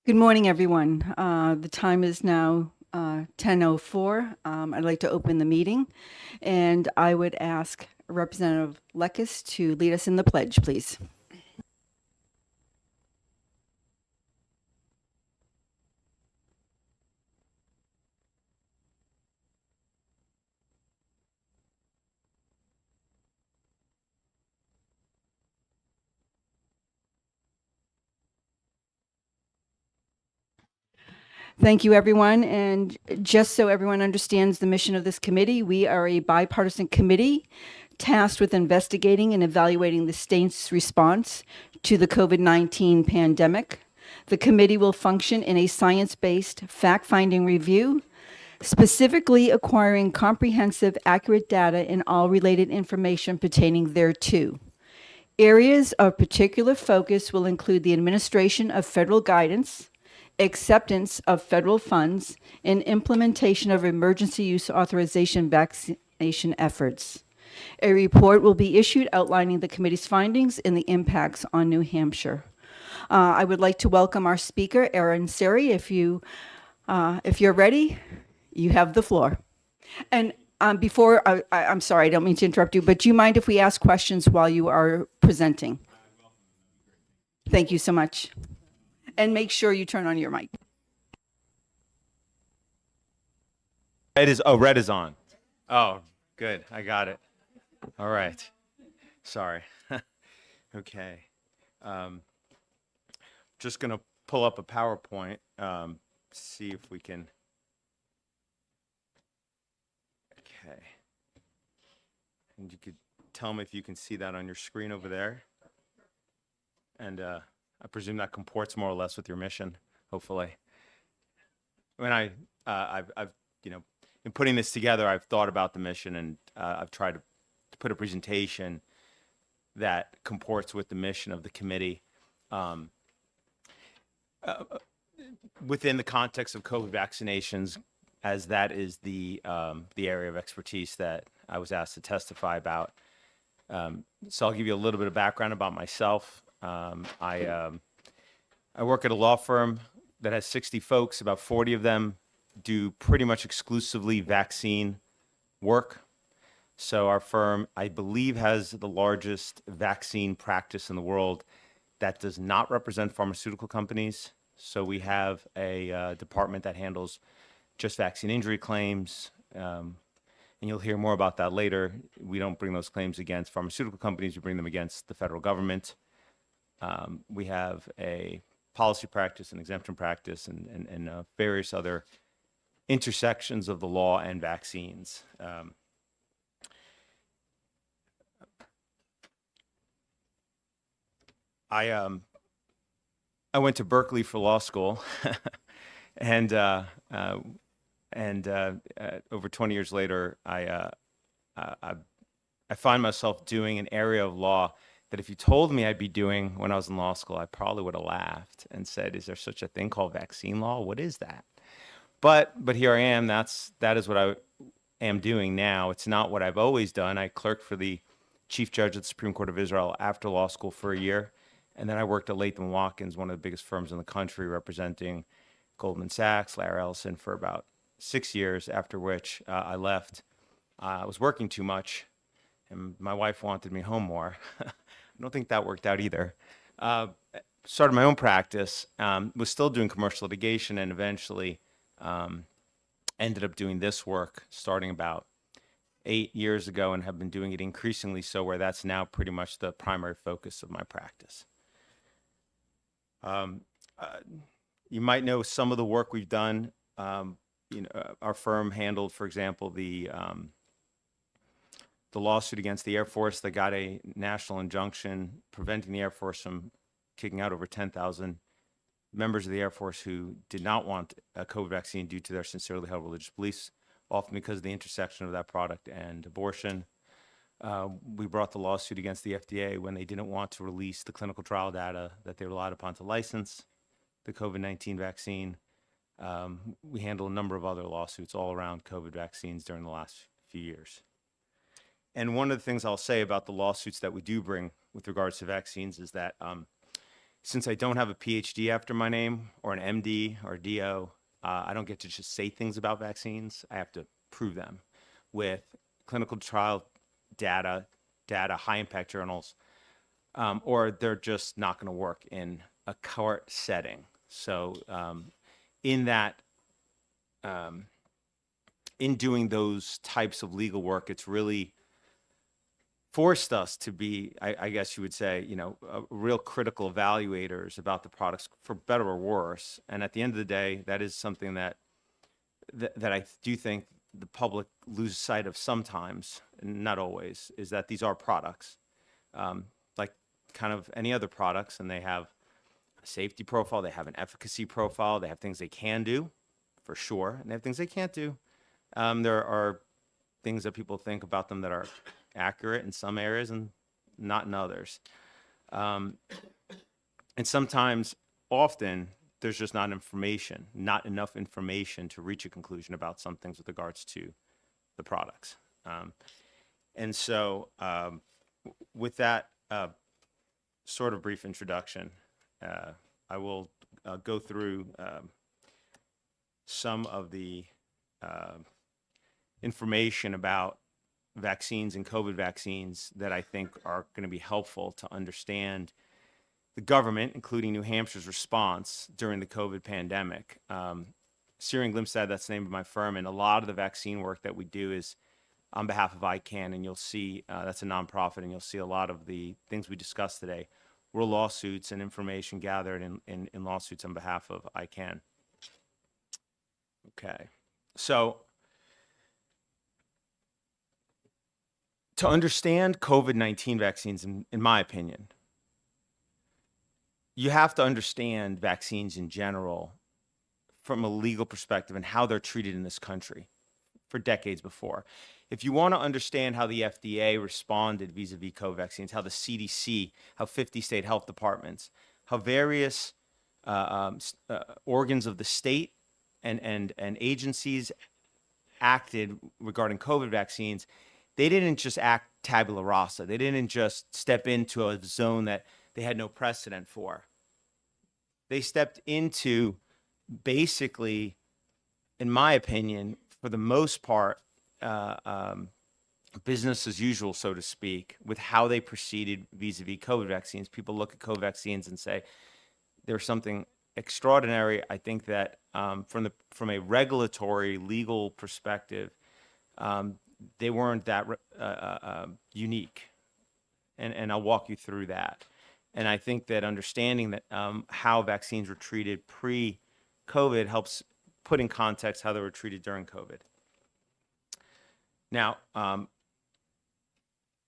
Good morning, everyone. The time is now 10:04. I'd like to open the meeting, and I would ask Representative Lekis to lead us in the pledge, please. Thank you, everyone. And just so everyone understands the mission of this committee, we are a bipartisan committee tasked with investigating and evaluating the state's response to the COVID-19 pandemic. The committee will function in a science-based fact-finding review, specifically acquiring comprehensive, accurate data and all related information pertaining thereto. Areas of particular focus will include the administration of federal guidance, acceptance of federal funds, and implementation of emergency use authorization vaccination efforts. A report will be issued outlining the committee's findings and the impacts on New Hampshire. I would like to welcome our speaker, Erin Seri. If you're ready, you have the floor. And I'm sorry, I don't mean to interrupt you, but do you mind if we ask questions while you are presenting? Thank you so much. And make sure you turn on your mic. Red is on. Oh, good. I got it. All right. Sorry. Okay. Just going to pull up a PowerPoint, see if we can. Okay. And you could tell me if you can see that on your screen over there. And I presume that comports more or less with your mission, hopefully. When I've in putting this together, I've thought about the mission, and I've tried to put a presentation that comports with the mission of the committee within the context of COVID vaccinations, as that is the area of expertise that I was asked to testify about. So I'll give you a little bit of background about myself. I work at a law firm that has 60 folks. About 40 of them do pretty much exclusively vaccine work. So our firm, I believe, has the largest vaccine practice in the world that does not represent pharmaceutical companies. So we have a department that handles just vaccine injury claims. And you'll hear more about that later. We don't bring those claims against pharmaceutical companies. We bring them against the federal government. We have a policy practice, an exemption practice, and various other intersections of the law and vaccines. I went to Berkeley for law school, and over 20 years later, I find myself doing an area of law that if you told me I'd be doing when I was in law school, I probably would have laughed and said, "Is there such a thing called vaccine law? What is that?" But here I am. That is what I am doing now. It's not what I've always done. I clerked for the Chief Judge of the Supreme Court of Israel after law school for a year, and then I worked at Latham Watkins, one of the biggest firms in the country, representing Goldman Sachs, Larry Ellison, for about 6 years. After which I left. I was working too much, and my wife wanted me home more. I don't think that worked out either. Started my own practice, was still doing commercial litigation, and eventually ended up doing this work starting about 8 years ago, and have been doing it increasingly so, where that's now pretty much the primary focus of my practice. You might know some of the work we've done. Our firm handled, for example, the lawsuit against the Air Force that got a national injunction preventing the Air Force from kicking out over 10,000 members of the Air Force who did not want a COVID vaccine due to their sincerely held religious beliefs, often because of the intersection of that product and abortion. We brought the lawsuit against the FDA when they didn't want to release the clinical trial data that they relied upon to license the COVID-19 vaccine. We handled a number of other lawsuits all around COVID vaccines during the last few years. And one of the things I'll say about the lawsuits that we do bring with regards to vaccines is that since I don't have a PhD after my name or an MD or DO, I don't get to just say things about vaccines. I have to prove them with clinical trial data, high impact journals, or they're just not going to work in a court setting. So in that, in doing those types of legal work, it's really forced us to be, I guess you would say, real critical evaluators about the products, for better or worse. And at the end of the day, that is something that I do think the public loses sight of sometimes, and not always, is that these are products, like kind of any other products, and they have a safety profile, they have an efficacy profile, they have things they can do, for sure, and they have things they can't do. There are things that people think about them that are accurate in some areas and not in others. And sometimes, often, there's just not enough information to reach a conclusion about some things with regards to the products. And so with that sort of brief introduction, I will go through some of the information about vaccines and COVID vaccines that I think are going to be helpful to understand the government, including New Hampshire's response during the COVID pandemic. Searing Glimstad, that's the name of my firm, and a lot of the vaccine work that we do is on behalf of ICANN, and you'll see that's a nonprofit, and you'll see a lot of the things we discussed today were lawsuits and information gathered in lawsuits on behalf of ICANN. Okay, so to understand COVID-19 vaccines, in my opinion, you have to understand vaccines in general from a legal perspective and how they're treated in this country for decades before. If you want to understand how the FDA responded vis-a-vis COVID vaccines, how the CDC, how 50 state health departments, how various organs of the state and agencies acted regarding COVID vaccines, they didn't just act tabula rasa. They didn't just step into a zone that they had no precedent for. They stepped into, basically, in my opinion, for the most part, business as usual, so to speak, with how they proceeded vis-a-vis COVID vaccines. People look at COVID vaccines and say there's something extraordinary. I think that from a regulatory, legal perspective, they weren't that unique, and I'll walk you through that. And I think that understanding that how vaccines were treated pre-COVID helps put in context how they were treated during COVID. Now, I'm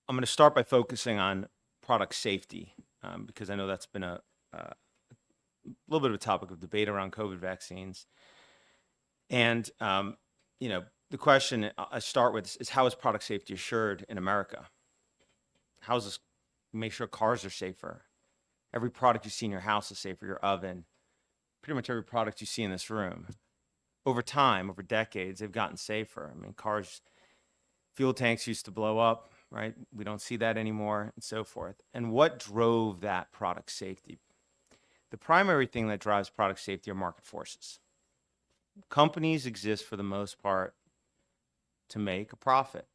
going to start by focusing on product safety, because I know that's been a little bit of a topic of debate around COVID vaccines. And, the question I start with is how is product safety assured in America? How does this make sure cars are safer? Every product you see in your house is safer, your oven, pretty much every product you see in this room. Over time, over decades, they've gotten safer. I mean, cars, fuel tanks used to blow up, right? We don't see that anymore, and so forth. And what drove that product safety? The primary thing that drives product safety are market forces. Companies exist for the most part to make a profit.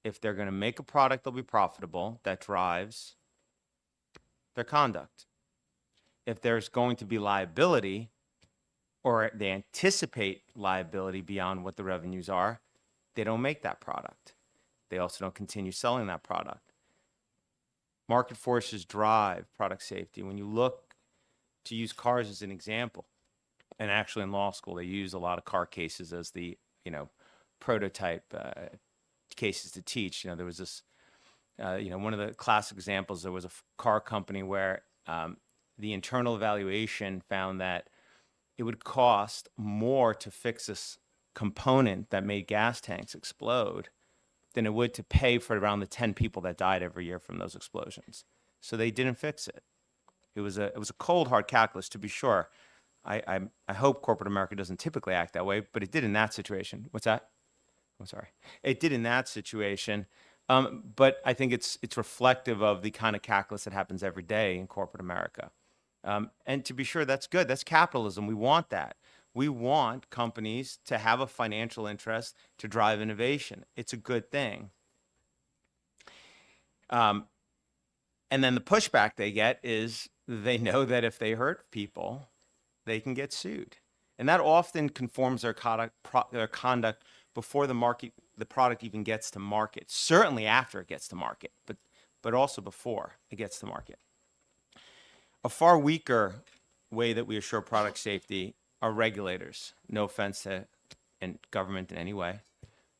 If they're going to make a product, they'll be profitable. That drives their conduct. If there's going to be liability, or they anticipate liability beyond what the revenues are, they don't make that product. They also don't continue selling that product. Market forces drive product safety. When you look, to use cars as an example, and actually in law school, they use a lot of car cases as the, prototype cases to teach. There was this, one of the classic examples, there was a car company where the internal evaluation found that it would cost more to fix this component that made gas tanks explode than it would to pay for around the 10 people that died every year from those explosions. So they didn't fix it. It was a cold, hard calculus, to be sure. I hope corporate America doesn't typically act that way, but it did in that situation. What's that? I'm sorry. It did in that situation. But I think it's reflective of the kind of calculus that happens every day in corporate America. And to be sure, that's good. That's capitalism. We want that. We want companies to have a financial interest to drive innovation. It's a good thing. And then the pushback they get is they know that if they hurt people, they can get sued. And that often conforms their conduct before the product even gets to market. Certainly after it gets to market, but also before it gets to market. A far weaker way that we assure product safety are regulators. No offense to government in any way,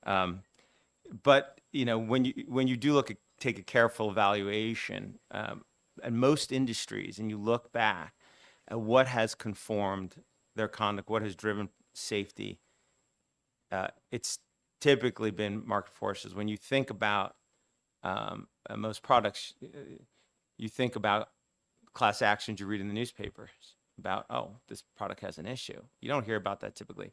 but when you do take a careful evaluation at most industries, and you look back at what has conformed their conduct, what has driven safety, it's typically been market forces. When you think about most products, you think about class actions you read in the newspapers about, oh, this product has an issue. You don't hear about that typically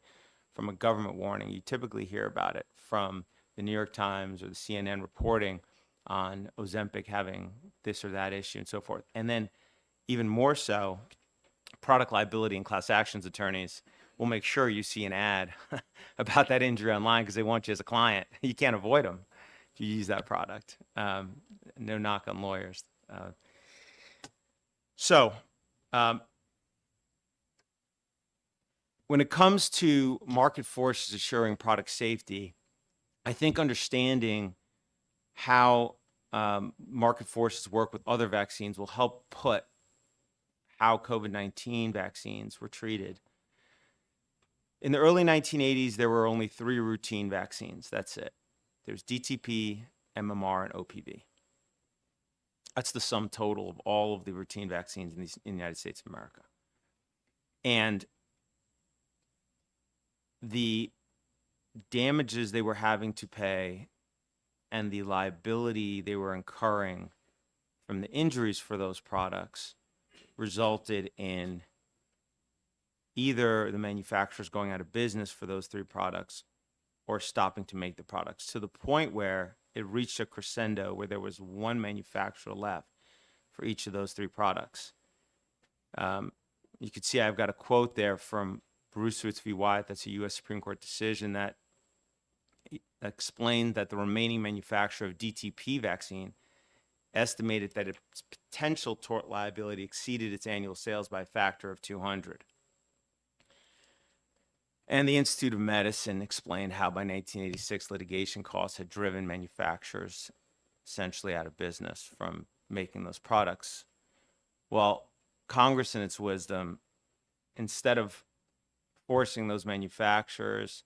from a government warning. You typically hear about it from the New York Times or the CNN reporting on Ozempic having this or that issue and so forth. And then even more so, product liability and class actions attorneys will make sure you see an ad about that injury online because they want you as a client. You can't avoid them if you use that product. No knock on lawyers. So when it comes to market forces assuring product safety, I think understanding how market forces work with other vaccines will help put how COVID-19 vaccines were treated. In the early 1980s, there were only 3 routine vaccines. That's it. There's DTP, MMR, and OPV. That's the sum total of all of the routine vaccines in the United States of America. And the damages they were having to pay and the liability they were incurring from the injuries for those products resulted in either the manufacturers going out of business for those 3 products or stopping to make the products, to the point where it reached a crescendo where there was 1 manufacturer left for each of those 3 products. You can see I've got a quote there from Bruce v. Wyatt. That's a U.S. Supreme Court decision that explained that the remaining manufacturer of DTP vaccine estimated that its potential tort liability exceeded its annual sales by a factor of 200. And the Institute of Medicine explained how by 1986 litigation costs had driven manufacturers essentially out of business from making those products. Well, Congress in its wisdom, instead of forcing those manufacturers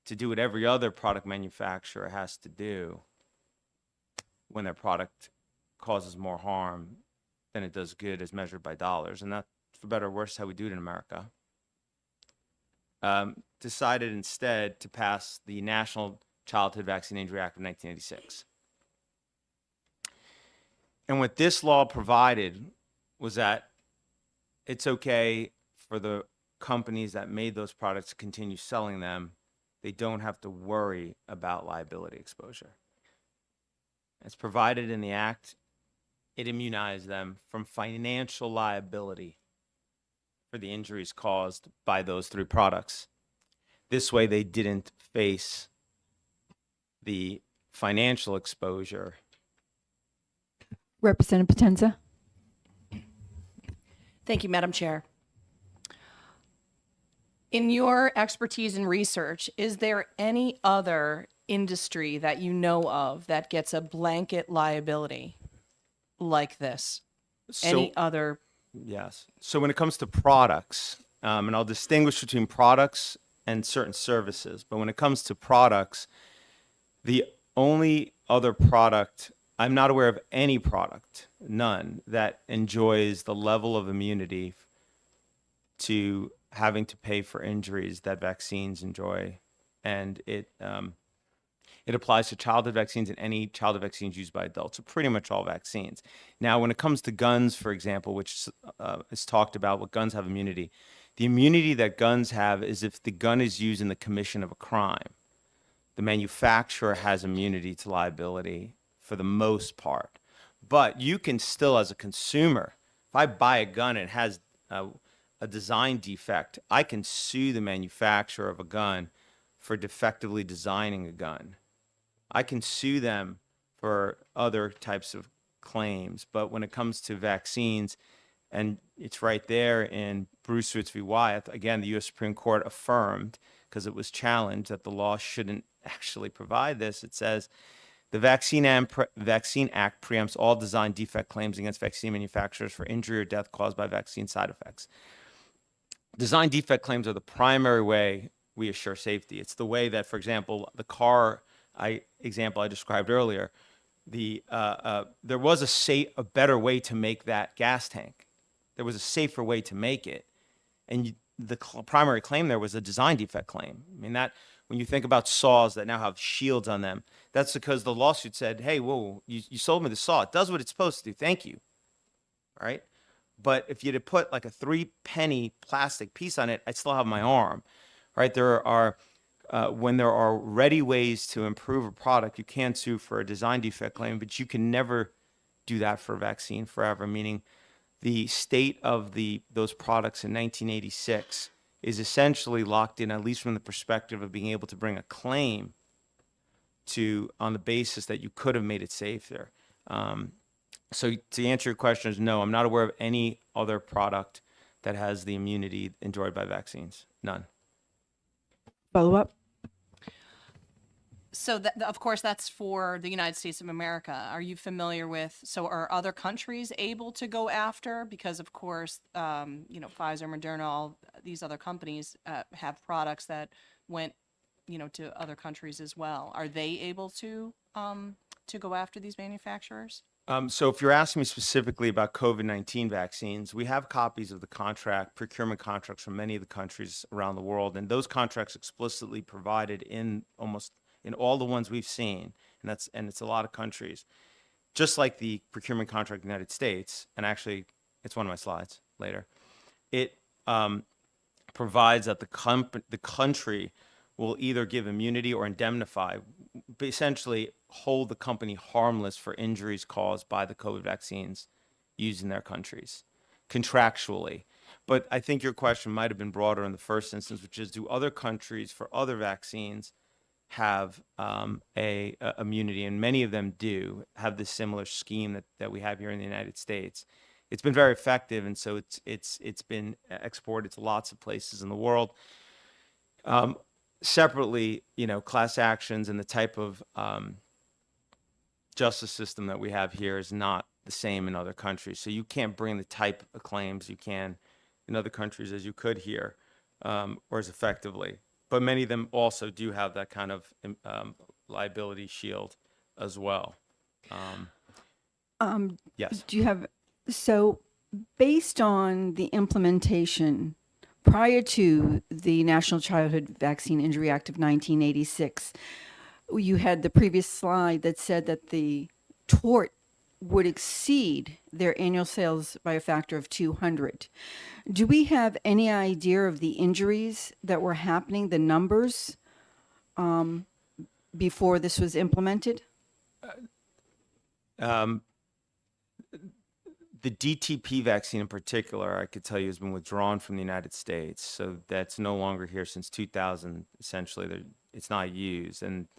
to do what every other product manufacturer has to do when their product causes more harm than it does good as measured by dollars, and that's for better or worse how we do it in America, decided instead to pass the National Childhood Vaccine Injury Act of 1986. And what this law provided was that it's okay for the companies that made those products to continue selling them. They don't have to worry about liability exposure. As provided in the act, it immunized them from financial liability for the injuries caused by those 3 products. This way, they didn't face the financial exposure. Representative Potenza. Thank you, Madam Chair. In your expertise and research, is there any other industry that you know of that gets a blanket liability like this? Any other? Yes. So when it comes to products, and I'll distinguish between products and certain services, but when it comes to products, the only other product, I'm not aware of any product, none, that enjoys the level of immunity to having to pay for injuries that vaccines enjoy. And it applies to childhood vaccines and any childhood vaccines used by adults, so pretty much all vaccines. Now, when it comes to guns, for example, which is talked about, what guns have immunity, the immunity that guns have is if the gun is used in the commission of a crime. The manufacturer has immunity to liability for the most part. But you can still, as a consumer, if I buy a gun and it has a design defect, I can sue the manufacturer of a gun for defectively designing a gun. I can sue them for other types of claims. But when it comes to vaccines, and it's right there in Bruce v. Wyeth, again, the U.S. Supreme Court affirmed, because it was challenged, that the law shouldn't actually provide this. It says, the Vaccine Act preempts all design defect claims against vaccine manufacturers for injury or death caused by vaccine side effects. Design defect claims are the primary way we assure safety. It's the way that, for example, the car example I described earlier, there was a better way to make that gas tank. There was a safer way to make it. And the primary claim there was a design defect claim. I mean, that when you think about saws that now have shields on them, that's because the lawsuit said, hey, whoa, you sold me the saw. It does what it's supposed to do. Thank you. All right. But if you'd have put like a 3-penny plastic piece on it, I'd still have my arm. Right. There are, when there are ready ways to improve a product, you can sue for a design defect claim, but you can never do that for a vaccine forever, meaning the state of those products in 1986 is essentially locked in, at least from the perspective of being able to bring a claim on the basis that you could have made it safer. So to answer your question is no, I'm not aware of any other product that has the immunity enjoyed by vaccines. None. Follow up? So of course, that's for the United States of America. Are you familiar with, so are other countries able to go after? Because of course, Pfizer, Moderna, all these other companies have products that went, to other countries as well. Are they able to go after these manufacturers? So if you're asking me specifically about COVID-19 vaccines, we have copies of the procurement contracts from many of the countries around the world. And those contracts explicitly provided in all the ones we've seen, and it's a lot of countries, just like the procurement contract in the United States, and actually it's one of my slides later, it provides that the country will either give immunity or indemnify, essentially hold the company harmless for injuries caused by the COVID vaccines used in their countries, contractually. But I think your question might have been broader in the first instance, which is, do other countries for other vaccines have a immunity? And many of them do have this similar scheme that we have here in the United States. It's been very effective, and so it's been exported to lots of places in the world. Separately, class actions and the type of justice system that we have here is not the same in other countries. So you can't bring the type of claims you can in other countries as you could here, or as effectively. But many of them also do have that kind of liability shield as well. Yes. So based on the implementation prior to the National Childhood Vaccine Injury Act of 1986, you had the previous slide that said that the tort would exceed their annual sales by a factor of 200. Do we have any idea of the injuries that were happening, the numbers, before this was implemented? The DTP vaccine in particular, I could tell you, has been withdrawn from the United States. So that's no longer here since 2000. Essentially, it's not used. And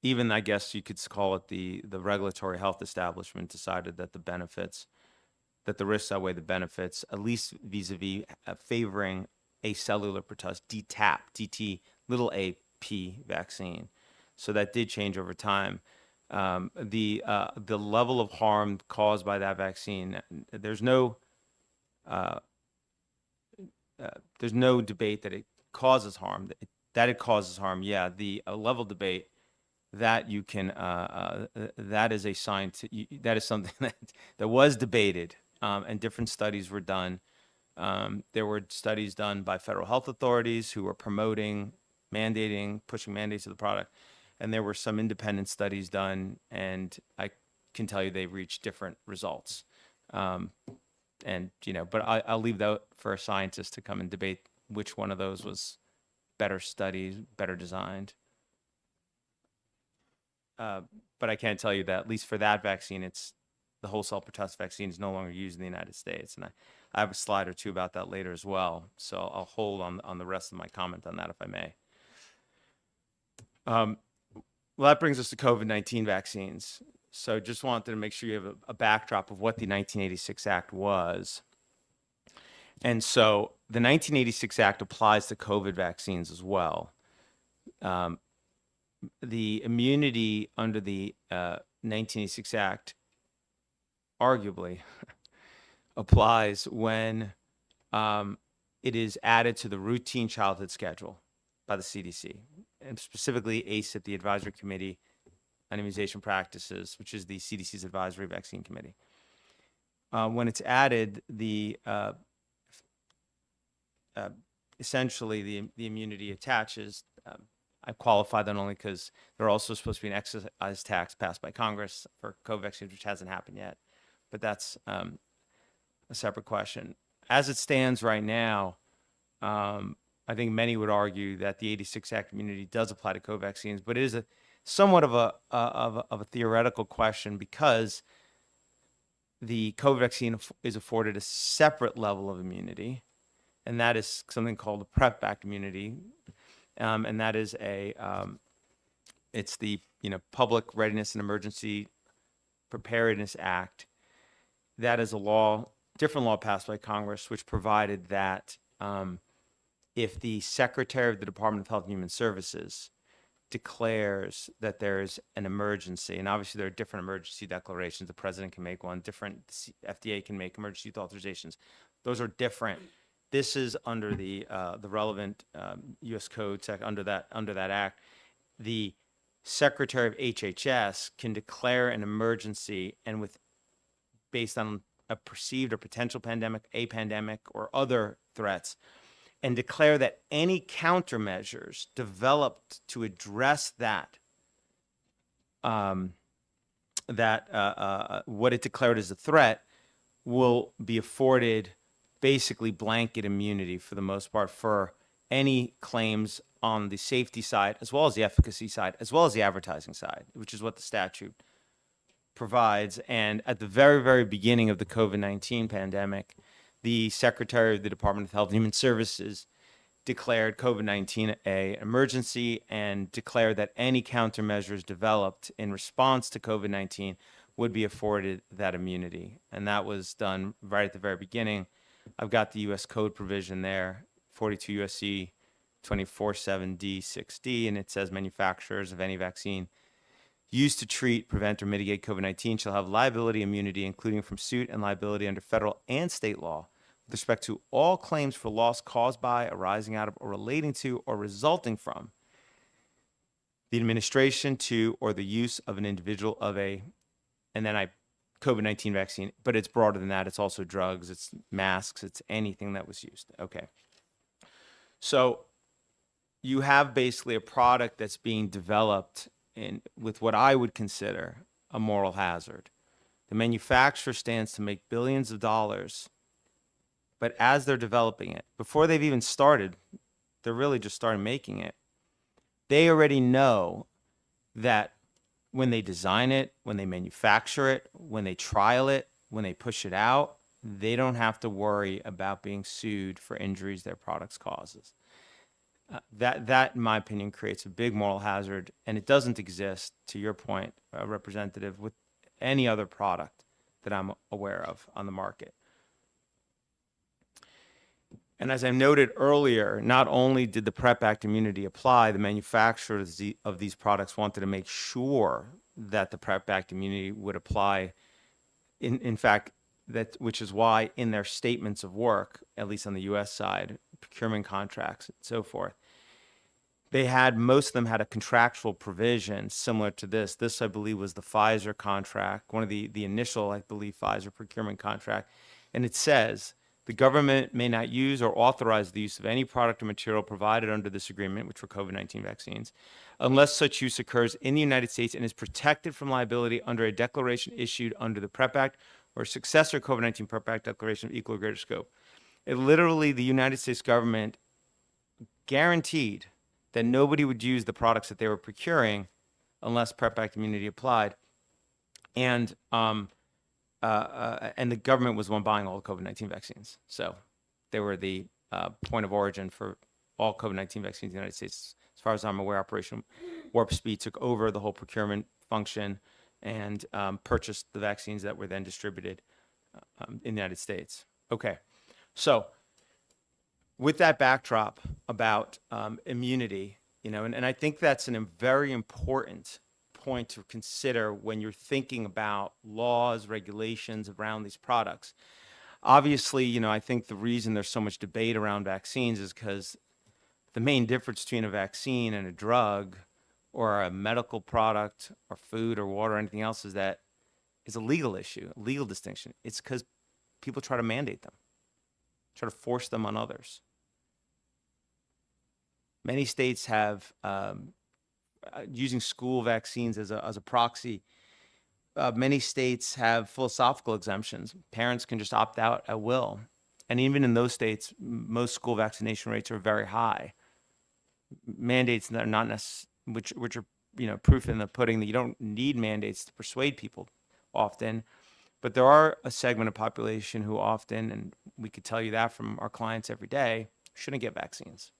even, I guess you could call it the regulatory health establishment decided that the risks outweigh the benefits, at least vis-a-vis favoring acellular pertussis, DTaP, DT little AP vaccine. So that did change over time. The level of harm caused by that vaccine, there's no debate that it causes harm. That it causes harm, yeah. The level debate that you can that is a that is something that was debated, and different studies were done. There were studies done by federal health authorities who were pushing mandates of the product. And there were some independent studies done, and I can tell you they reached different results. But I'll leave that for a scientist to come and debate which one of those was better studied, better designed. But I can tell you that at least for that vaccine, the wholesale pertussis vaccine is no longer used in the United States. And I have a slide or two about that later as well. So I'll hold on the rest of my comment on that, if I may. Well, that brings us to COVID-19 vaccines. So just wanted to make sure you have a backdrop of what the 1986 Act was. And so the 1986 Act applies to COVID vaccines as well. The immunity under the 1986 Act arguably applies when it is added to the routine childhood schedule by the CDC, and specifically ACIP, the Advisory Committee on Immunization Practices, which is the CDC's Advisory Vaccine Committee. When it's added, essentially the immunity attaches. I qualify that only because there are also supposed to be an excise tax passed by Congress for COVID vaccines, which hasn't happened yet. But that's a separate question. As it stands right now, I think many would argue that the 86 Act immunity does apply to COVID vaccines, but it is somewhat of a theoretical question because the COVID vaccine is afforded a separate level of immunity, and that is something called the PrEP Act immunity, and that is it's the Public Readiness and Emergency Preparedness Act. That is a law, different law passed by Congress, which provided that if the Secretary of the Department of Health and Human Services declares that there is an emergency, and obviously there are different emergency declarations. The president can make one, different FDA can make emergency use authorizations. Those are different. This is under the relevant U.S. code under that act. The Secretary of HHS can declare an emergency, and based on a perceived or potential pandemic, a pandemic, or other threats, and declare that any countermeasures developed to address what it declared as a threat will be afforded basically blanket immunity for the most part for any claims on the safety side, as well as the efficacy side, as well as the advertising side, which is what the statute provides. And at the very, very beginning of the COVID-19 pandemic, the Secretary of the Department of Health and Human Services declared COVID-19 an emergency and declared that any countermeasures developed in response to COVID-19 would be afforded that immunity. And that was done right at the very beginning. I've got the U.S. code provision there, 42 U.S.C. 247D6D, and it says manufacturers of any vaccine used to treat, prevent, or mitigate COVID-19 shall have liability immunity, including from suit and liability under federal and state law, with respect to all claims for loss caused by, arising out of, or relating to, or resulting from the administration to, or the use of an individual of COVID-19 vaccine, but it's broader than that. It's also drugs, it's masks, it's anything that was used. Okay. So you have basically a product that's being developed with what I would consider a moral hazard. The manufacturer stands to make billions of dollars, but as they're developing it, before they've even started, they're really just starting making it. They already know that when they design it, when they manufacture it, when they trial it, when they push it out, they don't have to worry about being sued for injuries their products causes. That, in my opinion, creates a big moral hazard, and it doesn't exist, to your point, Representative, with any other product that I'm aware of on the market. And as I noted earlier, not only did the PrEP Act immunity apply, the manufacturers of these products wanted to make sure that the PrEP Act immunity would apply. In fact, which is why in their statements of work, at least on the U.S. side, procurement contracts and so forth, most of them had a contractual provision similar to this. This, I believe, was the Pfizer contract, one of the initial, I believe, Pfizer procurement contract. And it says, the government may not use or authorize the use of any product or material provided under this agreement, which were COVID-19 vaccines, unless such use occurs in the United States and is protected from liability under a declaration issued under the PrEP Act or successor COVID-19 PrEP Act declaration of equal or greater scope. It literally, the United States government guaranteed that nobody would use the products that they were procuring unless PrEP Act immunity applied. And and the government was the one buying all the COVID-19 vaccines. So they were the point of origin for all COVID-19 vaccines in the United States. As far as I'm aware, Operation Warp Speed took over the whole procurement function and purchased the vaccines that were then distributed in the United States. Okay, so with that backdrop about immunity, and I think that's a very important point to consider when you're thinking about laws, regulations around these products. Obviously, I think the reason there's so much debate around vaccines is because the main difference between a vaccine and a drug or a medical product or food or water or anything else is that it's a legal issue, a legal distinction. It's because people try to mandate them, try to force them on others. Many states have, using school vaccines as a proxy, many states have philosophical exemptions. Parents can just opt out at will. And even in those states, most school vaccination rates are very high. Mandates that are not necessary, which are, proof in the pudding that you don't need mandates to persuade people often. But there are a segment of population who often, and we could tell you that from our clients every day, shouldn't get vaccines.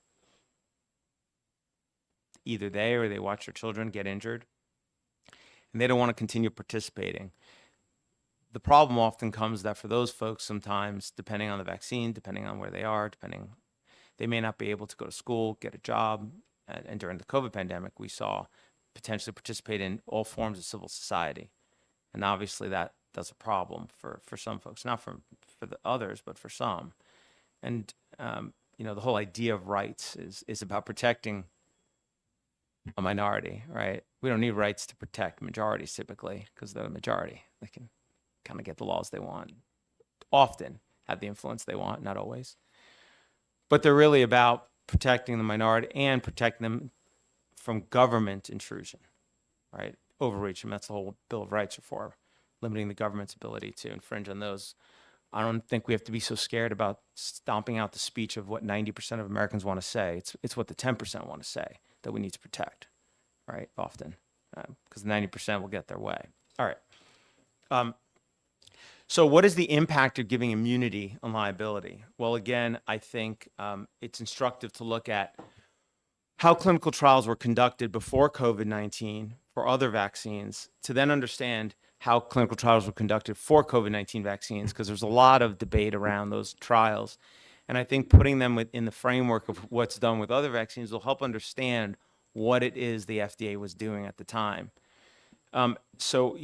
Either they or they watch their children get injured, and they don't want to continue participating. The problem often comes that for those folks, sometimes, depending on the vaccine, depending on where they are, they may not be able to go to school, get a job. And during the COVID pandemic, we saw potentially participate in all forms of civil society. And obviously that's a problem for some folks, not for the others, but for some. And, the whole idea of rights is about protecting a minority, right? We don't need rights to protect majorities typically because they're the majority. They can kind of get the laws they want, often have the influence they want, not always. But they're really about protecting the minority and protecting them from government intrusion, right? Overreach, and that's the whole Bill of Rights are for, limiting the government's ability to infringe on those. I don't think we have to be so scared about stomping out the speech of what 90% of Americans want to say. It's what the 10% want to say that we need to protect, right? Often, because 90% will get their way. All right. So what is the impact of giving immunity on liability? Well, again, I think it's instructive to look at how clinical trials were conducted before COVID-19 for other vaccines to then understand how clinical trials were conducted for COVID-19 vaccines, because there's a lot of debate around those trials. And I think putting them within the framework of what's done with other vaccines will help understand what it is the FDA was doing at the time. So,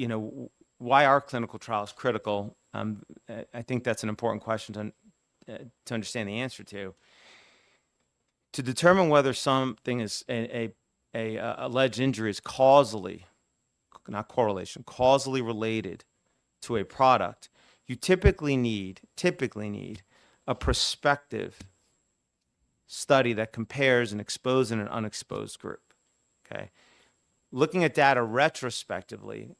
why are clinical trials critical? I think that's an important question to understand the answer to. To determine whether something is a alleged injury is causally, not correlation, causally related to a product, you typically need a prospective study that compares an exposed and an unexposed group. Okay, looking at data retrospectively,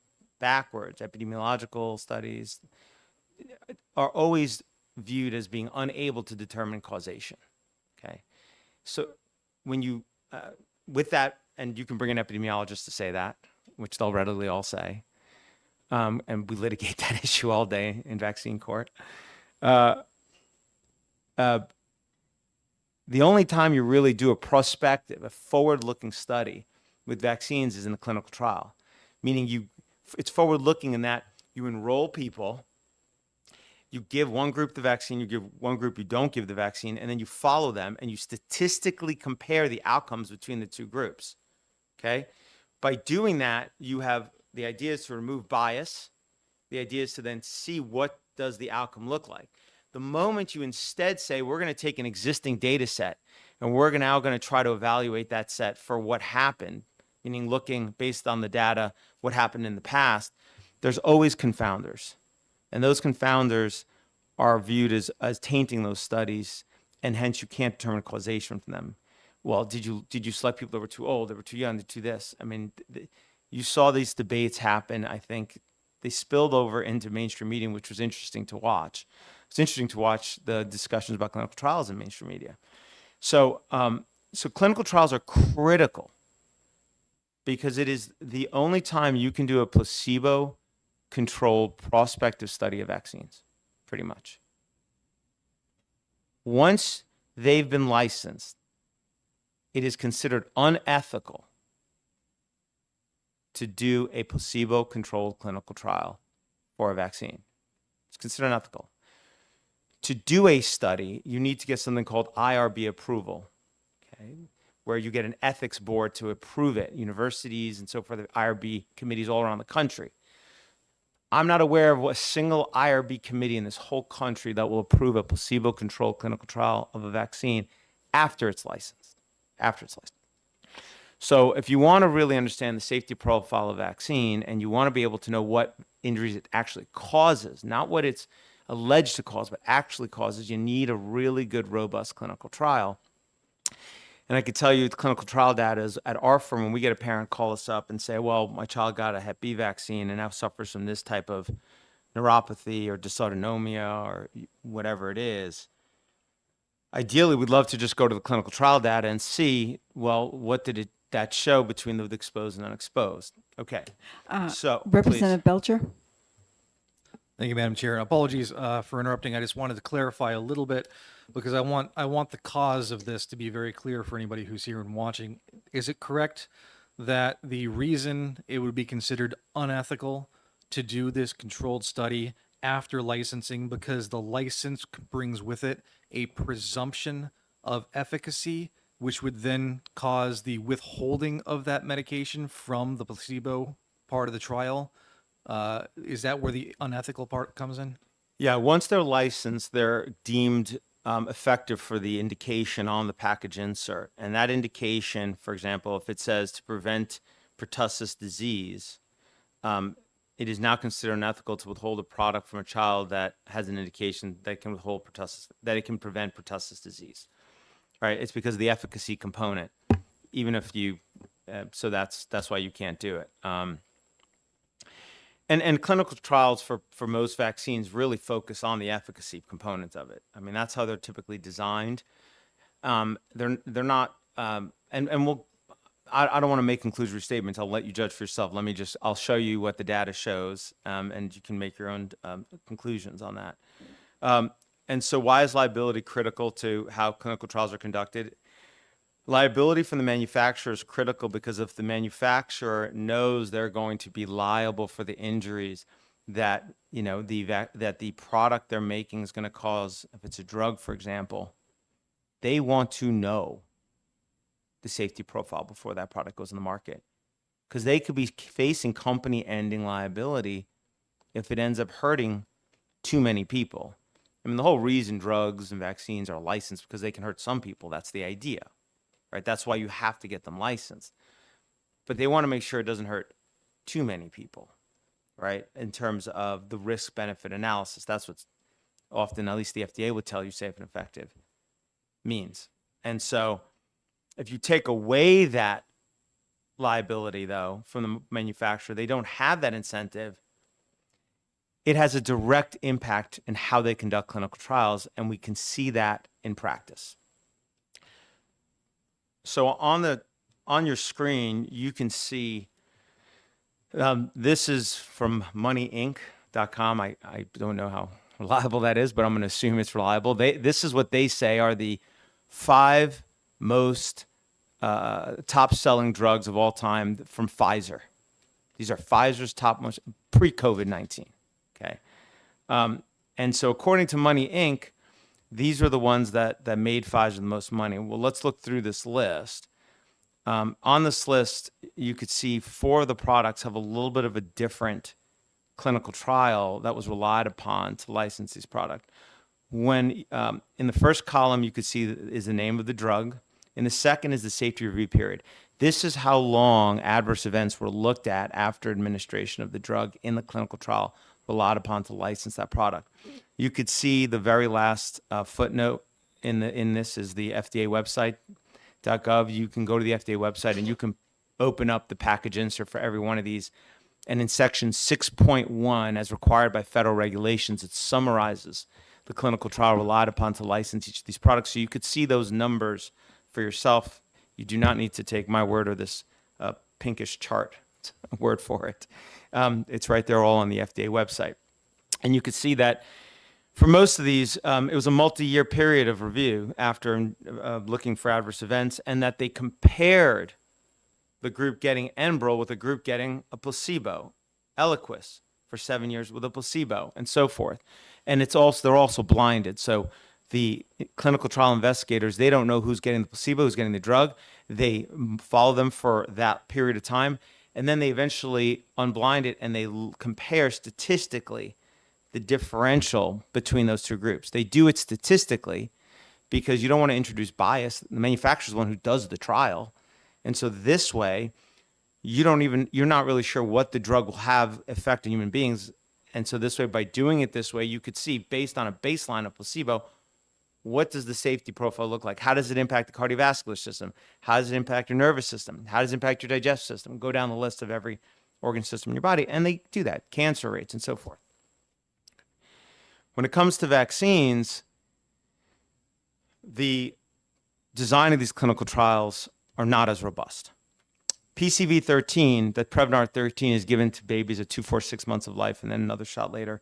backwards, epidemiological studies are always viewed as being unable to determine causation. Okay, so when you with that, and you can bring an epidemiologist to say that, which they'll readily all say, and we litigate that issue all day in vaccine court. The only time you really do a prospective, a forward-looking study with vaccines is in the clinical trial, meaning it's forward-looking in that you enroll people, you give one group the vaccine, you give one group you don't give the vaccine, and then you follow them and you statistically compare the outcomes between the two groups. Okay? By doing that, you have the idea is to remove bias. The idea is to then see what does the outcome look like. The moment you instead say, we're going to take an existing data set and we're now going to try to evaluate that set for what happened, meaning looking based on the data, what happened in the past, there's always confounders. And those confounders are viewed as tainting those studies, and hence you can't determine causation from them. Well, did you select people that were too old, that were too young, to do this? I mean, you saw these debates happen. I think they spilled over into mainstream media, which was interesting to watch. It's interesting to watch the discussions about clinical trials in mainstream media. So clinical trials are critical because it is the only time you can do a placebo controlled prospective study of vaccines, pretty much. Once they've been licensed, it is considered unethical to do a placebo-controlled clinical trial for a vaccine. It's considered unethical. To do a study, you need to get something called IRB approval, okay, where you get an ethics board to approve it, universities and so forth, IRB committees all around the country. I'm not aware of a single IRB committee in this whole country that will approve a placebo-controlled clinical trial of a vaccine after it's licensed. So if you want to really understand the safety profile of vaccine and you want to be able to know what injuries it actually causes, not what it's alleged to cause, but actually causes, you need a really good, robust clinical trial. And I could tell you the clinical trial data is at our firm, when we get a parent call us up and say, well, my child got a Hep B vaccine and now suffers from this type of neuropathy or dysautonomia or whatever it is. Ideally, we'd love to just go to the clinical trial data and see, well, what did that show between the exposed and unexposed? Okay. So, Representative Belcher. Thank you, Madam Chair. Apologies for interrupting. I just wanted to clarify a little bit because I want the cause of this to be very clear for anybody who's here and watching. Is it correct that the reason it would be considered unethical to do this controlled study after licensing because the license brings with it a presumption of efficacy, which would then cause the withholding of that medication from the placebo part of the trial? Is that where the unethical part comes in? yeah, once they're licensed, they're deemed effective for the indication on the package insert. And that indication, for example, if it says to prevent pertussis disease, it is now considered unethical to withhold a product from a child that has an indication that can withhold pertussis, that it can prevent pertussis disease. Right? It's because of the efficacy component. Even if you, so that's why you can't do it. And clinical trials for most vaccines really focus on the efficacy component of it. I mean, that's how they're typically designed. They're not, and we'll, I don't want to make conclusory statements. I'll let you judge for yourself. I'll show you what the data shows, and you can make your own conclusions on that. And so why is liability critical to how clinical trials are conducted? Liability from the manufacturer is critical because if the manufacturer knows they're going to be liable for the injuries that, that the product they're making is going to cause, if it's a drug, for example, they want to know the safety profile before that product goes in the market. Because they could be facing company-ending liability if it ends up hurting too many people. I mean, the whole reason drugs and vaccines are licensed because they can hurt some people. That's the idea, right? That's why you have to get them licensed. But they want to make sure it doesn't hurt too many people, right? In terms of the risk-benefit analysis. That's what's often, at least the FDA would tell you, safe and effective means. And so if you take away that liability, though, from the manufacturer, they don't have that incentive. It has a direct impact in how they conduct clinical trials, and we can see that in practice. So on your screen, you can see this is from moneyinc.com. I don't know how reliable that is, but I'm going to assume it's reliable. This is what they say are the 5 most top-selling drugs of all time from Pfizer. These are Pfizer's top most pre-COVID-19. Okay, and so according to Money Inc., these are the ones that made Pfizer the most money. Well, let's look through this list. On this list, you could see 4 of the products have a little bit of a different clinical trial that was relied upon to license these products. When in the first column, you could see is the name of the drug. In the second is the safety review period. This is how long adverse events were looked at after administration of the drug in the clinical trial relied upon to license that product. You could see the very last footnote in this is the FDA website.gov. You can go to the FDA website and you can open up the package insert for every one of these. And in section 6.1, as required by federal regulations, it summarizes the clinical trial relied upon to license each of these products. So you could see those numbers for yourself. You do not need to take my word or this pinkish chart word for it. It's right there all on the FDA website. And you could see that for most of these, it was a multi-year period of review after looking for adverse events, and that they compared the group getting Enbrel with a group getting a placebo, Eliquis for 7 years with a placebo, and so forth. And they're also blinded. So the clinical trial investigators, they don't know who's getting the placebo, who's getting the drug. They follow them for that period of time, and then they eventually unblind it and they compare statistically the differential between those two groups. They do it statistically because you don't want to introduce bias. The manufacturer is the one who does the trial. And so this way, you're not really sure what the drug will have effect on human beings. And so this way, by doing it this way, you could see based on a baseline of placebo, what does the safety profile look like? How does it impact the cardiovascular system? How does it impact your nervous system? How does it impact your digestive system? Go down the list of every organ system in your body. And they do that, cancer rates and so forth. When it comes to vaccines, the design of these clinical trials are not as robust. PCV 13, that Prevnar 13 is given to babies at 2, 4, 6 months of life and then another shot later.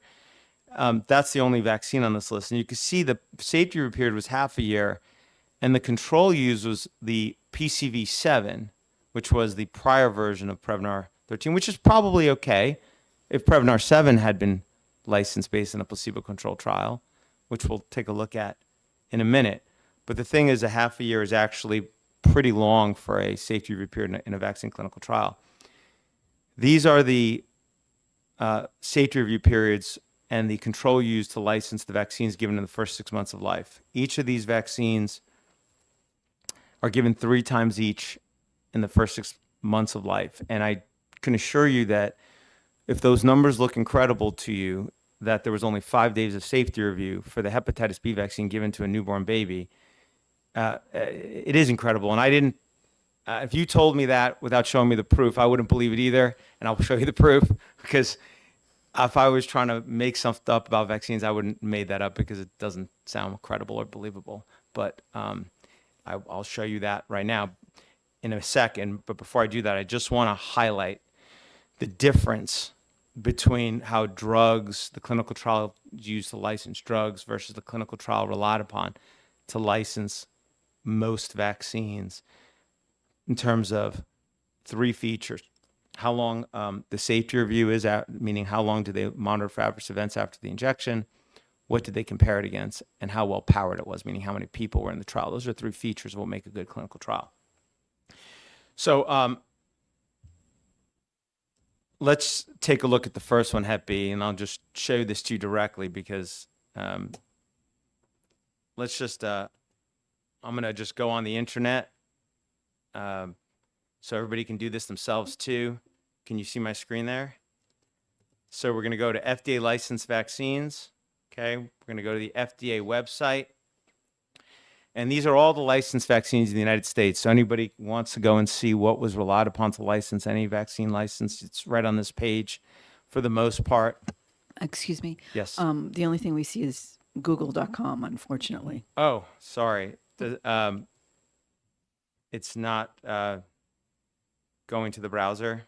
That's the only vaccine on this list. And you can see the safety review period was half a year, and the control used was the PCV 7, which was the prior version of Prevnar 13, which is probably okay if Prevnar 7 had been licensed based on a placebo-controlled trial, which we'll take a look at in a minute. But the thing is, a half a year is actually pretty long for a safety review period in a vaccine clinical trial. These are the safety review periods and the control used to license the vaccines given in the first 6 months of life. Each of these vaccines are given 3 times each in the first 6 months of life. And I can assure you that if those numbers look incredible to you, that there was only 5 days of safety review for the hepatitis B vaccine given to a newborn baby, it is incredible. And I didn't, if you told me that without showing me the proof, I wouldn't believe it either. And I'll show you the proof, because if I was trying to make something up about vaccines, I wouldn't have made that up because it doesn't sound credible or believable. But I'll show you that right now in a second. But before I do that, I just want to highlight the difference between how drugs, the clinical trial used to license drugs versus the clinical trial relied upon to license most vaccines, in terms of 3 features. How long the safety review is at, meaning how long do they monitor for adverse events after the injection, what did they compare it against, and how well powered it was, meaning how many people were in the trial. Those are 3 features that will make a good clinical trial. So let's take a look at the first one, Hep B, and I'll just show this to you directly because let's just, I'm going to just go on the internet so everybody can do this themselves too. Can you see my screen there? So we're going to go to FDA licensed vaccines. Okay, we're going to go to the FDA website. And these are all the licensed vaccines in the United States. So anybody wants to go and see what was relied upon to license any vaccine license, it's right on this page for the most part. Excuse me. Yes. The only thing we see is google.com, unfortunately. Oh, sorry. It's not going to the browser.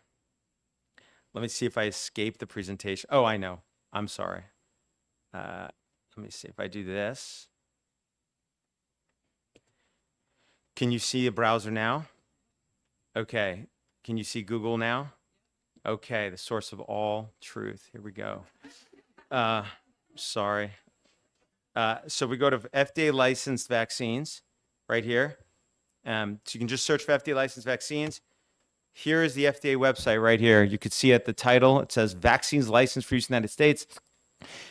Let me see if I escape the presentation. Oh, I know. I'm sorry. Let me see if I do this. Can you see the browser now? Okay. Can you see Google now? Okay, the source of all truth. Here we go. Sorry. So we go to FDA licensed vaccines right here. So you can just search for FDA licensed vaccines. Here is the FDA website right here. You could see at the title, it says vaccines licensed for use in the United States.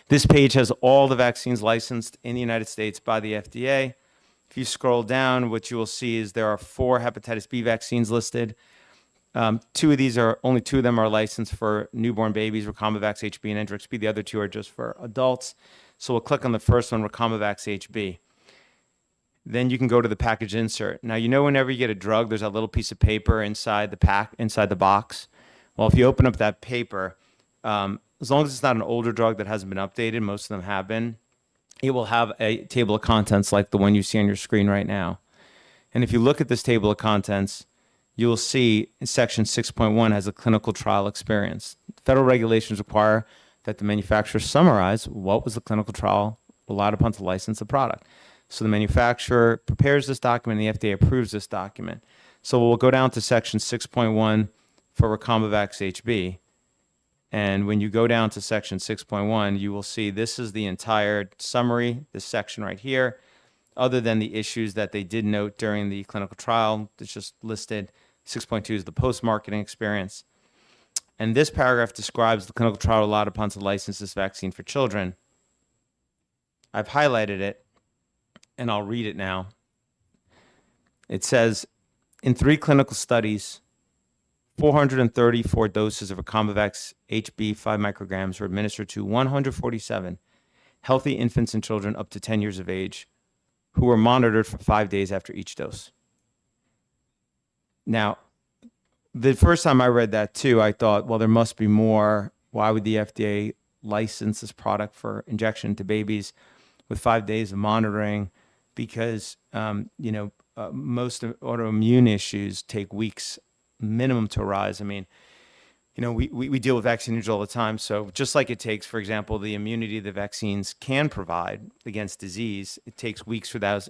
This page has all the vaccines licensed in the United States by the FDA. If you scroll down, what you will see is there are 4 hepatitis B vaccines listed. Only 2 of them are licensed for newborn babies, Recombivax HB and Engerix B. The other 2 are just for adults. So we'll click on the first one, Recombivax HB. Then you can go to the package insert. Now, you know, whenever you get a drug, there's a little piece of paper inside the box. Well, if you open up that paper, as long as it's not an older drug that hasn't been updated, most of them have been, it will have a table of contents like the one you see on your screen right now. And if you look at this table of contents, you will see in section 6.1 has a clinical trial experience. Federal regulations require that the manufacturer summarize what was the clinical trial allowed upon to license the product. So the manufacturer prepares this document and the FDA approves this document. So we'll go down to section 6.1 for Recombavax HB. And when you go down to section 6.1, you will see this is the entire summary, this section right here, other than the issues that they did note during the clinical trial. It's just listed. 6.2 is the post-marketing experience. And this paragraph describes the clinical trial allowed upon to license this vaccine for children. I've highlighted it, and I'll read it now. It says, in 3 clinical studies, 434 doses of Recombavax HB 5 micrograms were administered to 147 healthy infants and children up to 10 years of age who were monitored for 5 days after each dose. Now, the first time I read that too, I thought, well, there must be more. Why would the FDA license this product for injection to babies with 5 days of monitoring? Because, most autoimmune issues take weeks minimum to arise. I mean, we deal with vaccine injuries all the time. So just like it takes, for example, the immunity the vaccines can provide against disease, it takes weeks for those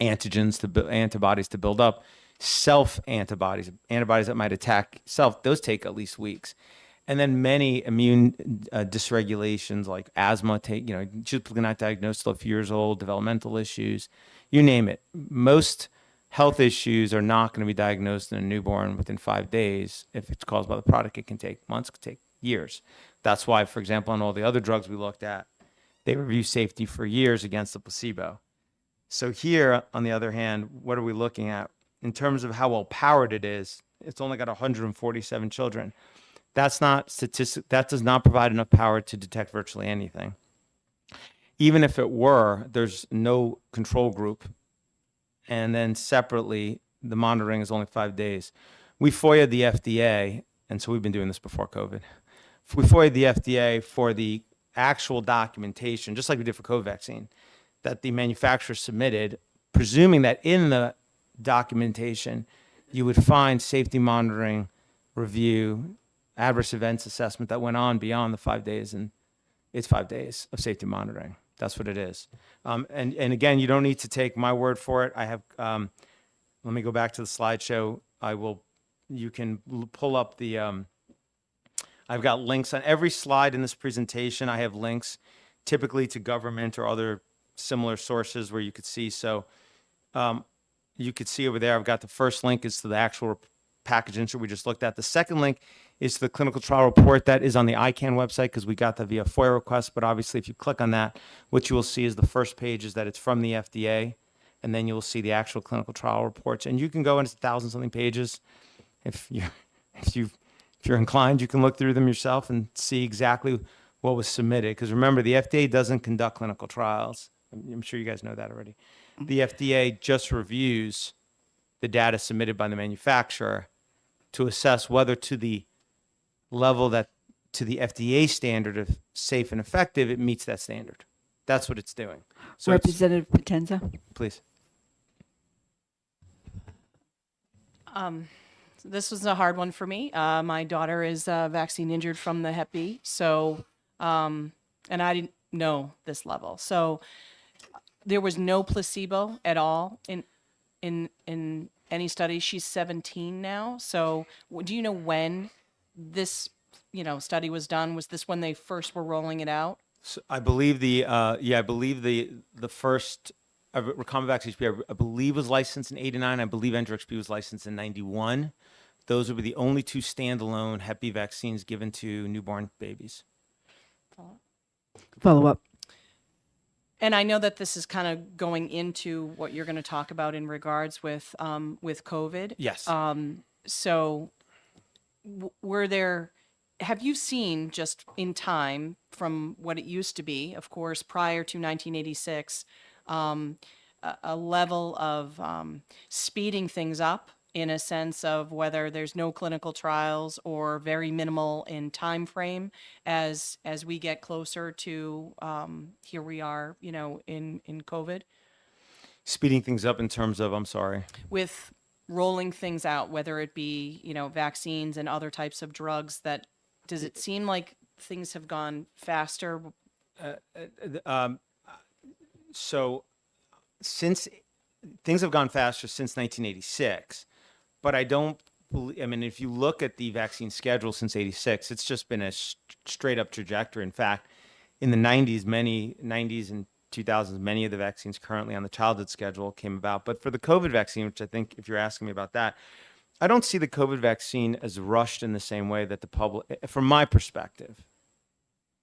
antibodies to build up. Self-antibodies, antibodies that might attack self, those take at least weeks. And then many immune dysregulations like asthma take, typically not diagnosed till a few years old, developmental issues, you name it. Most health issues are not going to be diagnosed in a newborn within 5 days. If it's caused by the product, it can take months, it can take years. That's why, for example, on all the other drugs we looked at, they review safety for years against the placebo. So here, on the other hand, what are we looking at? In terms of how well powered it is, it's only got 147 children. That's not statistic. That does not provide enough power to detect virtually anything. Even if it were, there's no control group. And then separately, the monitoring is only 5 days. We FOIA'd the FDA, and so we've been doing this before COVID. We FOIA'd the FDA for the actual documentation, just like we did for COVID vaccine, that the manufacturer submitted, presuming that in the documentation you would find safety monitoring, review, adverse events assessment that went on beyond the 5 days, and it's 5 days of safety monitoring. That's what it is. And again, you don't need to take my word for it. I have, let me go back to the slideshow. You can pull up the, I've got links on every slide in this presentation. I have links typically to government or other similar sources where you could see. So you could see over there, I've got the first link is to the actual package insert we just looked at. The second link is the clinical trial report that is on the ICANN website because we got that via FOIA request. But obviously, if you click on that, what you will see is the first page is that it's from the FDA, and then you will see the actual clinical trial reports. And you can go into 1,000-something pages. If you're inclined, you can look through them yourself and see exactly what was submitted. Because remember, the FDA doesn't conduct clinical trials. I'm sure you guys know that already. The FDA just reviews the data submitted by the manufacturer to assess whether to the level that to the FDA standard of safe and effective, it meets that standard. That's what it's doing. So Representative Potenza. please. This was a hard one for me. My daughter is vaccine injured from the Hep B, so and I didn't know this level. So there was no placebo at all in any study. She's 17 now. So do you know when this study was done? Was this when they first were rolling it out? So I believe the first Recombavax HB I believe was licensed in '89. I believe Engerix-B was licensed in '91. Those would be the only 2 standalone Hep B vaccines given to newborn babies. Follow up. And I know that this is kind of going into what you're going to talk about in regards with COVID. Yes. So have you seen just in time from what it used to be, of course, prior to 1986, a level of speeding things up in a sense of whether there's no clinical trials or very minimal in time frame as we get closer to here we are, in COVID? Speeding things up in terms of, I'm sorry. With rolling things out, whether it be, vaccines and other types of drugs, does it seem like things have gone faster? So since things have gone faster since 1986, but I don't believe, I mean, if you look at the vaccine schedule since 86, it's just been a straight up trajectory. In fact, in the 90s and 2000s, many of the vaccines currently on the childhood schedule came about. But for the COVID vaccine, which I think if you're asking me about that, I don't see the COVID vaccine as rushed in the same way that the public, from my perspective,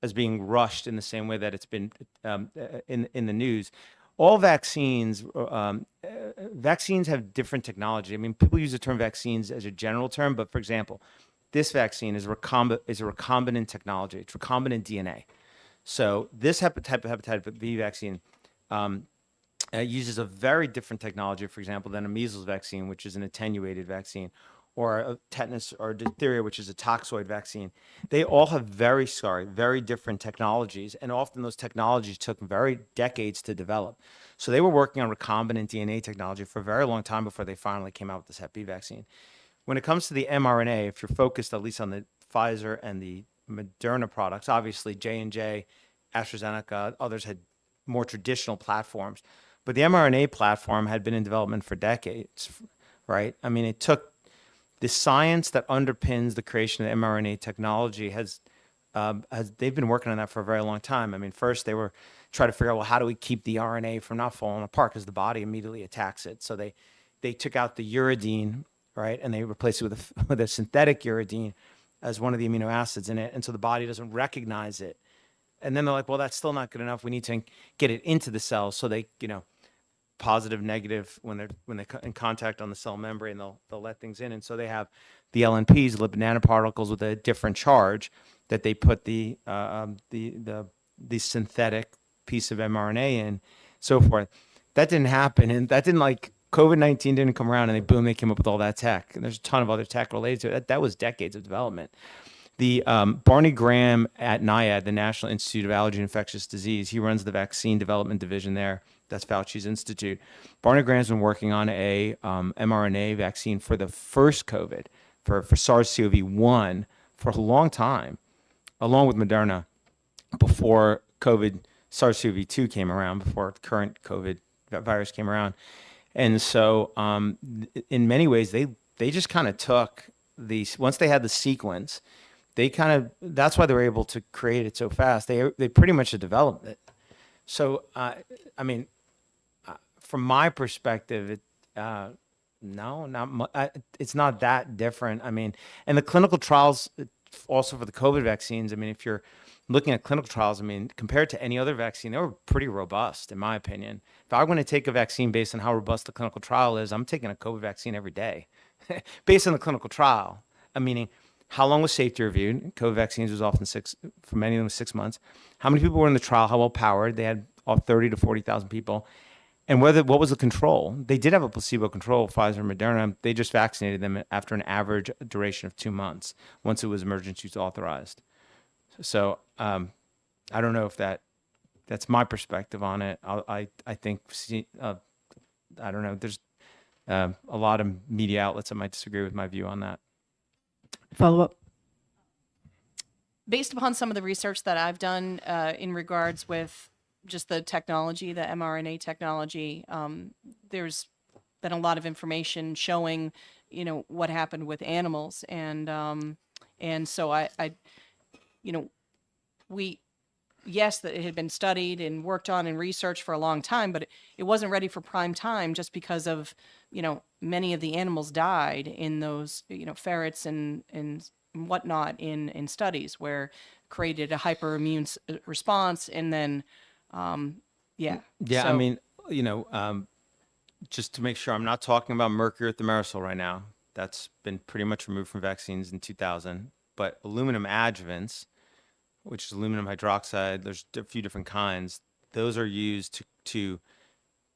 as being rushed in the same way that it's been in the news. All vaccines have different technology. I mean, people use the term vaccines as a general term, but for example, this vaccine is a recombinant technology. It's recombinant DNA. So this type of hepatitis B vaccine uses a very different technology, for example, than a measles vaccine, which is an attenuated vaccine, or a tetanus or diphtheria, which is a toxoid vaccine. They all have very different technologies, and often those technologies took decades to develop. So they were working on recombinant DNA technology for a very long time before they finally came out with this Hep B vaccine. When it comes to the mRNA, if you're focused at least on the Pfizer and the Moderna products, obviously J&J, AstraZeneca, others had more traditional platforms, but the mRNA platform had been in development for decades, right? I mean, it took the science that underpins the creation of mRNA technology has they've been working on that for a very long time. I mean, first they were trying to figure out, well, how do we keep the RNA from not falling apart, because the body immediately attacks it. So they took out the uridine, right, and they replaced it with a synthetic uridine as one of the amino acids in it, and so the body doesn't recognize it. And then they're like, well, that's still not good enough. We need to get it into the cells. So they, positive, negative, when they're in contact on the cell membrane, they'll let things in. And so they have the LNPs, lipid nanoparticles with a different charge that they put the synthetic piece of mRNA in, so forth. That didn't happen, and that didn't COVID-19 didn't come around and they came up with all that tech. And there's a ton of other tech related to it. That was decades of development. The Barney Graham at NIAID, the National Institute of Allergy and Infectious Disease, he runs the vaccine development division there. That's Fauci's institute. Barney Graham's been working on a mRNA vaccine for the first COVID, for SARS-CoV-1 for a long time, along with Moderna, before SARS-CoV-2 came around, before current COVID virus came around. And so in many ways, they just kind of took once they had the sequence, that's why they were able to create it so fast. They pretty much had developed it. So, I mean, from my perspective, no, it's not that different. I mean, and the clinical trials also for the COVID vaccines, I mean, if you're looking at clinical trials, I mean, compared to any other vaccine, they were pretty robust, in my opinion. If I'm going to take a vaccine based on how robust the clinical trial is, I'm taking a COVID vaccine every day based on the clinical trial. Meaning, how long was safety reviewed? COVID vaccines was often for many of them, 6 months. How many people were in the trial? How well powered? They had 30 to 40,000 people. And what was the control? They did have a placebo control, Pfizer and Moderna. They just vaccinated them after an average duration of 2 months, once it was emergency use authorized. So I don't know if that's my perspective on it. I think, I don't know, there's a lot of media outlets that might disagree with my view on that. Follow up. Based upon some of the research that I've done in regards with just the technology, the mRNA technology, there's been a lot of information showing, what happened with animals, and so yes, that it had been studied and worked on and researched for a long time, but it wasn't ready for prime time just because of, many of the animals died in those, ferrets and whatnot in studies where created a hyperimmune response. And then, Yeah, So, I mean, just to make sure I'm not talking about mercury or thimerosal right now. That's been pretty much removed from vaccines in 2000. But aluminum adjuvants, which is aluminum hydroxide, there's a few different kinds. Those are used to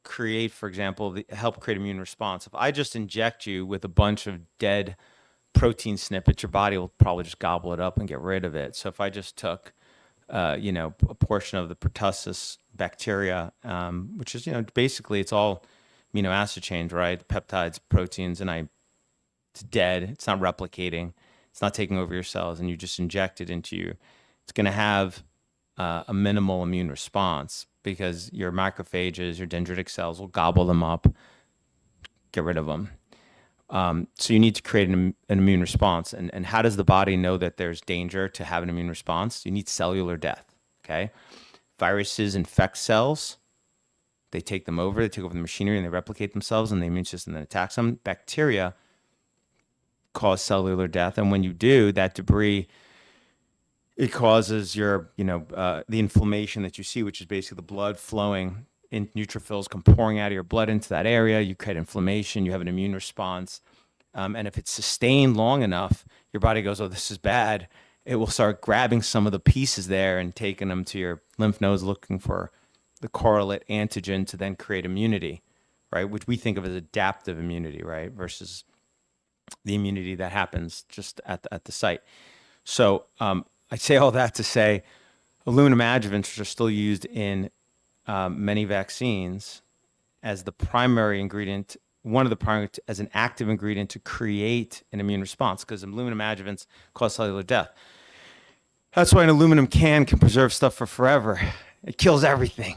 create, for example, help create immune response. If I just inject you with a bunch of dead protein snippets, your body will probably just gobble it up and get rid of it. So if I just took, a portion of the pertussis bacteria, which is, basically it's all amino acid change, right? Peptides, proteins, and it's dead. It's not replicating. It's not taking over your cells, and you just inject it into you. It's going to have a minimal immune response because your macrophages, your dendritic cells will gobble them up, get rid of them. So you need to create an immune response. And how does the body know that there's danger to have an immune response? You need cellular death, okay? Viruses infect cells. They take them over, they take over the machinery, and they replicate themselves, and the immune system then attacks them. Bacteria cause cellular death, and when you do, that debris, it causes your, the inflammation that you see, which is basically the blood flowing in neutrophils come pouring out of your blood into that area. You create inflammation, you have an immune response. And if it's sustained long enough, your body goes, oh, this is bad. It will start grabbing some of the pieces there and taking them to your lymph nodes looking for the correlate antigen to then create immunity, right? Which we think of as adaptive immunity, right? Versus the immunity that happens just at the site. So I say all that to say aluminum adjuvants are still used in many vaccines as the primary ingredient, one of the primary, as an active ingredient to create an immune response, because aluminum adjuvants cause cellular death. That's why an aluminum can preserve stuff for forever. It kills everything.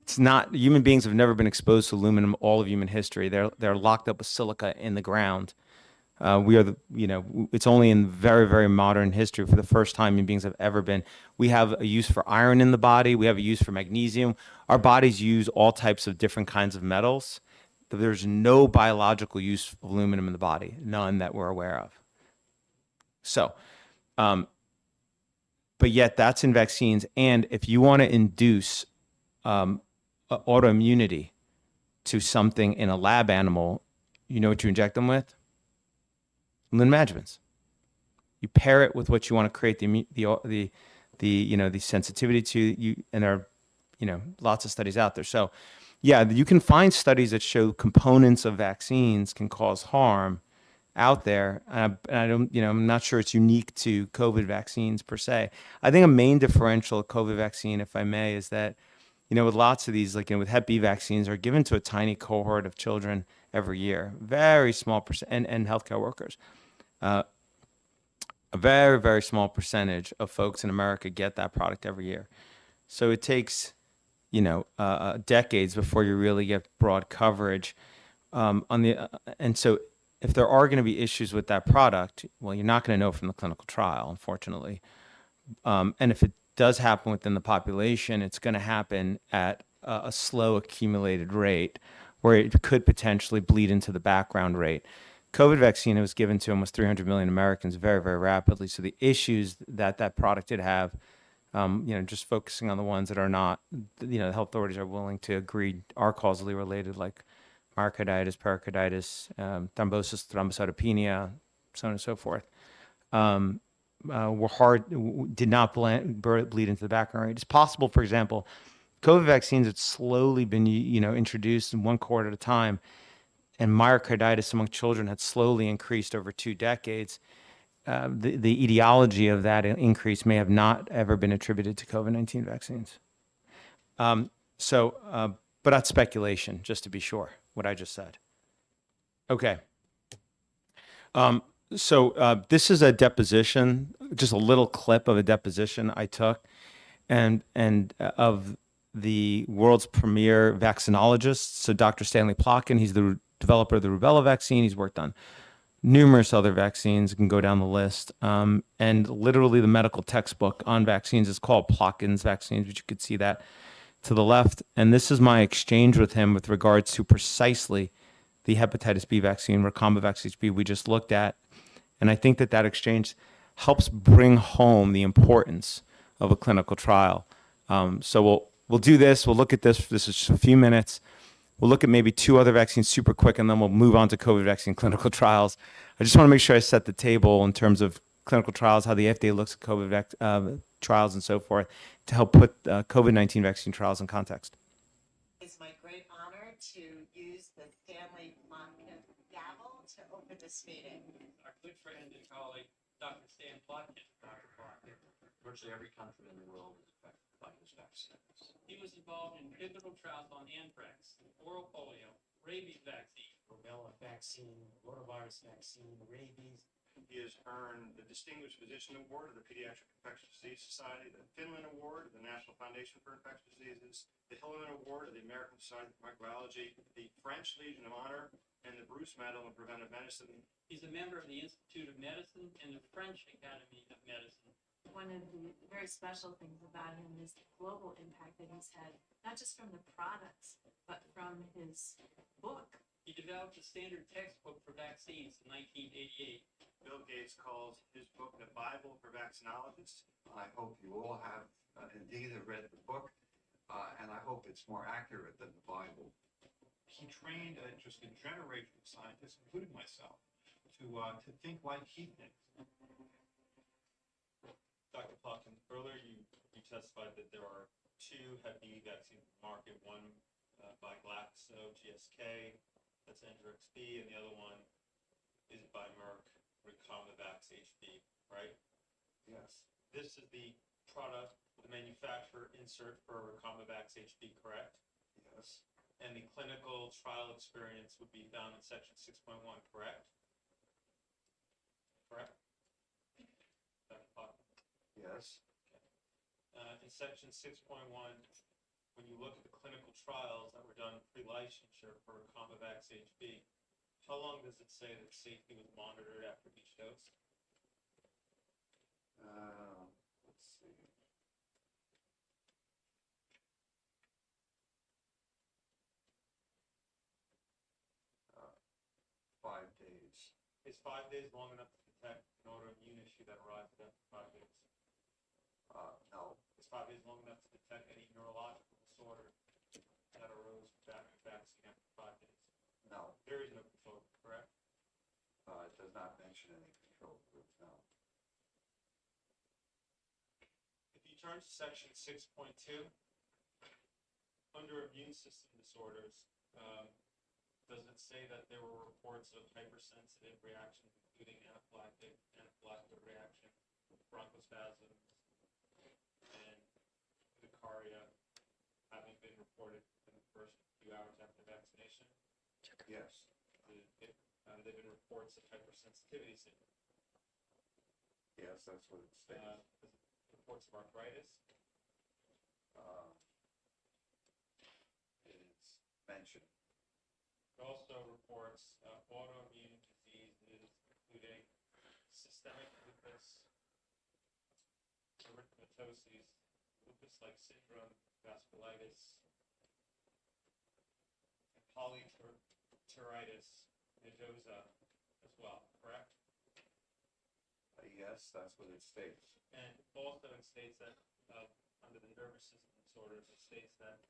It's not, human beings have never been exposed to aluminum all of human history. They're locked up with silica in the ground. It's only in very, very modern history for the first time human beings have ever been. We have a use for iron in the body. We have a use for magnesium. Our bodies use all types of different kinds of metals. There's no biological use of aluminum in the body, none that we're aware of. So, but yet that's in vaccines. And if you want to induce autoimmunity to something in a lab animal, you know what you inject them with? Aluminum adjuvants. You pair it with what you want to create the sensitivity to you, and there are lots of studies out there. So yeah, you can find studies that show components of vaccines can cause harm out there. And I don't, I'm not sure it's unique to COVID vaccines per se. I think a main differential of COVID vaccine, if I may, is that, with lots of these, like with Hep B vaccines, are given to a tiny cohort of children every year, very small percent, and healthcare workers. A very, very small percentage of folks in America get that product every year. So it takes, decades before you really get broad coverage. And so if there are going to be issues with that product, well, you're not going to know from the clinical trial, unfortunately. And if it does happen within the population, it's going to happen at a slow accumulated rate where it could potentially bleed into the background rate. COVID vaccine was given to almost 300 million Americans very, very rapidly. So the issues that product did have, just focusing on the ones that are not, the health authorities are willing to agree are causally related, like myocarditis, pericarditis, thrombosis, thrombocytopenia, so on and so forth, did not bleed into the background rate. It's possible, for example, COVID vaccines had slowly been, introduced in one cohort at a time, and myocarditis among children had slowly increased over 2 decades. The etiology of that increase may have not ever been attributed to COVID-19 vaccines. But that's speculation, just to be sure, what I just said. Okay. This is a deposition, just a little clip of a deposition I took, and of the world's premier vaccinologist. So Dr. Stanley Plotkin, he's the developer of the rubella vaccine. He's worked on numerous other vaccines. You can go down the list. And literally the medical textbook on vaccines is called Plotkin's Vaccines, which you could see that to the left. And this is my exchange with him with regards to precisely the hepatitis B vaccine, Recombivax HB we just looked at. And I think that exchange helps bring home the importance of a clinical trial. So we'll do this. We'll look at this. This is just a few minutes. We'll look at maybe 2 other vaccines super quick, and then we'll move on to COVID vaccine clinical trials. I just want to make sure I set the table in terms of clinical trials, how the FDA looks at COVID trials and so forth, to help put COVID-19 vaccine trials in context. It's my great honor to use the Stanley Plotkin gavel to open this meeting. Our good friend and colleague, Dr. Stan Plotkin. Dr. Plotkin. Virtually every country in the world is affected by this vaccine. He was involved in pivotal trials on anthrax, oral polio, rabies vaccine. rubella vaccine, rotavirus vaccine, rabies. He has earned the Distinguished Physician Award of the Pediatric Infectious Disease Society, the Finland Award of the National Foundation for Infectious Diseases, the Hillman Award of the American Society of Microbiology, the French Legion of Honor, and the Bruce Medal in Preventive Medicine. He's a member of the Institute of Medicine and the French Academy of Medicine. One of the very special things about him is the global impact that he's had, not just from the products, but from his book. He developed a standard textbook for vaccines in 1988. Bill Gates calls his book the Bible for Vaccinologists. I hope you all have indeed have read the book, and I hope it's more accurate than the Bible. He trained just a generation of scientists, including myself, to think like he thinks. Dr. Plotkin, earlier you testified that there are two Hep B vaccines in the market, one by Glaxo, GSK, that's Engerix-B, and the other one is by Merck, Recombavax HB, right? Yes, This is the product, the manufacturer insert for Recombavax HB, correct? yes, And the clinical trial experience would be found in section 6.1, correct? Correct? Dr. Plotkin? yes, In section 6.1, when you look at the clinical trials that were done pre-licensure for Recombavax HB, how long does it say that safety was monitored after each dose? let's see. Uh, 5 days. Is 5 days long enough to detect an autoimmune issue that arises after 5 days? No, Is 5 days long enough to detect any neurological disorder that arose after vaccine after 5 days? no, There is no control, correct? it does not mention any control group, no. If you turn to section 6.2, under immune system disorders, does it say that there were reports of hypersensitive reactions, including anaphylactic reaction, bronchospasms, and urticaria having been reported in the first few hours after vaccination? Yes, Have there been reports of hypersensitivity syndrome? yes, that's what it states. Reports of arthritis? It's mentioned. It also reports autoimmune diseases, including systemic lupus, erythematosus, lupus-like syndrome, vasculitis, and polyarteritis nodosa as well, correct? Yes, that's what it states. And also it states that under the nervous system disorders, it states that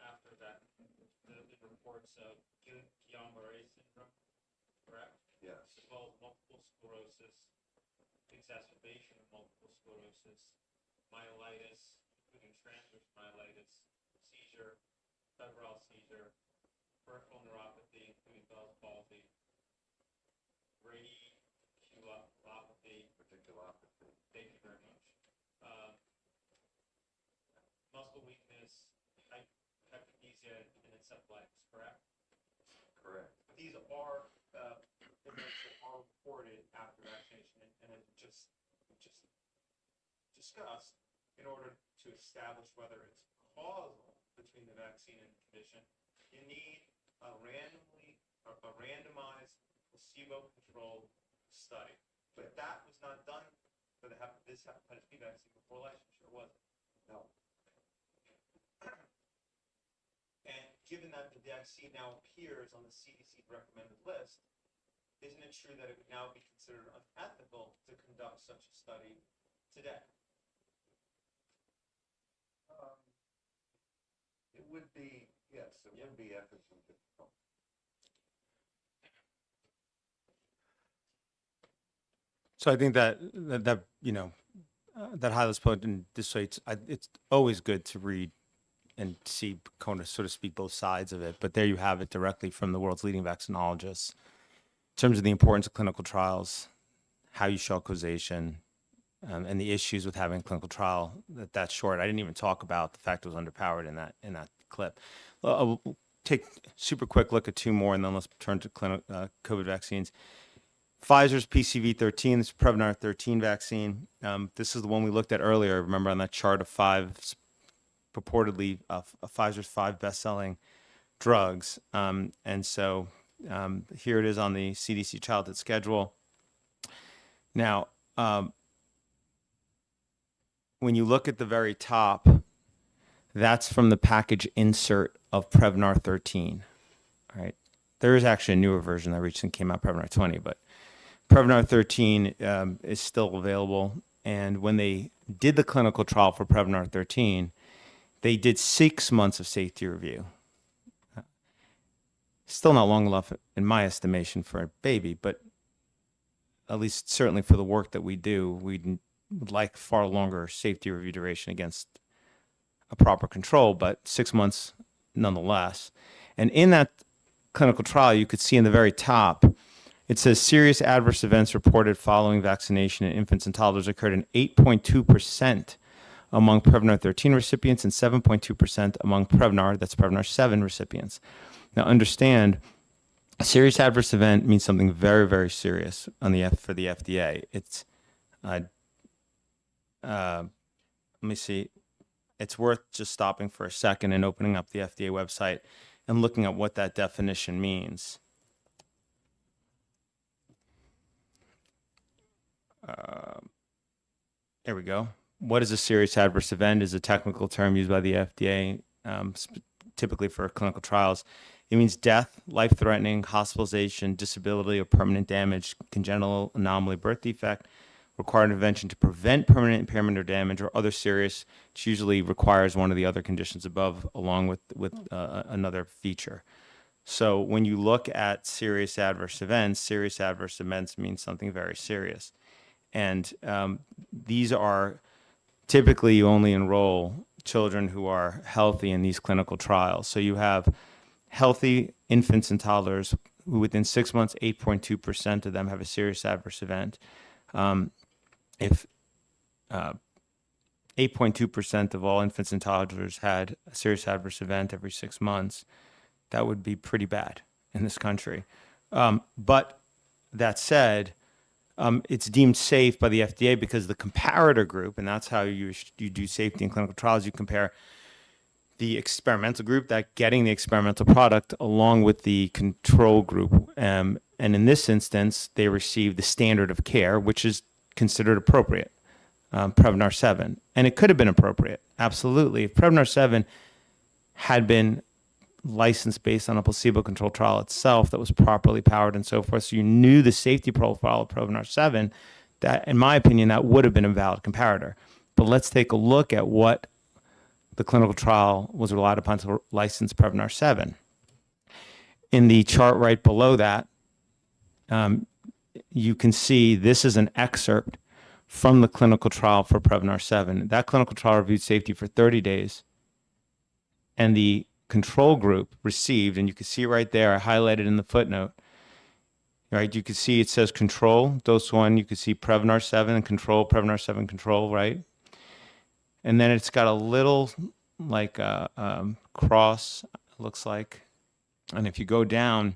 after that, there have been reports of Guillain-Barré syndrome, correct? Yes, As well as multiple sclerosis, exacerbation of multiple sclerosis, myelitis, including transverse myelitis, seizure, febrile seizure, peripheral neuropathy, including Bell's palsy, radiculopathy. radiculopathy. Thank you very much. Muscle weakness, hyperkinesia, and encephalitis, correct? Correct. These are events that are reported after vaccination, and as just discussed, in order to establish whether it's causal between the vaccine and the condition, you need a randomized, placebo-controlled study. But that was not done for this hepatitis B vaccine before licensure, was it? No, And given that the vaccine now appears on the CDC's recommended list, isn't it true that it would now be considered unethical to conduct such a study today? it would be, yes, it would be ethically difficult. So I think that that highlights point and dissuades. It's always good to read and see, kind of, so to speak, both sides of it. But there you have it directly from the world's leading vaccinologists in terms of the importance of clinical trials, how you show causation, and the issues with having a clinical trial that's short. I didn't even talk about the fact it was underpowered in that clip. take super quick look at two more, and then let's turn to COVID vaccines. Pfizer's PCV13, this Prevnar 13 vaccine. This is the one we looked at earlier. Remember on that chart of purportedly Pfizer's 5 best-selling drugs. And so here it is on the CDC childhood schedule. Now, when you look at the very top, that's from the package insert of Prevnar 13. All right. There is actually a newer version that recently came out, Prevnar 20, but Prevnar 13 is still available. And when they did the clinical trial for Prevnar 13, they did 6 months of safety review. Still not long enough, in my estimation, for a baby, but at least certainly for the work that we do, we would like far longer safety review duration against a proper control, but 6 months nonetheless. And in that clinical trial, you could see in the very top, it says serious adverse events reported following vaccination in infants and toddlers occurred in 8.2% among Prevnar 13 recipients and 7.2% among Prevnar, that's Prevnar 7 recipients. Now understand, a serious adverse event means something very, very serious on for the FDA. It's, let me see, it's worth just stopping for a second and opening up the FDA website and looking at what that definition means. There we go. What is a serious adverse event is a technical term used by the FDA, typically for clinical trials. It means death, life-threatening, hospitalization, disability, or permanent damage, congenital anomaly, birth defect, require intervention to prevent permanent impairment or damage, or other serious, which usually requires one of the other conditions above, along with another feature. So when you look at serious adverse events means something very serious. And these are typically, you only enroll children who are healthy in these clinical trials. So you have healthy infants and toddlers who within 6 months, 8.2% of them have a serious adverse event. If 8.2% of all infants and toddlers had a serious adverse event every 6 months, that would be pretty bad in this country. But that said, it's deemed safe by the FDA because the comparator group, and that's how you do safety in clinical trials, you compare the experimental group, that getting the experimental product, along with the control group. And in this instance, they received the standard of care, which is considered appropriate, Prevnar 7. And it could have been appropriate, absolutely. If Prevnar 7 had been licensed based on a placebo-controlled trial itself that was properly powered and so forth, so you knew the safety profile of Prevnar 7, that, in my opinion, that would have been a valid comparator. But let's take a look at what the clinical trial was relied upon to license Prevnar 7. In the chart right below that, you can see this is an excerpt from the clinical trial for Prevnar 7. That clinical trial reviewed safety for 30 days, and the control group received, and you can see right there, I highlighted in the footnote, right? You can see it says control, dose 1, you can see Prevnar 7 and control, Prevnar 7 control, right? And then it's got a little like cross, looks like. And if you go down,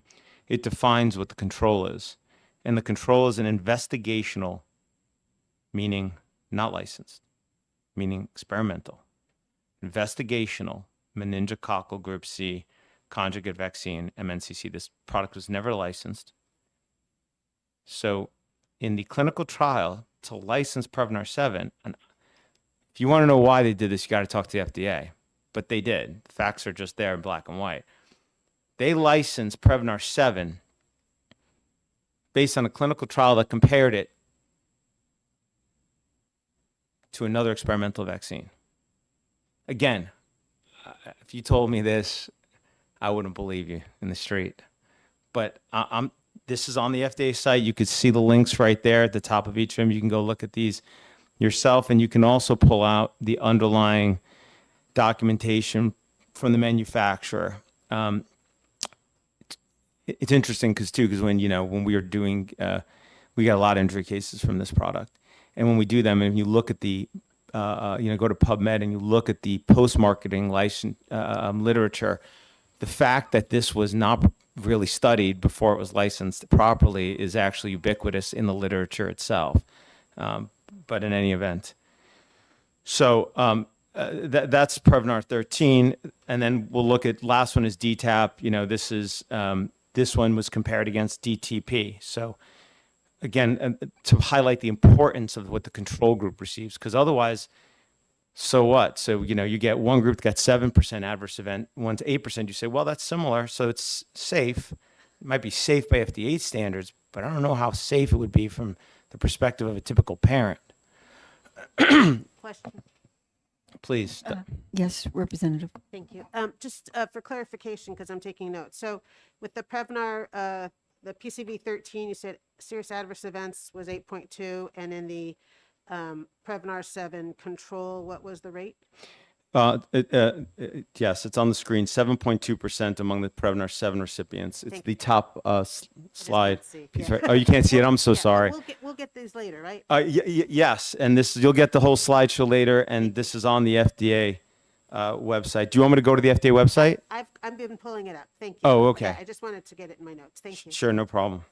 it defines what the control is. And the control is an investigational, meaning not licensed, meaning experimental. Investigational meningococcal group C conjugate vaccine, MNCC. This product was never licensed. So in the clinical trial to license Prevnar 7, and if you want to know why they did this, you got to talk to the FDA. But they did. The facts are just there in black and white. They licensed Prevnar 7 based on a clinical trial that compared it to another experimental vaccine. Again, if you told me this, I wouldn't believe you in the street. But this is on the FDA site. You could see the links right there at the top of each of them. You can go look at these yourself, and you can also pull out the underlying documentation from the manufacturer. It's interesting because when we were doing, we got a lot of injury cases from this product, and when we do them, and you look at the, go to PubMed and you look at the post-marketing license literature, the fact that this was not really studied before it was licensed properly is actually ubiquitous in the literature itself. But in any event, so that's Prevnar 13, and then we'll look at last one is DTaP. You know, this one was compared against DTP. So again, to highlight the importance of what the control group receives, because otherwise, so what? So, you know, you get one group that got 7% adverse event, one's 8%. You say, well, that's similar, so it's safe. It might be safe by FDA standards, but I don't know how safe it would be from the perspective of a typical parent. Question. Please. Yes, Representative. Thank you. Just for clarification, because I'm taking notes. So with the Prevnar, the PCV 13, you said serious adverse events was 8.2, and in the Prevnar 7 control, what was the rate? Yes, it's on the screen. 7.2% among the Prevnar 7 recipients. It's the top slide. Piece, right? Oh, you can't see it. I'm so sorry. We'll get these later, right? Yes, and you'll get the whole slideshow later, and this is on the FDA website. Do you want me to go to the FDA website? I've been pulling it up. Thank you. Oh, okay. I just wanted to get it in my notes. Thank you. Sure, no problem.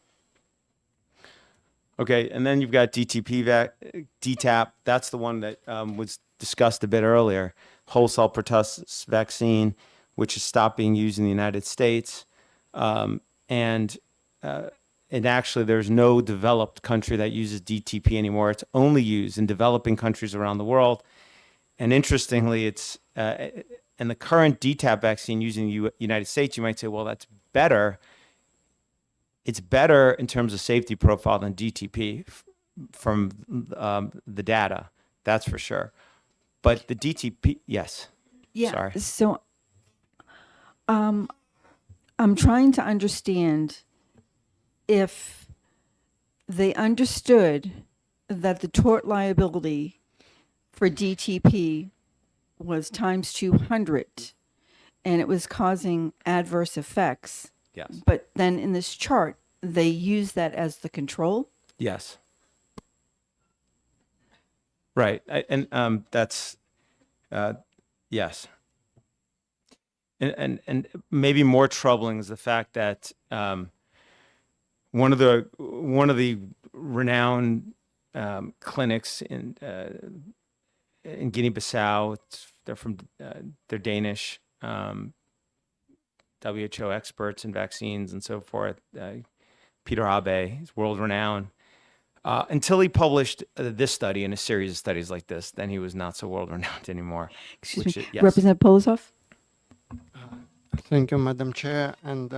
Okay, and then you've got DTaP. That's the one that was discussed a bit earlier. Whole cell pertussis vaccine, which is stopped being used in the United States. And actually, there's no developed country that uses DTP anymore. It's only used in developing countries around the world. And interestingly, it's and the current DTaP vaccine used in the United States, you might say, well, that's better. It's better in terms of safety profile than DTP from the data. That's for sure. But the DTP, yes. Yeah. Sorry. So I'm trying to understand if they understood that the tort liability for DTP was times 200 and it was causing adverse effects. Yes. But then in this chart, they use that as the control? Yes. Right. And that's, yes. And maybe more troubling is the fact that one of the renowned clinics in Guinea-Bissau, they're Danish, WHO experts in vaccines and so forth. Peter Abe, he's world renowned. Until he published this study and a series of studies like this, then he was not so world renowned anymore. Excuse me. Yes. Representative Polozov? Thank you, Madam Chair, and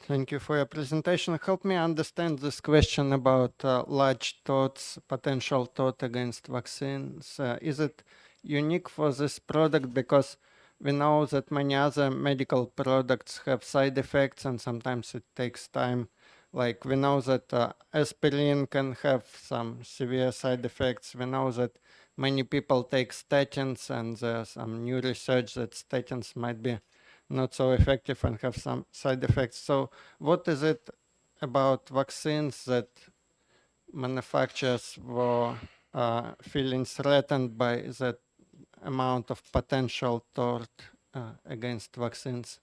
thank you for your presentation. Help me understand this question about large torts, potential tort against vaccines. Is it unique for this product because we know that many other medical products have side effects and sometimes it takes time. Like we know that aspirin can have some severe side effects. We know that many people take statins and there's some new research that statins might be not so effective and have some side effects. So what is it about vaccines that manufacturers were feeling threatened by that amount of potential tort against vaccines?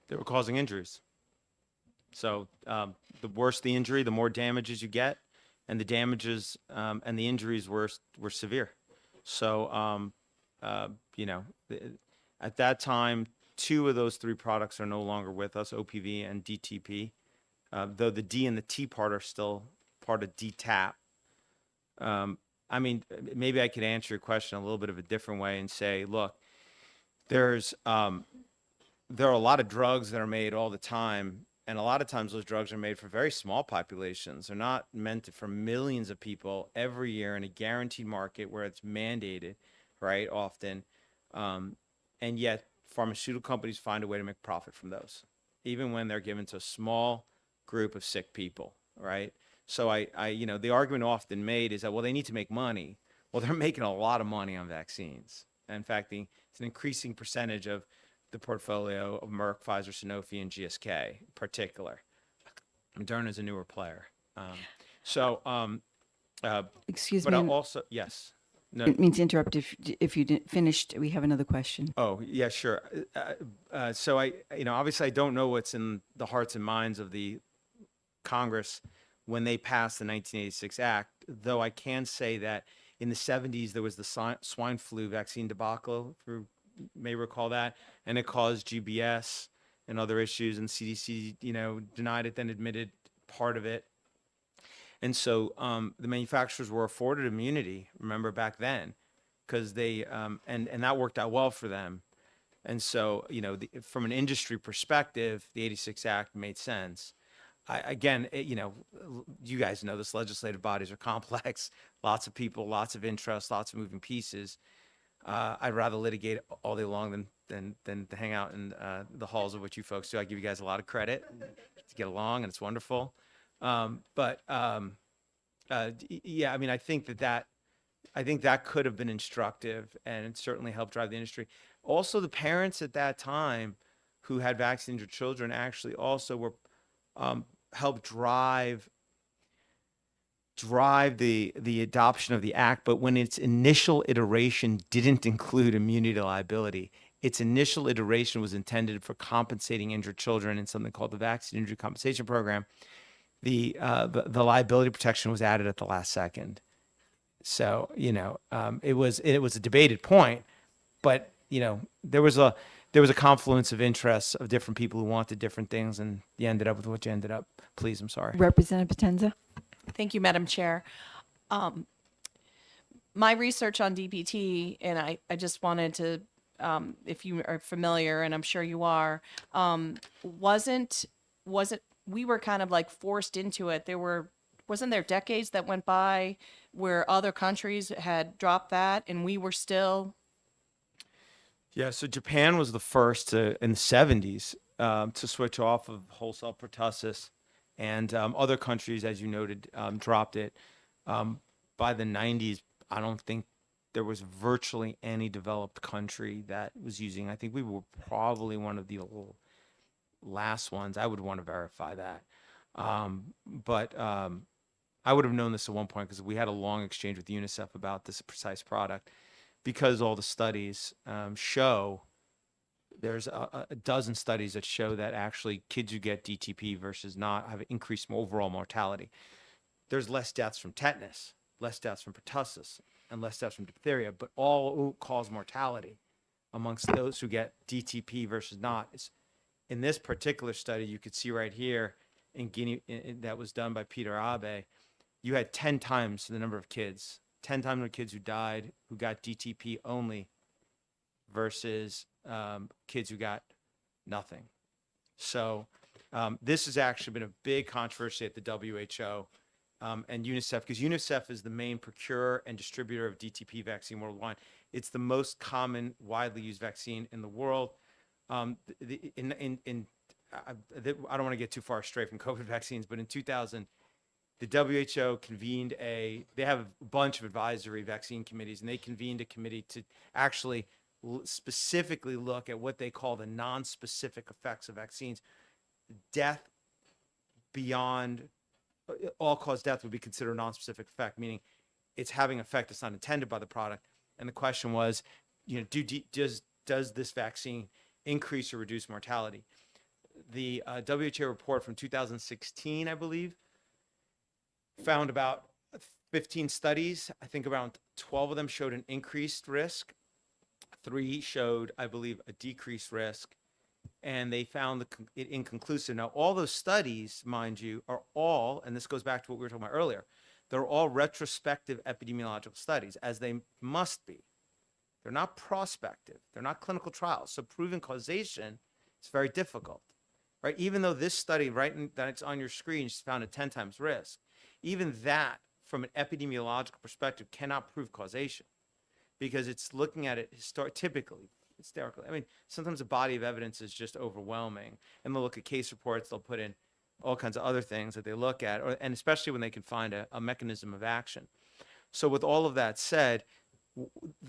They were causing injuries. So the worse the injury, the more damages you get, and the damages and the injuries were severe. So at that time, 2 of those 3 products are no longer with us, OPV and DTP, though the D and the T part are still part of DTaP. I mean, maybe I could answer your question a little bit of a different way and say, look, there are a lot of drugs that are made all the time. And a lot of times those drugs are made for very small populations. They're not meant for millions of people every year in a guaranteed market where it's mandated, right, often. And yet pharmaceutical companies find a way to make profit from those, even when they're given to a small group of sick people, right? So the argument often made is that, well, they need to make money. Well, they're making a lot of money on vaccines. In fact, it's an increasing percentage of the portfolio of Merck, Pfizer, Sanofi, and GSK in particular. Moderna is a newer player. Excuse but me. also, yes. No. Didn't mean to interrupt. If you didn't finished, we have another question. Oh, yeah, sure. So obviously I don't know what's in the hearts and minds of the Congress when they passed the 1986 Act, though I can say that in the 70s, there was the swine flu vaccine debacle, if you may recall that, and it caused GBS and other issues, and CDC, denied it, then admitted part of it. And so the manufacturers were afforded immunity, remember back then, because they, and that worked out well for them. And so, from an industry perspective, the 86 Act made sense. You guys know this, legislative bodies are complex, lots of people, lots of interests, lots of moving pieces. I'd rather litigate all day long than to hang out in the halls of what you folks do. I give you guys a lot of credit to get along, and it's wonderful. I think that could have been instructive, and it certainly helped drive the industry. Also, the parents at that time who had vaccinated their children actually also were helped drive the adoption of the act, but when its initial iteration didn't include immunity liability, its initial iteration was intended for compensating injured children in something called the Vaccine Injury Compensation Program. The liability protection was added at the last second. So, it was a debated point, but there was a confluence of interests of different people who wanted different things, and you ended up with what you ended up. Please, I'm sorry. Representative Potenza. Thank you, Madam Chair. My research on DPT, and I just wanted to, if you are familiar, and I'm sure you are, wasn't we were kind of like forced into it. Wasn't there decades that went by where other countries had dropped that, and we were still. Yeah, so Japan was the first in the 70s to switch off of wholesale pertussis, and other countries, as you noted, dropped it. By the 90s, I don't think there was virtually any developed country that was using. I think we were probably one of the last ones. I would want to verify that. But I would have known this at one point because we had a long exchange with UNICEF about this precise product, because all the studies show, there's a dozen studies that show that actually kids who get DTP versus not have increased overall mortality. There's less deaths from tetanus, less deaths from pertussis, and less deaths from diphtheria, but all cause mortality amongst those who get DTP versus not. In this particular study, you could see right here in Guinea, that was done by Peter Abe, you had 10 times the number of kids, 10 times the kids who died who got DTP only versus kids who got nothing. So this has actually been a big controversy at the WHO and UNICEF, because UNICEF is the main procurer and distributor of DTP vaccine worldwide. It's the most common, widely used vaccine in the world. I don't want to get too far astray from COVID vaccines, but in 2000, the WHO convened they have a bunch of advisory vaccine committees, and they convened a committee to actually specifically look at what they call the non-specific effects of vaccines. Death beyond all-cause death would be considered a non-specific effect, meaning it's having effect that's not intended by the product. And the question was, does this vaccine increase or reduce mortality? The WHO report from 2016, I believe, found about 15 studies. I think around 12 of them showed an increased risk. 3 showed, I believe, a decreased risk. And they found it inconclusive. Now, all those studies, mind you, are all, and this goes back to what we were talking about earlier, they're all retrospective epidemiological studies, as they must be. They're not prospective. They're not clinical trials. So proving causation is very difficult, right? Even though this study, that's on your screen, found a 10 times risk, even that, from an epidemiological perspective, cannot prove causation, because it's looking at it hysterically. I mean, sometimes the body of evidence is just overwhelming, and they'll look at case reports, they'll put in all kinds of other things that they look at, and especially when they can find a mechanism of action. So with all of that said,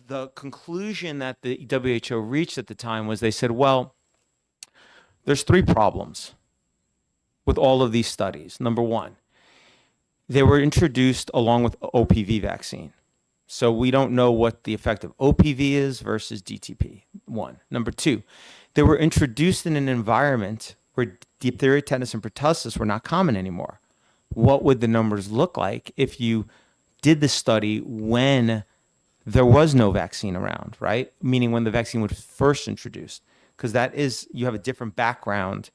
the conclusion that the WHO reached at the time was, they said, well, there's 3 problems with all of these studies. Number one, they were introduced along with OPV vaccine. So we don't know what the effect of OPV is versus DTP, one. Number two, they were introduced in an environment where diphtheria, tetanus, and pertussis were not common anymore. What would the numbers look like if you did the study when there was no vaccine around, right? Meaning when the vaccine was first introduced, because that is, you have a different background,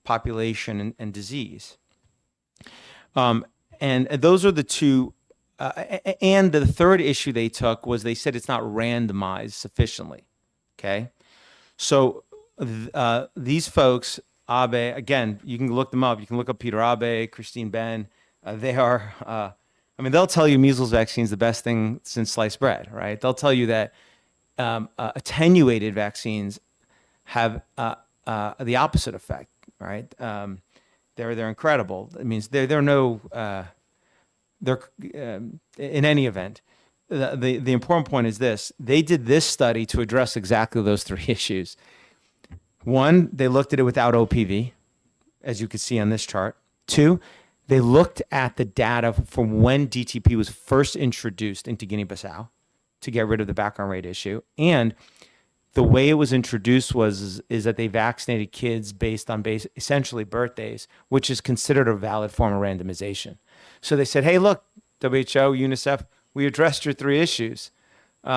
population, and disease. And those are the two. And the third issue they took was they said it's not randomized sufficiently. Okay. So these folks, Abe, again, you can look them up. You can look up Peter Abe, Christine Ben. They are, I mean, they'll tell you measles vaccine is the best thing since sliced bread, right? They'll tell you that attenuated vaccines have the opposite effect, right? They're incredible. It means they're no, they're in any event. The important point is this: they did this study to address exactly those three issues. One, they looked at it without OPV, as you can see on this chart. Two, they looked at the data from when DTP was first introduced into Guinea-Bissau to get rid of the background rate issue. And the way it was introduced is that they vaccinated kids based on essentially birthdays, which is considered a valid form of randomization. So they said, hey, look, WHO, UNICEF, we addressed your three issues.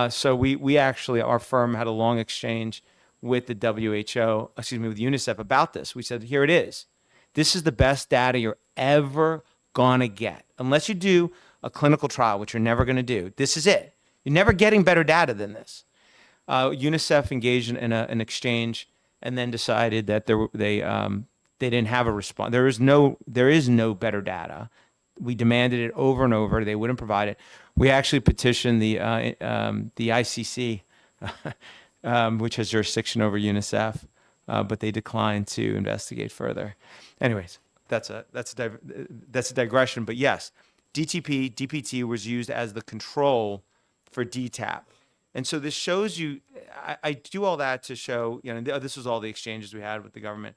So we actually, our firm had a long exchange with the with UNICEF about this. We said, here it is. This is the best data you're ever gonna get. Unless you do a clinical trial, which you're never gonna do. This is it. You're never getting better data than this. UNICEF engaged in an exchange and then decided that they didn't have a response. There is no better data. We demanded it over and over. They wouldn't provide it. We actually petitioned the ICC, which has jurisdiction over UNICEF, but they declined to investigate further. Anyways, that's a digression. But yes, DTP, DPT was used as the control for DTaP. And so this shows you, I do all that to show, this was all the exchanges we had with the government.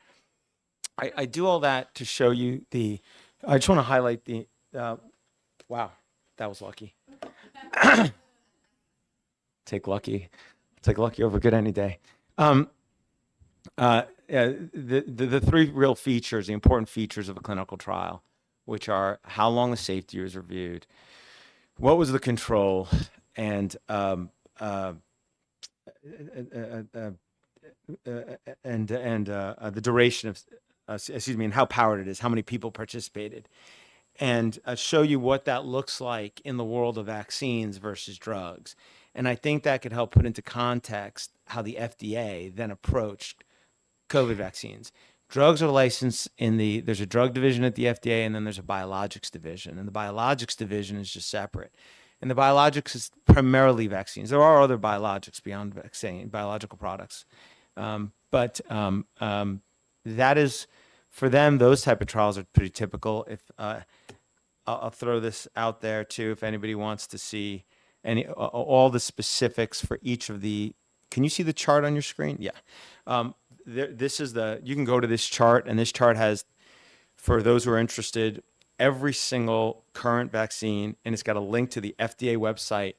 I do all that to show you I just want to highlight wow, that was lucky. Take lucky over good any day. The three real features, the important features of a clinical trial, which are how long the safety was reviewed, what was the control, and the duration of, and how powered it is, how many people participated, and show you what that looks like in the world of vaccines versus drugs. And I think that could help put into context how the FDA then approached COVID vaccines. Drugs are licensed there's a drug division at the FDA, and then there's a biologics division. And the biologics division is just separate. And the biologics is primarily vaccines. There are other biologics beyond vaccine, biological products. But that is, for them, those type of trials are pretty typical. If I'll throw this out there too, if anybody wants to see all the specifics for each of can you see the chart on your screen? Yeah. This is you can go to this chart, and this chart has, for those who are interested, every single current vaccine, and it's got a link to the FDA website,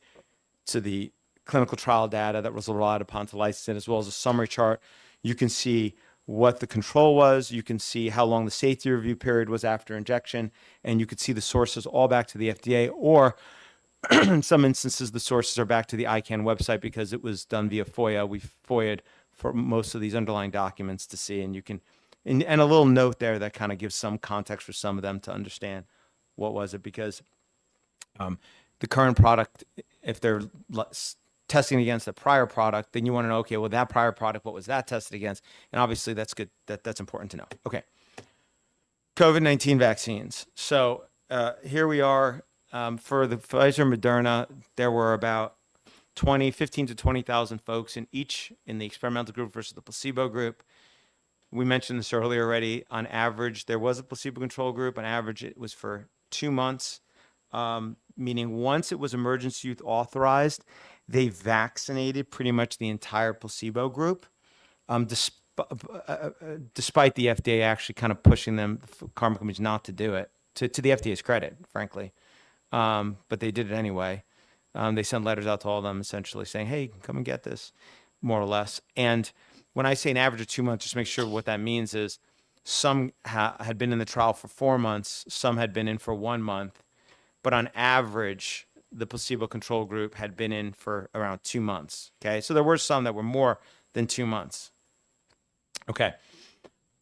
to the clinical trial data that was relied upon to license it, as well as a summary chart. You can see what the control was. You can see how long the safety review period was after injection, and you could see the sources all back to the FDA, or in some instances, the sources are back to the ICANN website because it was done via FOIA. We FOIA'd for most of these underlying documents to see, and you can, and a little note there that kind of gives some context for some of them to understand what was it, because the current product, if they're testing against a prior product, then you want to know, okay, well, that prior product, what was that tested against? And obviously that's good. That's important to know. Okay. COVID-19 vaccines. So here we are. For the Pfizer Moderna, there were about 15 to 20,000 folks in the experimental group versus the placebo group. We mentioned this earlier already. On average, there was a placebo control group. On average, it was for 2 months, meaning once it was emergency use authorized, they vaccinated pretty much the entire placebo group, despite the FDA actually kind of pushing them, pharma companies, not to do it, to the FDA's credit, frankly. But they did it anyway. They sent letters out to all of them essentially saying, hey, come and get this, more or less. And when I say an average of 2 months, just make sure what that means is some had been in the trial for 4 months, some had been in for 1 month, but on average, the placebo control group had been in for around 2 months. Okay, so there were some that were more than 2 months. Okay.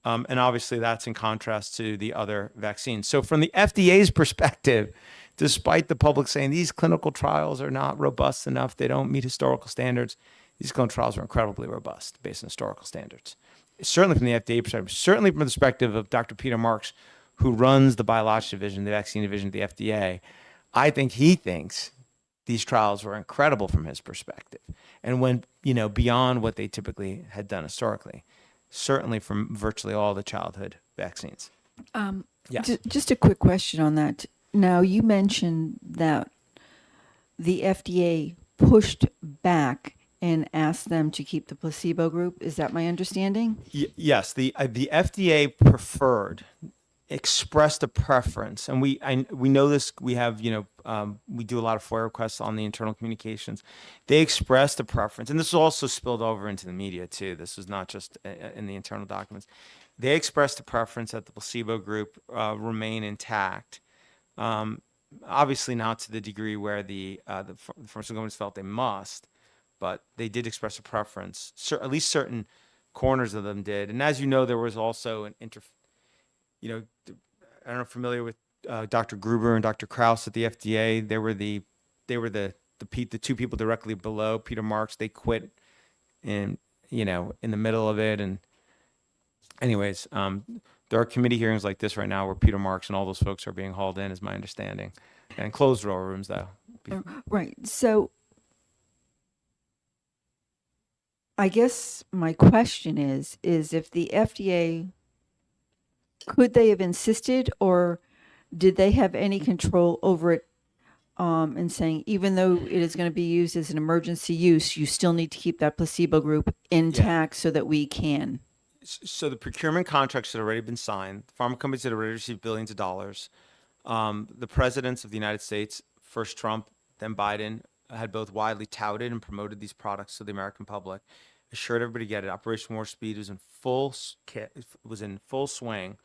And obviously that's in contrast to the other vaccines. So from the FDA's perspective, despite the public saying these clinical trials are not robust enough, they don't meet historical standards, these clinical trials are incredibly robust based on historical standards. Certainly from the FDA perspective, certainly from the perspective of Dr. Peter Marks, who runs the biologics division, the vaccine division of the FDA, I think he thinks these trials were incredible from his perspective and went, beyond what they typically had done historically. Certainly from virtually all the childhood vaccines. Yes. Just a quick question on that. Now, you mentioned that the FDA pushed back and asked them to keep the placebo group. Is that my understanding? Yes, the FDA preferred, expressed a preference, and we know this. We have we do a lot of FOIA requests on the internal communications. They expressed a preference, and this was also spilled over into the media too. This was not just in the internal documents. They expressed a preference that the placebo group remain intact. Obviously, not to the degree where the pharmaceutical companies felt they must, but they did express a preference. At least certain corners of them did. And as you know, there was also an I don't know, familiar with Dr. Gruber and Dr. Krause at the FDA. They were the two people directly below Peter Marks. They quit in the middle of it. And anyways, there are committee hearings like this right now where Peter Marks and all those folks are being hauled in, is my understanding, and closed door rooms though. Right. So I guess my question is if the FDA, could they have insisted, or did they have any control over it in saying, even though it is going to be used as an emergency use, you still need to keep that placebo group intact so that we can? So the procurement contracts had already been signed. The pharma companies had already received billions of dollars. The presidents of the United States, first Trump, then Biden, had both widely touted and promoted these products to the American public, assured everybody to get it. Operation Warp Speed was in full swing.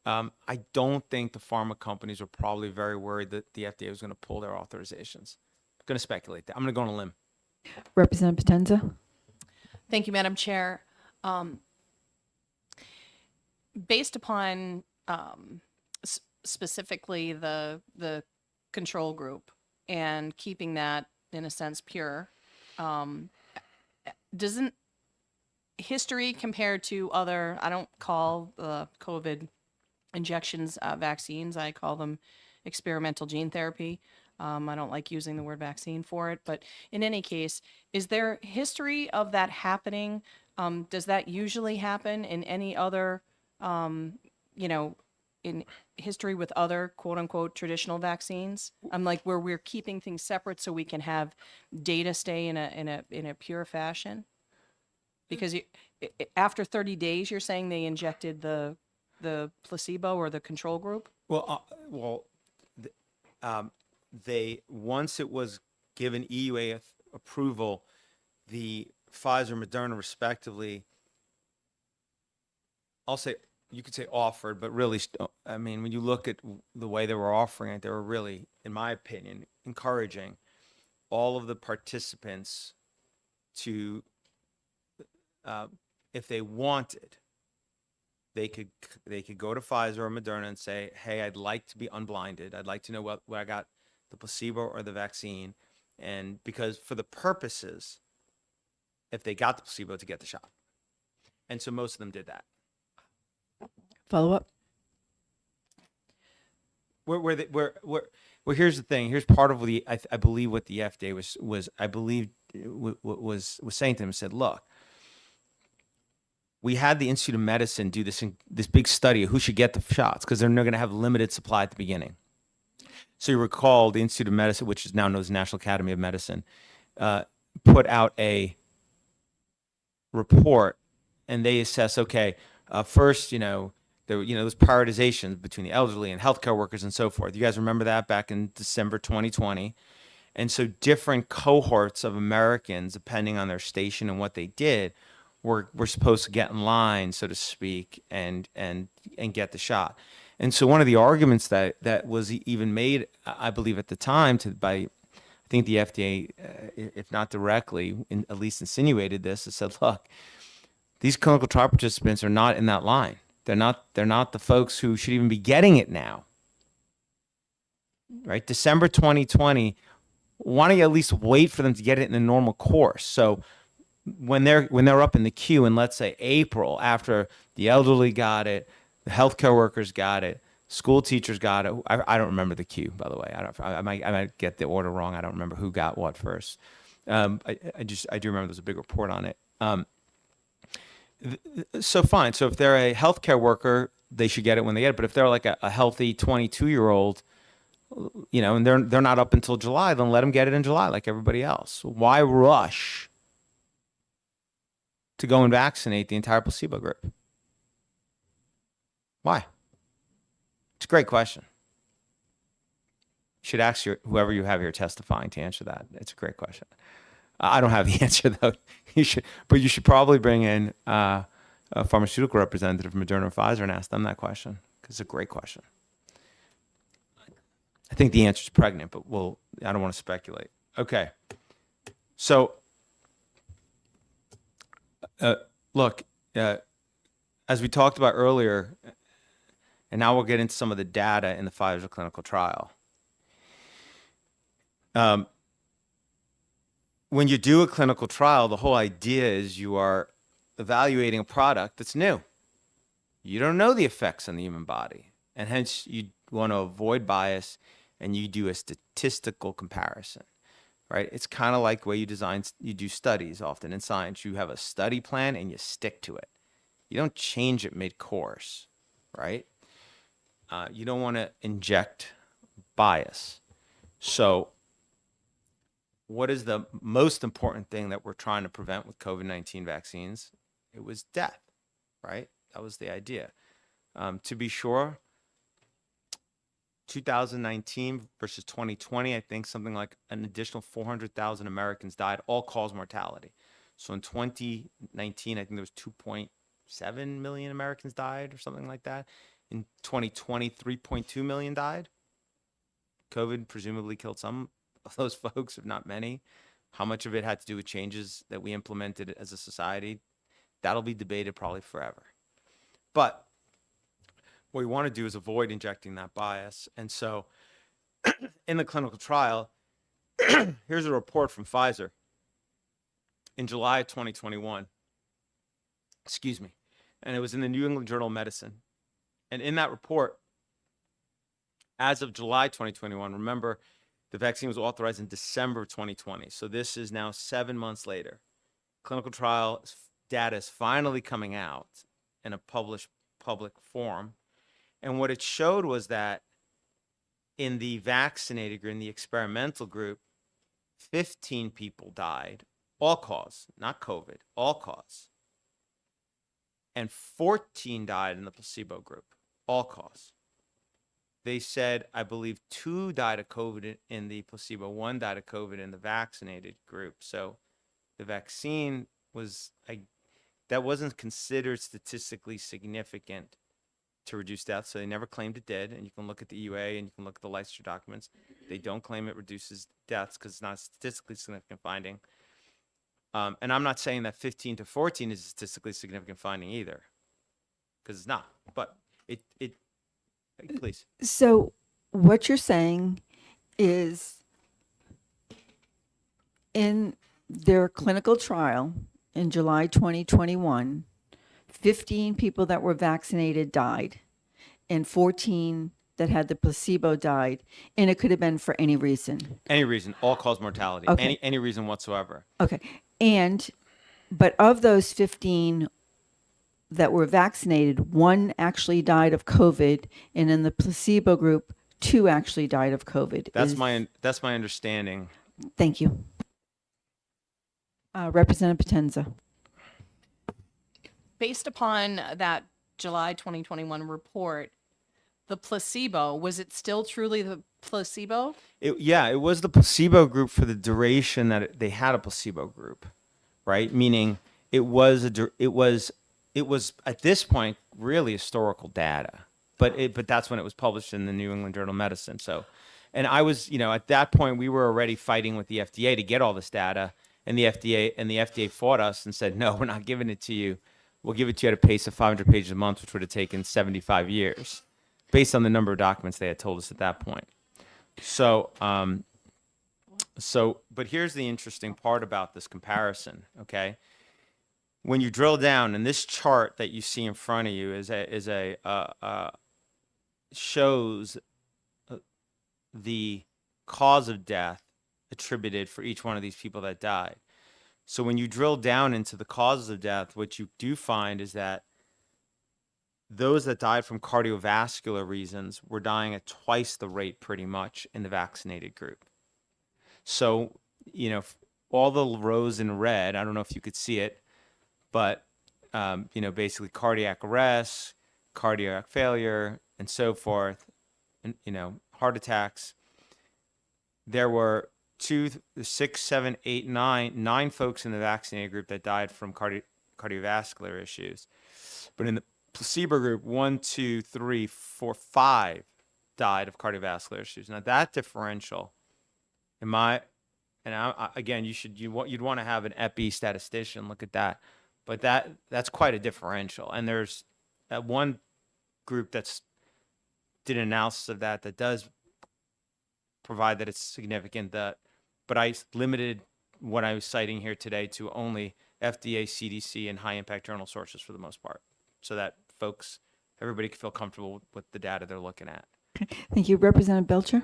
I don't think the pharma companies were probably very worried that the FDA was going to pull their authorizations. I'm going to speculate that. I'm going to go on a limb. Representative Potenza? Thank you, Madam Chair. Based upon specifically the control group and keeping that in a sense pure, doesn't history compared to other, I don't call the COVID injections vaccines, I call them experimental gene therapy. I don't like using the word vaccine for it, but in any case, is there history of that happening? Does that usually happen in any other, in history with other quote unquote traditional vaccines? Like where we're keeping things separate so we can have data stay in a pure fashion? Because after 30 days, you're saying they injected the placebo or the control group? They, once it was given EUA approval, the Pfizer, Moderna, respectively, you could say offered, but really, I mean, when you look at the way they were offering it, they were really, in my opinion, encouraging all of the participants to, if they wanted, they could go to Pfizer or Moderna and say, hey, I'd like to be unblinded. I'd like to know what I got, the placebo or the vaccine. And because for the purposes, if they got the placebo, to get the shot. And so most of them did that. Follow up? Here's the thing. Here's part of the, I believe what the FDA was saying to them, said, look, we had the Institute of Medicine do this big study of who should get the shots because they're going to have limited supply at the beginning. So you recall the Institute of Medicine, which is now known as the National Academy of Medicine, put out a report, and they assess, okay, first, there was prioritization between the elderly and healthcare workers and so forth. You guys remember that back in December 2020. And so different cohorts of Americans, depending on their station and what they did, were supposed to get in line, so to speak, and get the shot. And so one of the arguments that was even made, I believe at the time, by I think the FDA, if not directly, at least insinuated this, and said, look, these clinical trial participants are not in that line. They're not the folks who should even be getting it now. Right? December 2020, why don't you at least wait for them to get it in the normal course? So when they're up in the queue in, let's say, April, after the elderly got it, the healthcare workers got it, school teachers got it. I don't remember the queue, by the way. I might get the order wrong. I don't remember who got what first. I do remember there's a big report on it. So fine. So if they're a healthcare worker, they should get it when they get it. But if they're like a healthy 22-year-old, and they're not up until July, then let them get it in July like everybody else. Why rush to go and vaccinate the entire placebo group? Why? It's a great question. You should ask whoever you have here testifying to answer that. It's a great question. I don't have the answer though. You should probably bring in a pharmaceutical representative from Moderna or Pfizer and ask them that question, because it's a great question. I think the answer is pregnant, but I don't want to speculate. Okay. So, look, as we talked about earlier, and now we'll get into some of the data in the Pfizer clinical trial. When you do a clinical trial, the whole idea is you are evaluating a product that's new. You don't know the effects on the human body, and hence you want to avoid bias, and you do a statistical comparison, right? It's kind of like the way you do studies often in science. You have a study plan and you stick to it. You don't change it mid-course, right? You don't want to inject bias. So what is the most important thing that we're trying to prevent with COVID-19 vaccines? It was death, right? That was the idea. To be sure, 2019 versus 2020, I think something like an additional 400,000 Americans died, all-cause mortality. So in 2019, I think there was 2.7 million Americans died or something like that. In 2020, 3.2 million died. COVID presumably killed some of those folks, if not many. How much of it had to do with changes that we implemented as a society? That'll be debated probably forever. But what we want to do is avoid injecting that bias. And so in the clinical trial, here's a report from Pfizer in July of 2021. Excuse me. And it was in the New England Journal of Medicine. And in that report, as of July 2021, remember, the vaccine was authorized in December of 2020. So this is now 7 months later. Clinical trial data is finally coming out in a published public forum. And what it showed was that in the vaccinated group, in the experimental group, 15 people died, all cause, not COVID, all cause. And 14 died in the placebo group, all cause. They said, I believe 2 died of COVID in the placebo, 1 died of COVID in the vaccinated group. So the vaccine that wasn't considered statistically significant to reduce death, so they never claimed it did. And you can look at the EUA and you can look at the licensure documents. They don't claim it reduces deaths because it's not a statistically significant finding. And I'm not saying that 15 to 14 is a statistically significant finding either, because it's not. But please. So what you're saying is in their clinical trial in July 2021, 15 people that were vaccinated died, and 14 that had the placebo died, and it could have been for any reason. Any reason, all-cause mortality, Okay. any reason whatsoever. Okay. But of those 15 that were vaccinated, 1 actually died of COVID, and in the placebo group, 2 actually died of COVID. That's my understanding. Thank you. Representative Potenza. Based upon that July 2021 report, the placebo, was it still truly the placebo? It was the placebo group for the duration that they had a placebo group, right? Meaning it was at this point really historical data, but that's when it was published in the New England Journal of Medicine. So, and I was, at that point we were already fighting with the FDA to get all this data, and the FDA fought us and said, no, we're not giving it to you. We'll give it to you at a pace of 500 pages a month, which would have taken 75 years, based on the number of documents they had told us at that point. So, but here's the interesting part about this comparison, okay? When you drill down, and this chart that you see in front of you shows the cause of death attributed for each one of these people that died. So when you drill down into the causes of death, what you do find is that those that died from cardiovascular reasons were dying at twice the rate pretty much in the vaccinated group. So, all the rows in red, I don't know if you could see it, but, basically cardiac arrest, cardiac failure, and so forth, and, heart attacks. There were 2, 6, 7, 8, 9 folks in the vaccinated group that died from cardiovascular issues. But in the placebo group, 1, 2, 3, 4, 5 died of cardiovascular issues. Now that differential, again, you'd want to have an epi statistician look at that, but that's quite a differential. And there's one group that's did an analysis of that does provide that it's significant. But I limited what I was citing here today to only FDA, CDC, and high impact journal sources for the most part, so that everybody can feel comfortable with the data they're looking at. Okay. Thank you. Representative Belcher?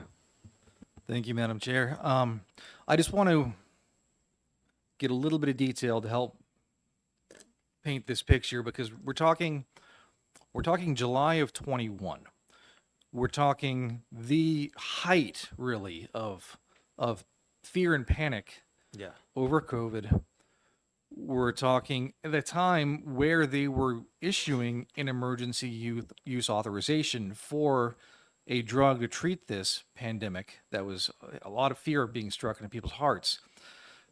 Thank you, Madam Chair. I just want to get a little bit of detail to help paint this picture, because we're talking July of 21. We're talking the height, really, of fear and panic over COVID. We're talking at a time where they were issuing an emergency use authorization for a drug to treat this pandemic. That was a lot of fear being struck into people's hearts.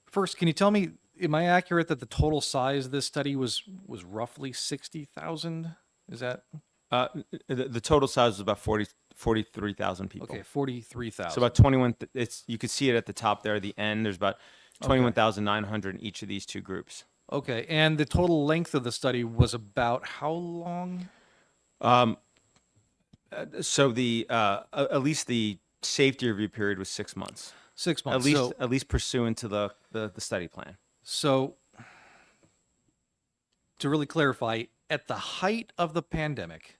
First, can you tell me, am I accurate that the total size of this study was roughly 60,000? Is that? The total size was about 43,000 people. Okay, 43,000. So about 21. You could see it at the top there at the end. There's about 21,900 in each of these two groups. Okay, and the total length of the study was about how long? So at least the safety review period was 6 months. 6 months. At least pursuant to the study plan. So to really clarify, at the height of the pandemic,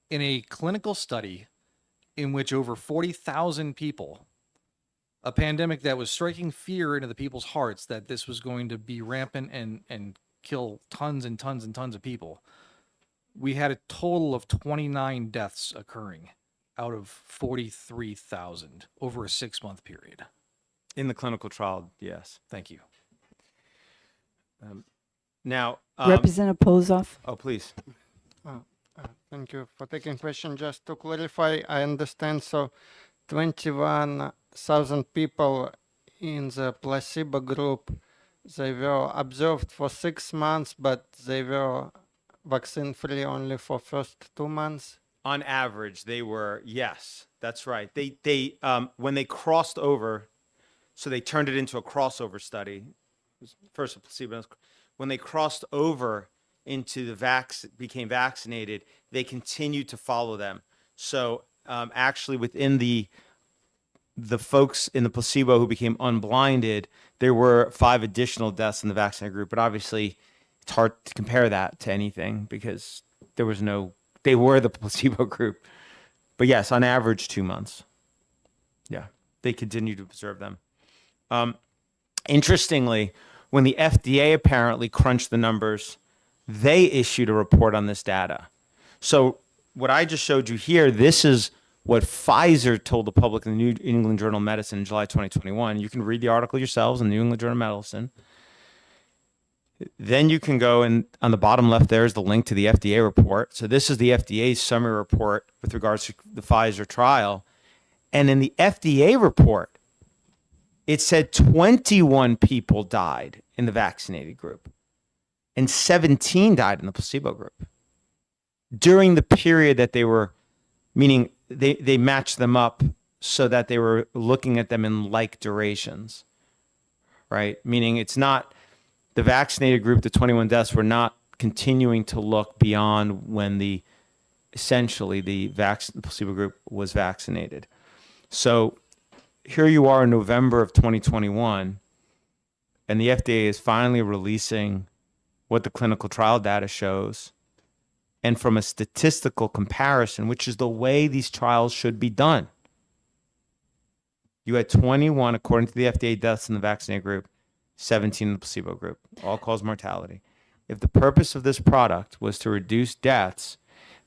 in a clinical study in which over 40,000 people, a pandemic that was striking fear into the people's hearts that this was going to be rampant and kill tons and tons and tons of people, we had a total of 29 deaths occurring out of 43,000 over a 6-month period. In the clinical trial, yes. Thank you. Now, Representative Polzoff? Oh, please. Thank you for taking question. Just to clarify, I understand. So 21,000 people in the placebo group, they were observed for 6 months, but they were vaccine free only for first 2 months. On average, they were, yes, that's right. They when they crossed over, so they turned it into a crossover study. It was first a placebo. When they crossed over into became vaccinated, they continued to follow them. So actually within the folks in the placebo who became unblinded, there were 5 additional deaths in the vaccinated group. But obviously it's hard to compare that to anything because they were the placebo group. But yes, on average, 2 months. Yeah, they continued to observe them. Interestingly, when the FDA apparently crunched the numbers, they issued a report on this data. So what I just showed you here, this is what Pfizer told the public in the New England Journal of Medicine in July 2021. You can read the article yourselves in the New England Journal of Medicine. Then you can go, and on the bottom left there is the link to the FDA report. So this is the FDA's summary report with regards to the Pfizer trial. And in the FDA report, it said 21 people died in the vaccinated group and 17 died in the placebo group during the period that they were, meaning they matched them up so that they were looking at them in like durations, right? Meaning it's not the vaccinated group, the 21 deaths were not continuing to look beyond when essentially the placebo group was vaccinated. So here you are in November of 2021, and the FDA is finally releasing what the clinical trial data shows. And from a statistical comparison, which is the way these trials should be done, you had 21, according to the FDA, deaths in the vaccinated group, 17 in the placebo group, all-cause mortality. If the purpose of this product was to reduce deaths,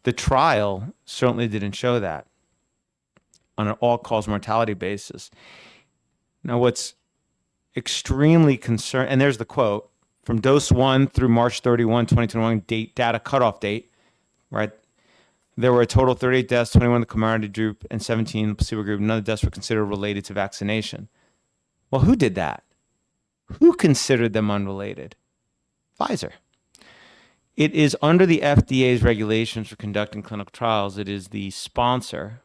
the trial certainly didn't show that on an all-cause mortality basis. Now, what's extremely concerned, and there's the quote, from dose 1 through March 31, 2021, data cutoff date, right? There were a total of 38 deaths, 21 in the commodity group and 17 in the placebo group. None of the deaths were considered related to vaccination. Well, who did that? Who considered them unrelated? Pfizer. It is under the FDA's regulations for conducting clinical trials. It is the sponsor.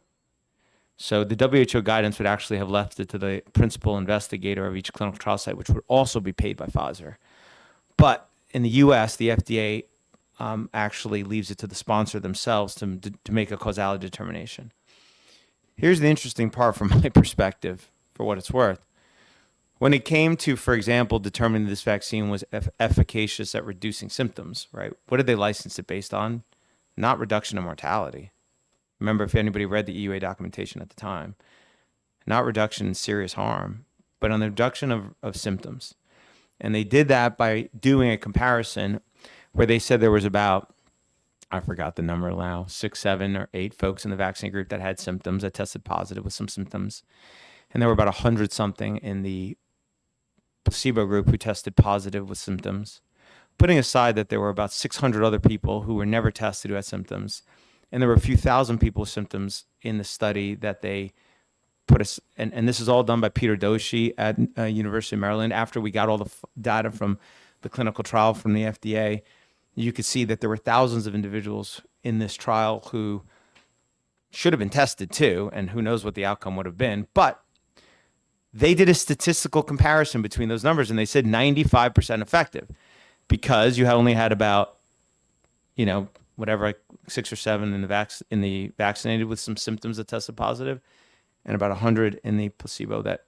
So the WHO guidance would actually have left it to the principal investigator of each clinical trial site, which would also be paid by Pfizer. But in the US, the FDA actually leaves it to the sponsor themselves to make a causality determination. Here's the interesting part from my perspective, for what it's worth. When it came to, for example, determining this vaccine was efficacious at reducing symptoms, right? What did they license it based on? Not reduction of mortality. Remember, if anybody read the EUA documentation at the time, not reduction in serious harm, but on the reduction of symptoms. And they did that by doing a comparison where they said there was about, I forgot the number now, 6, 7, or 8 folks in the vaccine group that had symptoms, that tested positive with some symptoms. And there were about 100 something in the placebo group who tested positive with symptoms. Putting aside that there were about 600 other people who were never tested who had symptoms. And there were a few thousand people with symptoms in the study that they put us, and this is all done by Peter Doshi at University of Maryland. After we got all the data from the clinical trial from the FDA, you could see that there were thousands of individuals in this trial who should have been tested too, and who knows what the outcome would have been. But they did a statistical comparison between those numbers, and they said 95% effective because you only had about, whatever, like 6 or 7 in the vaccinated with some symptoms that tested positive, and about 100 in the placebo that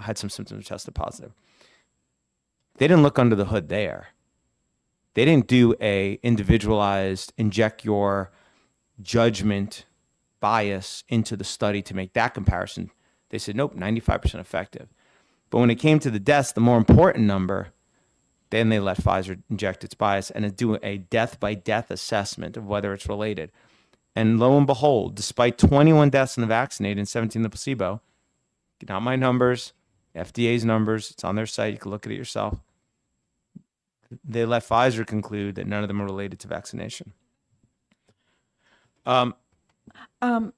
had some symptoms that tested positive. They didn't look under the hood there. They didn't do a individualized, inject your judgment bias into the study to make that comparison. They said, nope, 95% effective. But when it came to the deaths, the more important number, then they let Pfizer inject its bias and do a death-by-death assessment of whether it's related. And lo and behold, despite 21 deaths in the vaccinated and 17 in the placebo, not my numbers, FDA's numbers, it's on their site, you can look at it yourself. They let Pfizer conclude that none of them are related to vaccination.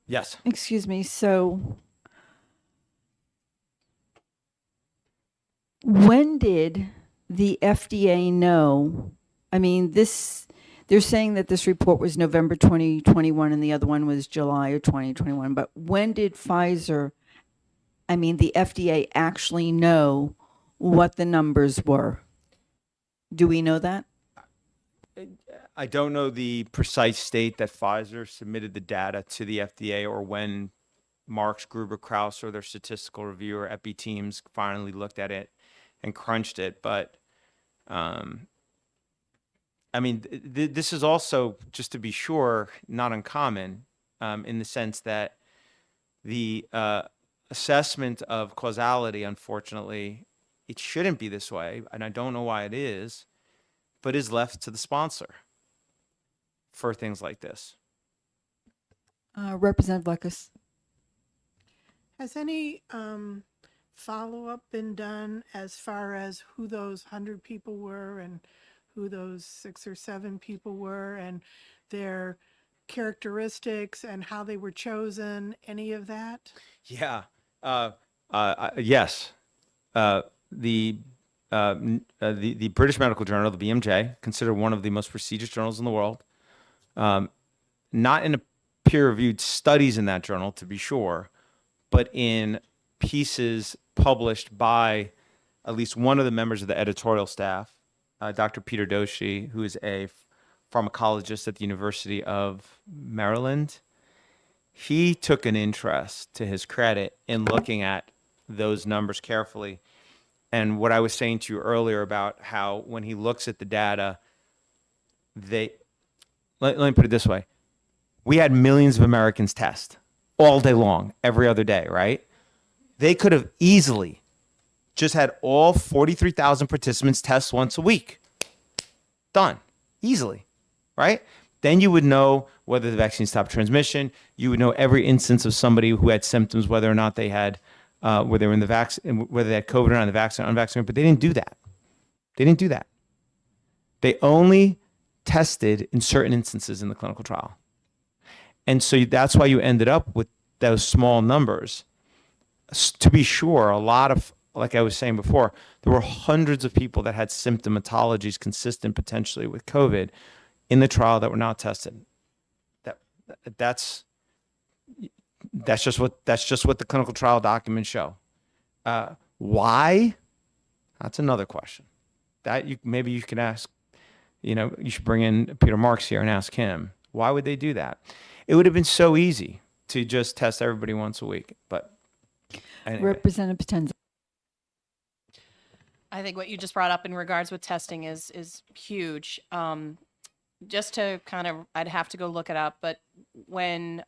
Yes. Excuse me. So when did the FDA know? I mean, they're saying that this report was November 2021 and the other one was July of 2021. But when did the FDA actually know what the numbers were? Do we know that? I don't know the precise date that Pfizer submitted the data to the FDA or when Marks, Gruber, Krauss, or their statistical reviewer, EPI teams finally looked at it and crunched it. But this is also, just to be sure, not uncommon in the sense that the assessment of causality, unfortunately, it shouldn't be this way, and I don't know why it is, but is left to the sponsor for things like this. Representative Lucas. Has any follow-up been done as far as who those 100 people were and who those 6 or 7 people were and their characteristics and how they were chosen, any of that? Yeah. Yes. The British Medical Journal, the BMJ, considered one of the most prestigious journals in the world. Not in a peer-reviewed studies in that journal, to be sure, but in pieces published by at least one of the members of the editorial staff, Dr. Peter Doshi, who is a pharmacologist at the University of Maryland. He took an interest, to his credit, in looking at those numbers carefully. And what I was saying to you earlier about how when he looks at the data, let me put it this way. We had millions of Americans test all day long, every other day, right? They could have easily just had all 43,000 participants test once a week. Done. Easily, right? Then you would know whether the vaccine stopped transmission. You would know every instance of somebody who had symptoms, whether or not they had, whether they were in the vaccine, whether they had COVID or not, the vaccine, unvaccinated. But they didn't do that. They didn't do that. They only tested in certain instances in the clinical trial. And so that's why you ended up with those small numbers. To be sure, a lot of, like I was saying before, there were hundreds of people that had symptomatologies consistent potentially with COVID in the trial that were not tested. That's just what the clinical trial documents show. Why? That's another question. That maybe you can ask. You should bring in Peter Marks here and ask him. Why would they do that? It would have been so easy to just test everybody once a week. But anyway. Representative Potenza. I think what you just brought up in regards with testing is huge. Just to kind of, I'd have to go look it up, but when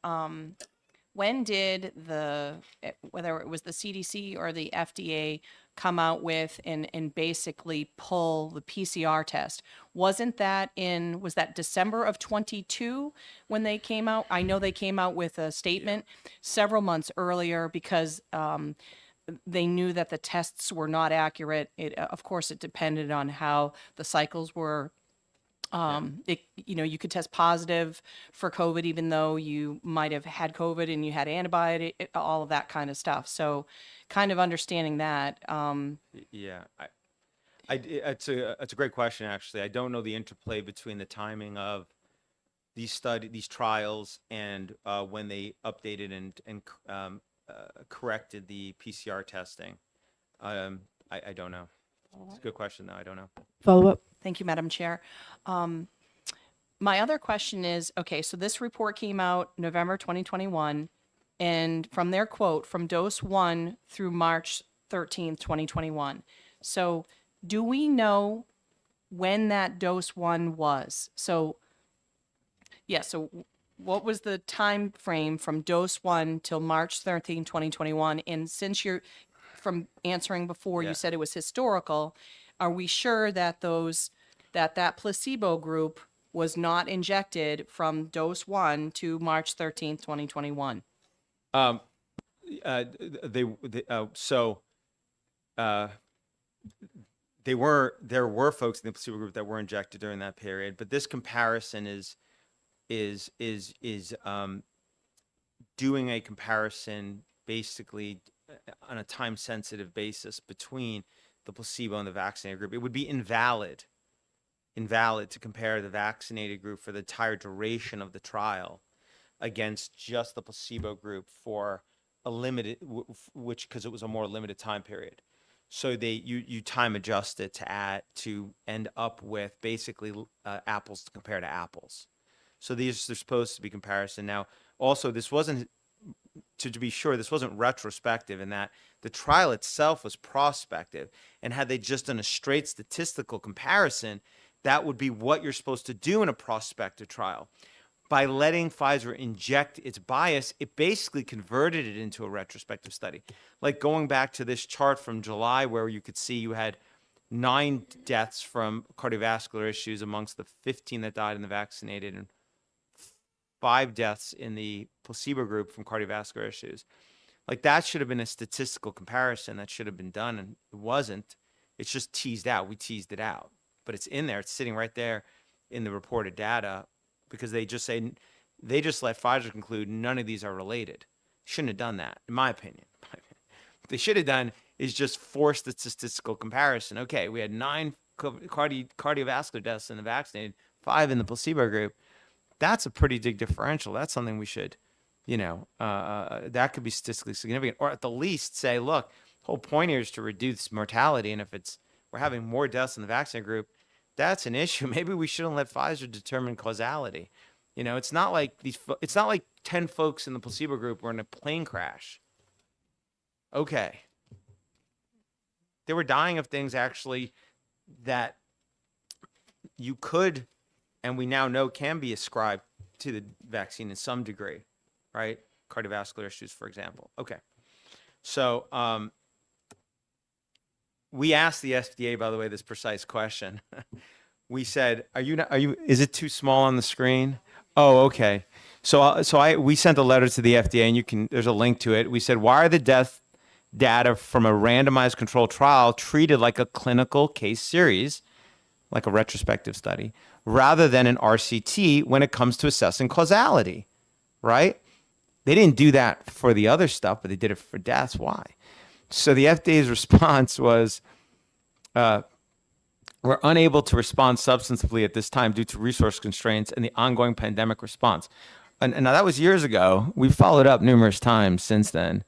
did whether it was the CDC or the FDA come out with and basically pull the PCR test? Was that December of 22 when they came out? I know they came out with a statement several months earlier because they knew that the tests were not accurate. Of course, it depended on how the cycles were. You could test positive for COVID, even though you might have had COVID and you had antibody, all of that kind of stuff. So kind of understanding that. Yeah, it's a great question, actually. I don't know the interplay between the timing of these trials and when they updated and corrected the PCR testing. I don't know. It's a good question, though. I don't know. Follow up. Thank you, Madam Chair. My other question is, okay, so this report came out November 2021, and from their quote, from dose 1 through March 13th, 2021. So do we know when that dose 1 was? So what was the time frame from dose 1 till March 13th, 2021? And since you're, from answering before, you said it was historical, are we sure that that placebo group was not injected from dose 1 to March 13th, 2021? There were folks in the placebo group that were injected during that period, but this comparison is doing a comparison basically on a time sensitive basis between the placebo and the vaccinated group. It would be invalid to compare the vaccinated group for the entire duration of the trial against just the placebo group for a limited, because it was a more limited time period. So you time adjust it to end up with basically apples to compare to apples. So they're supposed to be comparison. Now, also, this wasn't, to be sure, this wasn't retrospective in that the trial itself was prospective. And had they just done a straight statistical comparison, that would be what you're supposed to do in a prospective trial. By letting Pfizer inject its bias, it basically converted it into a retrospective study. Like going back to this chart from July where you could see you had 9 deaths from cardiovascular issues amongst the 15 that died in the vaccinated and 5 deaths in the placebo group from cardiovascular issues. Like that should have been a statistical comparison that should have been done, and it wasn't. It's just teased out. We teased it out, but it's in there. It's sitting right there in the reported data because they just let Pfizer conclude none of these are related. Shouldn't have done that, in my opinion. What they should have done is just force the statistical comparison. Okay, we had 9 cardiovascular deaths in the vaccinated, 5 in the placebo group. That's a pretty big differential. That's something we should, that could be statistically significant, or at the least say, look, the whole point here is to reduce mortality, and if we're having more deaths in the vaccinated group, that's an issue. Maybe we shouldn't let Pfizer determine causality. It's not like 10 folks in the placebo group were in a plane crash. Okay. They were dying of things actually that you could, and we now know can be ascribed to the vaccine in some degree, right? Cardiovascular issues, for example. Okay. So we asked the FDA, by the way, this precise question. We said, is it too small on the screen? Oh, okay. We sent a letter to the FDA, and there's a link to it. We said, why are the death data from a randomized controlled trial treated like a clinical case series, like a retrospective study, rather than an RCT when it comes to assessing causality, right? They didn't do that for the other stuff, but they did it for deaths. Why? So the FDA's response was, we're unable to respond substantively at this time due to resource constraints and the ongoing pandemic response. And now that was years ago. We've followed up numerous times since then.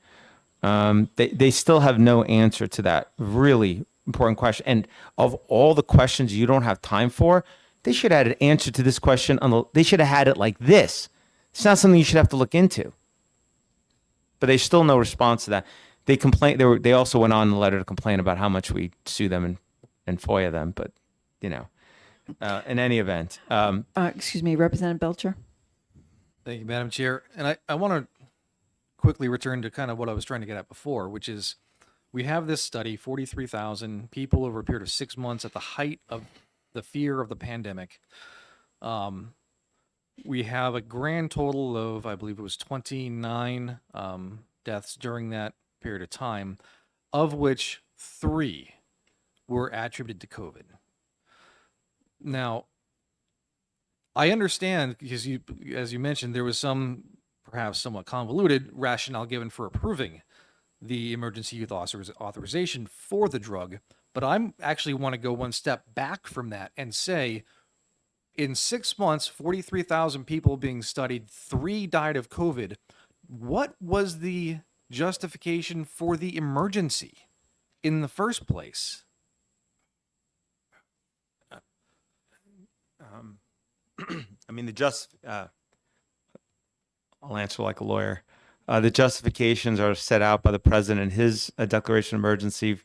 They still have no answer to that really important question. And of all the questions you don't have time for, they should have had an answer to this question. They should have had it like this. It's not something you should have to look into. But there's still no response to that. They complain. They also went on in the letter to complain about how much we sue them and FOIA them. But, in any event. Excuse me, Representative Belcher. Thank you, Madam Chair. And I want to quickly return to kind of what I was trying to get at before, which is we have this study, 43,000 people over a period of 6 months at the height of the fear of the pandemic. We have a grand total of, I believe it was 29 deaths during that period of time, of which 3 were attributed to COVID. Now, I understand because as you mentioned, there was some perhaps somewhat convoluted rationale given for approving the emergency use authorization for the drug, but I'm actually want to go one step back from that and say, in 6 months, 43,000 people being studied, 3 died of COVID. What was the justification for the emergency in the first place? I'll answer like a lawyer. The justifications are set out by the president in his declaration of emergency,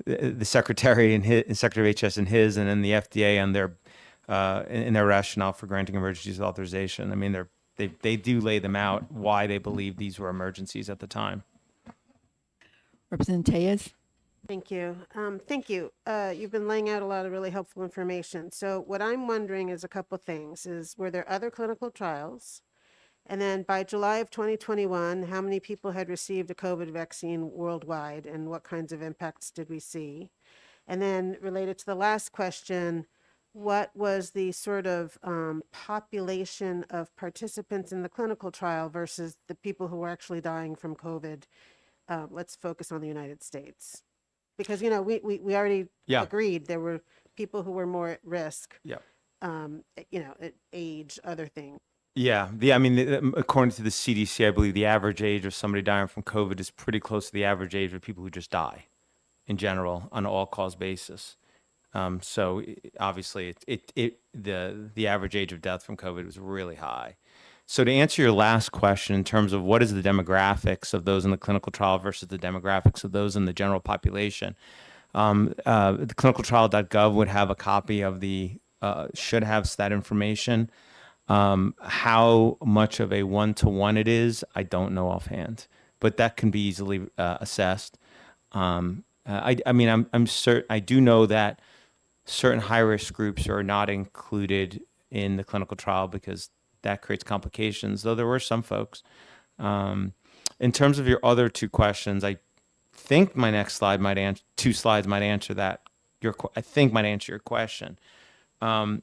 the secretary and his secretary of HS in his, and then the FDA on their in their rationale for granting emergency use authorization. I mean, they do lay them out why they believe these were emergencies at the time. Representative Tellez. Thank you. Thank you. You've been laying out a lot of really helpful information. So what I'm wondering is a couple things. Were there other clinical trials? And then by July of 2021, how many people had received a COVID vaccine worldwide, and what kinds of impacts did we see? And then related to the last question, what was the sort of population of participants in the clinical trial versus the people who were actually dying from COVID? Let's focus on the United States. Because, we already agreed there were people who were more at risk, age, other things. Yeah. According to the CDC, I believe the average age of somebody dying from COVID is pretty close to the average age of people who just die in general on an all-cause basis. So obviously the average age of death from COVID was really high. So to answer your last question in terms of what is the demographics of those in the clinical trial versus the demographics of those in the general population, the clinicaltrial.gov would have a copy of should have that information. How much of a one-to-one it is, I don't know offhand, but that can be easily assessed. I'm certain, I do know that certain high-risk groups are not included in the clinical trial because that creates complications, though there were some folks. In terms of your other two questions, I think my next slide might answer, two slides might answer that. I think might answer your question. And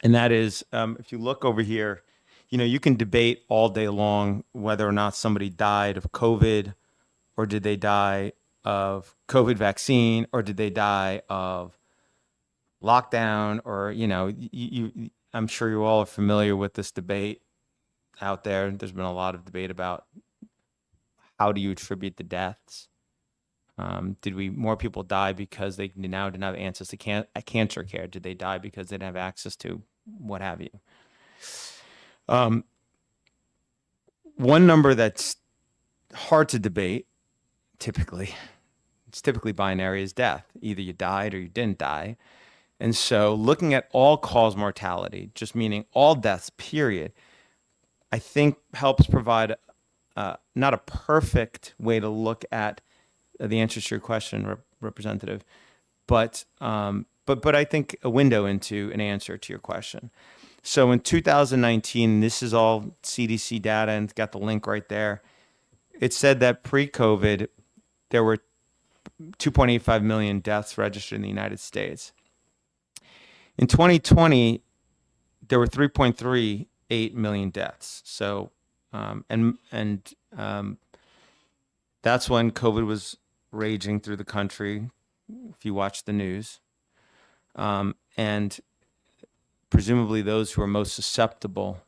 that is, if you look over here, you can debate all day long whether or not somebody died of COVID, or did they die of COVID vaccine, or did they die of lockdown, or, I'm sure you all are familiar with this debate out there. There's been a lot of debate about how do you attribute the deaths? Did more people die because they now didn't have access to cancer care? Did they die because they didn't have access to what have you? One number that's hard to debate, it's typically binary, is death. Either you died or you didn't die. And so looking at all-cause mortality, just meaning all deaths, period, I think helps provide not a perfect way to look at the answer to your question, Representative, but I think a window into an answer to your question. So in 2019, this is all CDC data, and it's got the link right there. It said that pre-COVID, there were 2.85 million deaths registered in the United States. In 2020, there were 3.38 million deaths. So, that's when COVID was raging through the country, if you watch the news. And presumably those who are most susceptible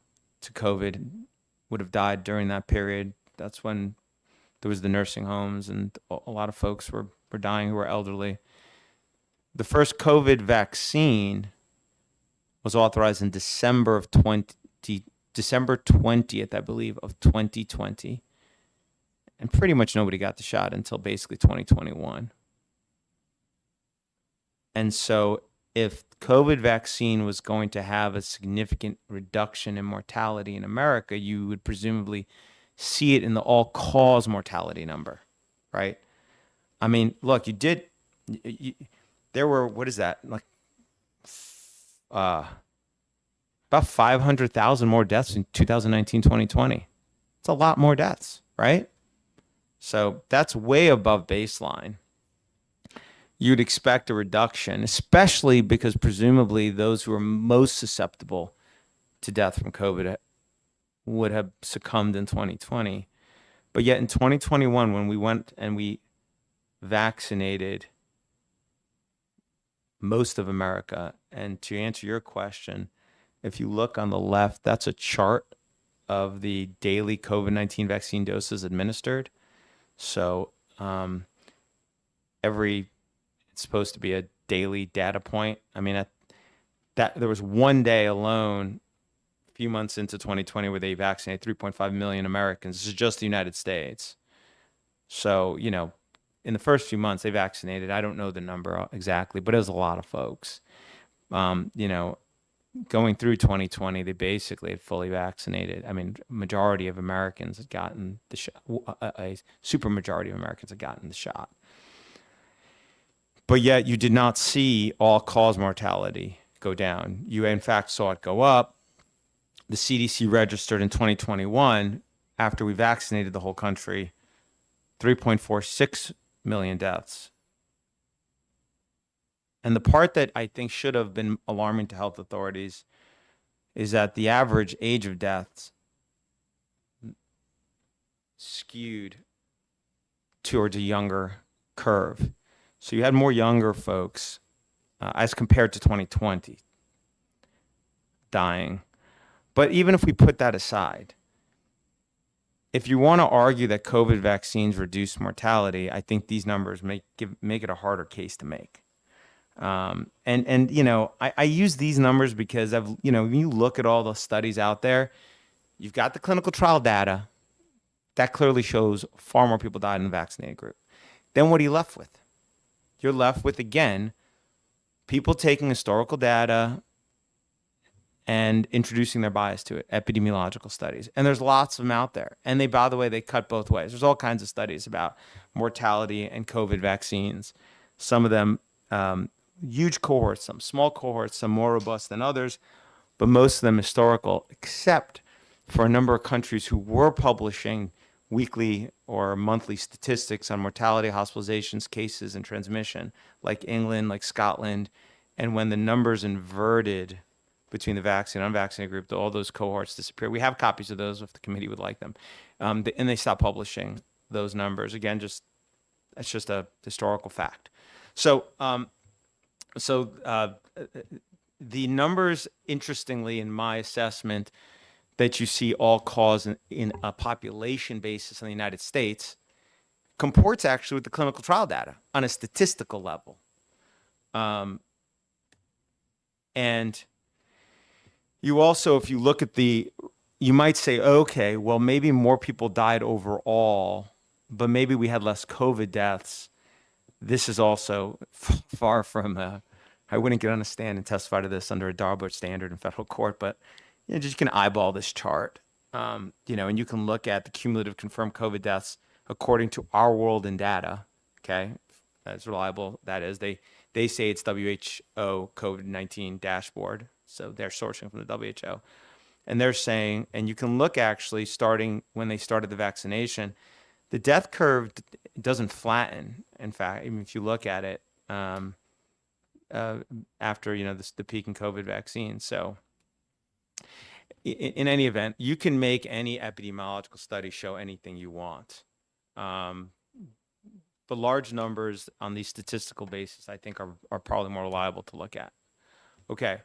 to COVID would have died during that period. That's when there was the nursing homes, and a lot of folks were dying who were elderly. The first COVID vaccine was authorized in December 20th, I believe, of 2020. And pretty much nobody got the shot until basically 2021. And so if COVID vaccine was going to have a significant reduction in mortality in America, you would presumably see it in the all-cause mortality number, right? I mean, look, there were, what is that? Like about 500,000 more deaths in 2019, 2020. It's a lot more deaths, right? So that's way above baseline. You'd expect a reduction, especially because presumably those who are most susceptible to death from COVID would have succumbed in 2020. But yet in 2021, when we went and we vaccinated most of America, and to answer your question, if you look on the left, that's a chart of the daily COVID-19 vaccine doses administered. So it's supposed to be a daily data point. I mean, that there was one day alone, a few months into 2020, where they vaccinated 3.5 million Americans. This is just the United States. So, in the first few months they vaccinated, I don't know the number exactly, but it was a lot of folks. Going through 2020, they basically had fully vaccinated. I mean, majority of Americans had gotten the shot. A super majority of Americans had gotten the shot. But yet you did not see all-cause mortality go down. You, in fact, saw it go up. The CDC registered in 2021, after we vaccinated the whole country, 3.46 million deaths. And the part that I think should have been alarming to health authorities is that the average age of deaths skewed towards a younger curve. So you had more younger folks as compared to 2020 dying. But even if we put that aside, if you want to argue that COVID vaccines reduce mortality, I think these numbers make it a harder case to make. I use these numbers because when you look at all the studies out there, you've got the clinical trial data that clearly shows far more people died in the vaccinated group. Then what are you left with? You're left with, again, people taking historical data and introducing their bias to it, epidemiological studies. And there's lots of them out there. And by the way, they cut both ways. There's all kinds of studies about mortality and COVID vaccines. Some of them huge cohorts, some small cohorts, some more robust than others, but most of them historical, except for a number of countries who were publishing weekly or monthly statistics on mortality, hospitalizations, cases, and transmission, like England, like Scotland. And when the numbers inverted between the vaccine and unvaccinated group, all those cohorts disappear. We have copies of those if the committee would like them. And they stopped publishing those numbers. Again, that's just a historical fact. So, the numbers, interestingly, in my assessment, that you see all cause in a population basis in the United States comports actually with the clinical trial data on a statistical level. And you also, if you look at you might say, okay, well, maybe more people died overall, but maybe we had less COVID deaths. This is also far from, I wouldn't get on a stand and testify to this under a Darbour standard in federal court, but you can eyeball this chart, and you can look at the cumulative confirmed COVID deaths according to our world in data. Okay, as reliable that is. They say it's WHO COVID-19 dashboard, so they're sourcing from the WHO, and they're saying, and you can look actually starting when they started the vaccination, the death curve doesn't flatten. In fact, even if you look at it after the peak in COVID vaccine, so. In any event, you can make any epidemiological study show anything you want. The large numbers on these statistical basis, I think, are probably more reliable to look at. Okay,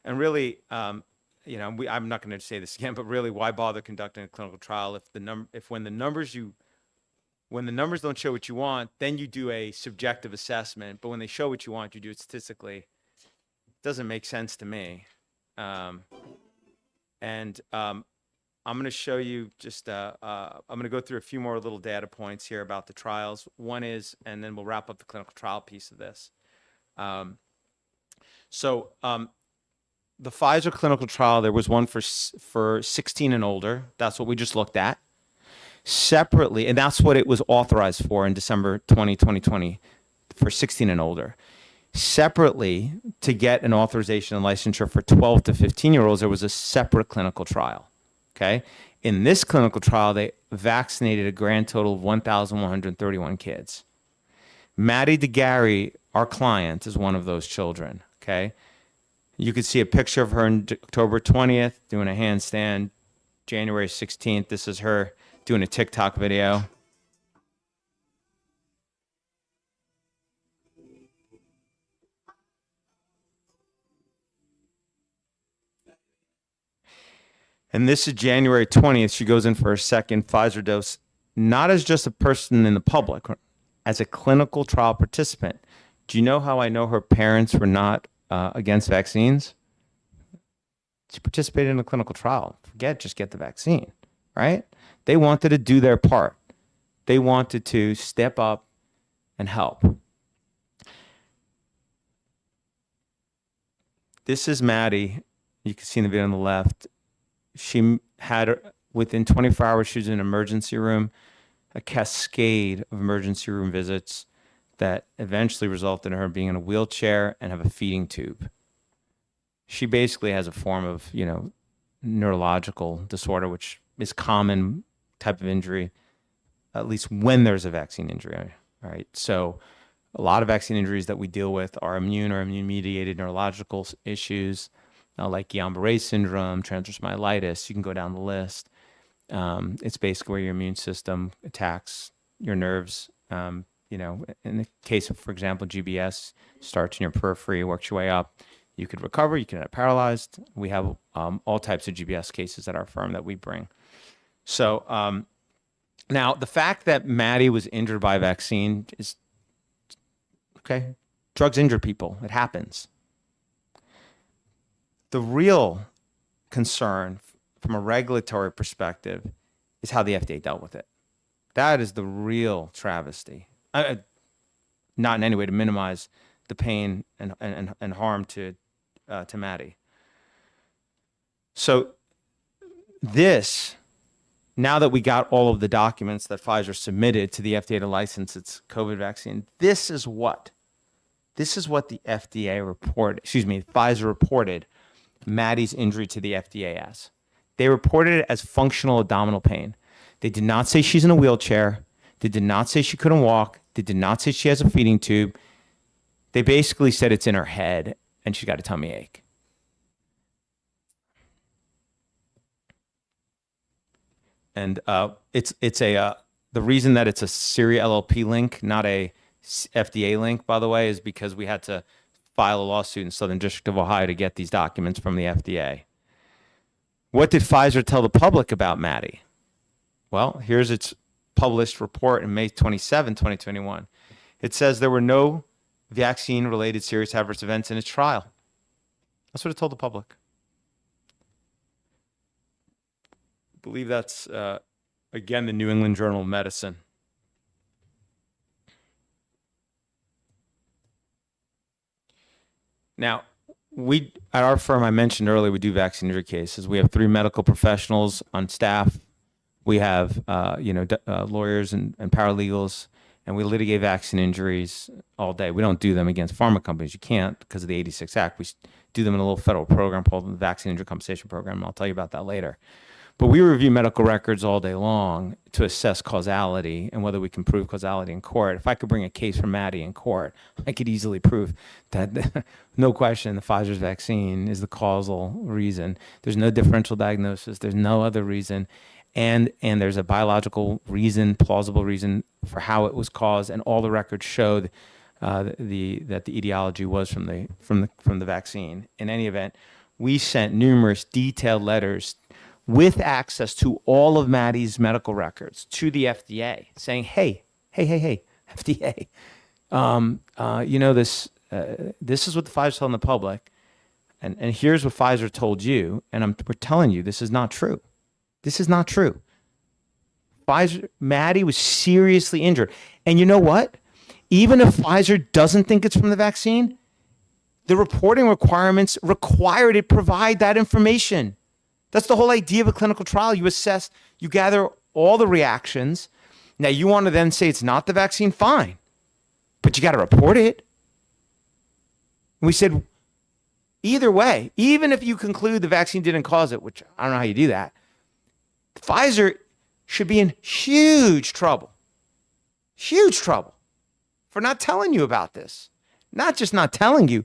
and really, I'm not going to say this again, but really, why bother conducting a clinical trial if when the numbers don't show what you want, then you do a subjective assessment, but when they show what you want, you do it statistically. It doesn't make sense to me. I'm going to show you I'm going to go through a few more little data points here about the trials. One is, and then we'll wrap up the clinical trial piece of this. The Pfizer clinical trial, there was one for 16 and older. That's what we just looked at. Separately, and that's what it was authorized for in December 2020, for 16 and older. Separately, to get an authorization and licensure for 12 to 15-year-olds, there was a separate clinical trial. Okay? In this clinical trial, they vaccinated a grand total of 1,131 kids. Maddie DeGarry, our client, is one of those children. Okay? You could see a picture of her on October 20th doing a handstand. January 16th, this is her doing a TikTok video. And this is January 20th. She goes in for her second Pfizer dose, not as just a person in the public, as a clinical trial participant. Do you know how I know her parents were not against vaccines? She participated in a clinical trial. Just get the vaccine, right? They wanted to do their part. They wanted to step up and help. This is Maddie. You can see in the video on the left. She had, within 24 hours, she was in an emergency room, a cascade of emergency room visits that eventually resulted in her being in a wheelchair and have a feeding tube. She basically has a form of, neurological disorder, which is common type of injury, at least when there's a vaccine injury, right? So a lot of vaccine injuries that we deal with are immune or immune-mediated neurological issues, like Guillain-Barré syndrome, transverse myelitis. You can go down the list. It's basically where your immune system attacks your nerves. In the case of, for example, GBS, starts in your periphery, works your way up. You could recover. You can end up paralyzed. We have all types of GBS cases at our firm that we bring. So now the fact that Maddie was injured by a vaccine is okay. Drugs injure people. It happens. The real concern from a regulatory perspective is how the FDA dealt with it. That is the real travesty. Not in any way to minimize the pain and harm to Maddie. So this, now that we got all of the documents that Pfizer submitted to the FDA to license its COVID vaccine, this is what the FDA reported, Pfizer reported Maddie's injury to the FDA as. They reported it as functional abdominal pain. They did not say she's in a wheelchair. They did not say she couldn't walk. They did not say she has a feeding tube. They basically said it's in her head and she got a tummy ache. And the reason that it's a Syria LLP link, not a FDA link, by the way, is because we had to file a lawsuit in Southern District of Ohio to get these documents from the FDA. What did Pfizer tell the public about Maddie? Well, here's its published report in May 27, 2021. It says there were no vaccine-related serious adverse events in its trial. That's what it told the public. I believe that's, again, the New England Journal of Medicine. Now, we, at our firm, I mentioned earlier, we do vaccine injury cases. We have 3 medical professionals on staff. We have, lawyers and paralegals, and we litigate vaccine injuries all day. We don't do them against pharma companies. You can't because of the 86 Act. We do them in a little federal program called the Vaccine Injury Compensation Program, and I'll tell you about that later. But we review medical records all day long to assess causality and whether we can prove causality in court. If I could bring a case from Maddie in court, I could easily prove that, no question, the Pfizer's vaccine is the causal reason. There's no differential diagnosis. There's no other reason. And there's a biological reason, plausible reason for how it was caused, and all the records showed that the etiology was from the vaccine. In any event, we sent numerous detailed letters with access to all of Maddie's medical records to the FDA, saying, "Hey, FDA, this is what the Pfizer telling the public, and here's what Pfizer told you, and we're telling you this is not true. This is not true. Maddie was seriously injured, and you know what? Even if Pfizer doesn't think it's from the vaccine, the reporting requirements required it provide that information." That's the whole idea of a clinical trial. You assess, you gather all the reactions. Now, you want to then say it's not the vaccine, fine. But you got to report it. And we said, either way, even if you conclude the vaccine didn't cause it, which I don't know how you do that, Pfizer should be in huge trouble for not telling you about this. Not just not telling you,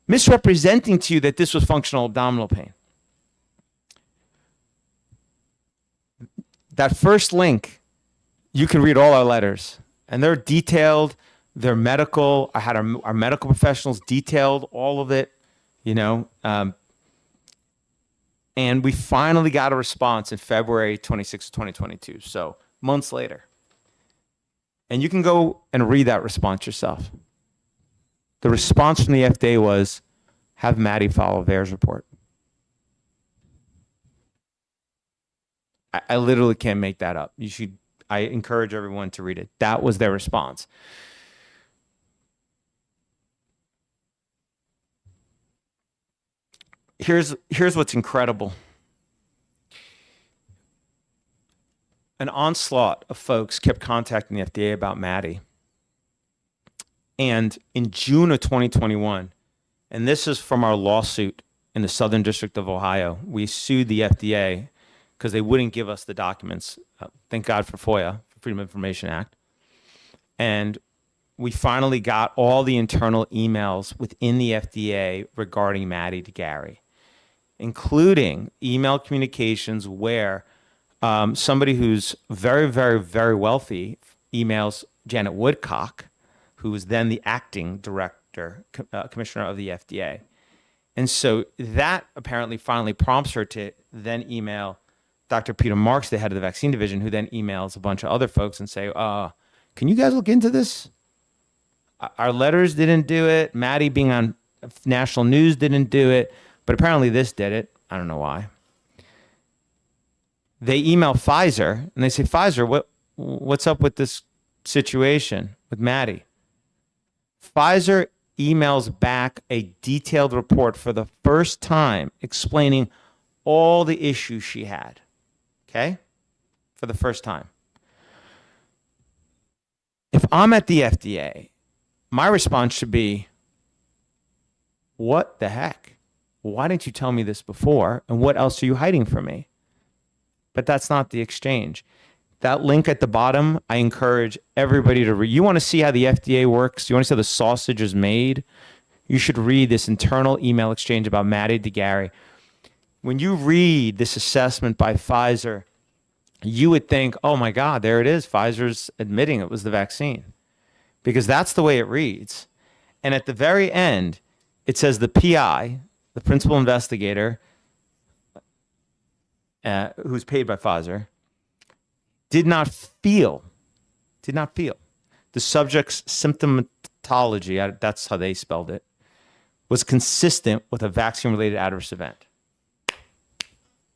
misrepresenting to you that this was functional abdominal pain. That first link, you can read all our letters, and they're detailed. They're medical. I had our medical professionals detailed all of it, and we finally got a response in February 26, 2022. So months later, and you can go and read that response yourself. The response from the FDA was, have Maddie file a VAERS report. I literally can't make that up. I encourage everyone to read it. That was their response. Here's what's incredible. An onslaught of folks kept contacting the FDA about Maddie. And in June of 2021, and this is from our lawsuit in the Southern District of Ohio, we sued the FDA because they wouldn't give us the documents. Thank God for FOIA, Freedom of Information Act. And we finally got all the internal emails within the FDA regarding Maddie to Gary, including email communications where somebody who's very, very, very wealthy emails Janet Woodcock, who was then the acting director, commissioner of the FDA. And so that apparently finally prompts her to then email Dr. Peter Marks, the head of the vaccine division, who then emails a bunch of other folks and say, can you guys look into this? Our letters didn't do it. Maddie being on national news didn't do it, but apparently this did it. I don't know why. They email Pfizer and they say, Pfizer, what's up with this situation with Maddie? Pfizer emails back a detailed report for the first time explaining all the issues she had. Okay? For the first time. If I'm at the FDA, my response should be, what the heck? Why didn't you tell me this before? And what else are you hiding from me? But that's not the exchange. That link at the bottom, I encourage everybody to read. You want to see how the FDA works? You want to see how the sausage is made? You should read this internal email exchange about Maddie DeGarry. When you read this assessment by Pfizer, you would think, oh my God, there it is. Pfizer's admitting it was the vaccine. Because that's the way it reads. And at the very end, it says the PI, the principal investigator, who's paid by Pfizer, did not feel the subject's symptomatology, that's how they spelled it, was consistent with a vaccine-related adverse event.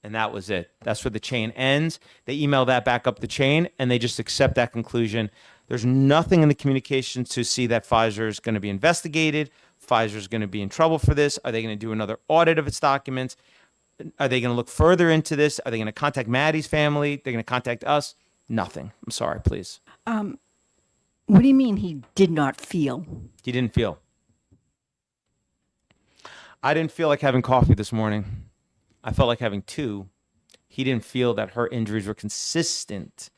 And that was it. That's where the chain ends. They email that back up the chain, and they just accept that conclusion. There's nothing in the communications to see that Pfizer is going to be investigated. Pfizer is going to be in trouble for this. Are they going to do another audit of its documents? Are they going to look further into this? Are they going to contact Maddie's family? They're going to contact us? Nothing. I'm sorry, please. What do you mean he did not feel? He didn't feel. I didn't feel like having coffee this morning. I felt like having two. He didn't feel that her injuries were consistent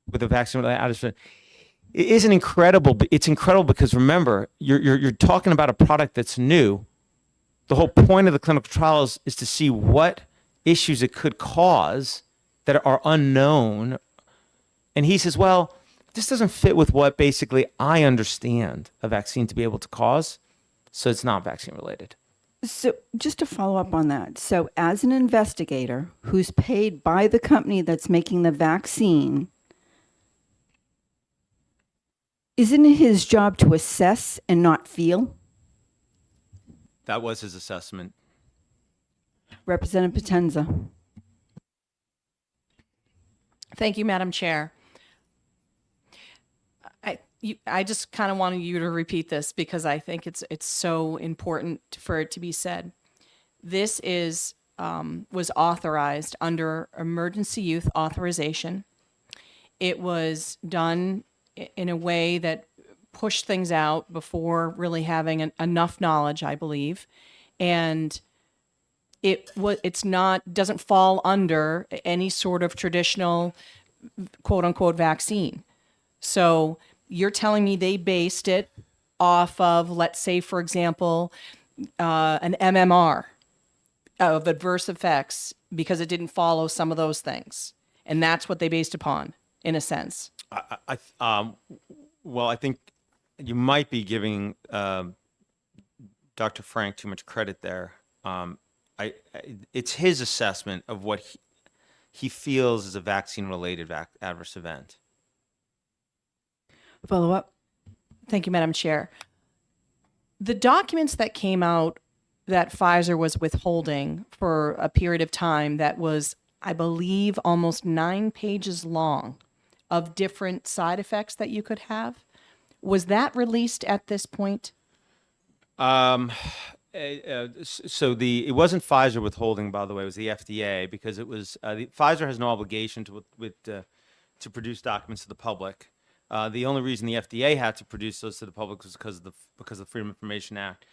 with the vaccine. It isn't incredible. It's incredible because remember, you're talking about a product that's new. The whole point of the clinical trials is to see what issues it could cause that are unknown. And he says, well, this doesn't fit with what basically I understand a vaccine to be able to cause. So it's not vaccine related. So just to follow up on that. So as an investigator who's paid by the company that's making the vaccine, isn't it his job to assess and not feel? That was his assessment. Representative Potenza. Thank you, Madam Chair. I just kind of wanted you to repeat this because I think it's so important for it to be said. This was authorized under emergency use authorization. It was done in a way that pushed things out before really having enough knowledge, I believe, and doesn't fall under any sort of traditional quote unquote vaccine. So you're telling me they based it off of, let's say, for example, an MMR of adverse effects because it didn't follow some of those things. And that's what they based upon, in a sense. Well, I think you might be giving Dr. Frank too much credit there. It's his assessment of what he feels is a vaccine-related adverse event. Follow up. Thank you, Madam Chair. The documents that came out that Pfizer was withholding for a period of time that was, I believe, almost 9 pages long of different side effects that you could have, was that released at this point? So it wasn't Pfizer withholding, by the way, it was the FDA, because it was Pfizer has no obligation to produce documents to the public. The only reason the FDA had to produce those to the public was because of the Freedom of Information Act.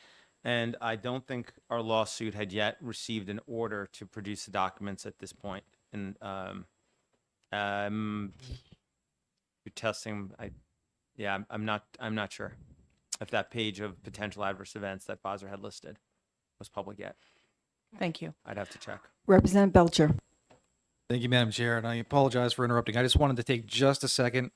And I don't think our lawsuit had yet received an order to produce the documents at this point. And you're testing. I'm not sure if that page of potential adverse events that Pfizer had listed was public yet. Thank you. I'd have to check. Representative Belcher. Thank you, Madam Chair, and I apologize for interrupting. I just wanted to take just a second.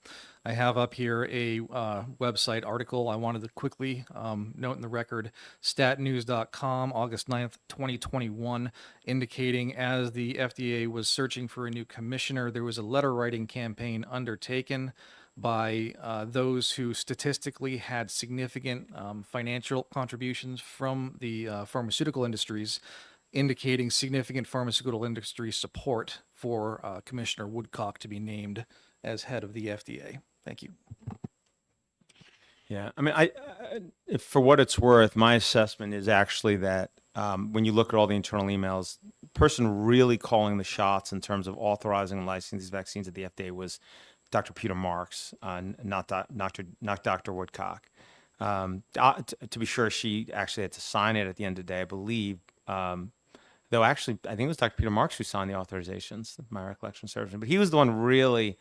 I have up here a website article I wanted to quickly note in the record, statnews.com, August 9th, 2021, indicating as the FDA was searching for a new commissioner, there was a letter writing campaign undertaken by those who statistically had significant financial contributions from the pharmaceutical industries, indicating significant pharmaceutical industry support for Commissioner Woodcock to be named as head of the FDA. Thank you. Yeah, I mean, for what it's worth, my assessment is actually that when you look at all the internal emails, the person really calling the shots in terms of authorizing and licensing these vaccines at the FDA was Dr. Peter Marks, not Dr. Woodcock. To be sure, she actually had to sign it at the end of the day, I believe. though actually, I think it was Dr. Peter Marks who signed the authorizations, my recollection serves me. But he was the one really,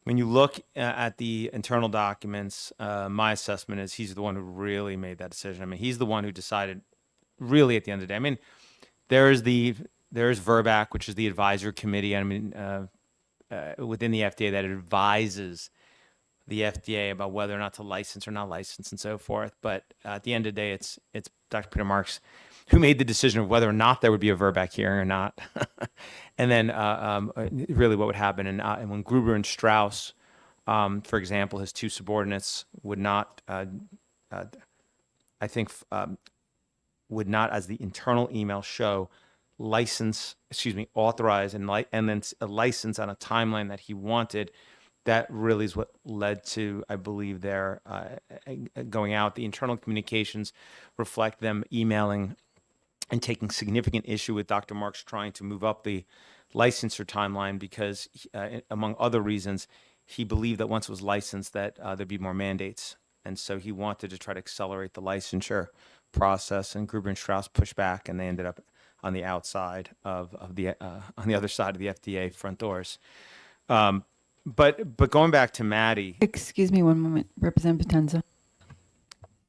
when you look at the internal documents, my assessment is he's the one who really made that decision. I mean, he's the one who decided really at the end of the day. I mean, there's VRBAC, which is the advisor committee. I mean, within the FDA that advises the FDA about whether or not to license or not license and so forth. But at the end of the day, it's Dr. Peter Marks who made the decision of whether or not there would be a VRBAC hearing or not. And then really what would happen. And when Gruber and Strauss, for example, his two subordinates would not, would not, as the internal email show, authorize and then a license on a timeline that he wanted. That really is what led to, I believe, their going out. The internal communications reflect them emailing and taking significant issue with Dr. Marks trying to move up the licensure timeline because, among other reasons, he believed that once it was licensed that there'd be more mandates. And so he wanted to try to accelerate the licensure process, and Gruber and Strauss pushed back, and they ended up on the outside of the on the other side of the FDA front doors. But going back to Maddie. Excuse me one moment, Representative Potenza.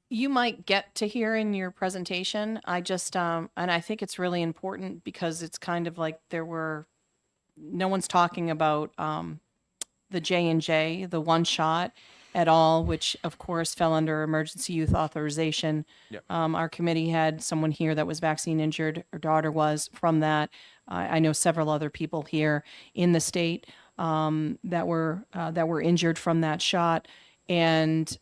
You might get to hear in your presentation. I just, and I think it's really important because it's kind of like no one's talking about the J&J, the one shot at all, which of course fell under emergency use authorization. Yep. Our committee had someone here that was vaccine injured. Her daughter was from that. I know several other people here in the state that were injured from that shot. And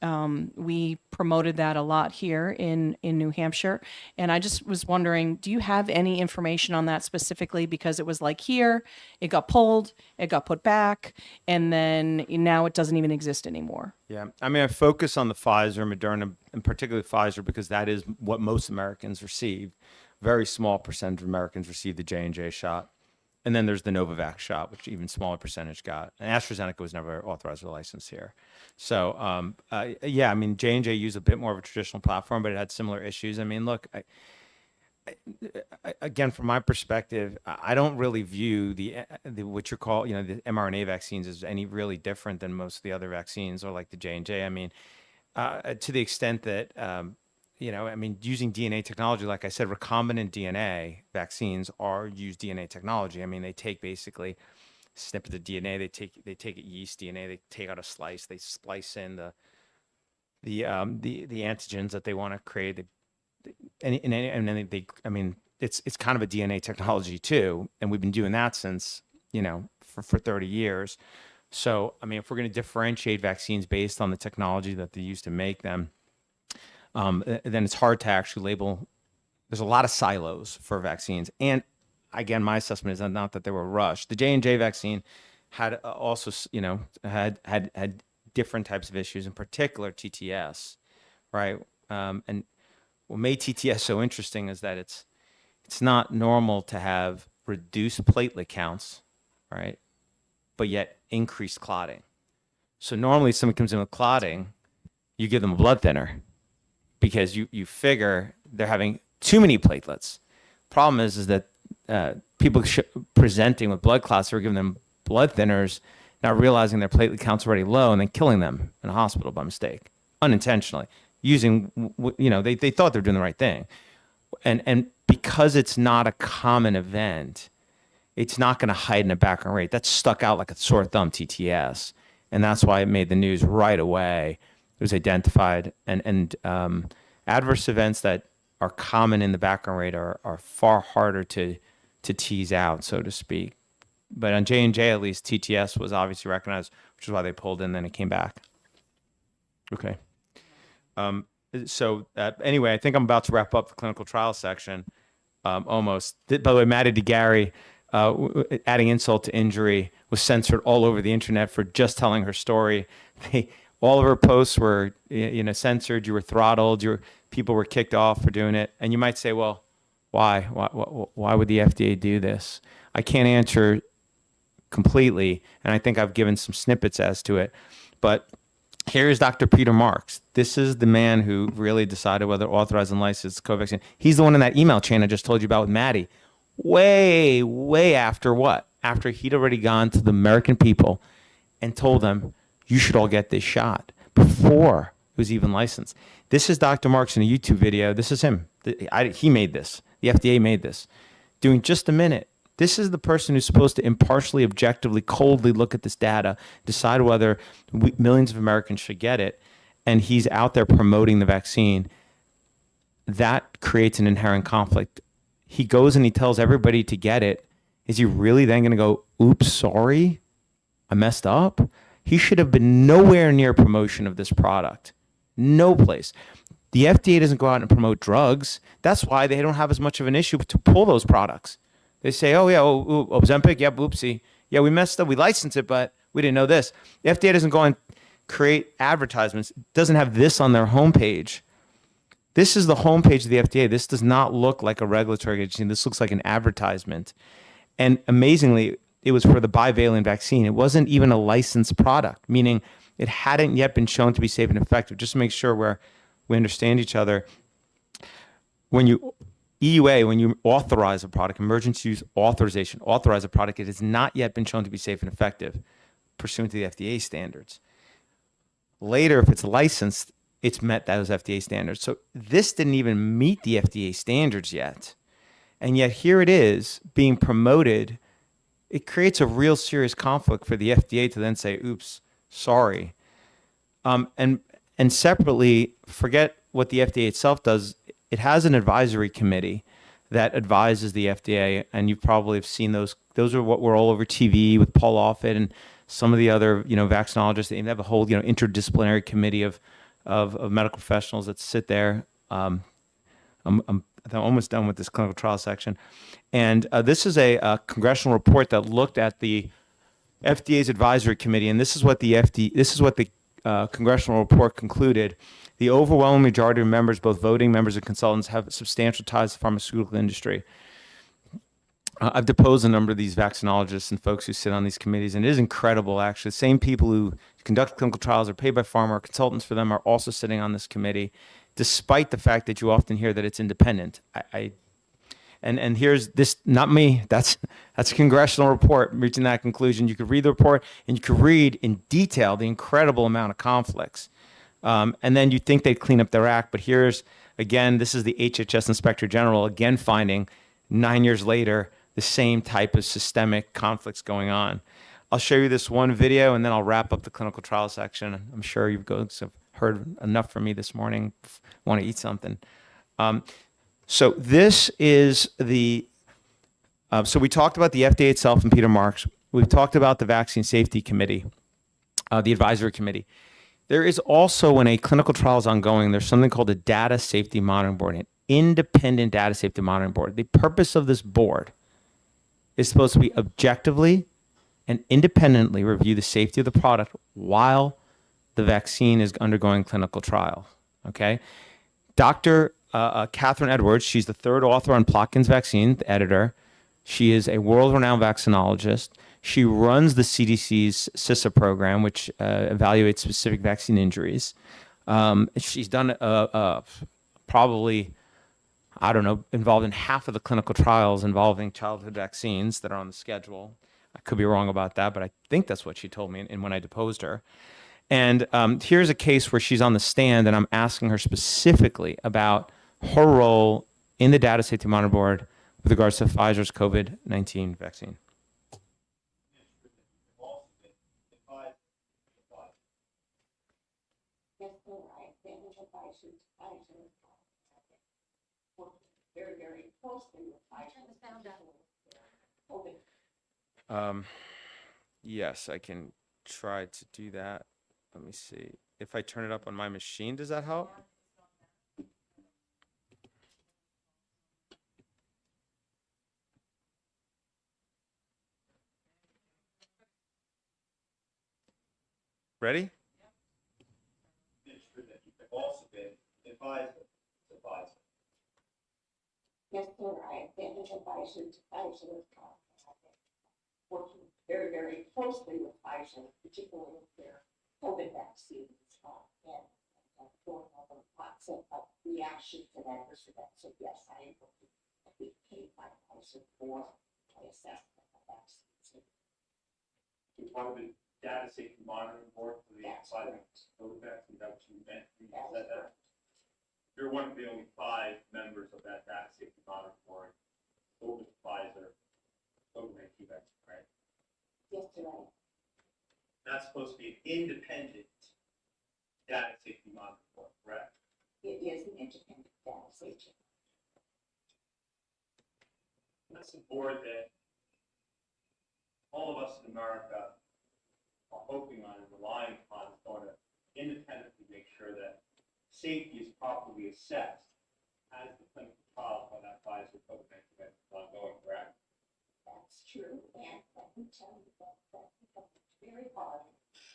we promoted that a lot here in New Hampshire. And I just was wondering, do you have any information on that specifically? Because it was like here, it got pulled, it got put back, and then now it doesn't even exist anymore. Yeah, I mean, I focus on the Pfizer, Moderna, and particularly Pfizer because that is what most Americans receive. Very small percentage of Americans receive the J&J shot. And then there's the Novavax shot, which even smaller percentage got. And AstraZeneca was never authorized or licensed here. So, yeah, I mean, J&J used a bit more of a traditional platform, but it had similar issues. I mean, look, again, from my perspective, I don't really view the what you call, the mRNA vaccines as any really different than most of the other vaccines or like the J&J. I mean, to the extent that, I mean, using DNA technology, like I said, recombinant DNA vaccines use DNA technology. I mean, they take basically a snippet of DNA, they take yeast DNA, they take out a slice, they splice in the antigens that they want to create. And then I mean, it's kind of a DNA technology too. And we've been doing that since, for 30 years. So, I mean, if we're going to differentiate vaccines based on the technology that they use to make them, then it's hard to actually label. There's a lot of silos for vaccines. And again, my assessment is not that they were rushed. The J&J vaccine had also, had different types of issues, in particular TTS, right? And what made TTS so interesting is that it's not normal to have reduced platelet counts, right? But yet increased clotting. So normally if someone comes in with clotting, you give them a blood thinner, because you figure they're having too many platelets. Problem is that people presenting with blood clots are giving them blood thinners, not realizing their platelet count's already low, and then killing them in a hospital by mistake, unintentionally, using, they thought they were doing the right thing. And because it's not a common event, it's not going to hide in a background rate. That stuck out like a sore thumb, TTS. And that's why it made the news right away. It was identified, and adverse events that are common in the background rate are far harder to tease out, so to speak. But on J&J, at least, TTS was obviously recognized, which is why they pulled in, then it came back. Okay. So anyway, I think I'm about to wrap up the clinical trial section, almost. By the way, Maddie DeGarry, adding insult to injury, was censored all over the internet for just telling her story. All of her posts were, censored. You were throttled. People were kicked off for doing it. And you might say, well, why? Why would the FDA do this? I can't answer completely, and I think I've given some snippets as to it. But here's Dr. Peter Marks. This is the man who really decided whether to authorize and license COVID vaccine. He's the one in that email chain I just told you about with Maddie. way after what? After he'd already gone to the American people and told them, you should all get this shot before it was even licensed. This is Dr. Marks in a YouTube video. This is him. He made this. The FDA made this. Doing just a minute. This is the person who's supposed to impartially, objectively, coldly look at this data, decide whether millions of Americans should get it, and he's out there promoting the vaccine. That creates an inherent conflict. He goes and he tells everybody to get it. Is he really then going to go, oops, sorry, I messed up? He should have been nowhere near promotion of this product. No place. The FDA doesn't go out and promote drugs. That's why they don't have as much of an issue to pull those products. They say, oh, yeah, Ozempic, yep, oopsie. Yeah, we messed up. We licensed it, but we didn't know this. The FDA doesn't go and create advertisements. It doesn't have this on their homepage. This is the homepage of the FDA. This does not look like a regulatory agency. This looks like an advertisement. And amazingly, it was for the bivalent vaccine. It wasn't even a licensed product, meaning it hadn't yet been shown to be safe and effective. Just to make sure we understand each other. When you EUA, when you authorize a product, emergency use authorization, authorize a product, it has not yet been shown to be safe and effective pursuant to the FDA standards. Later, if it's licensed, it's met those FDA standards. So this didn't even meet the FDA standards yet. And yet here it is being promoted. It creates a real serious conflict for the FDA to then say, oops, sorry. And separately, forget what the FDA itself does. It has an advisory committee that advises the FDA, and you probably have seen those. Those are what were all over TV with Paul Offit and some of the other, vaccinologists. They have a whole, interdisciplinary committee of medical professionals that sit there. I'm almost done with this clinical trial section, and this is a congressional report that looked at the FDA's advisory committee, and this is what the congressional report concluded. The overwhelming majority of members, both voting members and consultants, have substantial ties to the pharmaceutical industry. I've deposed a number of these vaccinologists and folks who sit on these committees, and it is incredible, actually. The same people who conduct clinical trials are paid by pharma or consultants for them are also sitting on this committee, despite the fact that you often hear that it's independent. And here's this, not me, that's a congressional report reaching that conclusion. You could read the report, and you could read in detail the incredible amount of conflicts. And then you think they'd clean up their act, but here's, again, this is the HHS Inspector General, again finding 9 years later, the same type of systemic conflicts going on. I'll show you this one video, and then I'll wrap up the clinical trial section. I'm sure you've heard enough from me this morning, want to eat something. So this is so we talked about the FDA itself and Peter Marks. We've talked about the Vaccine Safety Committee, the advisory committee. There is also, when a clinical trial is ongoing, there's something called a Data Safety Monitoring Board, an independent Data Safety Monitoring Board. The purpose of this board is supposed to be objectively and independently review the safety of the product while the vaccine is undergoing clinical trial. Okay? Dr. Catherine Edwards, she's the third author on Plotkin's vaccine, the editor. She is a world-renowned vaccinologist. She runs the CDC's CISA program, which evaluates specific vaccine injuries. She's done probably, involved in half of the clinical trials involving childhood vaccines that are on the schedule. I could be wrong about that, but I think that's what she told me when I deposed her. And here's a case where she's on the stand, and I'm asking her specifically about her role in the Data Safety Monitoring Board with regards to Pfizer's COVID-19 vaccine. Yes, I can try to do that. Let me see. If I turn it up on my machine, does that help? Ready? Yes, sir, I have been advisor to Pfizer, working very, very closely with Pfizer, particularly with their COVID vaccines, and going over lots of reactions and adverse events. So yes, I am working be paid by Pfizer for my assessment of vaccines. You're part of the data safety monitoring board for the That's Pfizer correct. COVID vaccine. That what you meant when you That said is that? You're one of the only 5 members of that data safety monitoring board over the Pfizer COVID-19 vaccine, right? Yes, sir. That's supposed to be an independent data safety monitoring board, correct? It is an independent data safety. That's a board that all of us in America are hoping on and relying upon is going to independently make sure that safety is properly assessed as the clinical trial by that Pfizer COVID-19 vaccine is ongoing, correct? That's true, and let me tell you that becomes very hard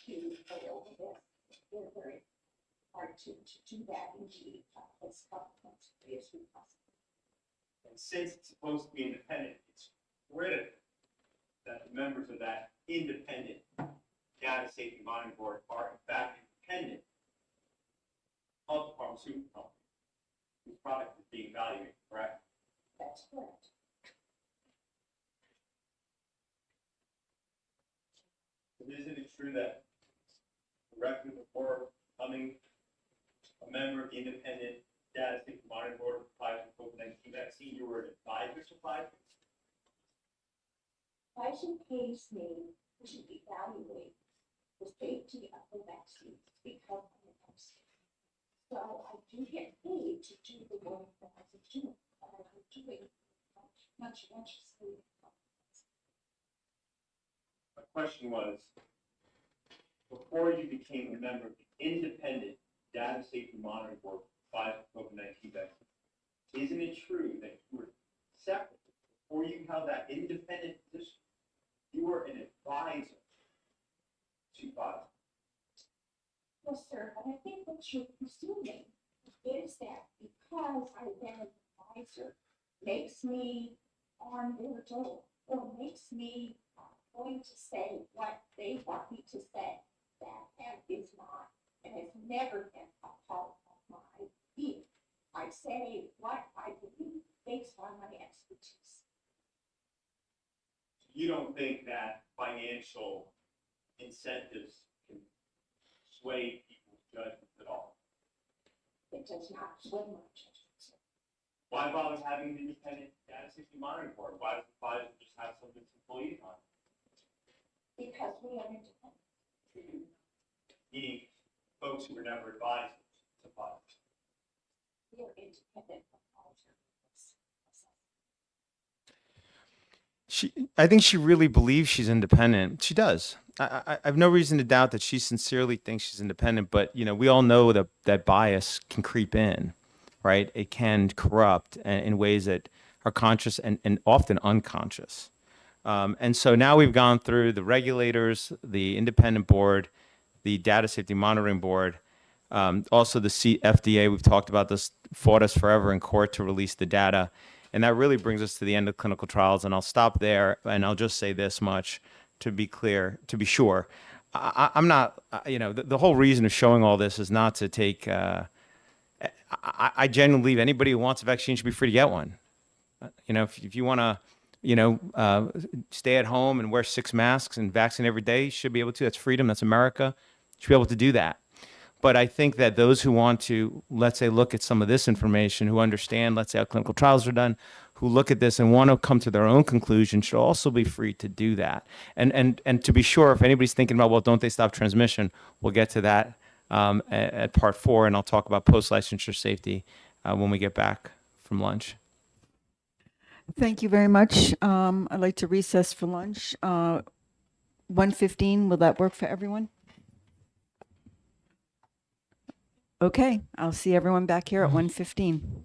to fail with this. It's very, very hard to do that indeed, as complicated as we possibly. And since it's supposed to be independent, it's critical that the members of that independent data safety monitoring board are in fact independent of the pharmaceutical company whose product is being evaluated, correct? That's correct. But isn't it true that directly before becoming a member of the independent data safety monitoring board for Pfizer COVID-19 vaccine, you were an advisor to Pfizer? Pfizer pays me to evaluate the safety of the vaccines because of the vaccine. So I do get paid to do the work that I was doing, but I was doing conscientiously. My question was, before you became a member of the independent data safety monitoring board for Pfizer COVID-19 vaccine, isn't it true that you were separate before you held that independent position? You were an advisor to Pfizer. Yes, sir, but I think what you're presuming is that because I've been an advisor makes me on their door or makes me going to say what they want me to say. That is not and has never been a part of my being. I say what I believe based on my expertise. You don't think that financial incentives can sway people's judgments at all? It does not sway my judgment, sir. Why bother having an independent data safety monitoring board? Why doesn't Pfizer just have some of its employees on it? Because we are independent. Meaning folks who were never advised to Pfizer. We are independent from Pfizer. I think she really believes she's independent. She does. I have no reason to doubt that she sincerely thinks she's independent. But we all know that bias can creep in, right? It can corrupt in ways that are conscious and often unconscious. And so now we've gone through the regulators, the independent board, the data safety monitoring board, also the FDA. We've talked about this, fought us forever in court to release the data. And that really brings us to the end of clinical trials. And I'll stop there. And I'll just say this much to be clear, to be sure. I'm not, the whole reason of showing all this is not to take, I genuinely believe anybody who wants a vaccine should be free to get one. If you want to, stay at home and wear 6 masks and vaccinate every day, you should be able to. That's freedom. That's America. You should be able to do that. But I think that those who want to, let's say, look at some of this information, who understand, let's say, how clinical trials are done, who look at this and want to come to their own conclusion, should also be free to do that. And to be sure, if anybody's thinking about, well, don't they stop transmission, we'll get to that at part 4, and I'll talk about post-licensure safety when we get back from lunch. Thank you very much. I'd like to recess for lunch. 1:15, will that work for everyone? Okay, I'll see everyone back here at 1:15.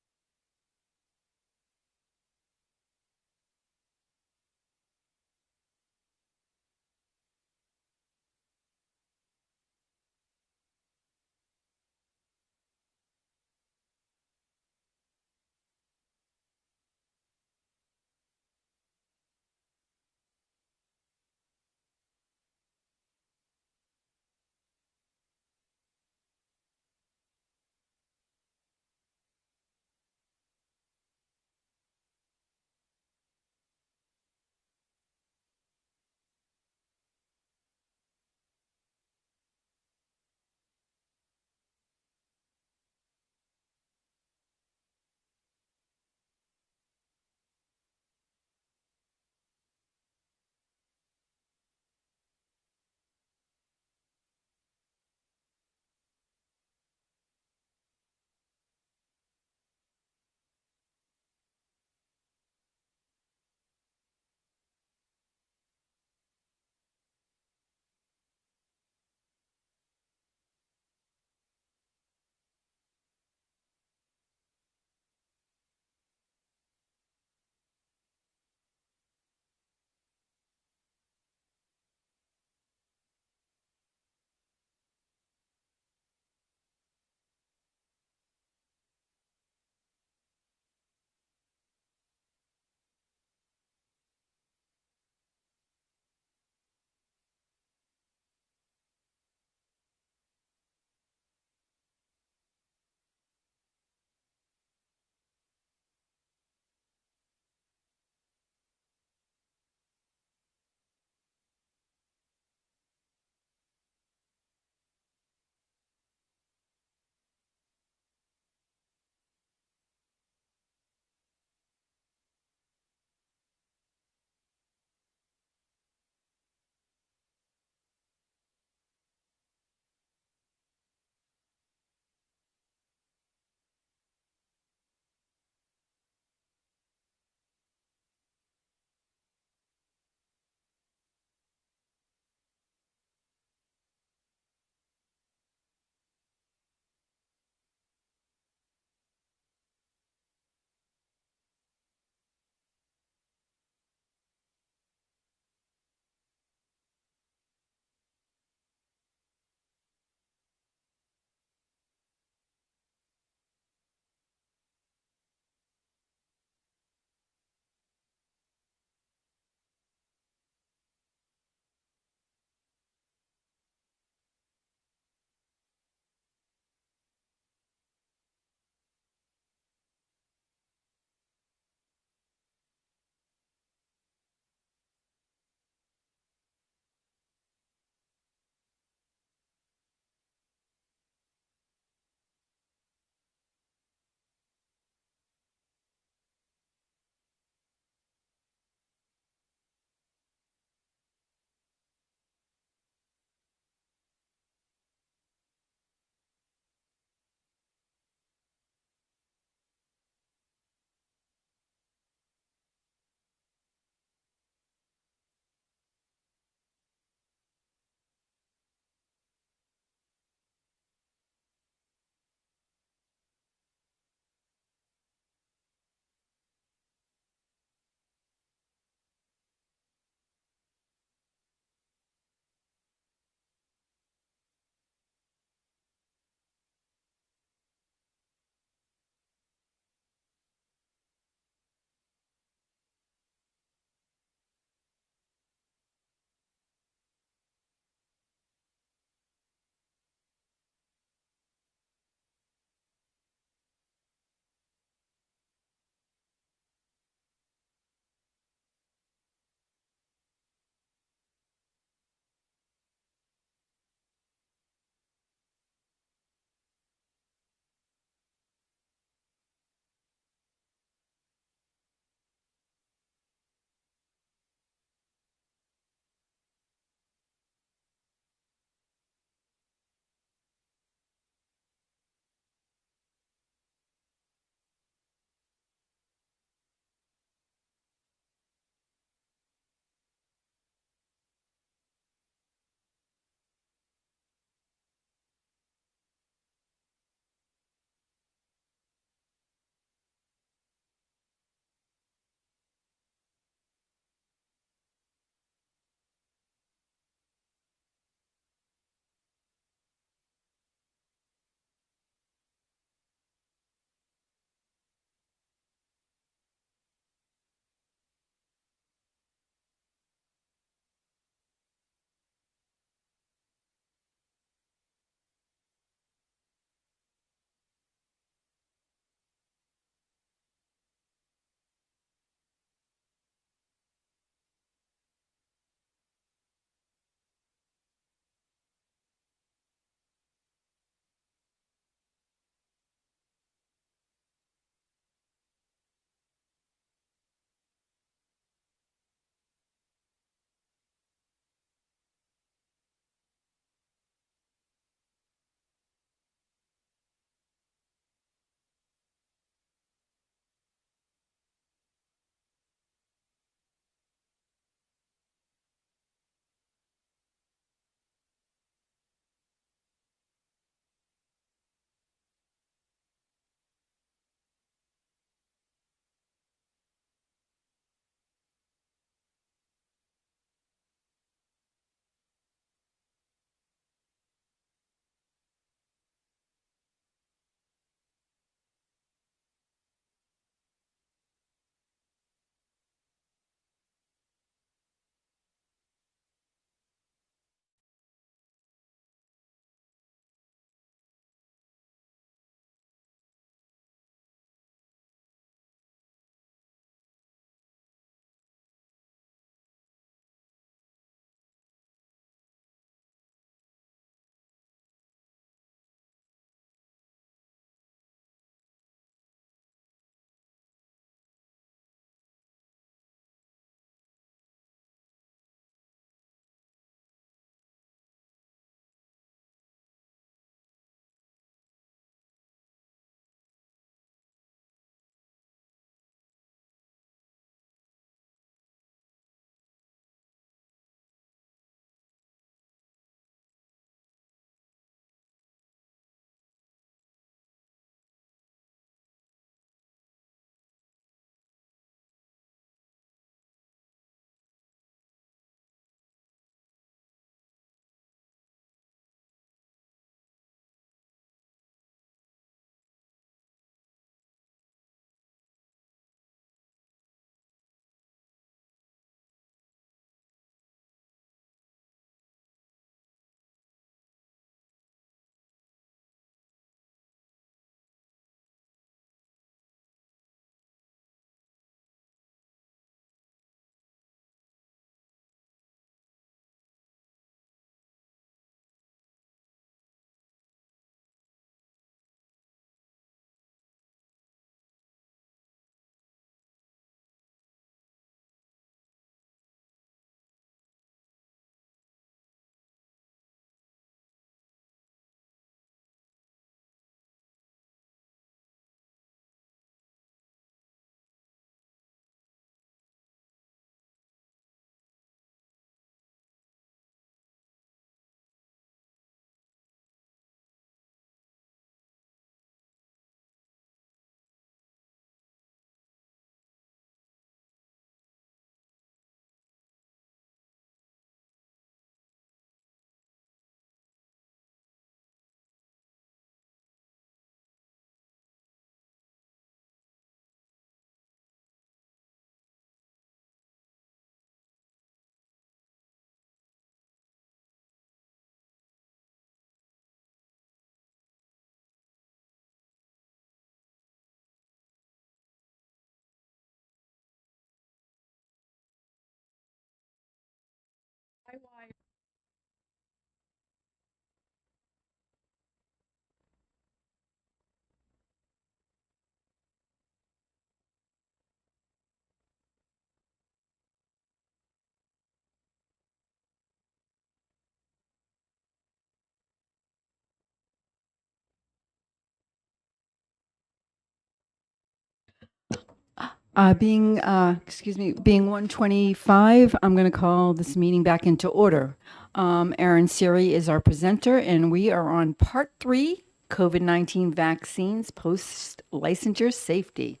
Being 1:25, I'm going to call this meeting back into order. Erin Siri is our presenter, and we are on part 3, COVID-19 vaccines, post-licensure safety.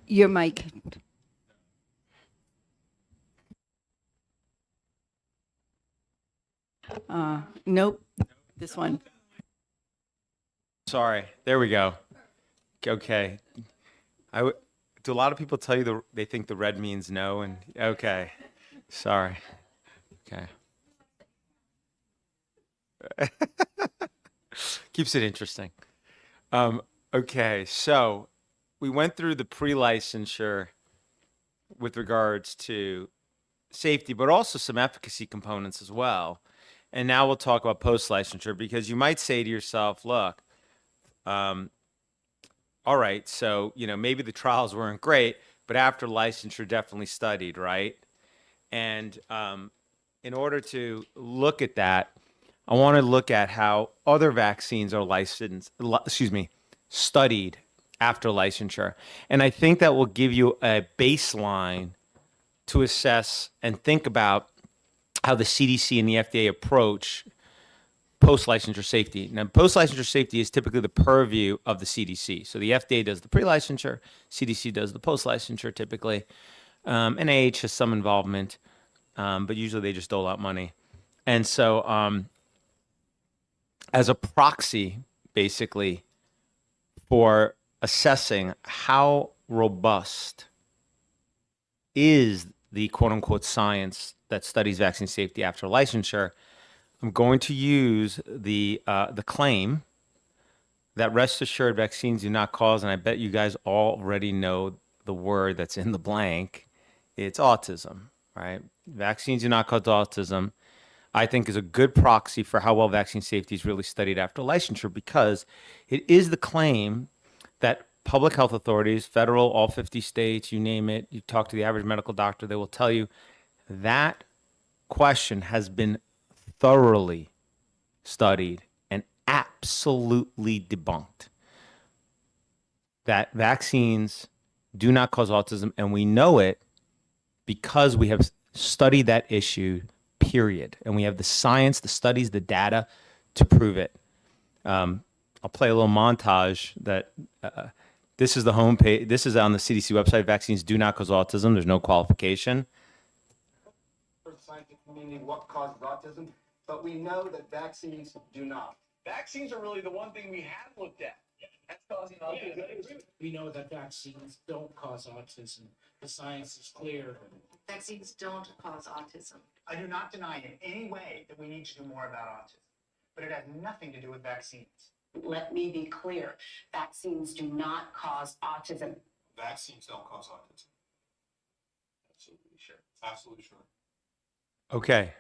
Your mic. Nope, this one. Sorry. There we go. Okay. Do a lot of people tell you they think the red means no? And okay. Sorry. Okay. Keeps it interesting. Okay. So we went through the pre-licensure with regards to safety, but also some efficacy components as well. And now we'll talk about post-licensure, because you might say to yourself, look, all right, so, maybe the trials weren't great, but after licensure definitely studied, right? And in order to look at that, I want to look at how other vaccines are studied after licensure. And I think that will give you a baseline to assess and think about how the CDC and the FDA approach post-licensure safety. Now, post-licensure safety is typically the purview of the CDC. So the FDA does the pre-licensure, CDC does the post-licensure typically. NIH has some involvement, but usually they just dole out money. And so as a proxy, basically, for assessing how robust is the quote-unquote science that studies vaccine safety after licensure, I'm going to use the claim that rest assured vaccines do not cause, and I bet you guys already know the word that's in the blank. It's autism, right? Vaccines do not cause autism, I think, is a good proxy for how well vaccine safety is really studied after licensure, because it is the claim that public health authorities, federal, all 50 states, you name it, you talk to the average medical doctor, they will tell you that question has been thoroughly studied and absolutely debunked. That vaccines do not cause autism, and we know it because we have studied that issue, period. And we have the science, the studies, the data to prove it. I'll play a little montage that this is the homepage. This is on the CDC website. Vaccines do not cause autism. There's no qualification. For the scientific community, what causes autism, but we know that vaccines do not. Vaccines are really the one thing we have looked at. That's causing autism. We know that vaccines don't cause autism. The science is clear. Vaccines don't cause autism. I do not deny in any way that we need to do more about autism, but it has nothing to do with vaccines. Let me be clear. Vaccines do not cause autism. Vaccines don't cause autism. Absolutely sure. Absolutely sure. Okay.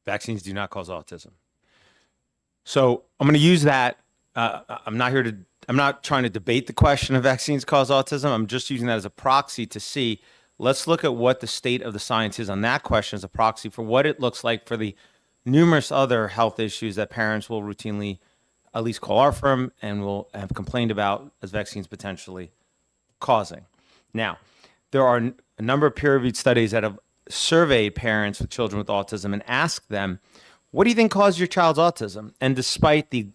Vaccines do not cause autism. So I'm going to use that. I'm not trying to debate the question of vaccines cause autism. I'm just using that as a proxy to see, let's look at what the state of the science is on that question as a proxy for what it looks like for the numerous other health issues that parents will routinely at least call our firm and will have complained about as vaccines potentially causing. Now, there are a number of peer-reviewed studies that have surveyed parents with children with autism and asked them, what do you think caused your child's autism? And despite the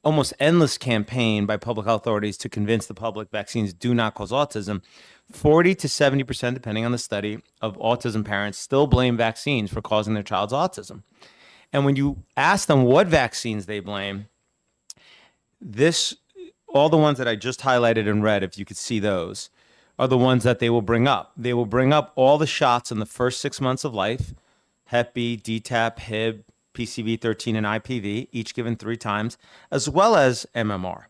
almost endless campaign by public health authorities to convince the public vaccines do not cause autism, 40 to 70%, depending on the study, of autism parents still blame vaccines for causing their child's autism. And when you ask them what vaccines they blame, all the ones that I just highlighted in red, if you could see those, are the ones that they will bring up. They will bring up all the shots in the first 6 months of life, Hep B, DTaP, Hib, PCV13, and IPV, each given 3 times, as well as MMR.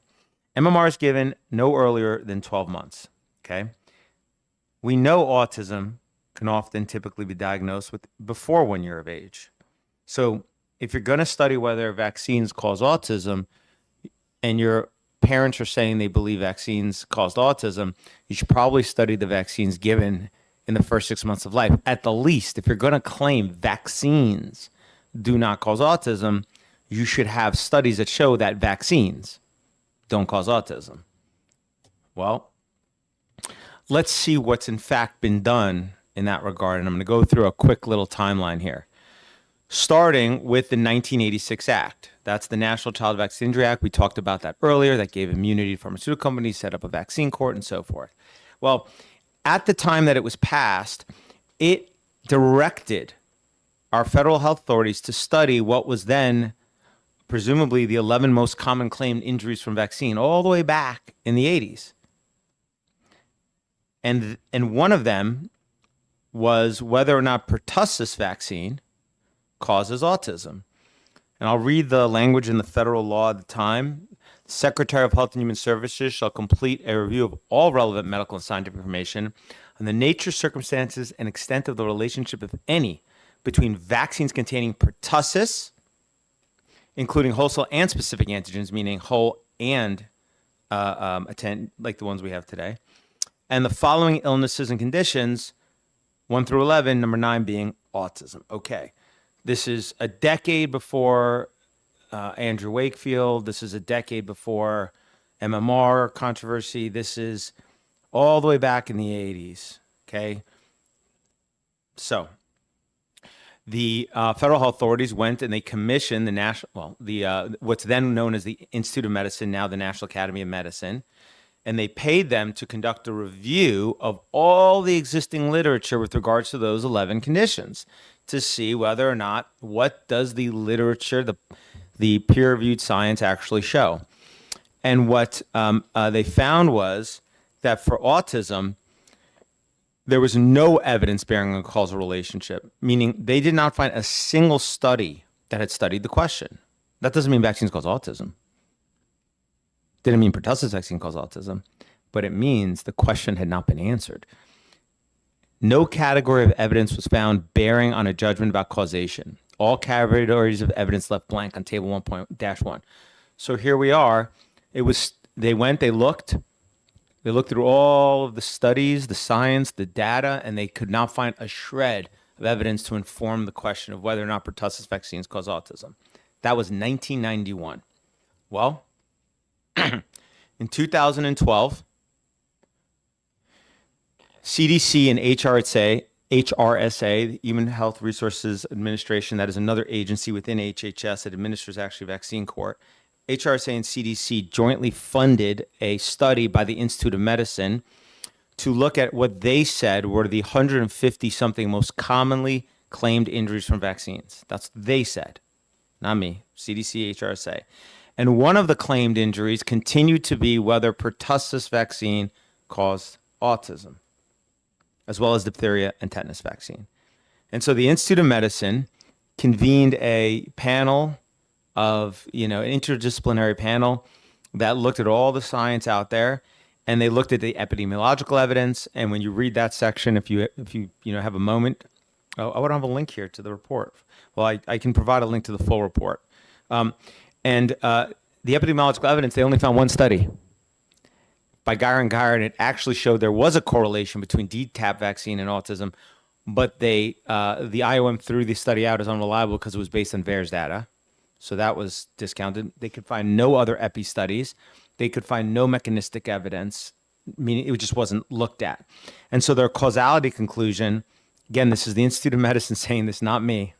MMR is given no earlier than 12 months, okay? We know autism can often typically be diagnosed with before 1 year of age. So if you're going to study whether vaccines cause autism and your parents are saying they believe vaccines caused autism, you should probably study the vaccines given in the first 6 months of life. At the least, if you're going to claim vaccines do not cause autism, you should have studies that show that vaccines don't cause autism. Well, let's see what's in fact been done in that regard. And I'm going to go through a quick little timeline here. Starting with the 1986 Act. That's the National Child Vaccine Injury Act. We talked about that earlier. That gave immunity to pharmaceutical companies, set up a vaccine court, and so forth. Well, at the time that it was passed, it directed our federal health authorities to study what was then presumably the 11 most common claimed injuries from vaccine all the way back in the 80s. And one of them was whether or not pertussis vaccine causes autism. And I'll read the language in the federal law at the time. The Secretary of Health and Human Services shall complete a review of all relevant medical and scientific information on the nature, circumstances, and extent of the relationship, if any, between vaccines containing pertussis, including wholesale and specific antigens, meaning whole and like the ones we have today, and the following illnesses and conditions, 1 through 11, number 9 being autism. Okay. This is a decade before Andrew Wakefield. This is a decade before MMR controversy. This is all the way back in the 80s. Okay. So the federal health authorities went and they commissioned the national, what's then known as the Institute of Medicine, now the National Academy of Medicine, and they paid them to conduct a review of all the existing literature with regards to those 11 conditions to see whether or not what does the literature, the peer-reviewed science actually show. And what they found was that for autism, there was no evidence bearing on a causal relationship, meaning they did not find a single study that had studied the question. That doesn't mean vaccines cause autism. Didn't mean pertussis vaccine cause autism, but it means the question had not been answered. No category of evidence was found bearing on a judgment about causation. All categories of evidence left blank on table 1.1. So here we are. They looked through all of the studies, the science, the data, and they could not find a shred of evidence to inform the question of whether or not pertussis vaccines cause autism. That was 1991. Well, in 2012, CDC and HRSA, the Human Health Resources Administration, that is another agency within HHS that administers actually vaccine court. HRSA and CDC jointly funded a study by the Institute of Medicine to look at what they said were the 150 something most commonly claimed injuries from vaccines. That's what they said, not me, CDC, HRSA. And one of the claimed injuries continued to be whether pertussis vaccine caused autism, as well as diphtheria and tetanus vaccine. And so the Institute of Medicine convened a panel of, an interdisciplinary panel that looked at all the science out there, and they looked at the epidemiological evidence. And when you read that section, if you have a moment, I would have a link here to the report. Well, I can provide a link to the full report. And the epidemiological evidence, they only found one study by Geyer and Geyer, and it actually showed there was a correlation between DTaP vaccine and autism, but the IOM threw the study out as unreliable because it was based on VAERS data. So that was discounted. They could find no other epi studies. They could find no mechanistic evidence, meaning it just wasn't looked at. And so their causality conclusion, again, this is the Institute of Medicine saying this, not me,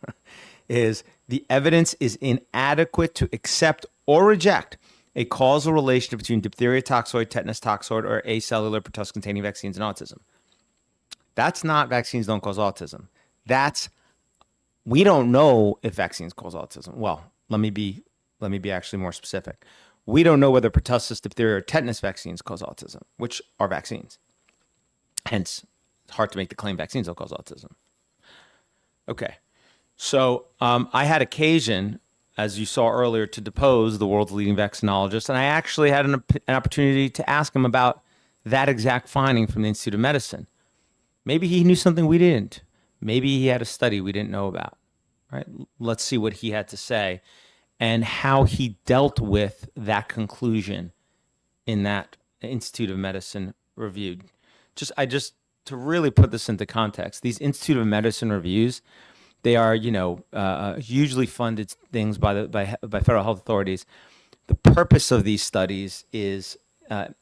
is the evidence is inadequate to accept or reject a causal relationship between diphtheria toxoid, tetanus toxoid, or acellular pertussis-containing vaccines and autism. That's not vaccines don't cause autism. We don't know if vaccines cause autism. Well, let me be actually more specific. We don't know whether pertussis, diphtheria, or tetanus vaccines cause autism, which are vaccines. Hence, it's hard to make the claim vaccines don't cause autism. Okay, so I had occasion, as you saw earlier, to depose the world's leading vaccinologist, and I actually had an opportunity to ask him about that exact finding from the Institute of Medicine. Maybe he knew something we didn't. Maybe he had a study we didn't know about. Right? Let's see what he had to say and how he dealt with that conclusion in that Institute of Medicine review. To really put this into context, these Institute of Medicine reviews, They are, hugely funded things by federal health authorities. The purpose of these studies is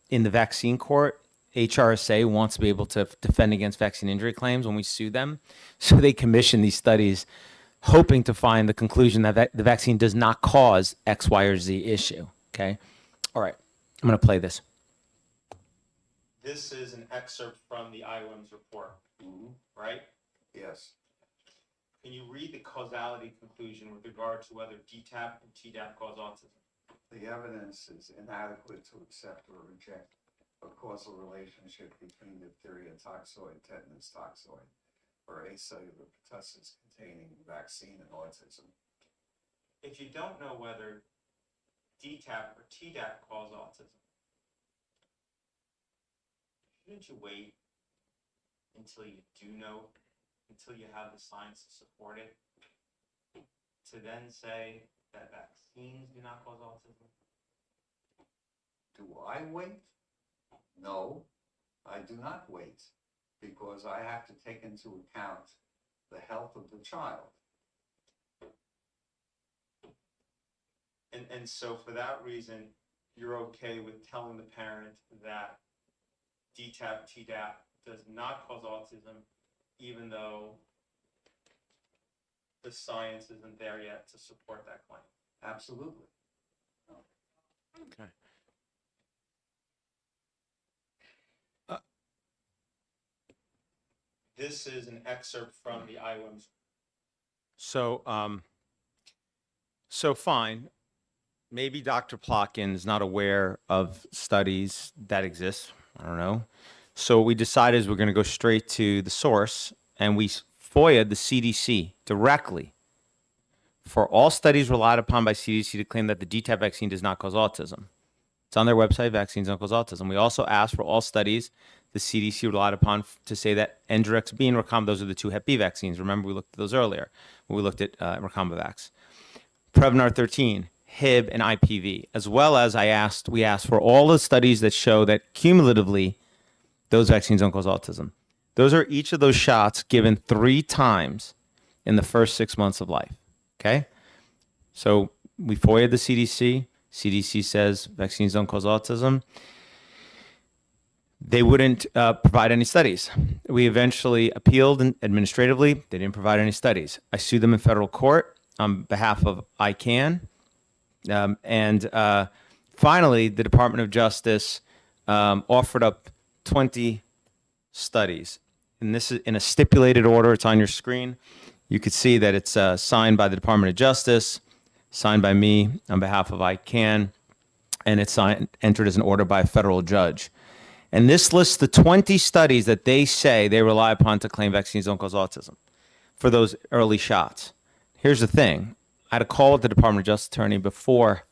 in the vaccine court. HRSA wants to be able to defend against vaccine injury claims when we sue them. So they commission these studies hoping to find the conclusion that the vaccine does not cause X, Y, or Z issue. Okay. All right. I'm going to play this. This is an excerpt from the IOM's report, right? Yes. Can you read the causality conclusion with regard to whether DTaP and Tdap cause autism? The evidence is inadequate to accept or reject a causal relationship between diphtheria toxoid, tetanus toxoid, or acellular pertussis containing vaccine and autism. If you don't know whether DTaP or Tdap cause autism, shouldn't you wait until you do know, until you have the science to support it, to then say that vaccines do not cause autism? Do I wait? No, I do not wait, because I have to take into account the health of the child. And so for that reason, you're okay with telling the parent that DTaP, Tdap does not cause autism, even though the science isn't there yet to support that claim? Absolutely. Okay. This is an excerpt from the IOM's. So fine. Maybe Dr. Plotkin is not aware of studies that exist. I don't know. So what we decided is we're going to go straight to the source, and we FOIA'd the CDC directly for all studies relied upon by CDC to claim that the DTaP vaccine does not cause autism. It's on their website, vaccines don't cause autism. We also asked for all studies the CDC relied upon to say that Engerix-B and Recamba, those are the two Hep B vaccines. Remember, we looked at those earlier when we looked at Recambavax. Prevnar 13, Hib, and IPV, as well as we asked for all the studies that show that cumulatively those vaccines don't cause autism. Those are each of those shots given 3 times in the first 6 months of life. Okay? So we FOIA'd the CDC. CDC says vaccines don't cause autism. They wouldn't provide any studies. We eventually appealed administratively. They didn't provide any studies. I sued them in federal court on behalf of ICANN. Finally, the Department of Justice offered up 20 studies. And this is in a stipulated order. It's on your screen. You could see that it's signed by the Department of Justice, signed by me on behalf of ICANN, and it's entered as an order by a federal judge. And this lists the 20 studies that they say they rely upon to claim vaccines don't cause autism for those early shots. Here's the thing. I had a call with the Department of Justice attorney before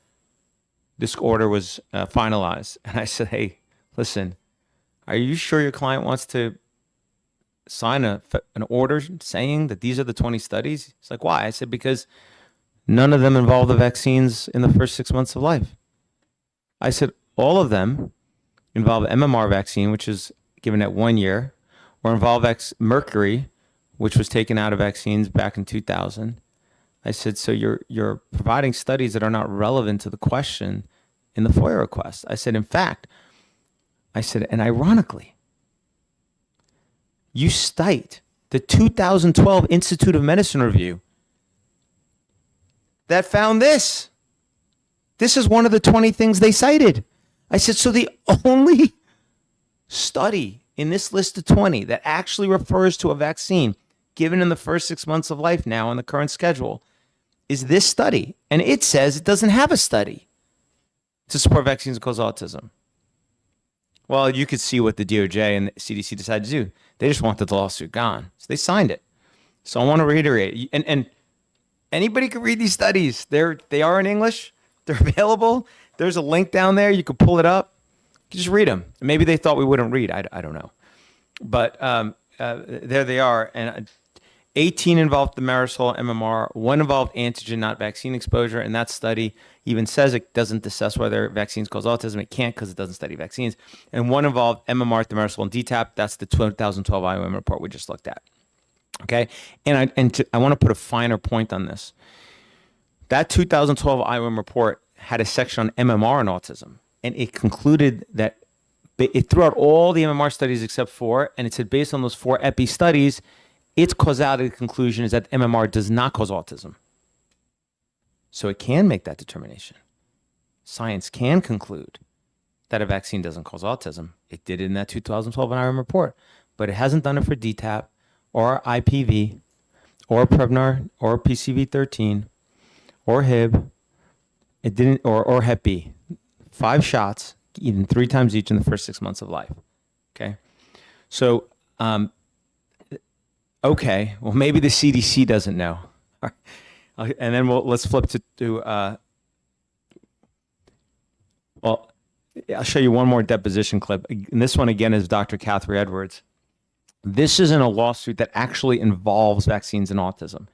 this order was finalized. And I said, hey, listen, are you sure your client wants to sign an order saying that these are the 20 studies? He's like, why? I said, because none of them involve the vaccines in the first 6 months of life. I said, all of them involve MMR vaccine, which is given at 1 year, or involve mercury, which was taken out of vaccines back in 2000. I said, so you're providing studies that are not relevant to the question in the FOIA request. I said, in fact, and ironically, you cite the 2012 Institute of Medicine review that found this. This is one of the 20 things they cited. I said, so the only study in this list of 20 that actually refers to a vaccine given in the first 6 months of life now on the current schedule is this study. And it says it doesn't have a study to support vaccines that cause autism. Well, you could see what the DOJ and the CDC decided to do. They just wanted the lawsuit gone. So they signed it. So I want to reiterate, and anybody can read these studies. They are in English. They're available. There's a link down there. You can pull it up. You can just read them. Maybe they thought we wouldn't read. I don't know. But there they are. And 18 involved the Marisol MMR. 1 involved antigen, not vaccine exposure. And that study even says it doesn't assess whether vaccines cause autism. It can't because it doesn't study vaccines. And 1 involved MMR, Thimerosal, and DTaP. That's the 2012 IOM report we just looked at. Okay. I want to put a finer point on this. That 2012 IOM report had a section on MMR and autism, and it concluded that it threw out all the MMR studies except 4, and it said based on those 4 epi studies, its causality conclusion is that MMR does not cause autism. So it can make that determination. Science can conclude that a vaccine doesn't cause autism. It did it in that 2012 IOM report, but it hasn't done it for DTaP or IPV or Prevnar or PCV13 or Hib. It didn't, or Hep B. 5 shots, eaten 3 times each in the first 6 months of life. Okay. So, okay, well, maybe the CDC doesn't know. And then let's flip to well, I'll show you one more deposition clip. And this one again is Dr. Catherine Edwards. This isn't a lawsuit that actually involves vaccines and autism.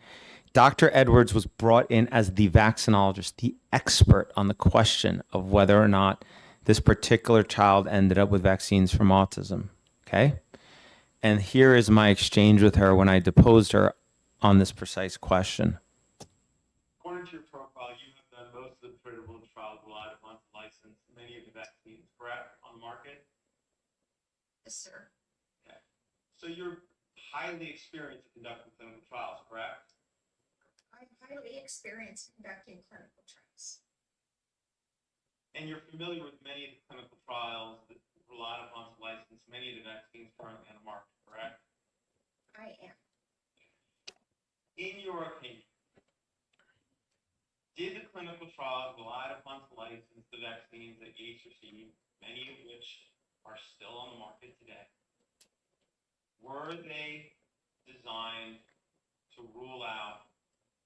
Dr. Edwards was brought in as the vaccinologist, the expert on the question of whether or not this particular child ended up with vaccines from autism. Okay? And here is my exchange with her when I deposed her on this precise question. According to your profile, you have done most of the pivotal trials relied upon to license many of the vaccines, correct, on the market? Yes, sir. Okay. So you're highly experienced in conducting clinical trials, correct? I'm highly experienced conducting clinical trials. And you're familiar with many of the clinical trials that relied upon to license many of the vaccines currently on the market, correct? I am. In your opinion, did the clinical trials relied upon to license the vaccines that Gates received, many of which are still on the market today, were they designed to rule out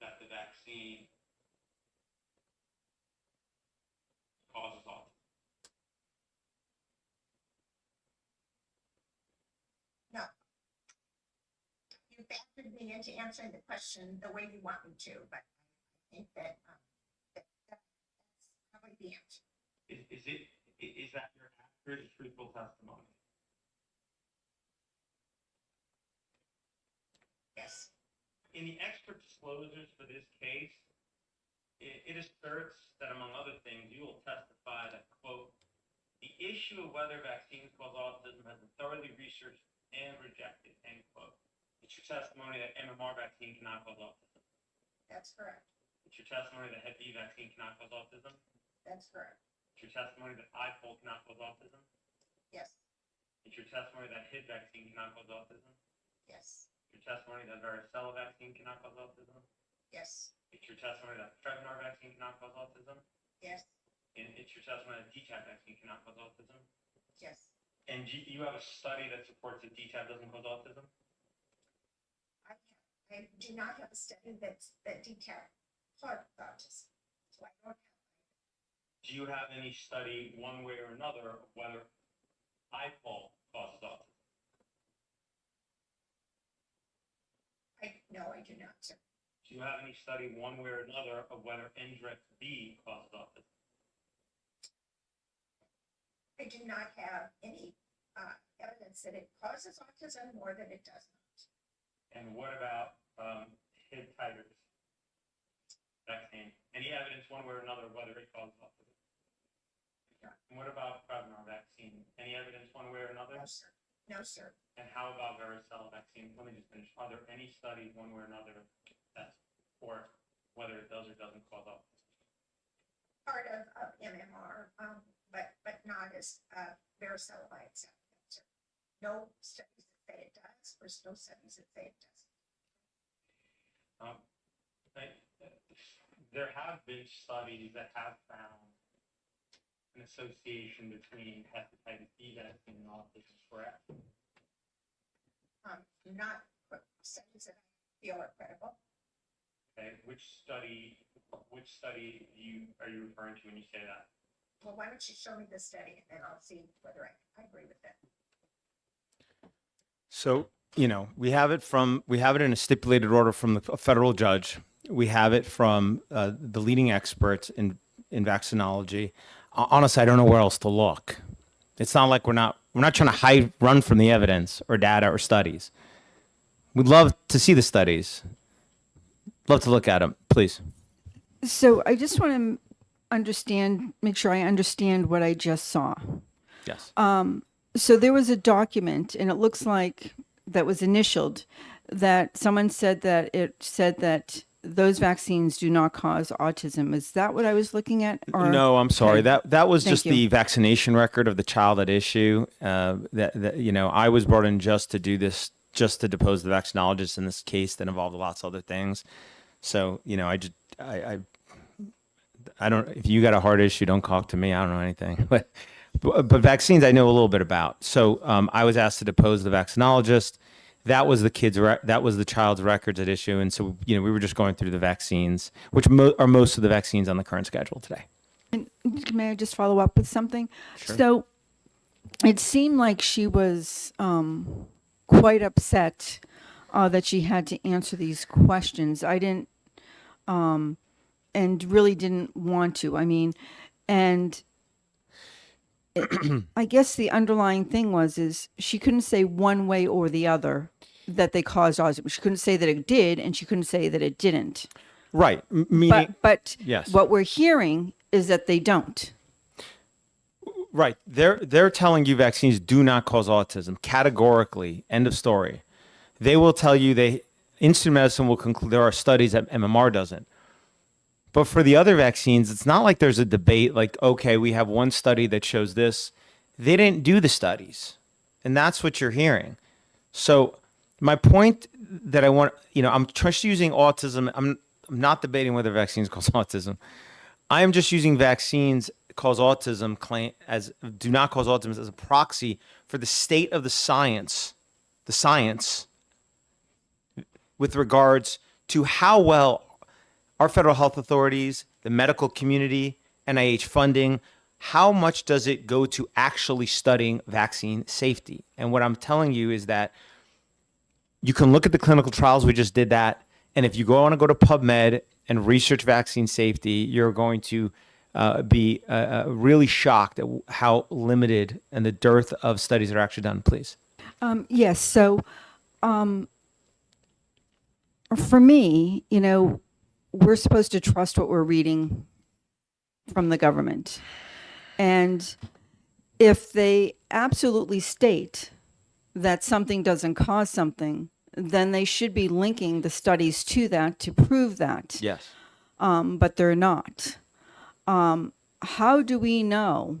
that the vaccine causes autism? No. You factored me into answering the question the way you want me to, but I think that, that's probably the answer. Is that your accurate, truthful testimony? Yes. In the expert disclosures for this case, it asserts that, among other things, you will testify that, quote, the issue of whether vaccines cause autism has been thoroughly researched and rejected, end quote. It's your testimony that MMR vaccine cannot cause autism. That's correct. It's your testimony that Hep B vaccine cannot cause autism. That's correct. It's your testimony that IPOL cannot cause autism. Yes. It's your testimony that Hib vaccine cannot cause autism. Yes. Your testimony that varicella vaccine cannot cause autism. Yes. It's your testimony that Prevnar vaccine cannot cause autism. Yes. And it's your testimony that DTaP vaccine cannot cause autism. Yes. And you have a study that supports that DTaP doesn't cause autism? I do not have a study that DTaP causes autism. So I don't have. Do you have any study, one way or another, of whether IPOL causes autism? No, I do not, sir. Do you have any study, one way or another, of whether NDREX B causes autism? I do not have any evidence that it causes autism or that it does not. And what about Hib titers vaccine? Any evidence, one way or another, of whether it causes autism? And what about Prevnar vaccine? Any evidence, one way or another? No, sir. No, sir. And how about varicella vaccine? Let me just finish. Are there any studies, one way or another, that support whether it does or doesn't cause autism? Part of MMR, but not as varicella by itself. Sir. No studies that say it does, or no studies that say it doesn't. There have been studies that have found an association between hepatitis B vaccine and autism, correct? Not studies that I feel are credible. Okay, which study are you referring to when you say that? Well, why don't you show me the study and then I'll see whether I agree with it. So, we have it in a stipulated order from a federal judge. We have it from the leading experts in vaccinology. Honestly, I don't know where else to look. It's not like we're not trying to run from the evidence or data or studies. We'd love to see the studies. Love to look at them, please. So I just want to make sure I understand what I just saw. Yes. So there was a document, and it looks like that was initialed, that someone said that it said that those vaccines do not cause autism. Is that what I was looking at? Or? No, I'm sorry. Okay. That was Thank just you. the vaccination record of the child at issue. I was brought in just to do this, just to depose the vaccinologist in this case that involved lots of other things. So, I don't, if you got a heart issue, don't talk to me. I don't know anything, but vaccines I know a little bit about. So I was asked to depose the vaccinologist. That was the child's records at issue. And so, we were just going through the vaccines, which are most of the vaccines on the current schedule today. And may I just follow up with something? Sure. So it seemed like she was quite upset that she had to answer these questions. I didn't, and really didn't want to. I mean, and I guess the underlying thing is she couldn't say one way or the other that they caused autism. She couldn't say that it did, and she couldn't say that it didn't. Right. Meaning, but yes. What we're hearing is that they don't. Right. They're telling you vaccines do not cause autism categorically. End of story. They will tell you instant medicine will conclude there are studies that MMR doesn't. But for the other vaccines, it's not like there's a debate like, okay, we have one study that shows this. They didn't do the studies. And that's what you're hearing. So my point that I want, I'm just using autism. I'm not debating whether vaccines cause autism. I am just using vaccines cause autism do not cause autism as a proxy for the state of the science with regards to how well our federal health authorities, the medical community, NIH funding, how much does it go to actually studying vaccine safety? And what I'm telling you is that you can look at the clinical trials, we just did that, and if you want to go to PubMed and research vaccine safety, you're going to be really shocked at how limited and the dearth of studies that are actually done, please. Yes. So for me, we're supposed to trust what we're reading from the government. And if they absolutely state that something doesn't cause something, then they should be linking the studies to that to prove that. Yes. But they're not. How do we know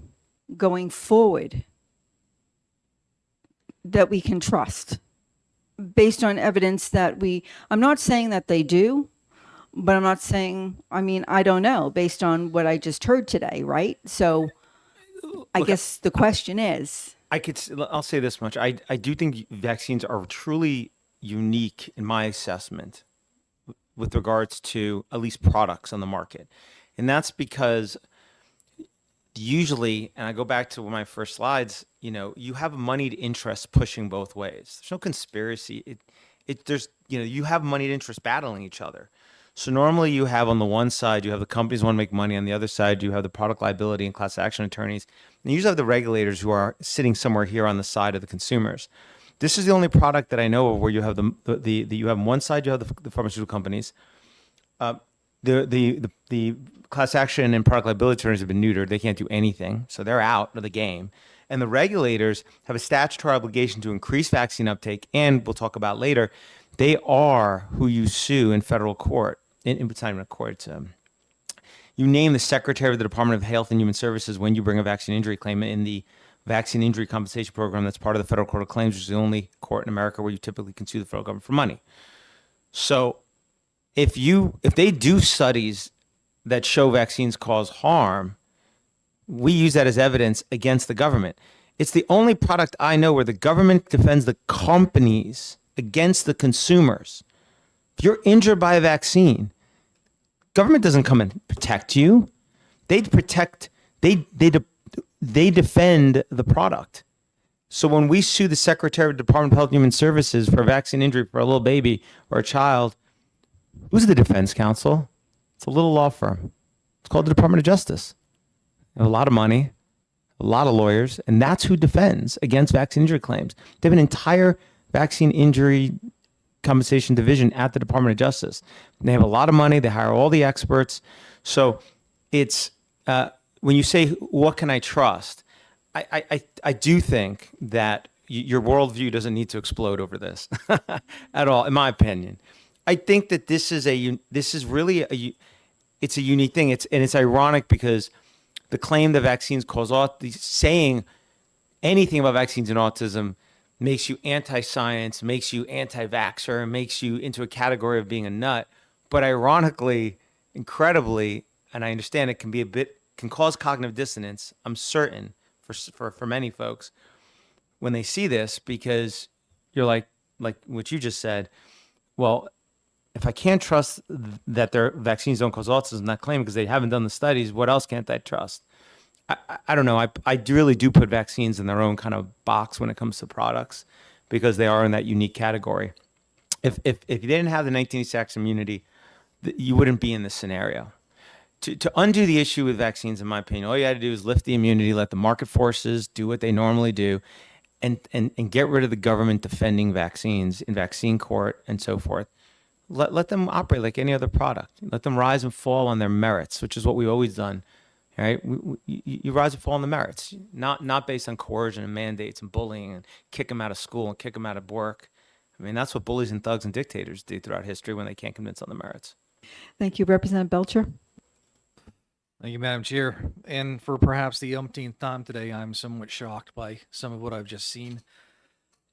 going forward that we can trust based on evidence that I'm not saying that they do, but I'm not saying, I don't know based on what I just heard today, right? So I guess the question is. I'll say this much. I do think vaccines are truly unique in my assessment with regards to at least products on the market. And that's because usually, and I go back to one of my first slides, you have moneyed interests pushing both ways. There's no conspiracy. You have moneyed interests battling each other. So normally you have on the one side, you have the companies who want to make money. On the other side, you have the product liability and class action attorneys. And you usually have the regulators who are sitting somewhere here on the side of the consumers. This is the only product that I know of where you have you have on one side, you have the pharmaceutical companies. The class action and product liability attorneys have been neutered. They can't do anything. So they're out of the game. And the regulators have a statutory obligation to increase vaccine uptake. And we'll talk about later, they are who you sue in federal court. It's not even a court. It's, you name the secretary of the Department of Health and Human Services when you bring a vaccine injury claim in the vaccine injury compensation program that's part of the Federal Court of Claims, which is the only court in America where you typically can sue the federal government for money. So if they do studies that show vaccines cause harm, we use that as evidence against the government. It's the only product I know where the government defends the companies against the consumers. If you're injured by a vaccine, government doesn't come and protect you. They defend the product. So when we sue the Secretary of the Department of Health and Human Services for a vaccine injury for a little baby or a child, who's the defense counsel? It's a little law firm. It's called the Department of Justice. They have a lot of money, a lot of lawyers, and that's who defends against vaccine injury claims. They have an entire vaccine injury Compensation Division at the Department of Justice. And they have a lot of money. They hire all the experts. So it's when you say, what can I trust? I do think that your worldview doesn't need to explode over this at all, in my opinion. I think that this is really it's a unique thing. It's ironic because the claim that vaccines cause autism, saying anything about vaccines and autism makes you anti-science, makes you anti-vaxxer, makes you into a category of being a nut. But ironically, incredibly, and I understand it can cause cognitive dissonance, I'm certain, for many folks, when they see this, because you're like what you just said, well, if I can't trust that their vaccines don't cause autism, that claim, because they haven't done the studies, what else can't I trust? I don't know. I really do put vaccines in their own kind of box when it comes to products, because they are in that unique category. If you didn't have the 1986 immunity, you wouldn't be in this scenario. To undo the issue with vaccines, in my opinion, all you had to do is lift the immunity, let the market forces do what they normally do, and get rid of the government defending vaccines in vaccine court and so forth. Let them operate like any other product. Let them rise and fall on their merits, which is what we've always done. Right? You rise and fall on the merits, not based on coercion and mandates and bullying and kick them out of school and kick them out of work. I mean, that's what bullies and thugs and dictators do throughout history when they can't convince on the merits. Thank you, Representative Belcher. Thank you, Madam Chair. And for perhaps the umpteenth time today, I'm somewhat shocked by some of what I've just seen.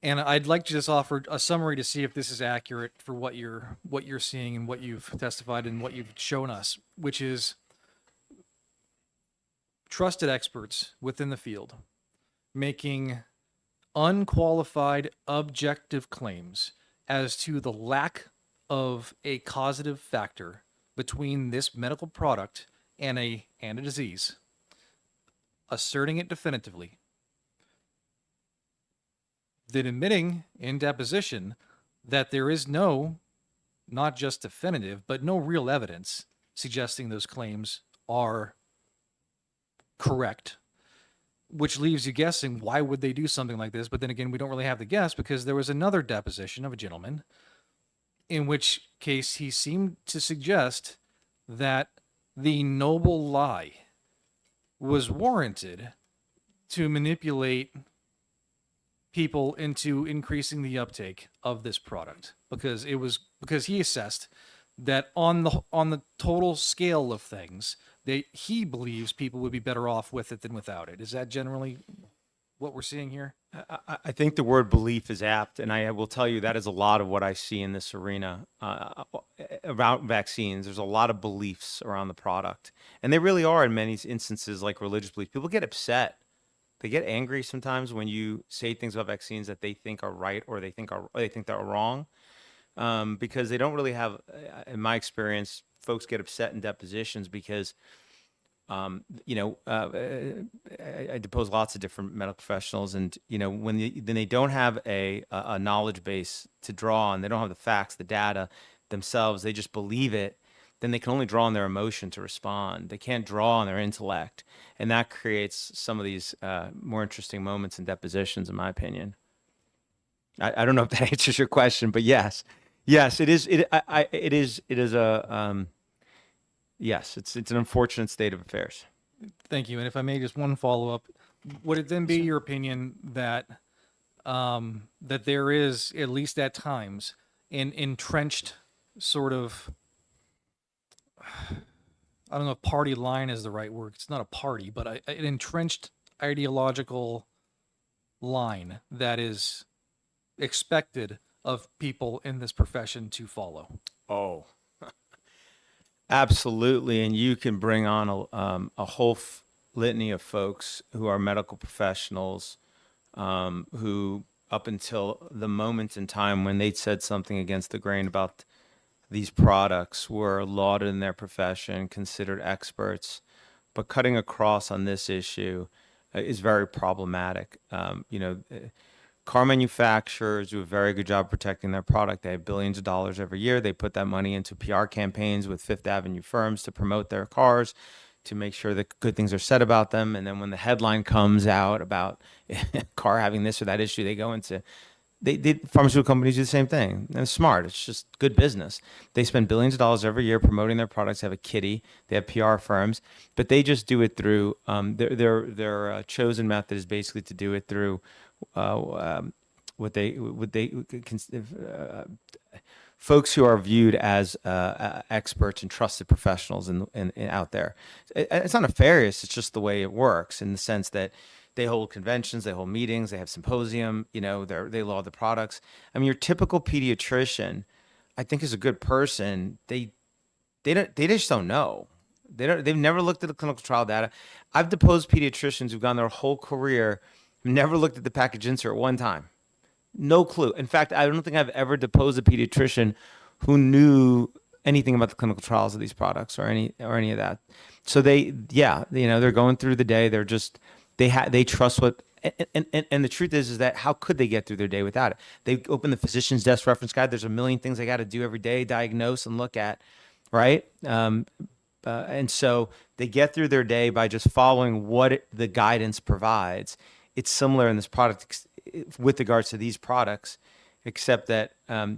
And I'd like to just offer a summary to see if this is accurate for what you're seeing and what you've testified and what you've shown us, which is trusted experts within the field making unqualified, objective claims as to the lack of a causative factor between this medical product and a disease, asserting it definitively, then admitting in deposition that there is no, not just definitive, but no real evidence suggesting those claims are correct, which leaves you guessing, why would they do something like this? But then again, we don't really have to guess, because there was another deposition of a gentleman in which case he seemed to suggest that the noble lie was warranted to manipulate people into increasing the uptake of this product, because he assessed that on the total scale of things, he believes people would be better off with it than without it. Is that generally what we're seeing here? I think the word belief is apt, and I will tell you that is a lot of what I see in this arena about vaccines. There's a lot of beliefs around the product, and they really are in many instances like religious beliefs. People get upset. They get angry sometimes when you say things about vaccines that they think are right or they think they're wrong, because they don't really have. In my experience, folks get upset in depositions because I depose lots of different medical professionals, and when they don't have a knowledge base to draw on, they don't have the facts, the data themselves, they just believe it, then they can only draw on their emotion to respond. They can't draw on their intellect, and that creates some of these more interesting moments in depositions, in my opinion. I don't know if that answers your question, but yes, it is. Yes, it's an unfortunate state of affairs. Thank you. And if I may, just one follow-up. Would it then be your opinion that that there is, at least at times, an entrenched sort of, I don't know if party line is the right word. It's not a party, but an entrenched ideological line that is expected of people in this profession to follow? Oh, absolutely. And you can bring on a whole litany of folks who are medical professionals who, up until the moment in time when they said something against the grain about these products, were lauded in their profession, considered experts. But cutting across on this issue is very problematic. Car manufacturers do a very good job protecting their product. They have billions of dollars every year. They put that money into PR campaigns with Fifth Avenue firms to promote their cars, to make sure that good things are said about them. And then when the headline comes out about a car having this or that issue, they go into pharmaceutical companies do the same thing. And it's smart. It's just good business. They spend billions of dollars every year promoting their products. They have a kitty. They have PR firms, but they just do it through their chosen method is basically to do it through what they folks who are viewed as experts and trusted professionals in out there. It's not nefarious. It's just the way it works in the sense that they hold conventions, they hold meetings, they have symposium, they laud the products. I mean, your typical pediatrician, I think, is a good person. They just don't know. They've never looked at the clinical trial data. I've deposed pediatricians who've gone their whole career, never looked at the package insert one time. No clue. In fact, I don't think I've ever deposed a pediatrician who knew anything about the clinical trials of these products or any of that. So they're going through the day. They're just they trust what. And the truth is that how could they get through their day without it? They open the physician's desk reference guide. There's a million things they got to do every day, diagnose and look at, right? And so they get through their day by just following what the guidance provides. It's similar in this product with regards to these products, except that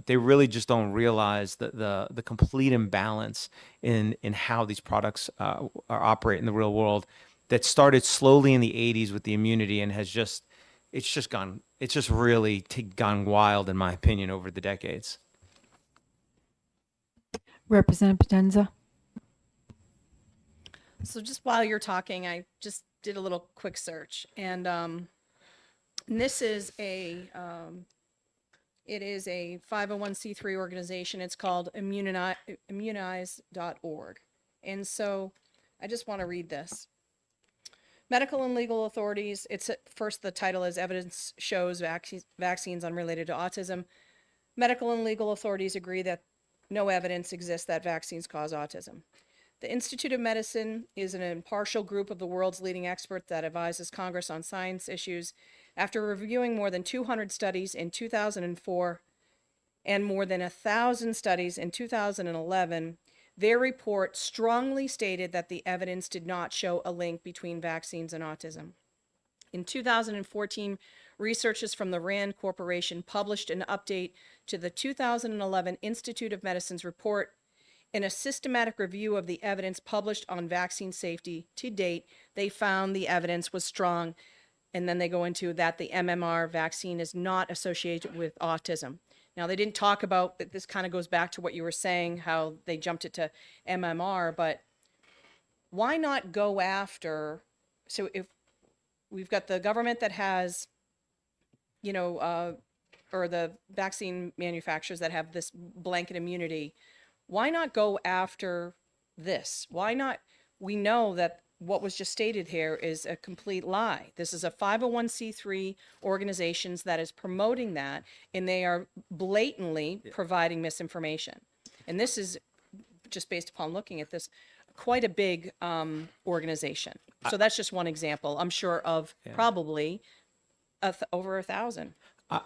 they really just don't realize the complete imbalance in how these products operate in the real world. That started slowly in the 80s with the immunity and it's really gone wild, in my opinion, over the decades. Representative Potenza. So just while you're talking, I just did a little quick search, and this is it is a 501c3 organization. It's called immunize.org. And so I just want to read this. Medical and legal authorities, first the title is Evidence Shows Vaccines Unrelated to Autism. Medical and legal authorities agree that no evidence exists that vaccines cause autism. The Institute of Medicine is an impartial group of the world's leading experts that advises Congress on science issues. After reviewing more than 200 studies in 2004 and more than 1,000 studies in 2011, their report strongly stated that the evidence did not show a link between vaccines and autism. In 2014, researchers from the RAND Corporation published an update to the 2011 Institute of Medicine's report. In a systematic review of the evidence published on vaccine safety to date, they found the evidence was strong. And then they go into that the MMR vaccine is not associated with autism. Now, they didn't talk about, this kind of goes back to what you were saying, how they jumped it to MMR, but why not go after, so if we've got the government that has, or the vaccine manufacturers that have this blanket immunity, why not go after this? Why not? We know that what was just stated here is a complete lie. This is a 501c3 organizations that is promoting that, and they are blatantly providing misinformation. And this is, just based upon looking at this, quite a big organization. So that's just one example, I'm sure, of probably over 1,000.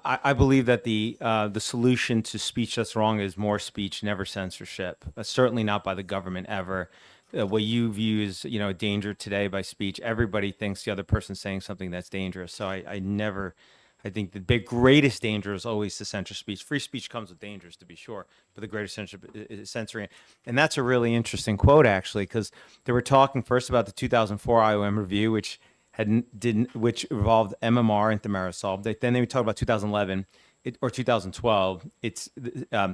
I believe that the solution to speech that's wrong is more speech, never censorship. Certainly not by the government ever. What you view as a danger today by speech, everybody thinks the other person's saying something that's dangerous. So I think the greatest danger is always the censor speech. Free speech comes with dangers, to be sure, but the greatest censorship is censoring it. And that's a really interesting quote, actually, because they were talking first about the 2004 IOM review, which involved MMR and thimerosal. Then they would talk about 2011 or 2012. It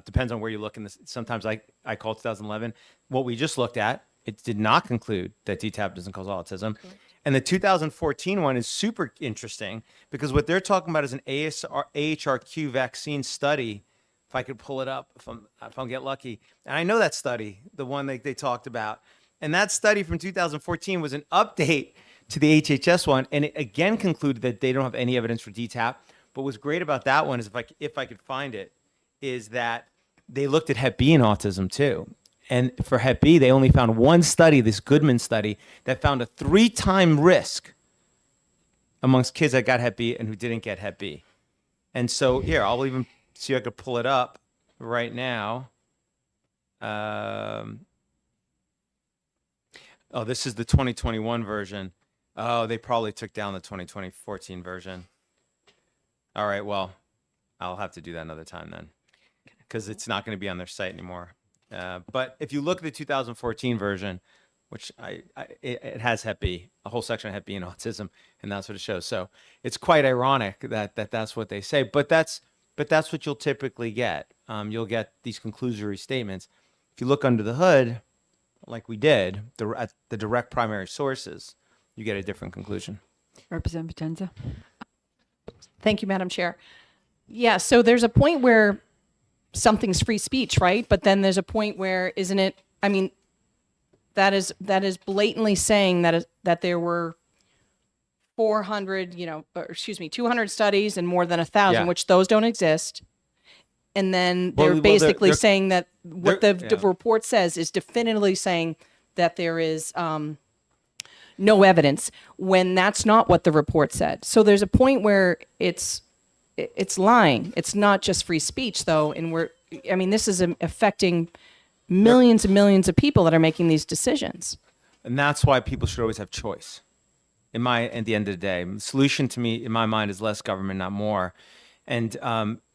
depends on where you look. Sometimes I call 2011. What we just looked at, it did not conclude that DTaP doesn't cause autism. Okay. And the 2014 one is super interesting because what they're talking about is an AHRQ vaccine study. If I could pull it up, if I get lucky. And I know that study, the one they talked about. And that study from 2014 was an update to the HHS one, and it again concluded that they don't have any evidence for DTaP. But what's great about that one is, if I could find it, is that they looked at Hep B and autism too. And for Hep B, they only found one study, this Goodman study, that found a 3-time risk amongst kids that got Hep B and who didn't get Hep B. And so here, I'll even see if I could pull it up right now. This is the 2021 version. Oh, they probably took down the 2014 version. All right, well, I'll have to do that another time then, because it's not going to be on their site anymore. But if you look at the 2014 version, which it has Hep B, a whole section of Hep B and autism, and that's what it shows. So it's quite ironic that that's what they say, but that's what you'll typically get. You'll get these conclusory statements. If you look under the hood, like we did, at the direct primary sources, you get a different conclusion. Representative Potenza. Thank you, Madam Chair. Yeah, so there's a point where something's free speech, right? But then there's a point where, isn't it? I mean, that is blatantly saying that there were 400, 200 studies and more than 1,000, Yeah. which those don't exist. And then Well, they're well, basically they're- saying that what they're- the yeah. report says is definitively saying that there is no evidence, when that's not what the report said. So there's a point where it's lying. It's not just free speech, though, and this is affecting millions and millions of people that are making these decisions. And that's why people should always have choice. At the end of the day, the solution to me, in my mind, is less government, not more. And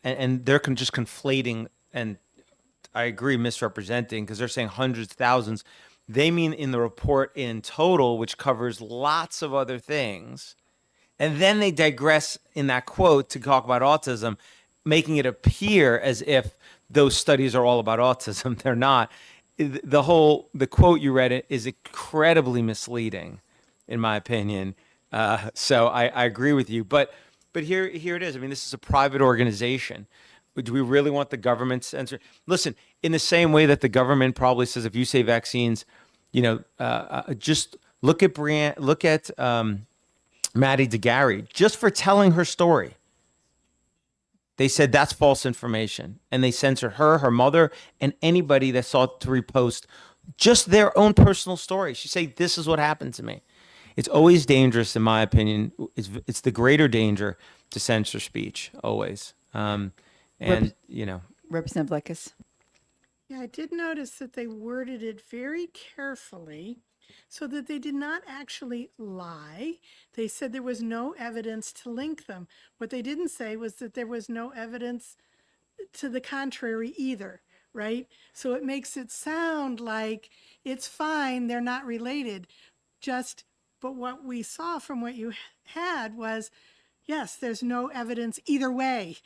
they're just conflating, and I agree, misrepresenting, because they're saying hundreds, thousands. They mean in the report in total, which covers lots of other things. And then they digress in that quote to talk about autism, making it appear as if those studies are all about autism. They're not. The quote you read is incredibly misleading, in my opinion. So I agree with you. But here it is. I mean, this is a private organization. Do we really want the government to censor? Listen, in the same way that the government probably says, if you say vaccines, just look at Maddie DeGarry, just for telling her story. They said that's false information, and they censored her mother, and anybody that sought to repost just their own personal story. She said, this is what happened to me. It's always dangerous, in my opinion. It's the greater danger to censor speech, always. Representative Lekis. Yeah, I did notice that they worded it very carefully so that they did not actually lie. They said there was no evidence to link them. What they didn't say was that there was no evidence to the contrary either, right? So it makes it sound like it's fine, they're not related. But what we saw from what you had was, yes, there's no evidence either way,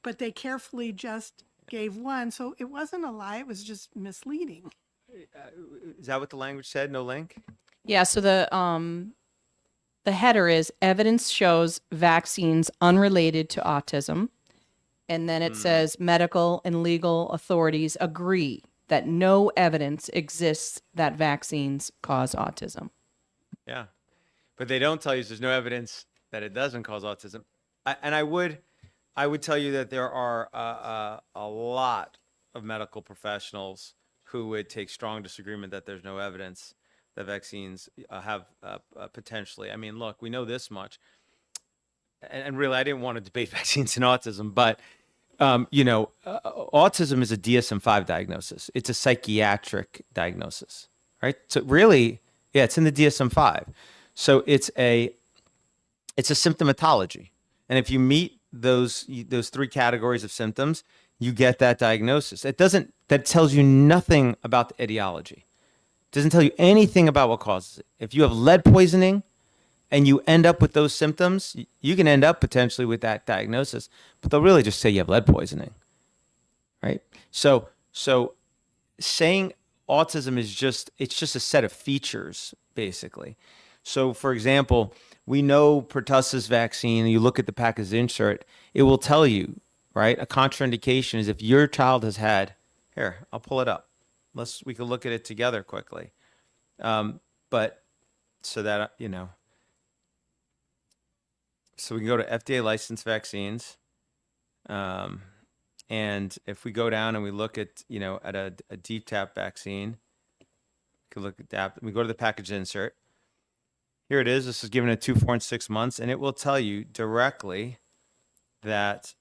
but they carefully just gave one. So it wasn't a lie, it was just misleading. Is that what the language said? No link? Yeah, so the header is evidence shows vaccines unrelated to autism. And then it says medical and legal authorities agree that no evidence exists that vaccines cause autism. Yeah. But they don't tell you there's no evidence that it doesn't cause autism. I would tell you that there are a lot of medical professionals who would take strong disagreement that there's no evidence that vaccines have potentially. I mean, look, we know this much. And really, I didn't want to debate vaccines and autism, but, autism is a DSM-5 diagnosis. It's a psychiatric diagnosis, right? So really, yeah, it's in the DSM-5. So it's a symptomatology. And if you meet those three categories of symptoms, you get that diagnosis. That tells you nothing about the etiology. It doesn't tell you anything about what causes it. If you have lead poisoning and you end up with those symptoms, you can end up potentially with that diagnosis, but they'll really just say you have lead poisoning, right? So saying autism is just a set of features, basically. So for example, we know pertussis vaccine, you look at the package insert, it will tell you, right? A contraindication is if your child has had, here, I'll pull it up. We can look at it together quickly. But so that, so we can go to FDA licensed vaccines. And if we go down and we look at, at a deep tap vaccine, we can look at that. We go to the package insert. Here it is. This is given at 2, 4, and 6 months, and it will tell you directly that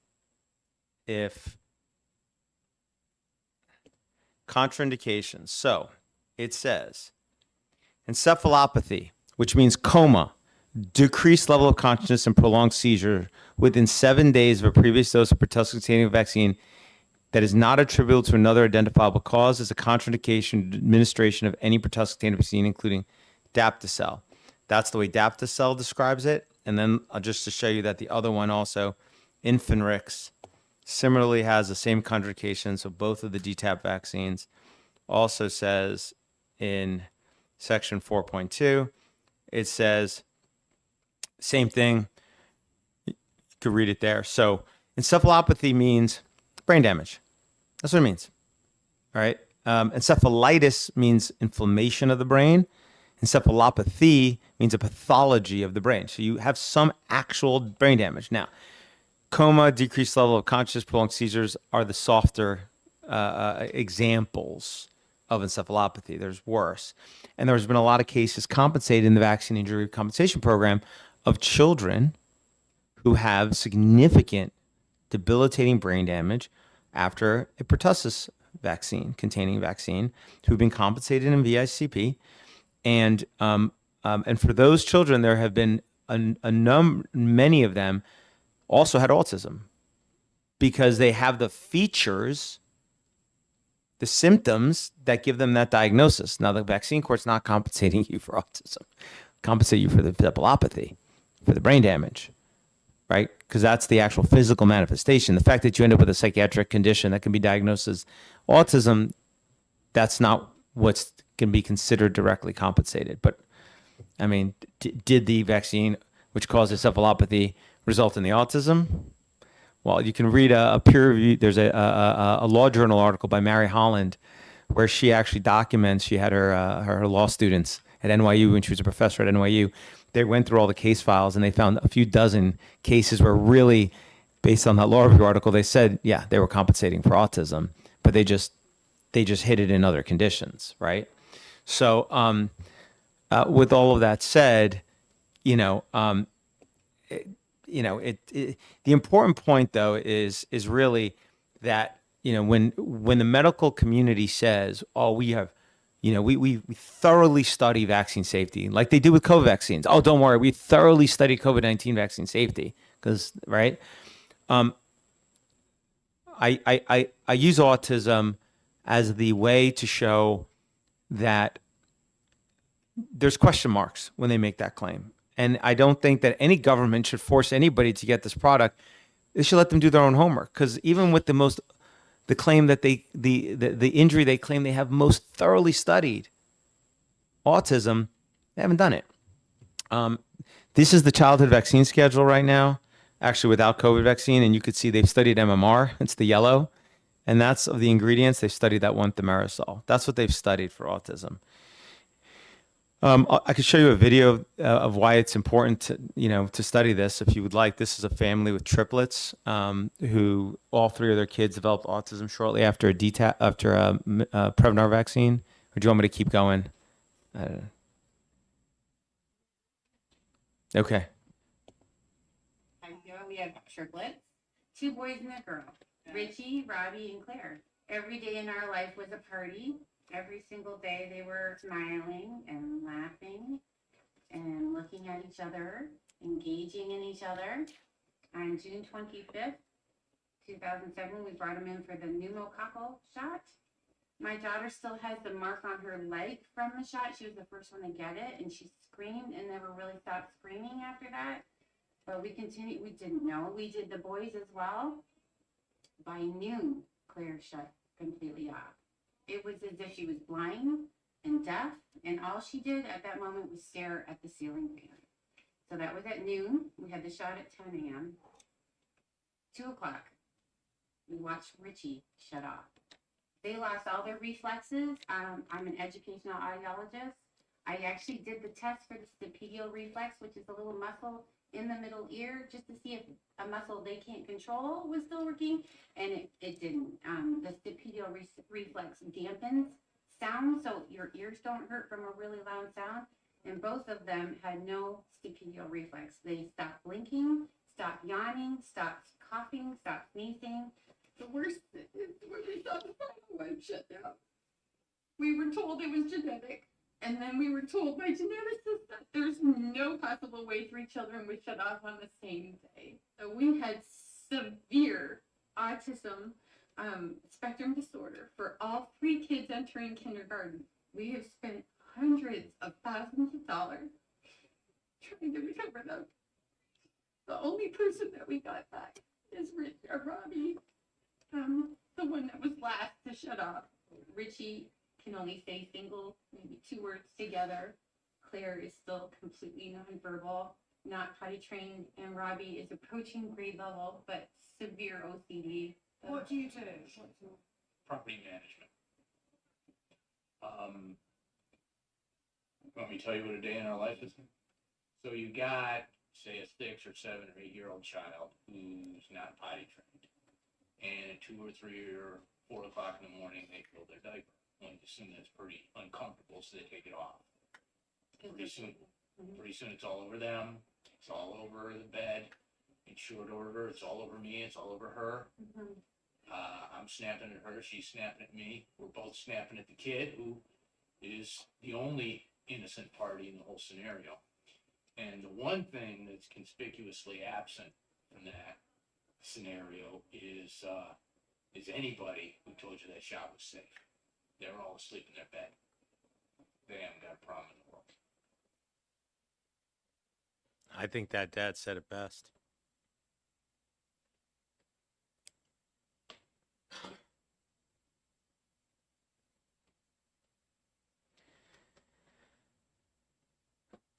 if contraindications. So it says encephalopathy, which means coma, decreased level of consciousness and prolonged seizure within 7 days of a previous dose of pertussis-containing vaccine that is not attributable to another identifiable cause is a contraindication to administration of any pertussis-containing vaccine, including Daptocel. That's the way Daptocel describes it. And then just to show you that the other one also, Infinrix, similarly has the same contraindication. So both of the DTaP vaccines also says in section 4.2, it says same thing. You could read it there. So encephalopathy means brain damage. That's what it means. All right. Encephalitis means inflammation of the brain. Encephalopathy means a pathology of the brain. So you have some actual brain damage. Now, coma, decreased level of consciousness, prolonged seizures are the softer examples of encephalopathy. There's worse. And there's been a lot of cases compensated in the Vaccine Injury Compensation Program of children who have significant debilitating brain damage after a pertussis containing vaccine who've been compensated in VICP. And for those children, there have been many of them also had autism because they have the features, the symptoms that give them that diagnosis. Now, the vaccine court's not compensating you for autism, compensate you for the encephalopathy, for the brain damage, right? Because that's the actual physical manifestation. The fact that you end up with a psychiatric condition that can be diagnosed as autism, that's not what's can be considered directly compensated. But I mean, did the vaccine, which causes encephalopathy, result in the autism? Well, you can read a peer review. There's a law journal article by Mary Holland where she actually documents, she had her law students at NYU when she was a professor at NYU. They went through all the case files and they found a few dozen cases where really, based on that law review article, they said, yeah, they were compensating for autism, but they just hid it in other conditions, right? So with all of that said, the important point though is really that, when the medical community says, oh, we have, we thoroughly study vaccine safety like they do with COVID vaccines. Oh, don't worry. We thoroughly study COVID-19 vaccine safety because, right. I use autism as the way to show that there's question marks when they make that claim. And I don't think that any government should force anybody to get this product. They should let them do their own homework. Because even with the claim that the injury they claim they have most thoroughly studied, autism, they haven't done it. This is the childhood vaccine schedule right now, actually without COVID vaccine. And you could see they've studied MMR. It's the yellow. And that's of the ingredients. They've studied that one thimerosal. That's what they've studied for autism. I could show you a video of why it's important to study this if you would like. This is a family with triplets who all three of their kids developed autism shortly after a Prevnar vaccine. Or do you want me to keep going? I don't know. Okay. We have triplets, 2 boys and a girl, Richie, Robbie, and Claire. Every day in our life was a party. Every single day they were smiling and laughing and looking at each other, engaging in each other. On June 25th, 2007, we brought them in for the pneumococcal shot. My daughter still has the mark on her leg from the shot. She was the first one to get it, and she screamed and never really stopped screaming after that. But we continued. We didn't know. We did the boys as well. By noon, Claire shut completely off. It was as if she was blind and deaf, and all she did at that moment was stare at the ceiling fan. So that was at noon. We had the shot at 10 a.m. 2 o'clock, we watched Richie shut off. They lost all their reflexes. I'm an educational audiologist. I actually did the test for the stapedial reflex, which is a little muscle in the middle ear, just to see if a muscle they can't control was still working, and it didn't. The stapedial reflex dampens sound, so your ears don't hurt from a really loud sound, and both of them had no stapedial reflex. They stopped blinking, stopped yawning, stopped coughing, stopped sneezing. The worst is when we saw the final one shut down. We were told it was genetic, and then we were told by geneticists that There's no possible way 3 children would shut off on the same day. So we had severe autism spectrum disorder for all 3 kids entering kindergarten. We have spent hundreds of thousands of dollars trying to recover them. The only person that we got back is Robbie, the one that was last to shut off. Richie can only say single, maybe 2 words together. Claire is still completely nonverbal, not potty trained, and Robbie is approaching grade level, but severe OCD. What do you do? Property management. Want me to tell you what a day in our life is? So you got, say, a 6 or 7 or 8-year-old child who's not potty trained, and at 2 or 3 or 4 o'clock in the morning they fill their diaper. Well, you assume that's pretty uncomfortable, so they take it off. Pretty soon it's all over them. It's all over the bed. In short order, it's all over me. It's all over her. I'm snapping at her. She's snapping at me. We're both snapping at the kid, who is the only innocent party in the whole scenario. And the one thing that's conspicuously absent from that scenario is anybody who told you that shot was safe. They're all asleep in their bed. They haven't got a problem in the world. I think that dad said it best.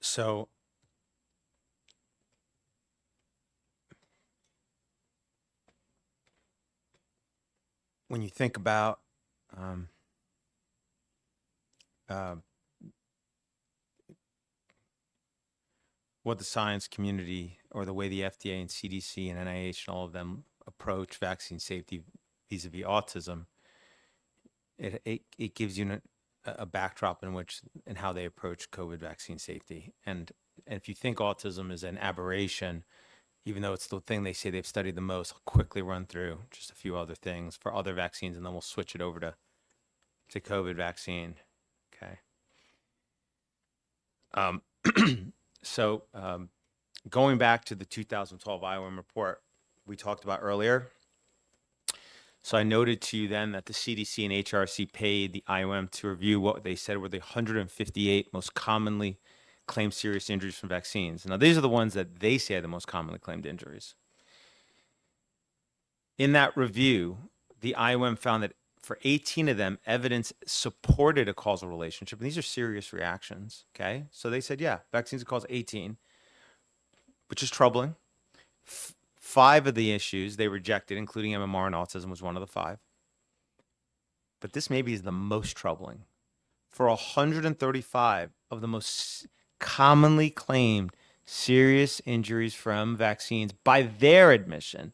So when you think about what the science community, or the way the FDA and CDC and NIH and all of them approach vaccine safety vis-a-vis autism, it gives you a backdrop in which and how they approach COVID vaccine safety. And if you think autism is an aberration, even though it's the thing they say they've studied the most, I'll quickly run through just a few other things for other vaccines, and then we'll switch it over to COVID vaccine. Okay. So going back to the 2012 IOM report we talked about earlier. So I noted to you then that the CDC and HRC paid the IOM to review what they said were the 158 most commonly claimed serious injuries from vaccines. Now, these are the ones that they say are the most commonly claimed injuries. In that review, the IOM found that for 18 of them, evidence supported a causal relationship. And these are serious reactions, okay? So they said, yeah, vaccines cause 18, which is troubling. 5 of the issues they rejected, including MMR and autism, was one of the 5. But this maybe is the most troubling. For 135 of the most commonly claimed serious injuries from vaccines, by their admission,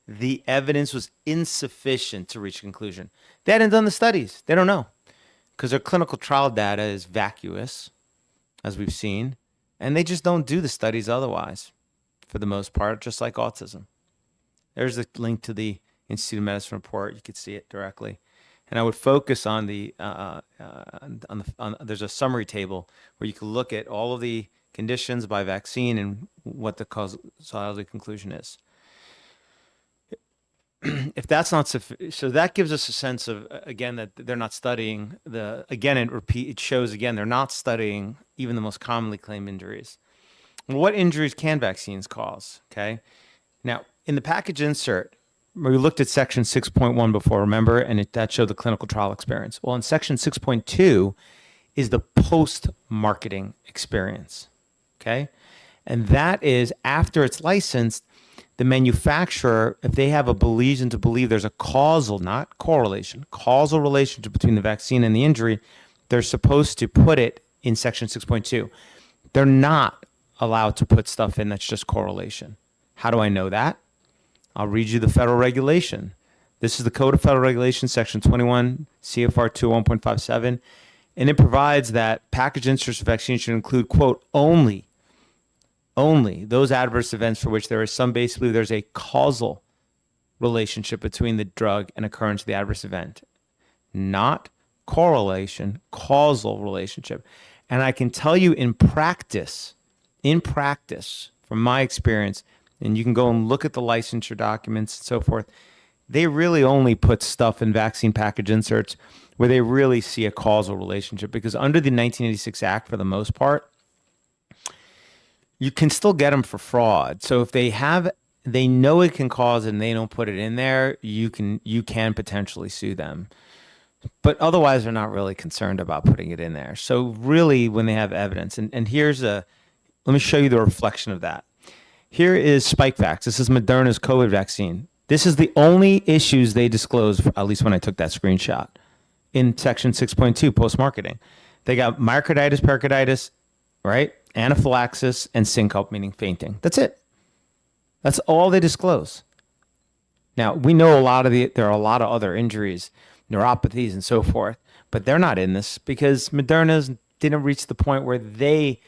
the evidence was insufficient to reach a conclusion. They hadn't done the studies. They don't know, because their clinical trial data is vacuous, as we've seen, and they just don't do the studies otherwise, for the most part, just like autism. There's a link to the Institute of Medicine report. You could see it directly. And I would focus on there's a summary table where you can look at all of the conditions by vaccine and what the causality conclusion is. If that's not sufficient, so that gives us a sense of, again, that they're not studying it shows again, they're not studying even the most commonly claimed injuries. What injuries can vaccines cause? Okay. Now, in the package insert, we looked at section 6.1 before, remember, and that showed the clinical trial experience. Well, in section 6.2 is the post-marketing experience. Okay. And that is after it's licensed, the manufacturer, if they have a reason to believe there's a causal, not correlation, causal relationship between the vaccine and the injury, they're supposed to put it in section 6.2. They're not allowed to put stuff in that's just correlation. How do I know that? I'll read you the federal regulation. This is the Code of Federal Regulations, section 21, CFR 201.57, and it provides that package inserts of vaccine should include, quote, only those adverse events for which there is some basis to believe there's a causal relationship between the drug and occurrence of the adverse event. Not correlation, causal relationship. And I can tell you in practice, from my experience, and you can go and look at the licensure documents and so forth, they really only put stuff in vaccine package inserts where they really see a causal relationship, because under the 1986 Act, for the most part, you can still get them for fraud. So if they know it can cause it and they don't put it in there, you can potentially sue them. But otherwise, they're not really concerned about putting it in there. So really, when they have evidence, and let me show you the reflection of that. Here is Spikevax. This is Moderna's COVID vaccine. This is the only issues they disclosed, at least when I took that screenshot, in section 6.2, post-marketing. They got myocarditis, pericarditis, right? Anaphylaxis, and syncope, meaning fainting. That's it. That's all they disclose. Now, we know there are a lot of other injuries, neuropathies and so forth, but they're not in this because Moderna's didn't reach the point where they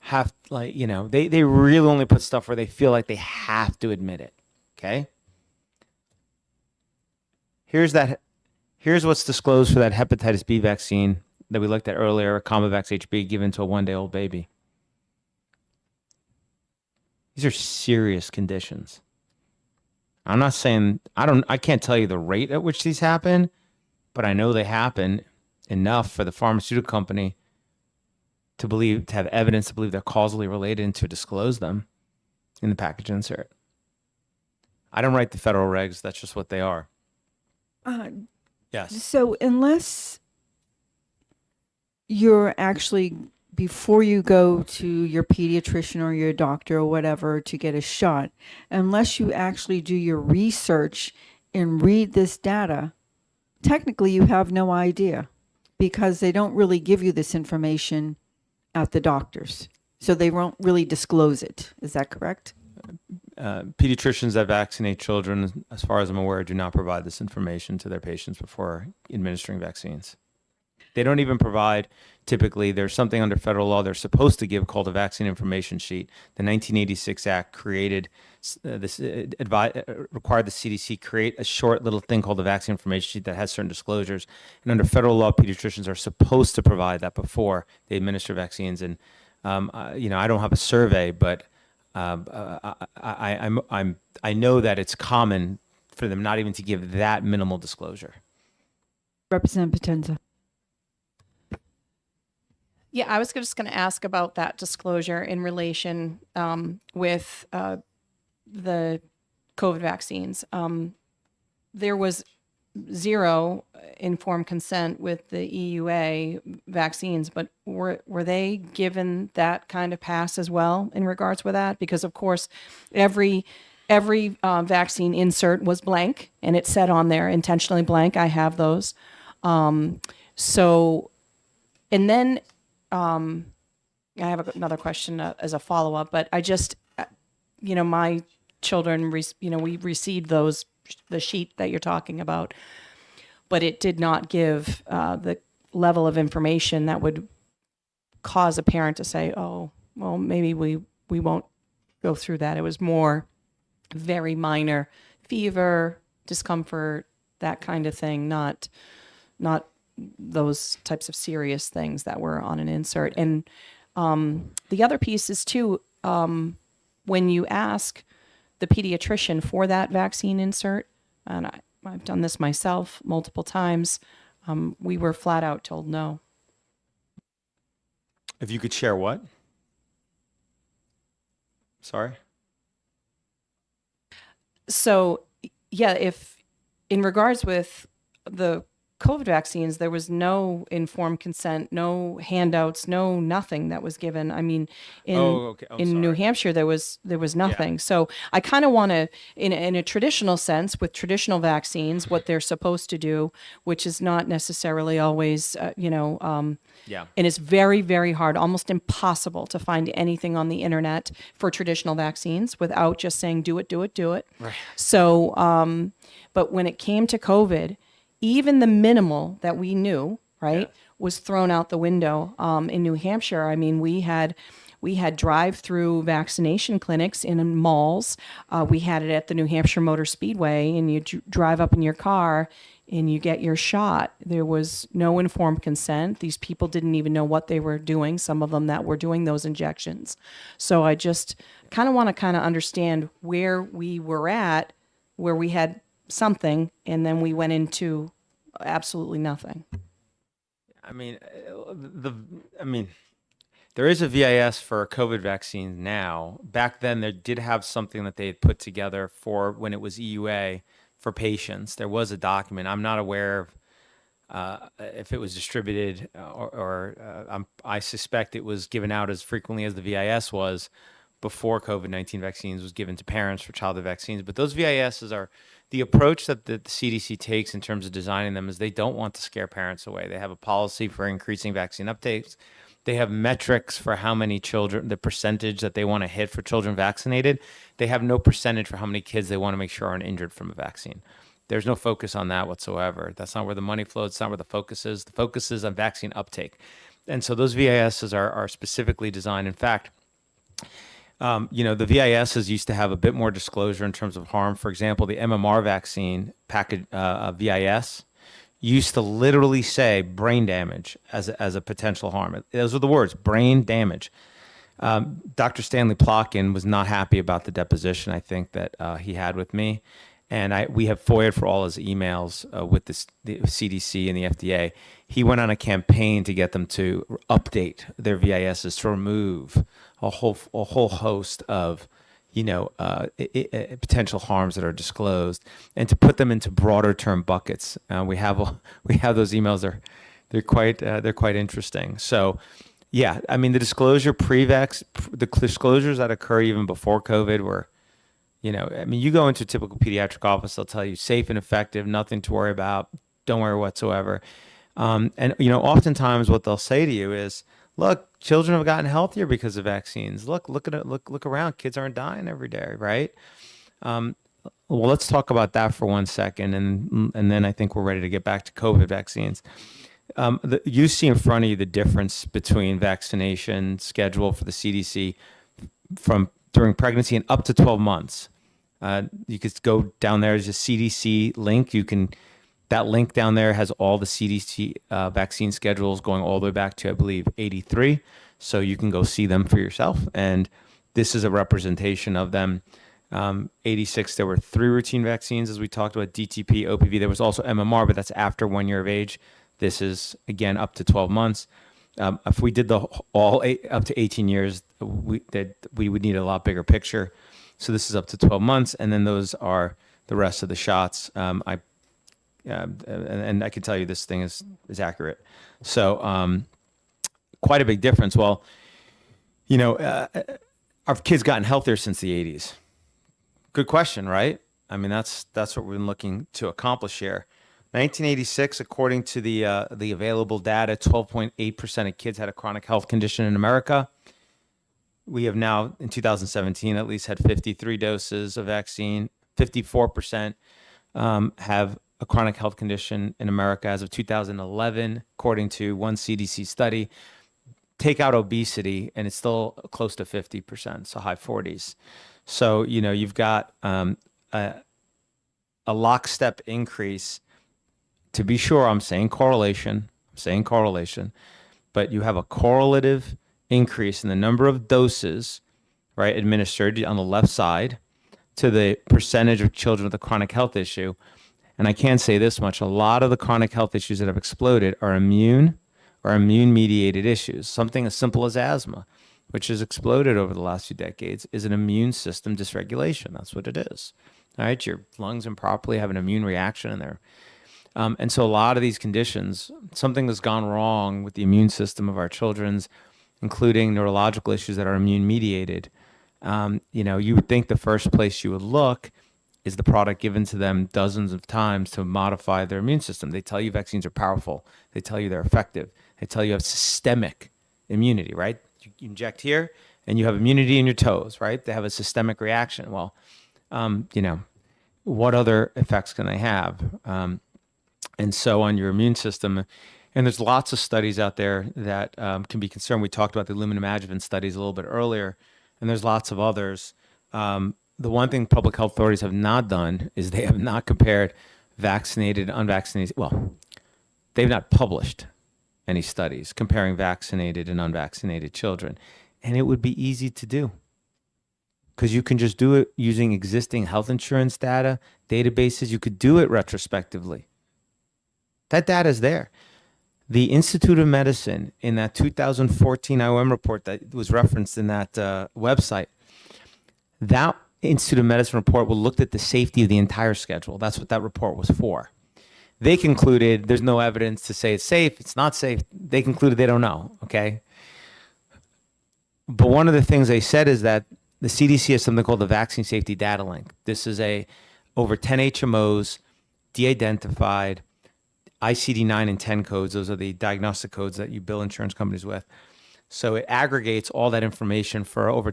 have, they really only put stuff where they feel like they have to admit it. Okay? Here's what's disclosed for that hepatitis B vaccine that we looked at earlier, Combavax HB, given to a 1-day-old baby. These are serious conditions. I'm not saying, I can't tell you the rate at which these happen, but I know they happen enough for the pharmaceutical company to have evidence to believe they're causally related and to disclose them in the package insert. I don't write the federal regs. That's just what they are. Yes. So unless you're actually, before you go to your pediatrician or your doctor or whatever to get a shot, unless you actually do your research and read this data, technically you have no idea, because they don't really give you this information at the doctors. So they won't really disclose it. Is that correct? Pediatricians that vaccinate children, as far as I'm aware, do not provide this information to their patients before administering vaccines. They don't even provide, typically, there's something under federal law they're supposed to give called a vaccine information sheet. The 1986 Act created required the CDC create a short little thing called the vaccine information sheet that has certain disclosures. And under federal law, pediatricians are supposed to provide that before they administer vaccines. And I don't have a survey, but I know that it's common for them not even to give that minimal disclosure. Representative Potenza. Yeah, I was just going to ask about that disclosure in relation with the COVID vaccines. There was zero informed consent with the EUA vaccines, but were they given that kind of pass as well in regards with that? Because of course, every vaccine insert was blank, and it said on there intentionally blank. I have those. And then I have another question as a follow-up, but I just, my children, we received the sheet that you're talking about, but it did not give the level of information that would cause a parent to say, oh, well, maybe we won't go through that. It was more very minor fever, discomfort, that kind of thing, not those types of serious things that were on an insert. And the other piece is too, when you ask the pediatrician for that vaccine insert, and I've done this myself multiple times, we were flat out told no. If you could share what? Sorry? So, yeah, if in regards with the COVID vaccines, there was no informed consent, no handouts, no nothing that was given. I mean, in New Hampshire, there was nothing. Yeah. So I kind of want to, in a traditional sense, with traditional vaccines, what they're supposed to do, which is not necessarily always, and it's very, very hard, almost impossible to find anything on the internet for traditional vaccines without just saying, do it, do it, do it. Right. So, but when it came to COVID, even the minimal that we knew, right, was thrown out the window. In New Hampshire, I mean, we had We had drive-through vaccination clinics in malls. We had it at the New Hampshire Motor Speedway, and you drive up in your car and you get your shot. There was no informed consent. These people didn't even know what they were doing, some of them that were doing those injections. So I just kind of want to understand where we were at, where we had something, and then we went into absolutely nothing. I mean, there is a VIS for COVID vaccines now. Back then, there did have something that they had put together for when it was EUA for patients. There was a document. I'm not aware of if it was distributed I suspect it was given out as frequently as the VIS was before COVID-19 vaccines was given to parents for childhood vaccines. But those VISs are the approach that the CDC takes in terms of designing them is they don't want to scare parents away. They have a policy for increasing vaccine uptakes. They have metrics for how many children, the percentage that they want to hit for children vaccinated. They have no percentage for how many kids they want to make sure aren't injured from a vaccine. There's no focus on that whatsoever. That's not where the money flows. It's not where the focus is. The focus is on vaccine uptake. And so those VISs are specifically designed. In fact, the VISs used to have a bit more disclosure in terms of harm. For example, the MMR vaccine package VIS used to literally say brain damage as a potential harm. Those were the words, brain damage. Dr. Stanley Plotkin was not happy about the deposition, I think, that he had with me. And we have FOIA'd for all his emails with the CDC and the FDA. He went on a campaign to get them to update their VISs, to remove a whole host of potential harms that are disclosed, and to put them into broader term buckets. We have those emails. They're quite interesting. So, yeah, I mean the disclosure the disclosures that occur even before COVID were, you go into a typical pediatric office, they'll tell you safe and effective, nothing to worry about, don't worry whatsoever. And oftentimes what they'll say to you is, look, children have gotten healthier because of vaccines. Look around. Kids aren't dying every day, right? Well, let's talk about that for 1 second, and then I think we're ready to get back to COVID vaccines. You see in front of you the difference between vaccination schedule for the CDC from during pregnancy and up to 12 months. You could go down there. There's a CDC link. That link down there has all the CDC vaccine schedules going all the way back to, I believe, 83. So you can go see them for yourself. And this is a representation of them. 86, there were 3 routine vaccines, as we talked about, DTP, OPV. There was also MMR, but that's after 1 year of age. This is, again, up to 12 months. If we did up to 18 years, we would need a lot bigger picture. So this is up to 12 months. And then those are the rest of the shots. And I can tell you this thing is accurate. So quite a big difference. Well, our kids gotten healthier since the 80s? Good question, right? I mean, that's what we've been looking to accomplish here. 1986, according to the available data, 12.8% of kids had a chronic health condition in America. We have now, in 2017, at least had 53 doses of vaccine. 54% have a chronic health condition in America as of 2011, according to one CDC study. Take out obesity, and it's still close to 50%, so high 40s. So, you've got a lockstep increase. To be sure, I'm saying correlation, but you have a correlative increase in the number of doses, right, administered on the left side to the percentage of children with a chronic health issue. And I can say this much, a lot of the chronic health issues that have exploded are immune or immune-mediated issues. Something as simple as asthma, which has exploded over the last few decades, is an immune system dysregulation. That's what it is. All right, your lungs improperly have an immune reaction in there. And so a lot of these conditions, something has gone wrong with the immune system of our children's, including neurological issues that are immune-mediated. You would think the first place you would look is the product given to them dozens of times to modify their immune system. They tell you vaccines are powerful. They tell you they're effective. They tell you have systemic immunity, right? You inject here and you have immunity in your toes, right? They have a systemic reaction. Well, what other effects can they have? And so on your immune system, And there's lots of studies out there that can be concerned. We talked about the aluminum adjuvant studies a little bit earlier, and there's lots of others. The one thing public health authorities have not done is they have not compared vaccinated and unvaccinated. Well, they've not published any studies comparing vaccinated and unvaccinated children. And it would be easy to do because you can just do it using existing health insurance data, databases. You could do it retrospectively. That data is there. The Institute of Medicine, in that 2014 IOM report that was referenced in that website, that Institute of Medicine report looked at the safety of the entire schedule. That's what that report was for. They concluded there's no evidence to say it's safe, it's not safe. They concluded they don't know, okay? But one of the things they said is that the CDC has something called the Vaccine Safety Data Link. This is over 10 HMOs, de-identified, ICD-9 and 10 codes. Those are the diagnostic codes that you bill insurance companies with. So it aggregates all that information for over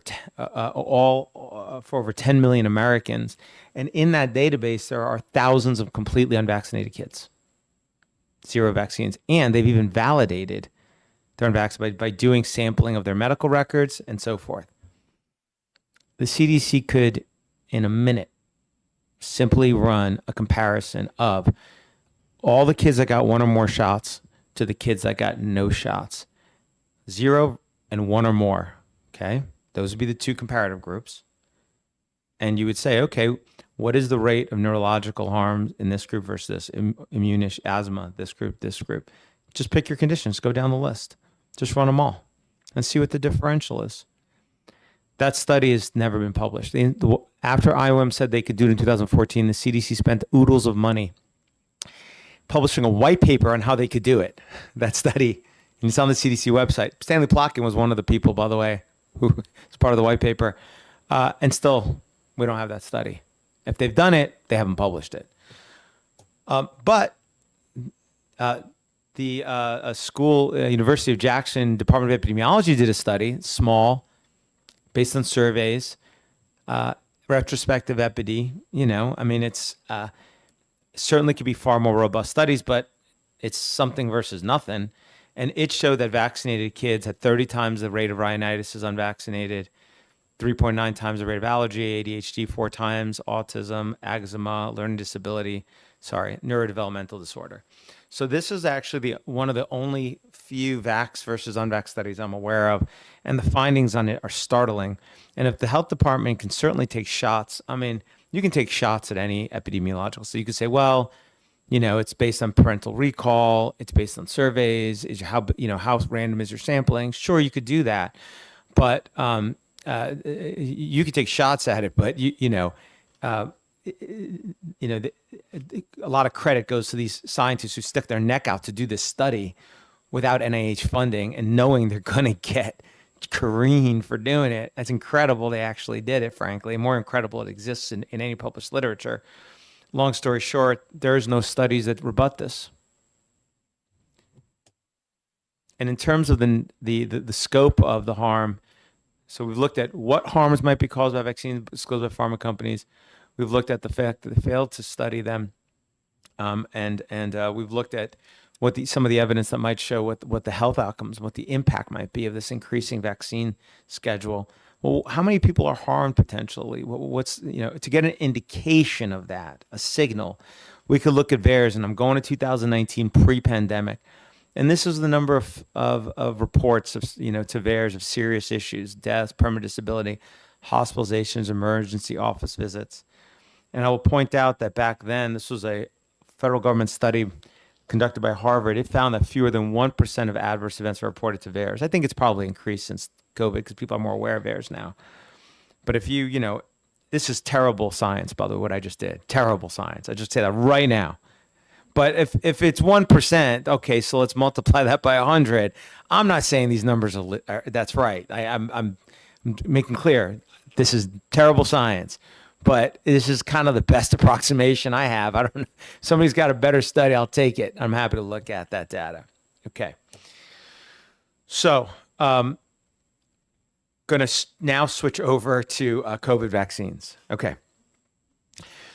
10 million Americans. And in that database, there are thousands of completely unvaccinated kids, 0 vaccines. And they've even validated their unvaccinated by doing sampling of their medical records and so forth. The CDC could, in a minute, simply run a comparison of all the kids that got 1 or more shots to the kids that got no shots. 0 and 1 or more, okay? Those would be the 2 comparative groups. And you would say, okay, what is the rate of neurological harm in this group versus this? Immune asthma, this group, this group. Just pick your conditions, go down the list. Just run them all and see what the differential is. That study has never been published. After IOM said they could do it in 2014, the CDC spent oodles of money publishing a white paper on how they could do it, that study. And it's on the CDC website. Stanley Plotkin was one of the people, by the way, who is part of the white paper. And still, we don't have that study. If they've done it, they haven't published it. But the University of Jackson Department of Epidemiology did a study, small, based on surveys, retrospective it's certainly could be far more robust studies, but it's something versus nothing. And it showed that vaccinated kids had 30 times the rate of rhinitis as unvaccinated, 3.9 times the rate of allergy, ADHD, 4 times autism, eczema, learning disability, neurodevelopmental disorder. So this is actually one of the only few vax versus unvax studies I'm aware of, and the findings on it are startling. And if the health department can certainly take shots, you can take shots at any epidemiological. So you could say, well, it's based on parental recall, it's based on surveys, how random is your sampling? Sure, you could do that, but you could take shots at it. But a lot of credit goes to these scientists who stuck their neck out to do this study without NIH funding and knowing they're going to get careened for doing it. That's incredible. They actually did it, frankly. More incredible it exists in any published literature. Long story short, there's no studies that rebut this. And in terms of the scope of the harm, so we've looked at what harms might be caused by vaccines disclosed by pharma companies. We've looked at the fact that they failed to study them, and we've looked at some of the evidence that might show what the health outcomes, what the impact might be of this increasing vaccine schedule. Well, how many people are harmed potentially? What's to get an indication of that, a signal, we could look at VAERS, and I'm going to 2019 pre-pandemic, and this is the number of reports of to VAERS of serious issues, deaths, permanent disability, hospitalizations, emergency office visits. And I will point out that back then, this was a federal government study conducted by Harvard. It found that fewer than 1% of adverse events were reported to VAERS. I think it's probably increased since COVID because people are more aware of VAERS now. But if this is terrible science, by the way, what I just did. Terrible science. I just say that right now. But if it's 1%, okay, so let's multiply that by 100. I'm not saying these numbers are that's right. I'm making clear this is terrible science. But this is kind of the best approximation I have. I don't know. Somebody's got a better study, I'll take it. I'm happy to look at that data. Okay. So, going to now switch over to COVID vaccines. Okay.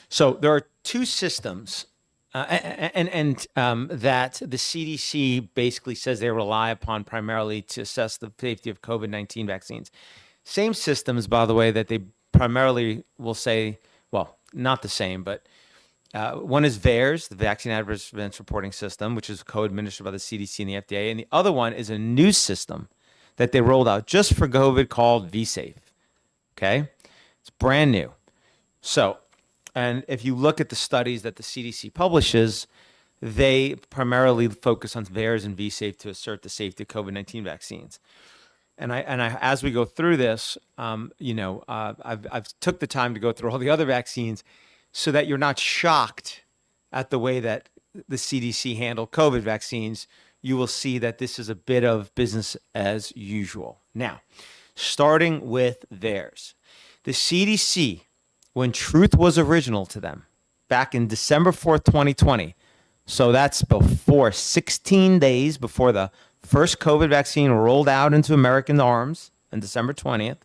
So there are 2 systems that the CDC basically says they rely upon primarily to assess the safety of COVID-19 vaccines. Same systems, by the way, that they primarily will say, well, not the same, but one is VAERS, the Vaccine Adverse Events Reporting System, which is co-administered by the CDC and the FDA. And the other one is a new system that they rolled out just for COVID called vSafe. Okay? It's brand new. So, and if you look at the studies that the CDC publishes, they primarily focus on VAERS and vSafe to assert the safety of COVID-19 vaccines. And I, as we go through this, I've took the time to go through all the other vaccines so that you're not shocked at the way that the CDC handled COVID vaccines. You will see that this is a bit of business as usual. Now, starting with VAERS, the CDC, when truth was original to them, back in December 4th, 2020, so that's before 16 days before the first COVID vaccine rolled out into American arms on December 20th,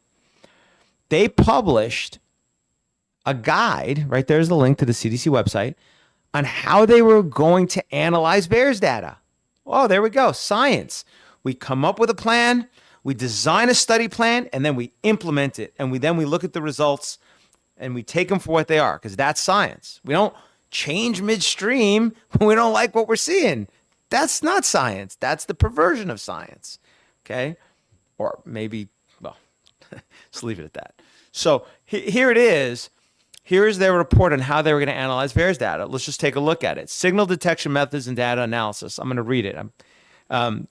they published a guide, right there's the link to the CDC website, on how they were going to analyze VAERS data. Oh, there we go, science. We come up with a plan, we design a study plan, and then we implement it. And we look at the results and we take them for what they are, because that's science. We don't change midstream when we don't like what we're seeing. That's not science. That's the perversion of science. Okay? Or maybe, well, let's leave it at that. So here it is. Here's their report on how they were going to analyze VAERS data. Let's just take a look at it. Signal detection methods and data analysis. I'm going to read it.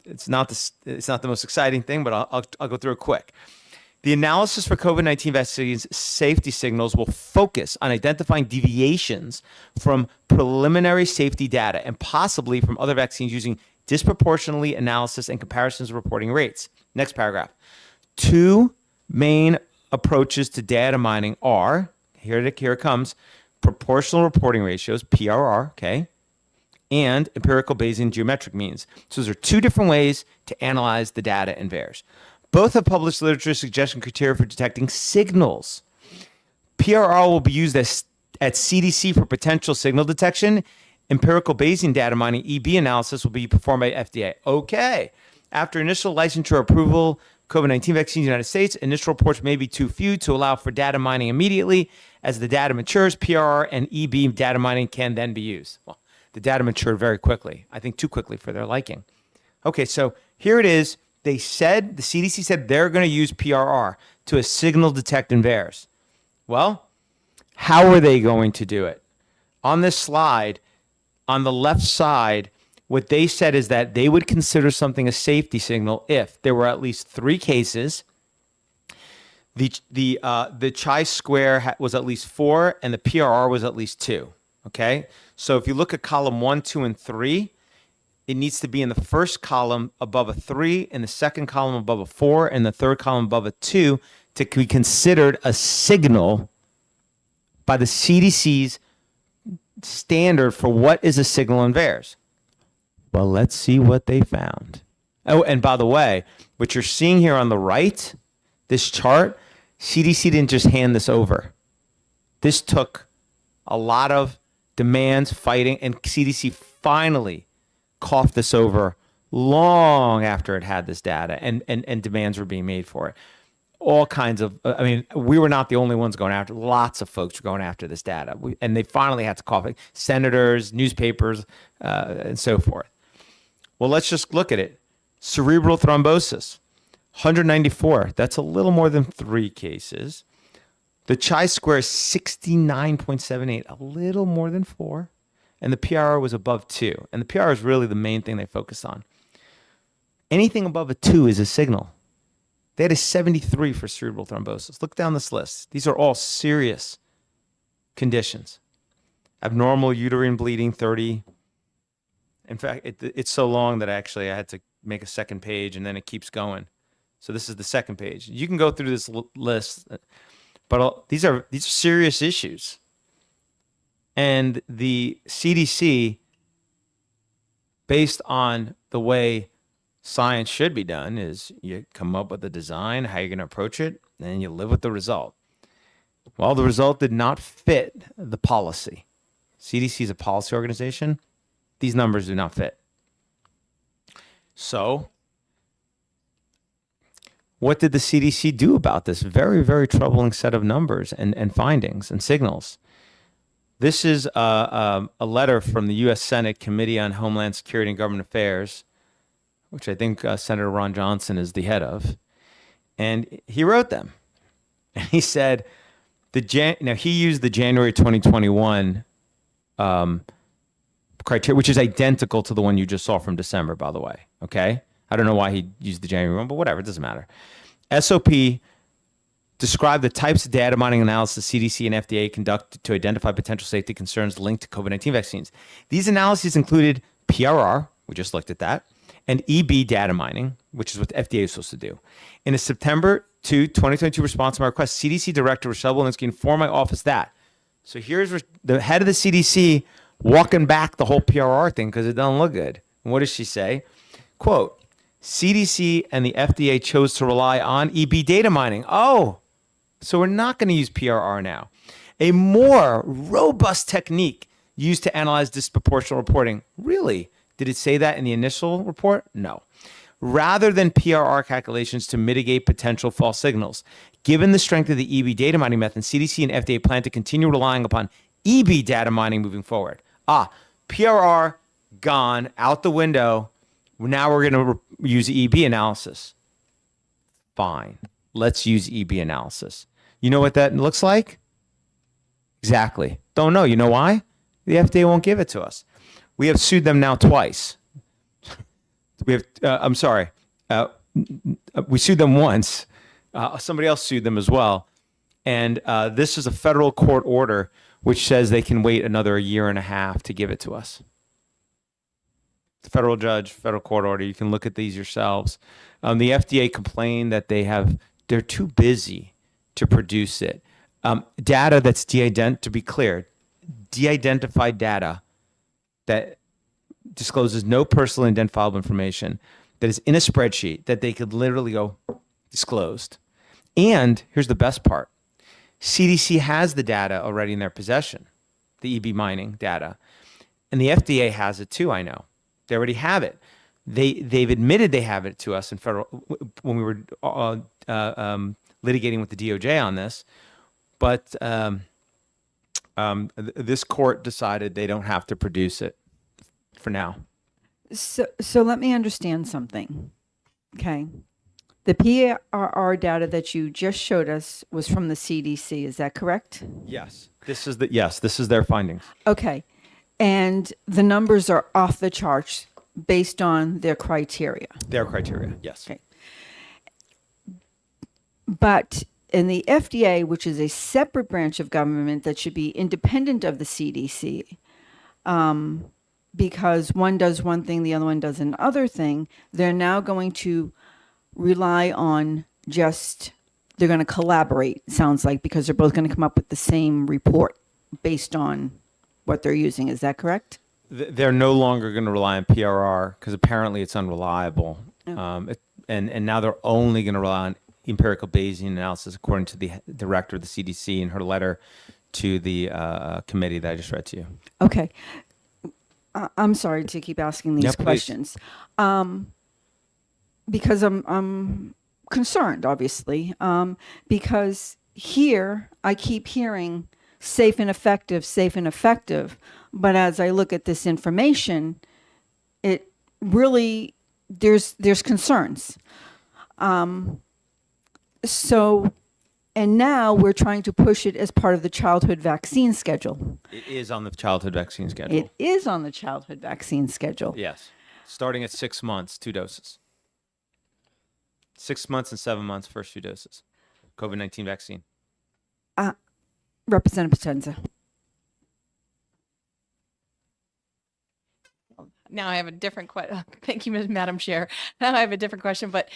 It's not the most exciting thing, but I'll go through it quick. The analysis for COVID-19 vaccines safety signals will focus on identifying deviations from preliminary safety data and possibly from other vaccines using disproportionately analysis and comparisons of reporting rates. Next paragraph. Two main approaches to data mining are, here it comes, proportional reporting ratios, PRR, okay, and empirical Bayesian geometric means. So those are two different ways to analyze the data in VAERS. Both have published literature suggesting criteria for detecting signals. PRR will be used at CDC for potential signal detection. Empirical Bayesian data mining, EB analysis, will be performed by FDA. Okay. After initial licensure approval, COVID-19 vaccines in the United States, initial reports may be too few to allow for data mining immediately. As the data matures, PRR and EB data mining can then be used. Well, the data matured very quickly. I think too quickly for their liking. Okay, so here it is. The CDC said they're going to use PRR to a signal detect in VAERS. Well, how are they going to do it? On this slide, on the left side, what they said is that they would consider something a safety signal if there were at least 3 cases, the chi-square was at least 4, and the PRR was at least 2. Okay, so if you look at column 1, 2, and 3, it needs to be in the first column above a 3, in the second column above a 4, and the third column above a 2 to be considered a signal by the CDC's standard for what is a signal in VAERS. Well, let's see what they found. Oh, and by the way, what you're seeing here on the right, this chart, CDC didn't just hand this over. This took a lot of demands, fighting, and CDC finally coughed this over long after it had this data and demands were being made for it. All kinds of, I mean, we were not the only ones going after, lots of folks were going after this data. And they finally had to cough it, senators, newspapers, and so forth. Well, let's just look at it. Cerebral thrombosis, 194. That's a little more than 3 cases. The chi-square is 69.78, a little more than 4. And the PRR was above 2. And the PRR is really the main thing they focus on. Anything above a 2 is a signal. They had a 73 for cerebral thrombosis. Look down this list. These are all serious conditions. Abnormal uterine bleeding, 30. In fact, it's so long that I had to make a second page, and then it keeps going. So this is the second page. You can go through this list, but these are serious issues. And the CDC, based on the way science should be done, is you come up with a design, how you're going to approach it, and then you live with the result. Well, the result did not fit the policy. CDC is a policy organization. These numbers do not fit. So what did the CDC do about this very, very troubling set of numbers and findings and signals? This is a letter from the U.S. Senate Committee on Homeland Security and Government Affairs, which I think Senator Ron Johnson is the head of. And he wrote them. And he said, now he used the January 2021 criteria, which is identical to the one you just saw from December, by the way. Okay? I don't know why he used the January one, but whatever, it doesn't matter. SOP described the types of data mining analysis CDC and FDA conduct to identify potential safety concerns linked to COVID-19 vaccines. These analyses included PRR, we just looked at that, and EB data mining, which is what the FDA is supposed to do. In a September 2, 2022 response to my request, CDC Director Rochelle Walensky informed my office that. So here's the head of the CDC walking back the whole PRR thing because it doesn't look good. And what does she say? Quote, CDC and the FDA chose to rely on EB data mining. Oh, so we're not going to use PRR now. A more robust technique used to analyze disproportional reporting. Really? Did it say that in the initial report? No. Rather than PRR calculations to mitigate potential false signals. Given the strength of the EB data mining method, CDC and FDA plan to continue relying upon EB data mining moving forward. PRR gone, out the window. Now we're going to use EB analysis. Fine. Let's use EB analysis. You know what that looks like? Exactly. Don't know. You know why? The FDA won't give it to us. We have sued them now twice. We sued them once. Somebody else sued them as well. And this is a federal court order which says they can wait another year and a half to give it to us. The federal judge, federal court order. You can look at these yourselves. The FDA complained that they're too busy to produce it. Data that's to be clear, de-identified data that discloses no personally identifiable information that is in a spreadsheet that they could literally go disclosed. And here's the best part. CDC has the data already in their possession, the EB mining data. And the FDA has it too, I know. They already have it. They've admitted they have it to us in federal when we were litigating with the DOJ on this. But this court decided they don't have to produce it for now. So let me understand something. Okay. The PRR data that you just showed us was from the CDC. Is that correct? Yes. This is their findings. Okay. And the numbers are off the charts based on their criteria. Their criteria, yes. Okay. But in the FDA, which is a separate branch of government that should be independent of the CDC, because one does one thing, the other one does another thing, they're now going to rely on they're going to collaborate, sounds like, because they're both going to come up with the same report based on what they're using. Is that correct? They're no longer going to rely on PRR because apparently it's unreliable. Oh. And now they're only going to rely on empirical Bayesian analysis, according to the director of the CDC in her letter to the committee that I just read to you. Okay. I'm sorry to keep asking these Yeah, please. questions. Because I'm concerned, obviously, because here I keep hearing safe and effective. But as I look at this information, it really, there's concerns. And now we're trying to push it as part of the childhood vaccine schedule. It is on the childhood vaccine schedule. It is on the childhood vaccine schedule. Yes. Starting at 6 months, 2 doses. 6 months and 7 months, first 2 doses. COVID-19 vaccine. Representative Potenza. Now I have a different question. Thank you, Madam Chair. Now I have a different question, but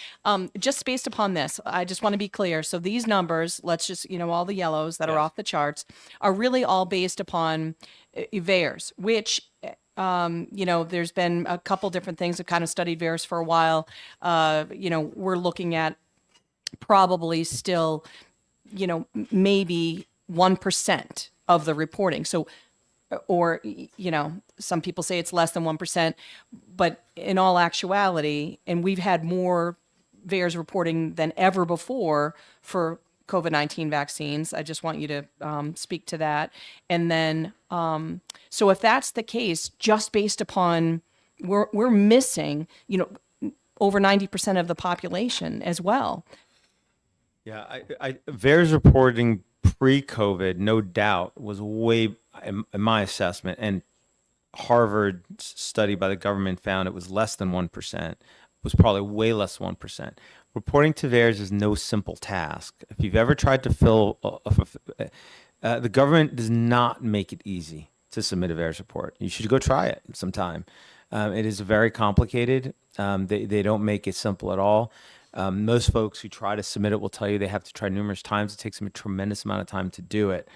just based upon this, I just want to be clear. So these numbers, let's just, all the yellows that are off the charts are really all based upon VAERS, which, there's been a couple different things. I've kind of studied VAERS for a while. We're looking at probably still, maybe 1% of the reporting. So or some people say it's less than 1%, but in all actuality, and we've had more VAERS reporting than ever before for COVID-19 vaccines. I just want you to speak to that. And then, so if that's the case, just based upon we're missing, over 90% of the population as well. Yeah, VAERS reporting pre-COVID, no doubt, was way, in my assessment, and Harvard study by the government found it was less than 1%, was probably way less than 1%. Reporting to VAERS is no simple task. If you've ever tried to fill, the government does not make it easy to submit a VAERS report. You should go try it sometime. It is very complicated. They don't make it simple at all. Most folks who try to submit it will tell you they have to try numerous times. It takes them a tremendous amount of time to do it.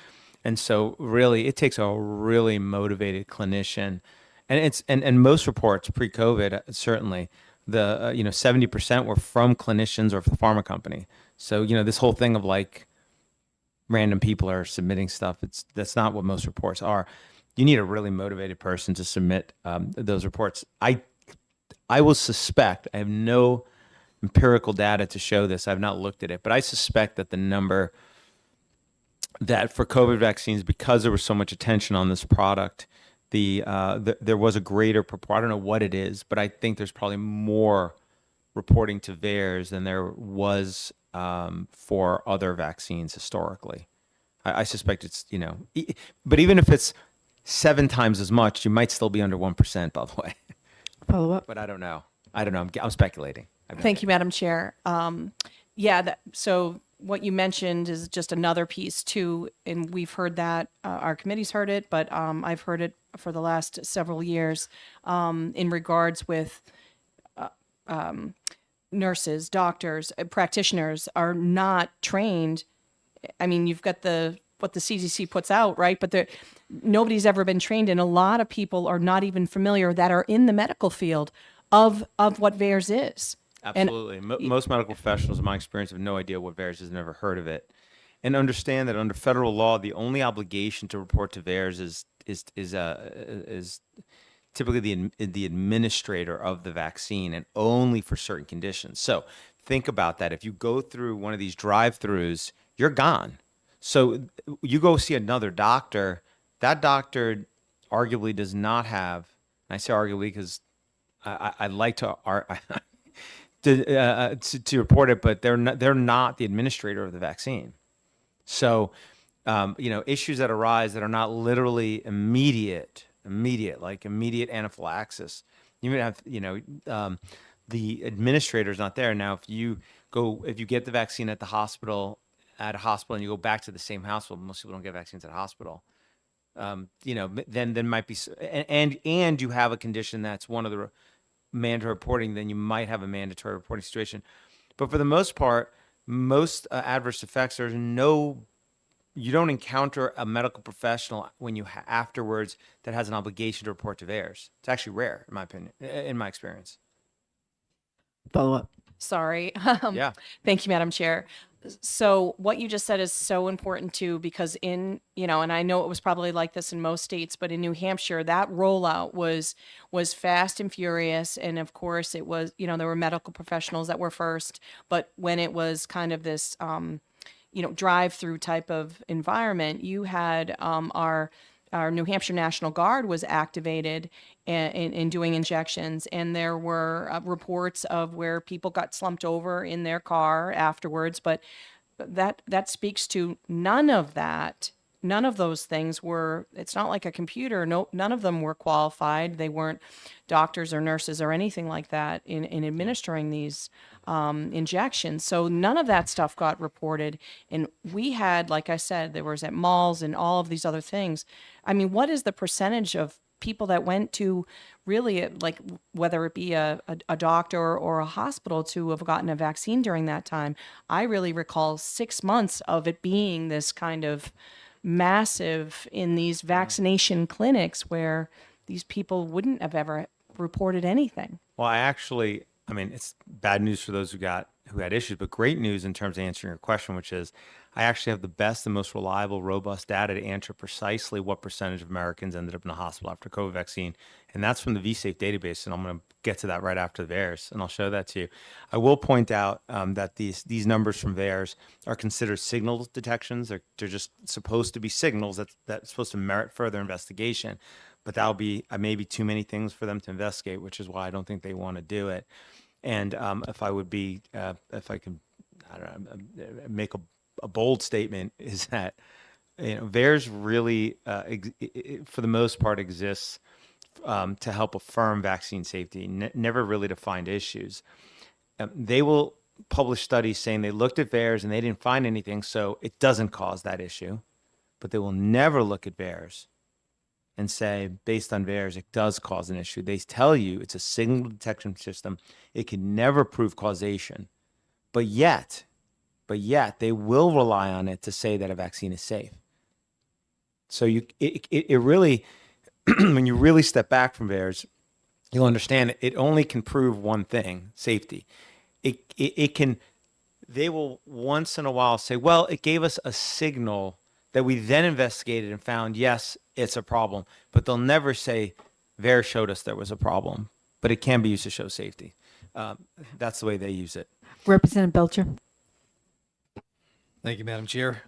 And so really it takes a really motivated clinician. And most reports pre-COVID, certainly the 70% were from clinicians or the pharma company. So, this whole thing of like random people are submitting stuff, that's not what most reports are. You need a really motivated person to submit those reports. I will suspect, I have no empirical data to show this, I've not looked at it, but I suspect that the number that for COVID vaccines, because there was so much attention on this product, there was a greater proportion. I don't know what it is, but I think there's probably more reporting to VAERS than there was for other vaccines historically. I suspect it's, but even if it's 7 times as much, you might still be under 1%, by the way. Follow up. But I don't know. I'm speculating. Thank you, Madam Chair. So what you mentioned is just another piece too, and we've heard that, our committee's heard it, but I've heard it for the last several years in regards with nurses, doctors, practitioners are not trained. I mean, you've got what the CDC puts out, right? But nobody's ever been trained, and a lot of people are not even familiar that are in the medical field of what VAERS is. Absolutely. Most medical professionals, in my experience, have no idea what VAERS is, never heard of it. And understand that under federal law, the only obligation to report to VAERS is typically the administrator of the vaccine, and only for certain conditions. So think about that. If you go through one of these drive-throughs, you're gone. So you go see another doctor, that doctor arguably does not have, and I say arguably because I'd like to report it, but they're not the administrator of the vaccine. So, issues that arise that are not literally immediate, like immediate anaphylaxis. You may have, the administrator is not there. Now, if you get the vaccine at a hospital and you go back to the same hospital, most people don't get vaccines at a hospital. Then might be, and you have a condition that's one of the mandatory reporting, then you might have a mandatory reporting situation. But for the most part, most adverse effects, you don't encounter a medical professional when you afterwards that has an obligation to report to VAERS. It's actually rare, in my opinion, in my experience. Follow up. Sorry. Yeah. Thank you, Madam Chair. So what you just said is so important too, because and I know it was probably like this in most states, but in New Hampshire, that rollout was fast and furious. And of course it was, there were medical professionals that were first, but when it was kind of this, drive-through type of environment, you had our New Hampshire National Guard was activated in doing injections, and there were reports of where people got slumped over in their car afterwards. But that speaks to none of that. None of those things were. It's not like a computer. No, none of them were qualified. They weren't doctors or nurses or anything like that in administering these injections. So none of that stuff got reported. And we had, like I said, there was at malls and all of these other things. I mean, what is the percentage of people that went to really, like, whether it be a doctor or a hospital to have gotten a vaccine during that time? I really recall 6 months of it being this kind of massive in these vaccination clinics where these people wouldn't have ever reported anything. Well, it's bad news for those who got who had issues, but great news in terms of answering your question, which is I actually have the best and most reliable, robust data to answer precisely what percentage of Americans ended up in the hospital after COVID vaccine. And that's from the VSafe database. And I'm going to get to that right after the VAERS, and I'll show that to you. I will point out that these numbers from VAERS are considered signal detections. They're just supposed to be signals that's supposed to merit further investigation. But that'll be maybe too many things for them to investigate, which is why I don't think they want to do it. And if I can, I don't know, make a bold statement, is that VAERS really, for the most part, exists to help affirm vaccine safety, never really to find issues. They will publish studies saying they looked at VAERS and they didn't find anything, so it doesn't cause that issue. But they will never look at VAERS and say, based on VAERS, it does cause an issue. They tell you it's a signal detection system. It can never prove causation. But yet, they will rely on it to say that a vaccine is safe. So it really, when you really step back from VAERS, you'll understand it only can prove one thing: safety. They will once in a while say, well, it gave us a signal that we then investigated and found, yes, it's a problem. But they'll never say VAERS showed us there was a problem. But it can be used to show safety. That's the way they use it. Representative Belcher. Thank you, Madam Chair.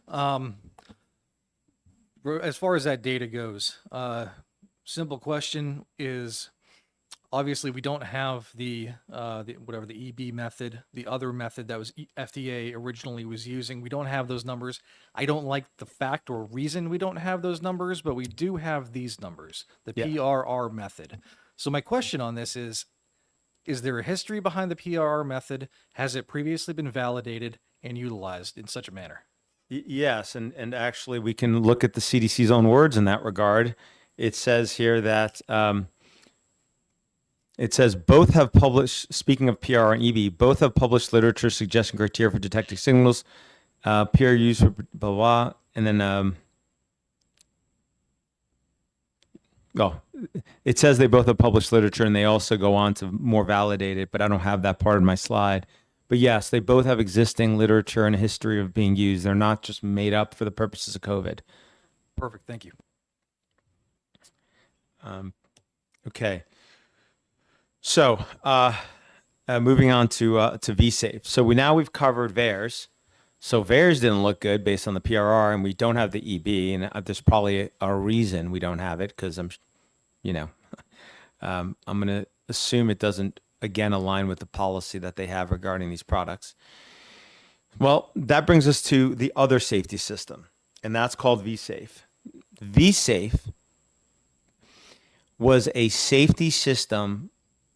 As far as that data goes, simple question is, obviously we don't have the EB method, the other method that was FDA originally was using. We don't have those numbers. I don't like the fact or reason we don't have those numbers, but we do have these numbers, the PRR method. So my question on this is there a history behind the PRR method? Has it previously been validated and utilized in such a manner? Yes, and actually we can look at the CDC's own words in that regard. It says here that it says both have published, speaking of PR and EB, both have published literature suggesting criteria for detecting signals, peer use for blah, blah, and then, it says they both have published literature and they also go on to more validate it, but I don't have that part of my slide. But yes, they both have existing literature and a history of being used. They're not just made up for the purposes of COVID. Perfect, thank you. Okay. So, moving on to VSafe. So we've covered VAERS. So VAERS didn't look good based on the PRR, and we don't have the EB, and there's probably a reason we don't have it, because I'm going to assume it doesn't again align with the policy that they have regarding these products. Well, that brings us to the other safety system, and that's called VSafe. VSafe was a safety system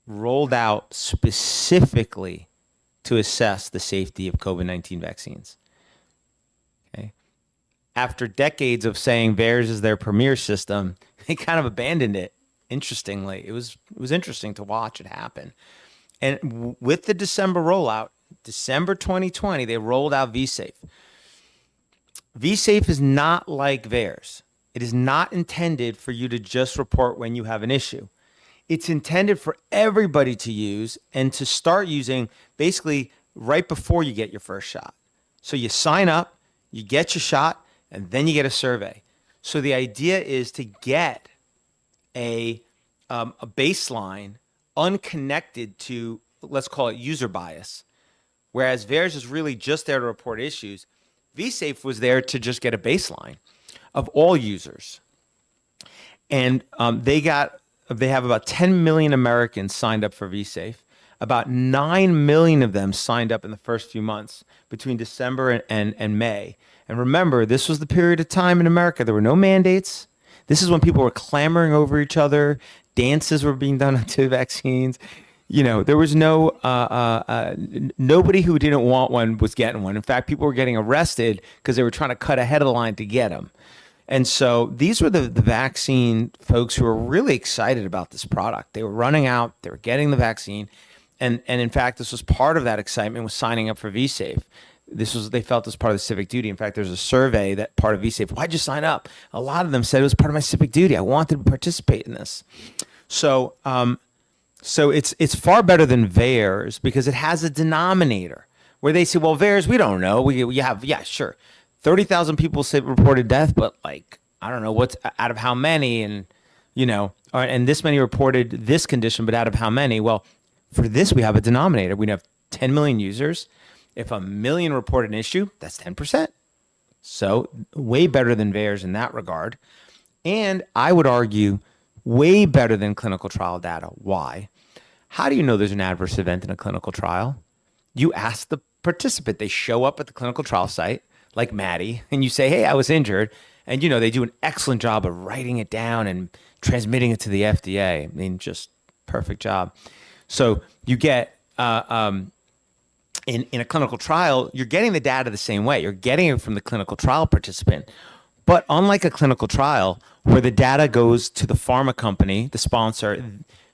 rolled out specifically to assess the safety of COVID-19 vaccines. Okay. After decades of saying VAERS is their premier system, they kind of abandoned it. Interestingly, it was interesting to watch it happen. And with the December rollout, December 2020, they rolled out VSafe. VSafe is not like VAERS. It is not intended for you to just report when you have an issue. It's intended for everybody to use and to start using basically right before you get your first shot. So you sign up, you get your shot, and then you get a survey. So the idea is to get a baseline unconnected to, let's call it user bias. Whereas VAERS is really just there to report issues. VSafe was there to just get a baseline of all users. And they have about 10 million Americans signed up for VSafe. About 9 million of them signed up in the first few months between December and May. And remember, this was the period of time in America. There were no mandates. This is when people were clamoring over each other. Dances were being done onto vaccines. There was nobody who didn't want one was getting one. In fact, people were getting arrested because they were trying to cut ahead of the line to get them. And so these were the vaccine folks who were really excited about this product. They were running out, they were getting the vaccine. And in fact, this was part of that excitement, was signing up for VSafe. They felt this part of the civic duty. In fact, there's a survey that part of VSafe, why'd you sign up? A lot of them said it was part of my civic duty. I wanted to participate in this. So it's far better than VAERS because it has a denominator. where they say, well, VAERS, we don't know. We have, yeah, sure. 30,000 people say reported death, but like, I don't know what's out of how many, and, and this many reported this condition, but out of how many? Well, for this, we have a denominator. We have 10 million users. If 1 million report an issue, that's 10%. So way better than VAERS in that regard. And I would argue way better than clinical trial data. Why? How do you know there's an adverse event in a clinical trial? You ask the participant. They show up at the clinical trial site, like Maddie, and you say, hey, I was injured. And, they do an excellent job of writing it down and transmitting it to the FDA. I mean, just perfect job. So you get, in a clinical trial, you're getting the data the same way. You're getting it from the clinical trial participant. But unlike a clinical trial where the data goes to the pharma company, the sponsor,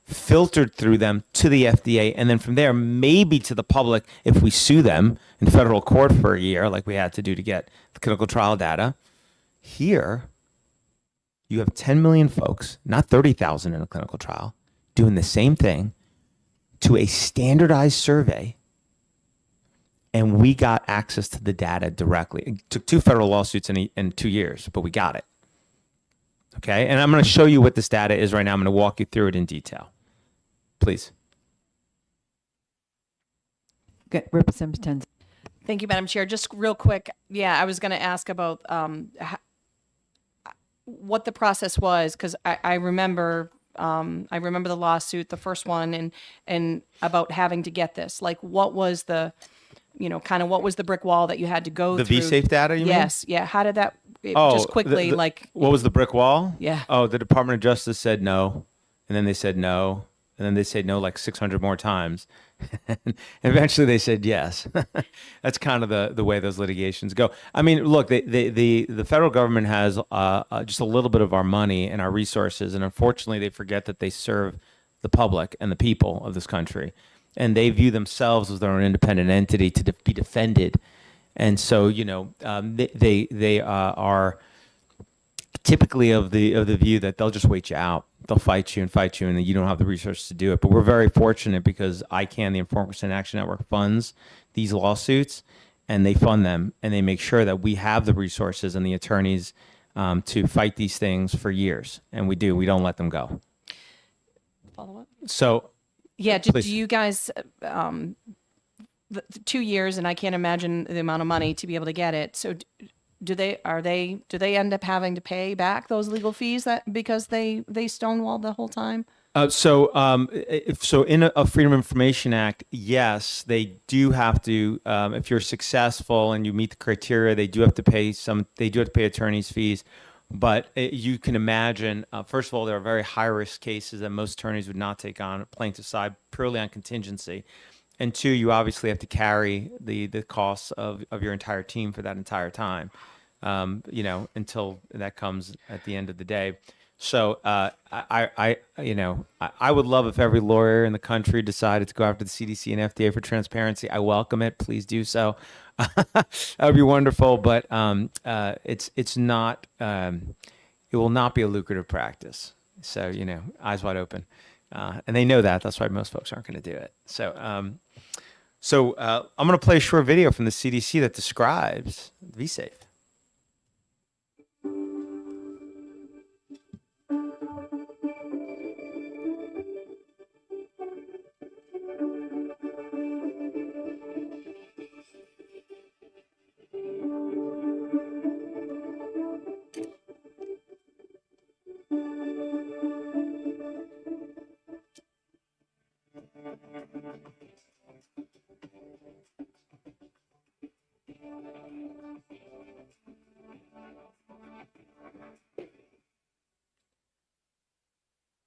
filtered through them to the FDA, and then from there, maybe to the public if we sue them in federal court for a year, like we had to do to get the clinical trial data. Here, you have 10 million folks, not 30,000 in a clinical trial, doing the same thing to a standardized survey, and we got access to the data directly. It took 2 federal lawsuits in 2 years, but we got it. Okay, and I'm going to show you what this data is right now. I'm going to walk you through it in detail. Please. Good. Representative Tenz. Thank you, Madam Chair. Just real quick. Yeah, I was going to ask about what the process was, because I remember the lawsuit, the first one, and about having to get this. Like, what was the, what was the brick wall that you had to go through? The vSafe data, you mean? Yes. Yeah. How did that, just quickly, what was the brick wall? Yeah. Oh, the Department of Justice said no, and then they said no, and then they said no like 600 more times. And eventually they said yes. That's kind of the way those litigations go. I mean, look, the federal government has just a little bit of our money and our resources, and unfortunately they forget that they serve the public and the people of this country, and they view themselves as their own independent entity to be defended. And so, they are typically of the view that they'll just wait you out. They'll fight you, and then you don't have the resources to do it. But we're very fortunate because ICANN, the Informed Consent Action Network, funds these lawsuits, and they fund them, and they make sure that we have the resources and the attorneys to fight these things for years. And we do. We don't let them go. Follow up? So, yeah, do please. you guys, the 2 years, and I can't imagine the amount of money to be able to get it. So do they end up having to pay back those legal fees because they stonewalled the whole time? So in a Freedom of Information Act, yes, they do have to. If you're successful and you meet the criteria, they do have to pay attorneys' fees. But you can imagine, first of all, there are very high risk cases that most attorneys would not take on plaintiff's side purely on contingency. And 2, you obviously have to carry the costs of your entire team for that entire time, until that comes at the end of the day. So I would love if every lawyer in the country decided to go after the CDC and FDA for transparency. I welcome it. Please do so. That would be wonderful. But it's not. It will not be a lucrative practice. So eyes wide open, and they know that. That's why most folks aren't going to do it. So I'm going to play a short video from the CDC that describes vSafe.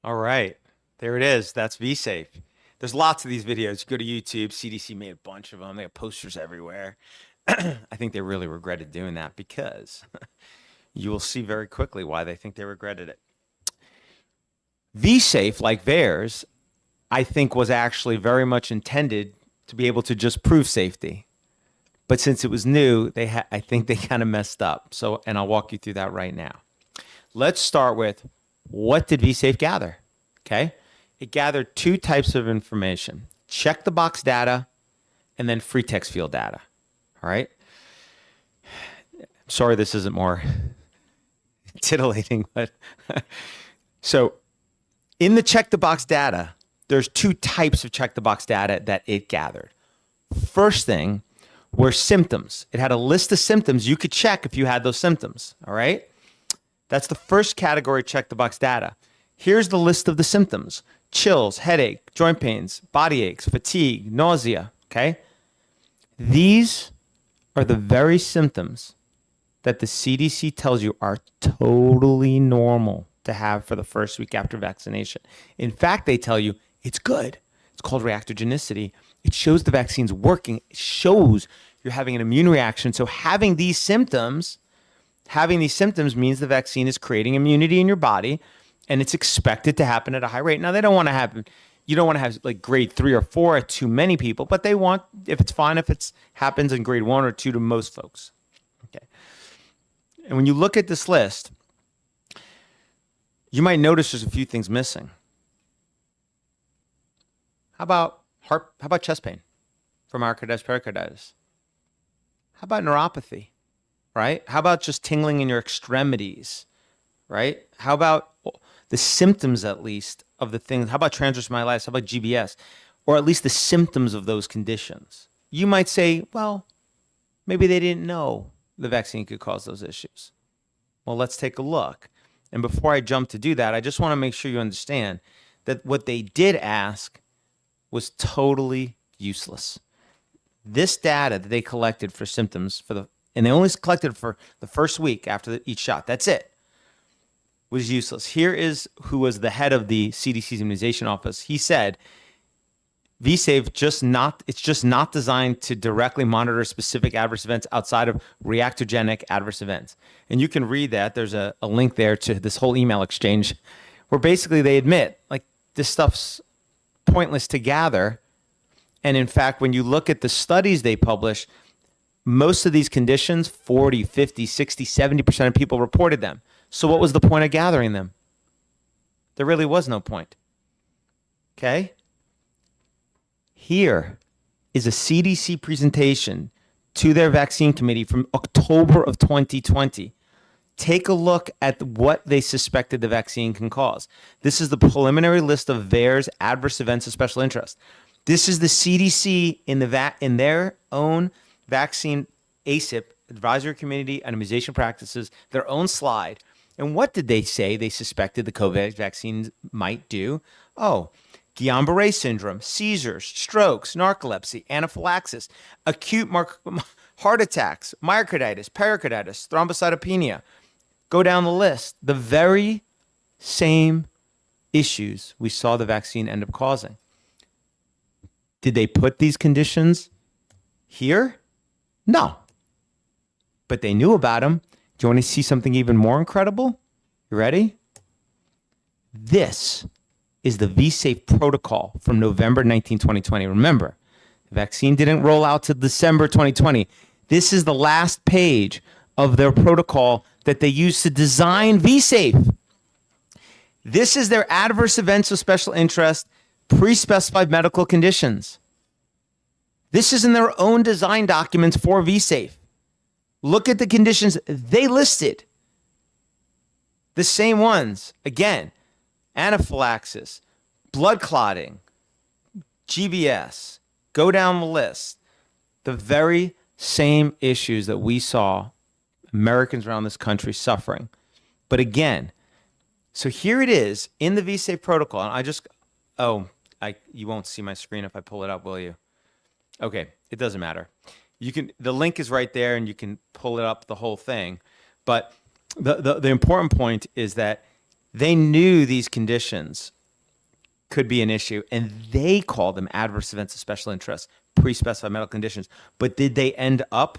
All right, there it is. That's vSafe. There's lots of these videos. You go to YouTube, CDC made a bunch of them. They have posters everywhere. I think they really regretted doing that because you will see very quickly why they think they regretted it. vSafe, like VAERS, I think was actually very much intended to be able to just prove safety. But since it was new, I think they kind of messed up. So, and I'll walk you through that right now. Let's start with, what did vSafe gather? Okay. It gathered 2 types of information: check the box data and then free text field data. All right. Sorry, this isn't more titillating, but so in the check the box data, there's two types of check the box data that it gathered. First thing were symptoms. It had a list of symptoms you could check if you had those symptoms. All right. That's the first category check the box data. Here's the list of the symptoms: chills, headache, joint pains, body aches, fatigue, nausea. Okay. These are the very symptoms that the CDC tells you are totally normal to have for the first week after vaccination. In fact, they tell you it's good. It's called reactogenicity. It shows the vaccine's working. It shows you're having an immune reaction. So having these symptoms means the vaccine is creating immunity in your body, and it's expected to happen at a high rate. Now, they don't want to happen. You don't want to have like grade 3 or 4 at too many people, but they want, if it's fine, if it happens in grade 1 or 2 to most folks. Okay. And when you look at this list, you might notice there's a few things missing. How about chest pain from myocarditis, pericarditis? How about neuropathy, right? How about just tingling in your extremities, right? How about the symptoms, at least, of the things? How about transverse myelitis? How about GBS? Or at least the symptoms of those conditions. You might say, well, maybe they didn't know the vaccine could cause those issues. Well, let's take a look. And before I jump to do that, I just want to make sure you understand that what they did ask was totally useless. This data that they collected for symptoms and they only collected for the first week after each shot, that's it, was useless. Here is who was the head of the CDC's immunization office. He said, VSafe it's just not designed to directly monitor specific adverse events outside of reactogenic adverse events. And you can read that. There's a link there to this whole email exchange where basically they admit, like, this stuff's pointless to gather. And in fact, when you look at the studies they publish, most of these conditions, 40, 50, 60, 70% of people reported them. So what was the point of gathering them? There really was no point. Okay? Here is a CDC presentation to their vaccine committee from October of 2020. Take a look at what they suspected the vaccine can cause. This is the preliminary list of VAERS adverse events of special interest. This is the CDC in their own vaccine ACIP, Advisory Committee on Immunization Practices, their own slide. And what did they say they suspected the COVID vaccines might do? Oh, Guillain-Barré syndrome, seizures, strokes, narcolepsy, anaphylaxis, acute heart attacks, myocarditis, pericarditis, thrombocytopenia. Go down the list. The very same issues we saw the vaccine end up causing. Did they put these conditions here? No. But they knew about them. Do you want to see something even more incredible? You ready? This is the VSafe protocol from November 19, 2020. Remember, the vaccine didn't roll out till December 2020. This is the last page of their protocol that they used to design VSafe. This is their adverse events of special interest, pre-specified medical conditions. This is in their own design documents for VSafe. Look at the conditions they listed. The same ones. Again, anaphylaxis, blood clotting, GBS. Go down the list. The very same issues that we saw Americans around this country suffering. But again, so here it is in the VSafe protocol. And you won't see my screen if I pull it up, will you? Okay, it doesn't matter. The link is right there and you can pull it up, the whole thing. But the important point is that they knew these conditions could be an issue and they called them adverse events of special interest, pre-specified medical conditions. But did they end up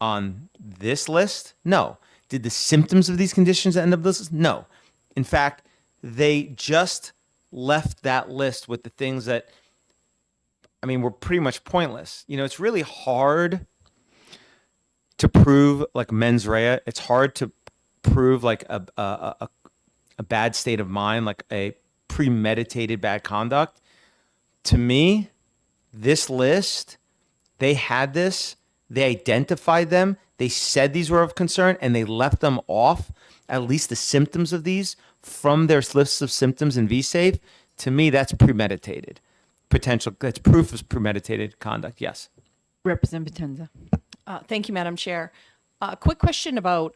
on this list? No. Did the symptoms of these conditions end up this list? No. In fact, they just left that list with the things that, were pretty much pointless. It's really hard to prove like mens rea. It's hard to prove like a bad state of mind, like a premeditated bad conduct. To me, this list They had this, they identified them, they said these were of concern, and they left them off, at least the symptoms of these, from their lists of symptoms in VSafe. To me, that's premeditated. That's proof of premeditated conduct, yes. Representative Potenza. Thank you, Madam Chair. Quick question about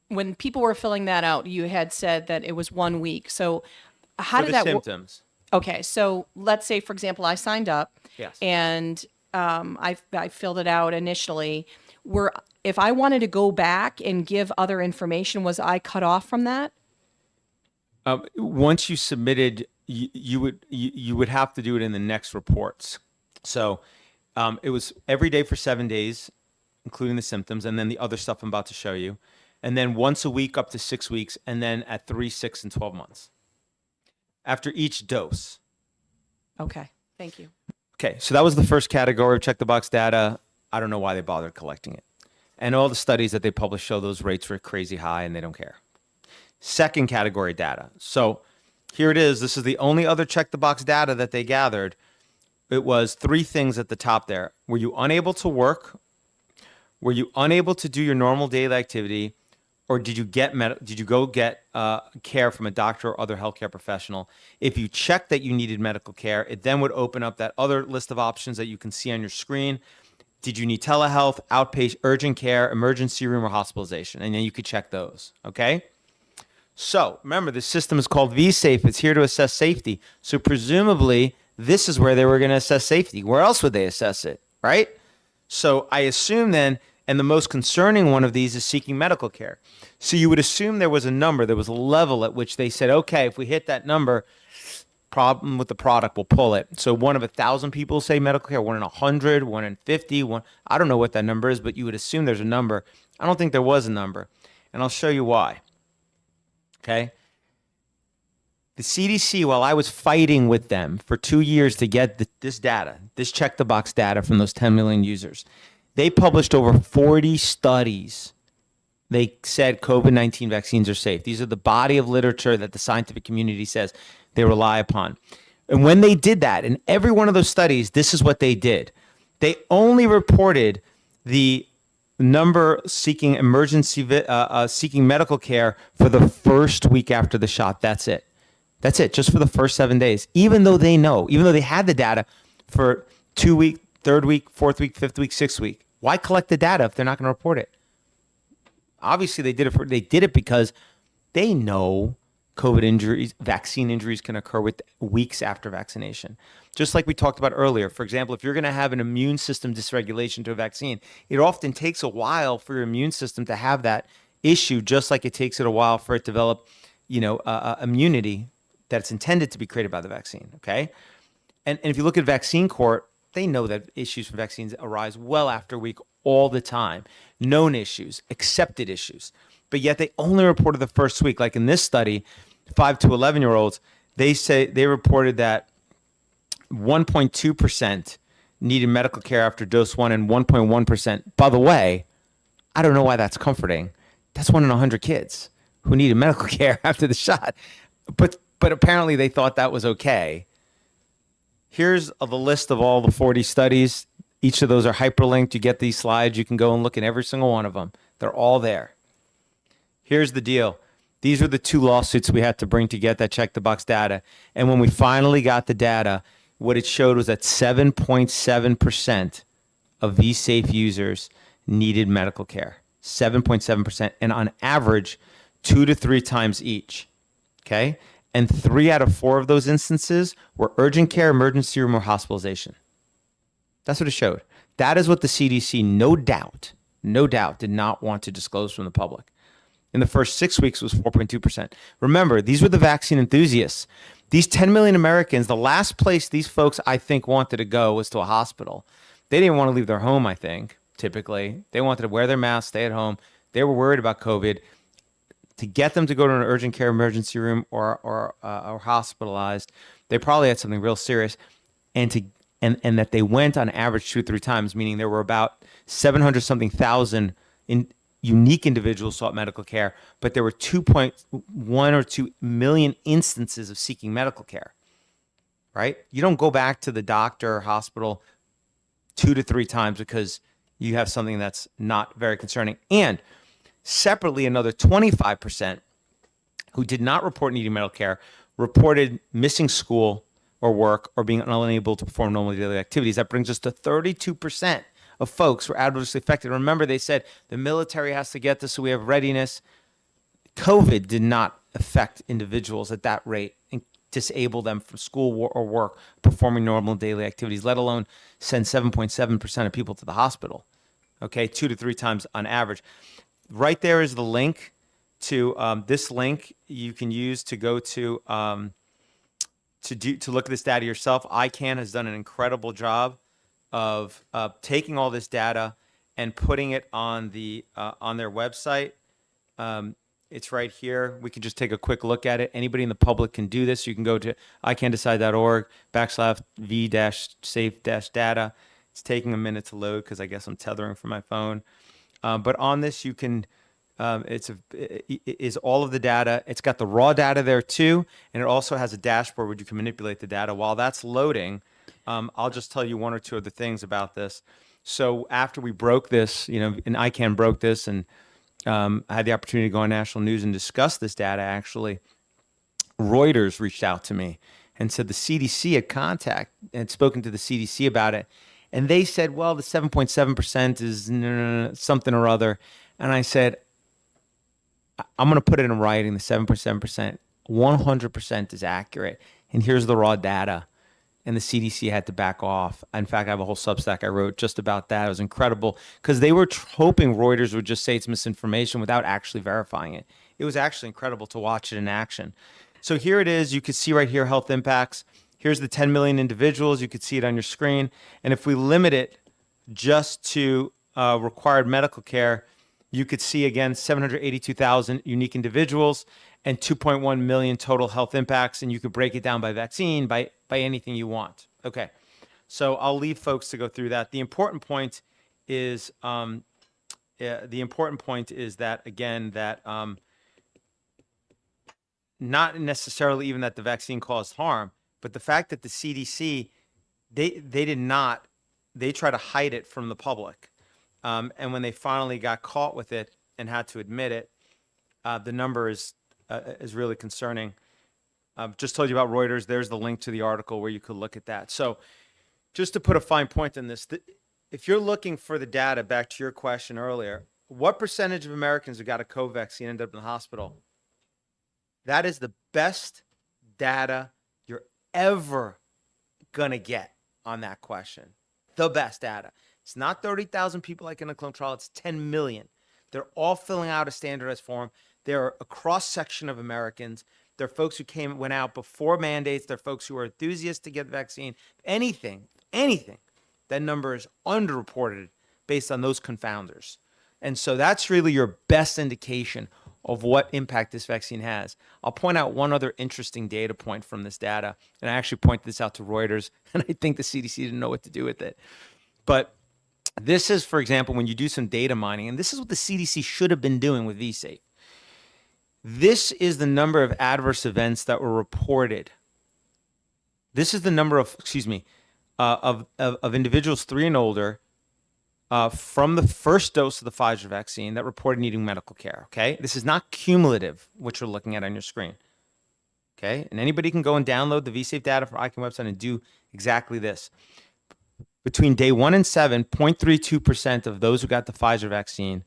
when people were filling that out, you had said that it was 1 week. So how For did the that work? symptoms. Okay, so let's say, for example, I signed up Yes. and I filled it out initially. If I wanted to go back and give other information, was I cut off from that? Once you submitted, you would have to do it in the next reports. So it was every day for 7 days, including the symptoms, and then the other stuff I'm about to show you. And then once a week up to 6 weeks, and then at 3, 6, and 12 months. After each dose. Okay, thank you. Okay, so that was the first category of check the box data. I don't know why they bothered collecting it. And all the studies that they publish show those rates were crazy high and they don't care. Second category data. So here it is. This is the only other check the box data that they gathered. It was 3 things at the top there. Were you unable to work? Were you unable to do your normal daily activity? Or did you go get care from a doctor or other healthcare professional? If you checked that you needed medical care, it then would open up that other list of options that you can see on your screen. Did you need telehealth, outpatient, urgent care, emergency room, or hospitalization? And then you could check those, okay? So remember, this system is called VSafe. It's here to assess safety. So presumably, this is where they were going to assess safety. Where else would they assess it, right? So I assume then, and the most concerning one of these is seeking medical care. So you would assume there was a number, there was a level at which they said, okay, if we hit that number, problem with the product, we'll pull it. So 1 of 1,000 people say medical care, 1 in 100, 1 in 50, I don't know what that number is, but you would assume there's a number. I don't think there was a number, and I'll show you why. Okay? The CDC, while I was fighting with them for 2 years to get this data, this check the box data from those 10 million users, they published over 40 studies. They said COVID-19 vaccines are safe. These are the body of literature that the scientific community says they rely upon. And when they did that, in every one of those studies, this is what they did. They only reported the number seeking seeking medical care for the first week after the shot. That's it. That's it, just for the first 7 days. Even though they had the data for 2 week, 3rd week, 4th week, 5th week, 6th week. Why collect the data if they're not going to report it? Obviously, they did it because they know COVID injuries, vaccine injuries can occur with weeks after vaccination. Just like we talked about earlier. For example, if you're going to have an immune system dysregulation to a vaccine, it often takes a while for your immune system to have that issue, just like it takes it a while for it to develop, immunity that's intended to be created by the vaccine. Okay, and if you look at vaccine court, they know that issues from vaccines arise well after a week all the time. Known issues, accepted issues. But yet they only reported the first week. Like in this study, 5 to 11-year-olds, they reported that 1.2% needed medical care after dose 1 and 1.1%. By the way, I don't know why that's comforting. That's 1 in 100 kids who needed medical care after the shot. But apparently they thought that was okay. Here's the list of all the 40 studies. Each of those are hyperlinked. You get these slides. You can go and look at every single one of them. They're all there. Here's the deal. These were the 2 lawsuits we had to bring to get that check the box data. And when we finally got the data, what it showed was that 7.7% of VSafe users needed medical care. 7.7%. And on average, 2 to 3 times each. Okay? And 3 out of 4 of those instances were urgent care, emergency room, or hospitalization. That's what it showed. That is what the CDC, no doubt, did not want to disclose from the public. In the first 6 weeks, it was 4.2%. Remember, these were the vaccine enthusiasts. These 10 million Americans, the last place these folks, I think, wanted to go was to a hospital. They didn't want to leave their home, I think, typically. They wanted to wear their mask, stay at home. They were worried about COVID. To get them to go to an urgent care emergency room or hospitalized, they probably had something real serious. And that they went on average 2 or 3 times, meaning there were about 700-something thousand unique individuals sought medical care, but there were 2.1 or 2 million instances of seeking medical care, right? You don't go back to the doctor or hospital 2 to 3 times because you have something that's not very concerning. And separately, another 25% who did not report needing medical care reported missing school or work or being unable to perform normal daily activities. That brings us to 32% of folks were adversely affected. Remember, they said the military has to get this, so we have readiness. COVID did not affect individuals at that rate and disable them from school or work performing normal daily activities, let alone send 7.7% of people to the hospital. Okay, 2 to 3 times on average. Right there is the link to this link you can use to go to look at this data yourself. ICANN has done an incredible job of taking all this data and putting it on their website. It's right here. We can just take a quick look at it. Anybody in the public can do this. You can go to icandecide.org/v-safe-data. It's taking a minute to load because I guess I'm tethering from my phone. But on this, you can, is all of the data. It's got the raw data there too, and it also has a dashboard where you can manipulate the data. While that's loading, I'll just tell you one or two other things about this. So after we broke this, and ICANN broke this, and I had the opportunity to go on national news and discuss this data, actually, Reuters reached out to me and said the CDC had spoken to the CDC about it. And they said, well, the 7.7% is something or other. And I said, I'm going to put it in writing, the 7.7%, 100% is accurate. And here's the raw data. And the CDC had to back off. In fact, I have a whole Substack I wrote just about that. It was incredible because they were hoping Reuters would just say it's misinformation without actually verifying it. It was actually incredible to watch it in action. So here it is. You can see right here, health impacts. Here's the 10 million individuals. You could see it on your screen. And if we limit it just to required medical care, you could see, again, 782,000 unique individuals and 2.1 million total health impacts. And you could break it down by vaccine, by anything you want. Okay, so I'll leave folks to go through that. The important point is that, again, that not necessarily even that the vaccine caused harm, but the fact that the CDC, they try to hide it from the public. And when they finally got caught with it and had to admit it, the number is really concerning. Just told you about Reuters. There's the link to the article where you could look at that. So just to put a fine point on this, if you're looking for the data, back to your question earlier, what percentage of Americans who got a COVID vaccine ended up in the hospital? That is the best data you're ever going to get on that question. The best data. It's not 30,000 people like in a clinical trial. It's 10 million. They're all filling out a standardized form. They're a cross-section of Americans. They're folks who went out before mandates. They're folks who are enthusiasts to get the vaccine. Anything. That number is underreported based on those confounders. And so that's really your best indication of what impact this vaccine has. I'll point out one other interesting data point from this data, and I actually pointed this out to Reuters, and I think the CDC didn't know what to do with it. But this is, for example, when you do some data mining, and this is what the CDC should have been doing with vSafe. This is the number of adverse events that were reported. This is the number of, of individuals 3 and older from the first dose of the Pfizer vaccine that reported needing medical care, okay? This is not cumulative, which you're looking at on your screen, okay? And anybody can go and download the vSafe data from ICANN website and do exactly this. Between day 1 and 7, 0.32% of those who got the Pfizer vaccine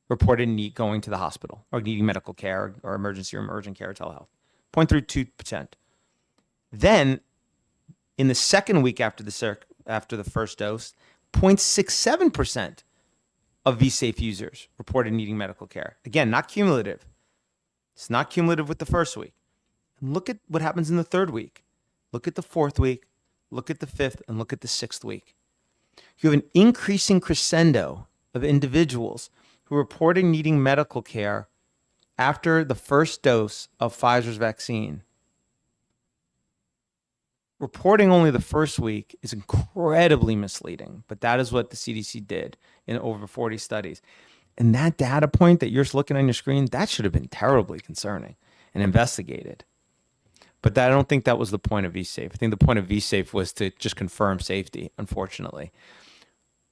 reported going to the hospital or needing medical care or emergency or emergent care or telehealth. 0.32%. Then, in the second week after the first dose, 0.67% of vSafe users reported needing medical care. Again, not cumulative. It's not cumulative with the first week. And look at what happens in the third week. Look at the fourth week. Look at the fifth, and look at the sixth week. You have an increasing crescendo of individuals who reported needing medical care after the first dose of Pfizer's vaccine. Reporting only the first week is incredibly misleading, but that is what the CDC did in over 40 studies. And that data point that you're looking on your screen, that should have been terribly concerning and investigated. But I don't think that was the point of vSafe. I think the point of vSafe was to just confirm safety, unfortunately.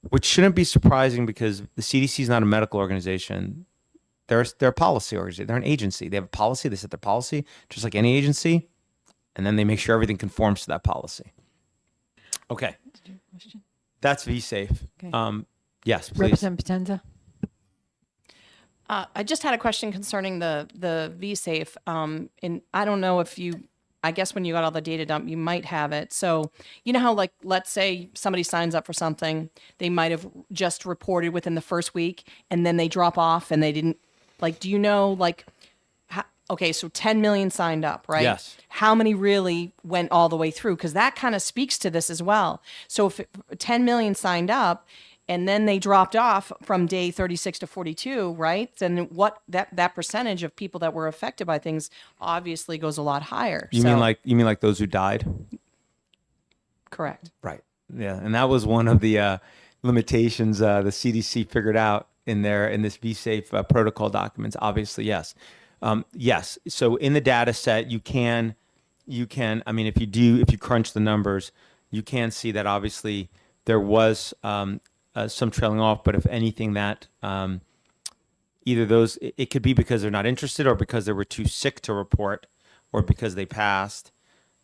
which shouldn't be surprising because the CDC is not a medical organization. They're a policy organization. They're an agency. They have a policy. They set their policy just like any agency, and then they make sure everything conforms to that policy. Okay. That's V-Safe. Okay. Yes, please. Representative Potenza. I just had a question concerning the V-Safe. And I don't know if you, I guess when you got all the data dump, you might have it. So you know how, like, let's say somebody signs up for something, they might have just reported within the first week, and then they drop off and they didn't, like, do you know, like, okay, so 10 million signed up, right? Yes. How many really went all the way through? Because that kind of speaks to this as well. So if 10 million signed up, and then they dropped off from day 36 to 42, right? Then what that percentage of people that were affected by things obviously goes a lot higher. You mean like those who died? Correct. Right. Yeah, and that was one of the limitations the CDC figured out in this V-Safe protocol documents. Obviously, yes. Yes. So in the data set, you can, I mean, if you crunch the numbers, you can see that obviously there was some trailing off, but if anything, that either those, it could be because they're not interested, or because they were too sick to report, or because they passed.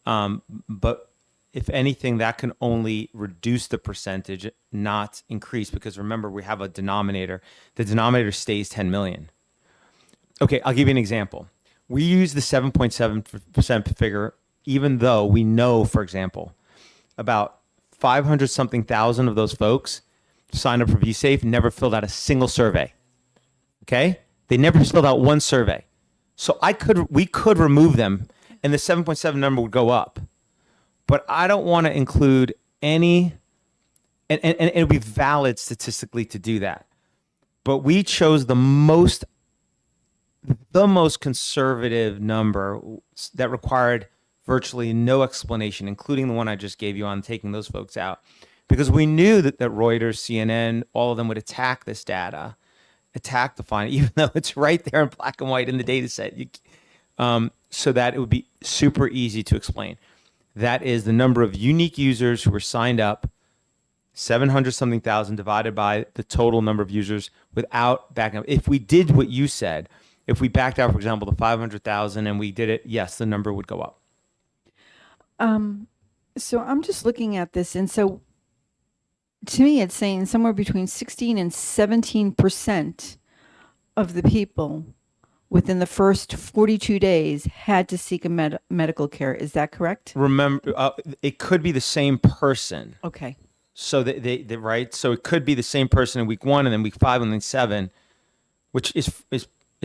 But if anything, that can only reduce the percentage, not increase, because remember, we have a denominator. The denominator stays 10 million. Okay, I'll give you an example. We use the 7.7% figure, even though we know, for example, about 500 something thousand of those folks signed up for V-Safe, never filled out a single survey. Okay? They never filled out one survey. So we could remove them and the 7.7 number would go up. But I don't want to include any, and it would be valid statistically to do that. But we chose the most conservative number that required virtually no explanation, including the one I just gave you on taking those folks out. Because we knew that Reuters, CNN, all of them would attack this data, attack the finding, even though it's right there in black and white in the data set. So that it would be super easy to explain. That is the number of unique users who were signed up, 700 something thousand divided by the total number of users without backing up. If we did what you said, if we backed out, for example, the 500,000 and we did it, yes, the number would go up. So I'm just looking at this, and so to me, it's saying somewhere between 16 and 17% of the people within the first 42 days had to seek a medical care. Is that correct? Remember, it could be the same person. Okay. So they right. So it could be the same person in week 1, and then week 5, and then 7, which is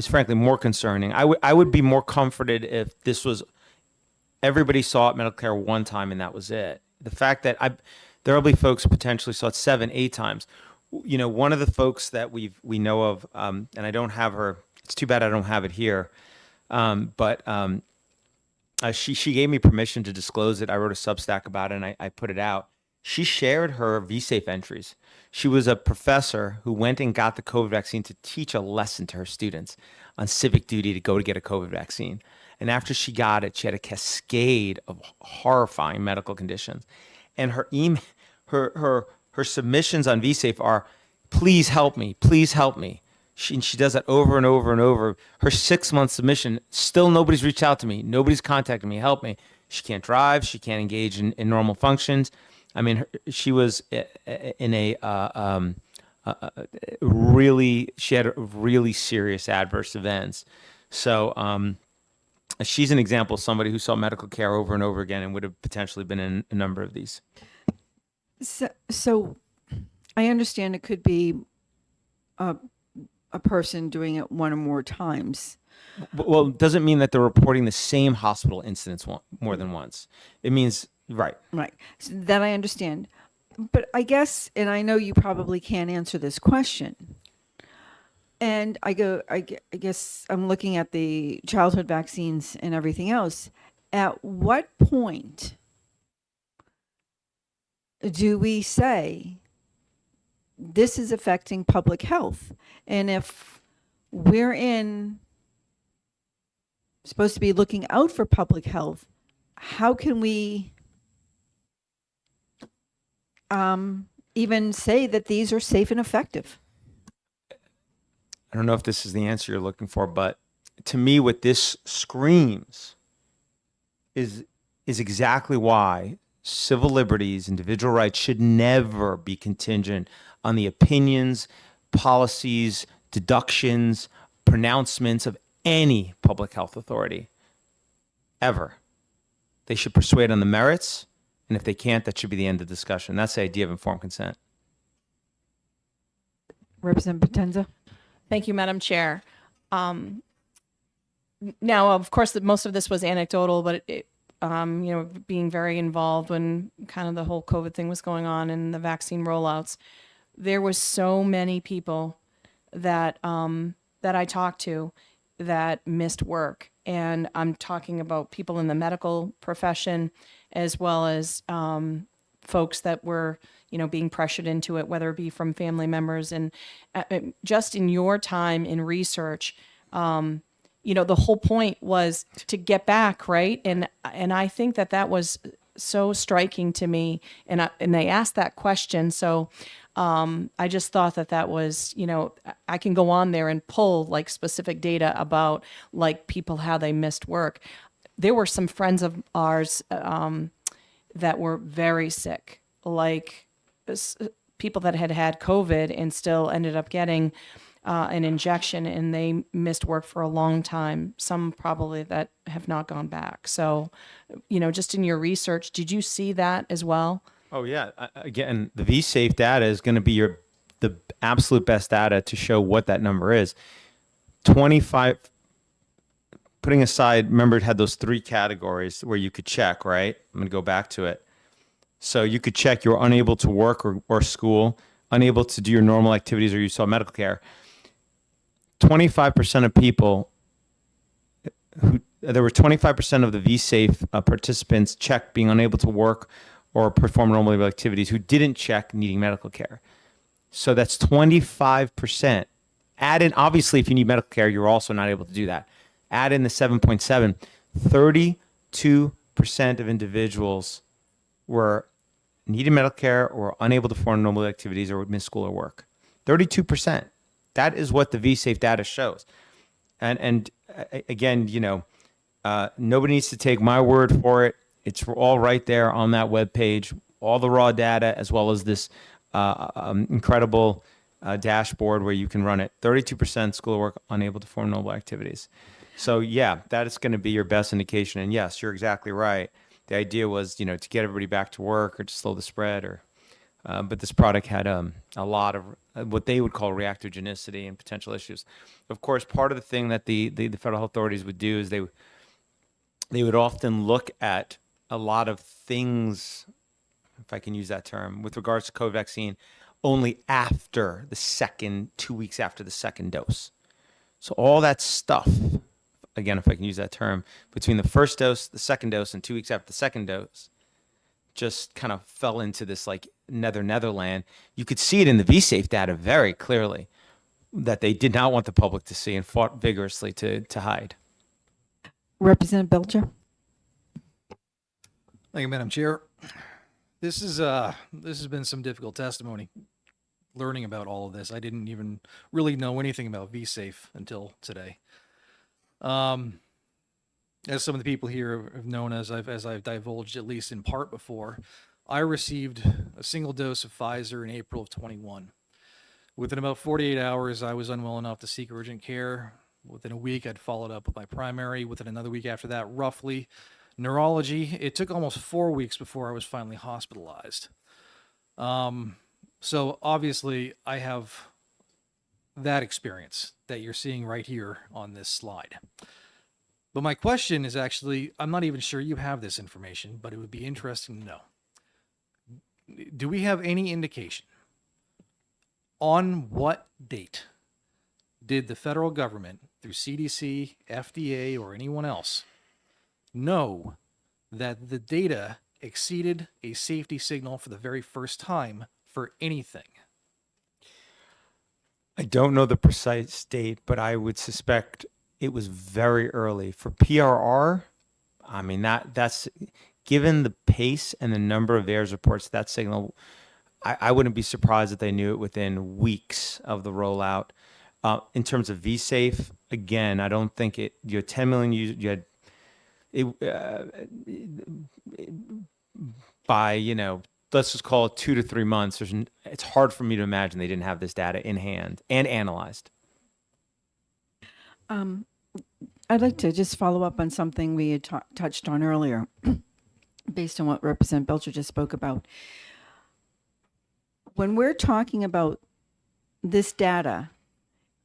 frankly more concerning. I would be more comforted if this was everybody sought medical care one time and that was it. The fact that there will be folks who potentially saw it 7, 8 times. You know, one of the folks that we know of, and I don't have her. It's too bad I don't have it here. But she gave me permission to disclose it. I wrote a Substack about it, and I put it out. She shared her V-Safe entries. She was a professor who went and got the COVID vaccine to teach a lesson to her students on civic duty to go to get a COVID vaccine. And after she got it, she had a cascade of horrifying medical conditions. And her her submissions on V-Safe are, please help me, please help me. She does that over and over and over. Her 6-month submission, still nobody's reached out to me. Nobody's contacted me. Help me. She can't drive. She can't engage in normal functions. I mean, she was in a she had really serious adverse events. So she's an example of somebody who saw medical care over and over again and would have potentially been in a number of these. So I understand it could be a person doing it one or more times. Well, it doesn't mean that they're reporting the same hospital incidents more than once. It means, right. Right. So that I understand. But I guess, and I know you probably can't answer this question. And I guess I'm looking at the childhood vaccines and everything else. At what point do we say this is affecting public health? And if we're supposed to be looking out for public health, how can we even say that these are safe and effective. I don't know if this is the answer you're looking for, but to me, what this screams is exactly why civil liberties, individual rights should never be contingent on the opinions, policies, deductions, pronouncements of any public health authority, ever. They should persuade on the merits, and if they can't, that should be the end of the discussion. That's the idea of informed consent. Representative Potenza. Thank you, Madam Chair. Now, of course, most of this was anecdotal, but being very involved when kind of the whole COVID thing was going on and the vaccine rollouts, there was so many people that that I talked to that missed work, and I'm talking about people in the medical profession as well as folks that were being pressured into it, whether it be from family members. And just in your time in research, the whole point was to get back, right? And I think that was so striking to me. And they asked that question. So I just thought that was, I can go on there and pull like specific data about like people, how they missed work. There were some friends of ours that were very sick, like people that had COVID and still ended up getting an injection, and they missed work for a long time. Some probably that have not gone back. So, just in your research, did you see that as well? Oh yeah. Again, the V-Safe data is going to be the absolute best data to show what that number is. 25, putting aside, remember it had those 3 categories where you could check, right? I'm going to go back to it. So you could check you're unable to work or school, unable to do your normal activities, or you saw medical care. 25% of people there were 25% of the V-Safe participants checked being unable to work or perform normal activities who didn't check needing medical care. So that's 25%. Add in, obviously, if you need medical care, you're also not able to do that. Add in the 7.7, 32% of individuals were needed medical care or unable to perform normal activities or would miss school or work. 32%. That is what the V-Safe data shows. And again, nobody needs to take my word for it. It's all right there on that webpage, all the raw data, as well as this incredible dashboard where you can run it. 32% schoolwork, unable to perform normal activities. So yeah, that is going to be your best indication. And yes, you're exactly right. The idea was, to get everybody back to work or to slow the spread, but this product had a lot of what they would call reactogenicity and potential issues. Of course, part of the thing that the federal health authorities would do is they would often look at a lot of things, if I can use that term, with regards to COVID vaccine, only after the 2 weeks after the second dose. So all that stuff, again, if I can use that term, between the first dose, the second dose, and 2 weeks after the second dose, just kind of fell into this like netherland. You could see it in the V-Safe data very clearly that they did not want the public to see and fought vigorously to hide. Representative Belcher. Thank you, Madam Chair. This has been some difficult testimony. Learning about all of this, I didn't even really know anything about V-Safe until today. As some of the people here have known, as I've divulged at least in part before, I received a single dose of Pfizer in April of 21. Within about 48 hours, I was unwell enough to seek urgent care. Within a week, I'd followed up with my primary. Within another week after that, roughly, neurology. It took almost 4 weeks before I was finally hospitalized. So obviously, I have that experience that you're seeing right here on this slide. But my question is actually, I'm not even sure you have this information, but it would be interesting to know. Do we have any indication on what date did the federal government, through CDC, FDA, or anyone else, know that the data exceeded a safety signal for the very first time for anything? I don't know the precise date, but I would suspect it was very early. For PRR, I mean, that's given the pace and the number of VAERS reports, that signal I wouldn't be surprised if they knew it within weeks of the rollout. In terms of vSafe, again, I don't think you had 10 million users, you had by, let's just call it 2 to 3 months. It's hard for me to imagine they didn't have this data in hand and analyzed. I'd like to just follow up on something we had touched on earlier, based on what Representative Belcher just spoke about. When we're talking about this data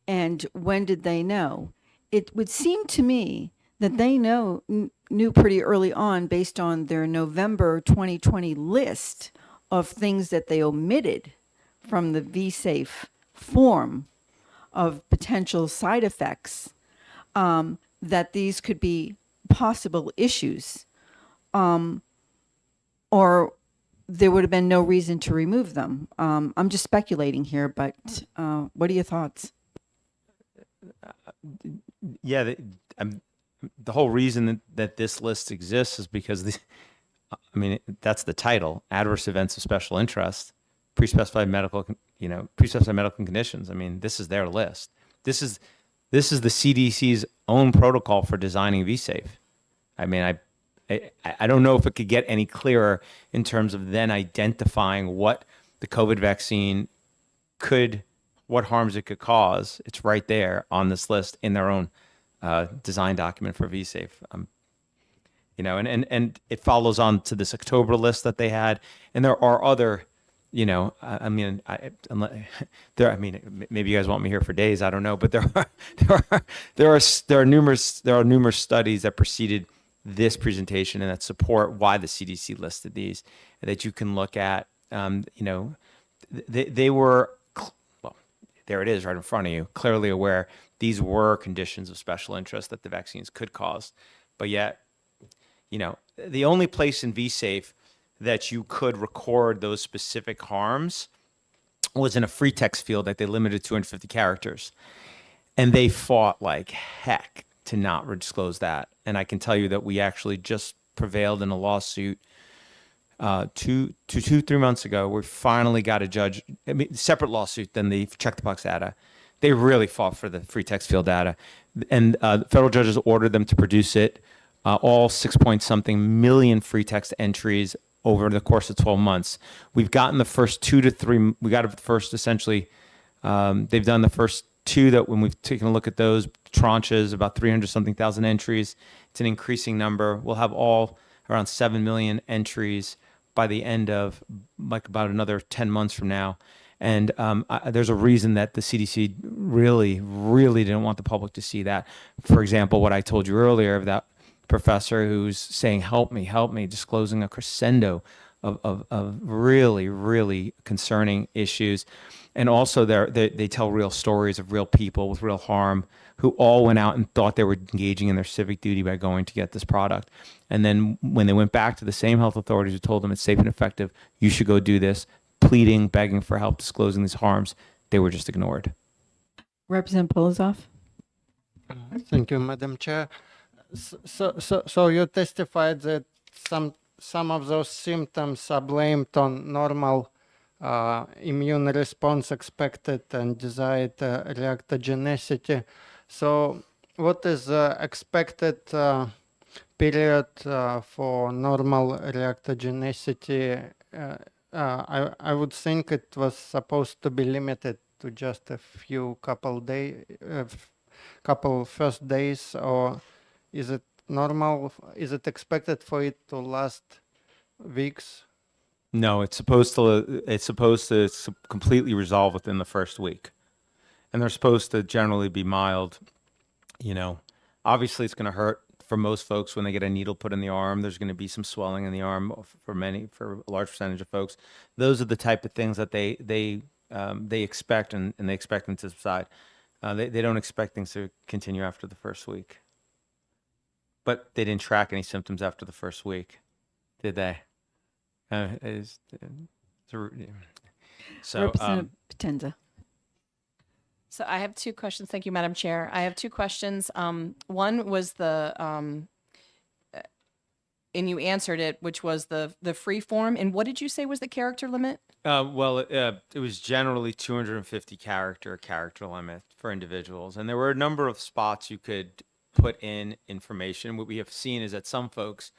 and when did they know, it would seem to me that they knew pretty early on, based on their November 2020 list of things that they omitted from the vSafe form of potential side effects, that these could be possible issues, or there would have been no reason to remove them. I'm just speculating here, but what are your thoughts? Yeah, the whole reason that this list exists is because that's the title: adverse events of special interest, pre-specified medical conditions. I mean, this is their list. This is the CDC's own protocol for designing vSafe. I mean, I don't know if it could get any clearer in terms of then identifying what the COVID vaccine what harms it could cause. It's right there on this list in their own design document for vSafe. And it follows on to this October list that they had, and there are other. Maybe you guys want me here for days. I don't know, but there are numerous studies that preceded this presentation and that support why the CDC listed these, that you can look at. They were, well, there it is right in front of you, clearly aware these were conditions of special interest that the vaccines could cause, but yet, the only place in vSafe that you could record those specific harms was in a free text field that they limited to 250 characters. And they fought like heck to not disclose that. And I can tell you that we actually just prevailed in a lawsuit 3 months ago. We finally got a judge, separate lawsuit than the check the box data. They really fought for the free text field data. And federal judges ordered them to produce it, all 6-point-something million free text entries over the course of 12 months. We've gotten the first 2 to 3, we got the first essentially, they've done the first 2 that when we've taken a look at those tranches, about 300-something thousand entries. It's an increasing number. We'll have all around 7 million entries by the end of about another 10 months from now. And there's a reason that the CDC really, really didn't want the public to see that. For example, what I told you earlier of that professor who's saying, help me, disclosing a crescendo of really, really concerning issues. And also they tell real stories of real people with real harm who all went out and thought they were engaging in their civic duty by going to get this product. And then when they went back to the same health authorities who told them it's safe and effective, you should go do this, pleading, begging for help, disclosing these harms, they were just ignored. Representative Polozov. Thank you, Madam Chair. So you testified that some of those symptoms are blamed on normal immune response expected and desired reactogenicity. So what is the expected period for normal reactogenicity? I would think it was supposed to be limited to just a couple first days, or is it normal? Is it expected for it to last weeks? No, it's supposed to completely resolve within the first week. And they're supposed to generally be mild. Obviously it's going to hurt for most folks when they get a needle put in the arm. There's going to be some swelling in the arm for a large percentage of folks. Those are the type of things that they expect and they expect them to subside. They don't expect things to continue after the first week. But they didn't track any symptoms after the first week, did they? Representative Potenza. So I have 2 questions. Thank you, Madam Chair. I have 2 questions. One was and you answered it, which was the free form. And what did you say was the character limit? It was generally 250 character limit for individuals, and there were a number of spots you could put in information. What we have seen is that some folks,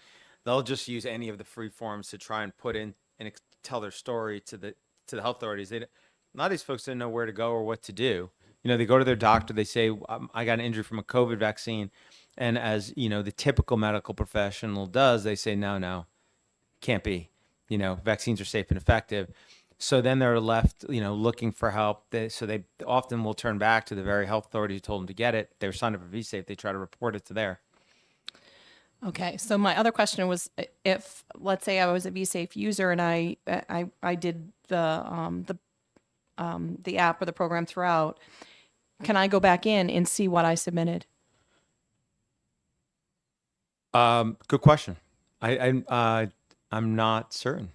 they'll just use any of the free forms to try and put in and tell their story to the health authorities. A lot of these folks didn't know where to go or what to do. They go to their doctor, they say, I got an injury from a COVID vaccine, and as the typical medical professional does, they say, no, can't be. Vaccines are safe and effective. So then they're left, looking for help. So they often will turn back to the very health authority who told them to get it. They're signed up for VSafe. They try to report it to there. Okay, so my other question was, if let's say I was a VSafe user and I did the app or the program throughout, can I go back in and see what I submitted? Good question. I'm not certain.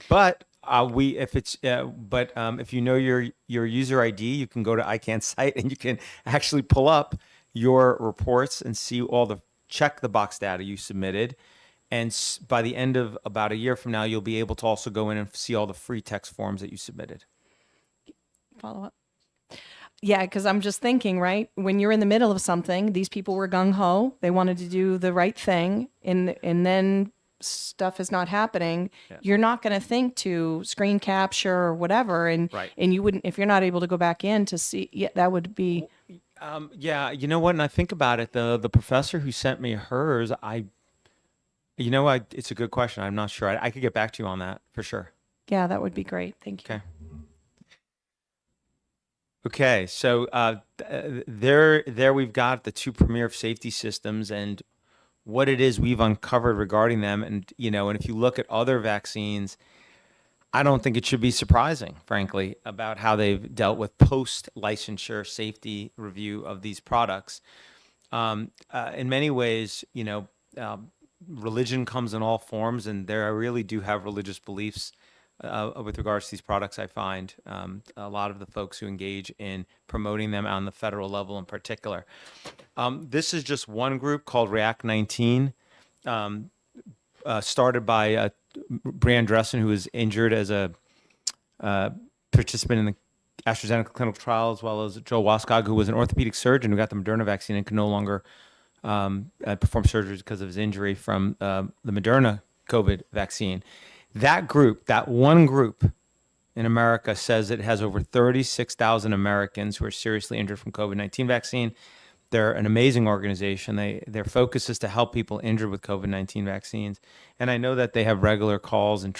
But if you know your user ID, you can go to ICANN's site and you can actually pull up your reports and see all the check the box data you submitted. And by the end of about a year from now, you'll be able to also go in and see all the free text forms that you submitted. Follow up. Yeah, because I'm just thinking, right? When you're in the middle of something, these people were gung ho. They wanted to do the right thing, and then stuff is not happening. Yeah. You're not going to think to screen capture or whatever, and Right. and you wouldn't if you're not able to go back in to see. Yeah, that would be. Yeah, you know what? And I think about it. The professor who sent me hers, it's a good question. I'm not sure. I could get back to you on that for sure. Yeah, that would be great. Thank you. Okay. Okay, so there we've got the two premier safety systems and what it is we've uncovered regarding them. And, and if you look at other vaccines, I don't think it should be surprising, frankly, about how they've dealt with post-licensure safety review of these products. In many ways, religion comes in all forms, and I really do have religious beliefs with regards to these products. I find a lot of the folks who engage in promoting them on the federal level in particular. This is just one group called React 19, started by Brianne Dressen, who was injured as a participant in the AstraZeneca clinical trial, as well as Joel Waskog, who was an orthopedic surgeon who got the Moderna vaccine and could no longer perform surgeries because of his injury from the Moderna COVID vaccine. That group, that one group in America, says it has over 36,000 Americans who are seriously injured from COVID-19 vaccine. They're an amazing organization. Their focus is to help people injured with COVID-19 vaccines. And I know that they have regular calls and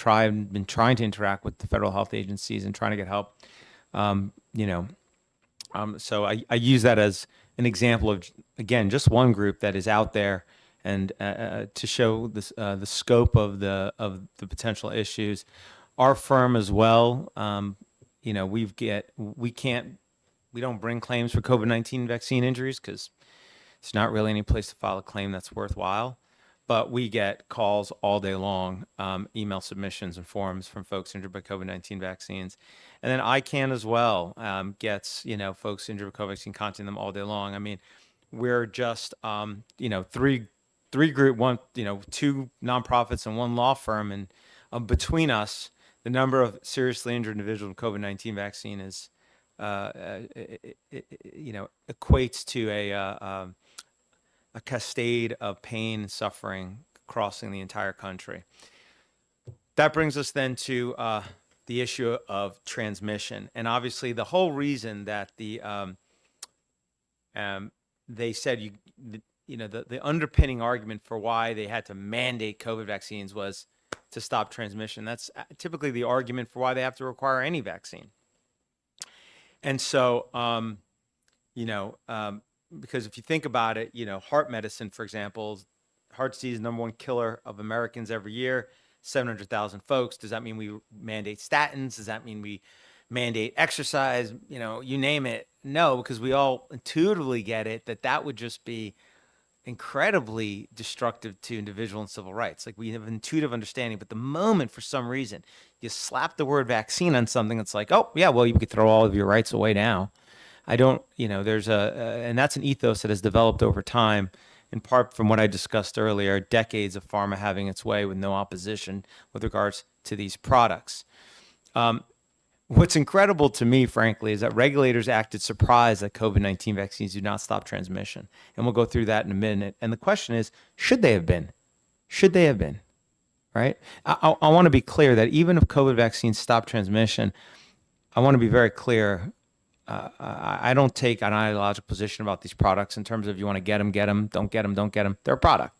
been trying to interact with the federal health agencies and trying to get help. So I use that as an example of, again, just one group that is out there and to show this, the scope of the potential issues. Our firm as well, we don't bring claims for COVID-19 vaccine injuries because it's not really any place to file a claim that's worthwhile. But we get calls all day long, email submissions and forms from folks injured by COVID-19 vaccines. And then ICANN as well gets, folks injured with COVID vaccine contacting them all day long. I mean, we're just, two nonprofits and one law firm. And between us, the number of seriously injured individuals with COVID-19 vaccine is, equates to a cascade of pain and suffering crossing the entire country. That brings us then to the issue of transmission. And obviously the whole reason that they said the underpinning argument for why they had to mandate COVID vaccines was to stop transmission. That's typically the argument for why they have to require any vaccine. And so, because if you think about it, heart medicine, for example, heart disease is the #1 killer of Americans every year, 700,000 folks. Does that mean we mandate statins? Does that mean we mandate exercise? You name it. No, because we all intuitively get it that would just be incredibly destructive to individual and civil rights. Like, we have an intuitive understanding, but the moment for some reason you slap the word vaccine on something, it's like, oh yeah, well, you could throw all of your rights away now. I don't, there's and that's an ethos that has developed over time, in part from what I discussed earlier, decades of pharma having its way with no opposition with regards to these products. What's incredible to me, frankly, is that regulators acted surprised that COVID-19 vaccines do not stop transmission. And we'll go through that in a minute. And the question is, should they have been? Should they have been? Right? I want to be clear that even if COVID vaccines stop transmission, I want to be very clear. I don't take an ideological position about these products in terms of you want to get them, don't get them, don't get them. They're a product.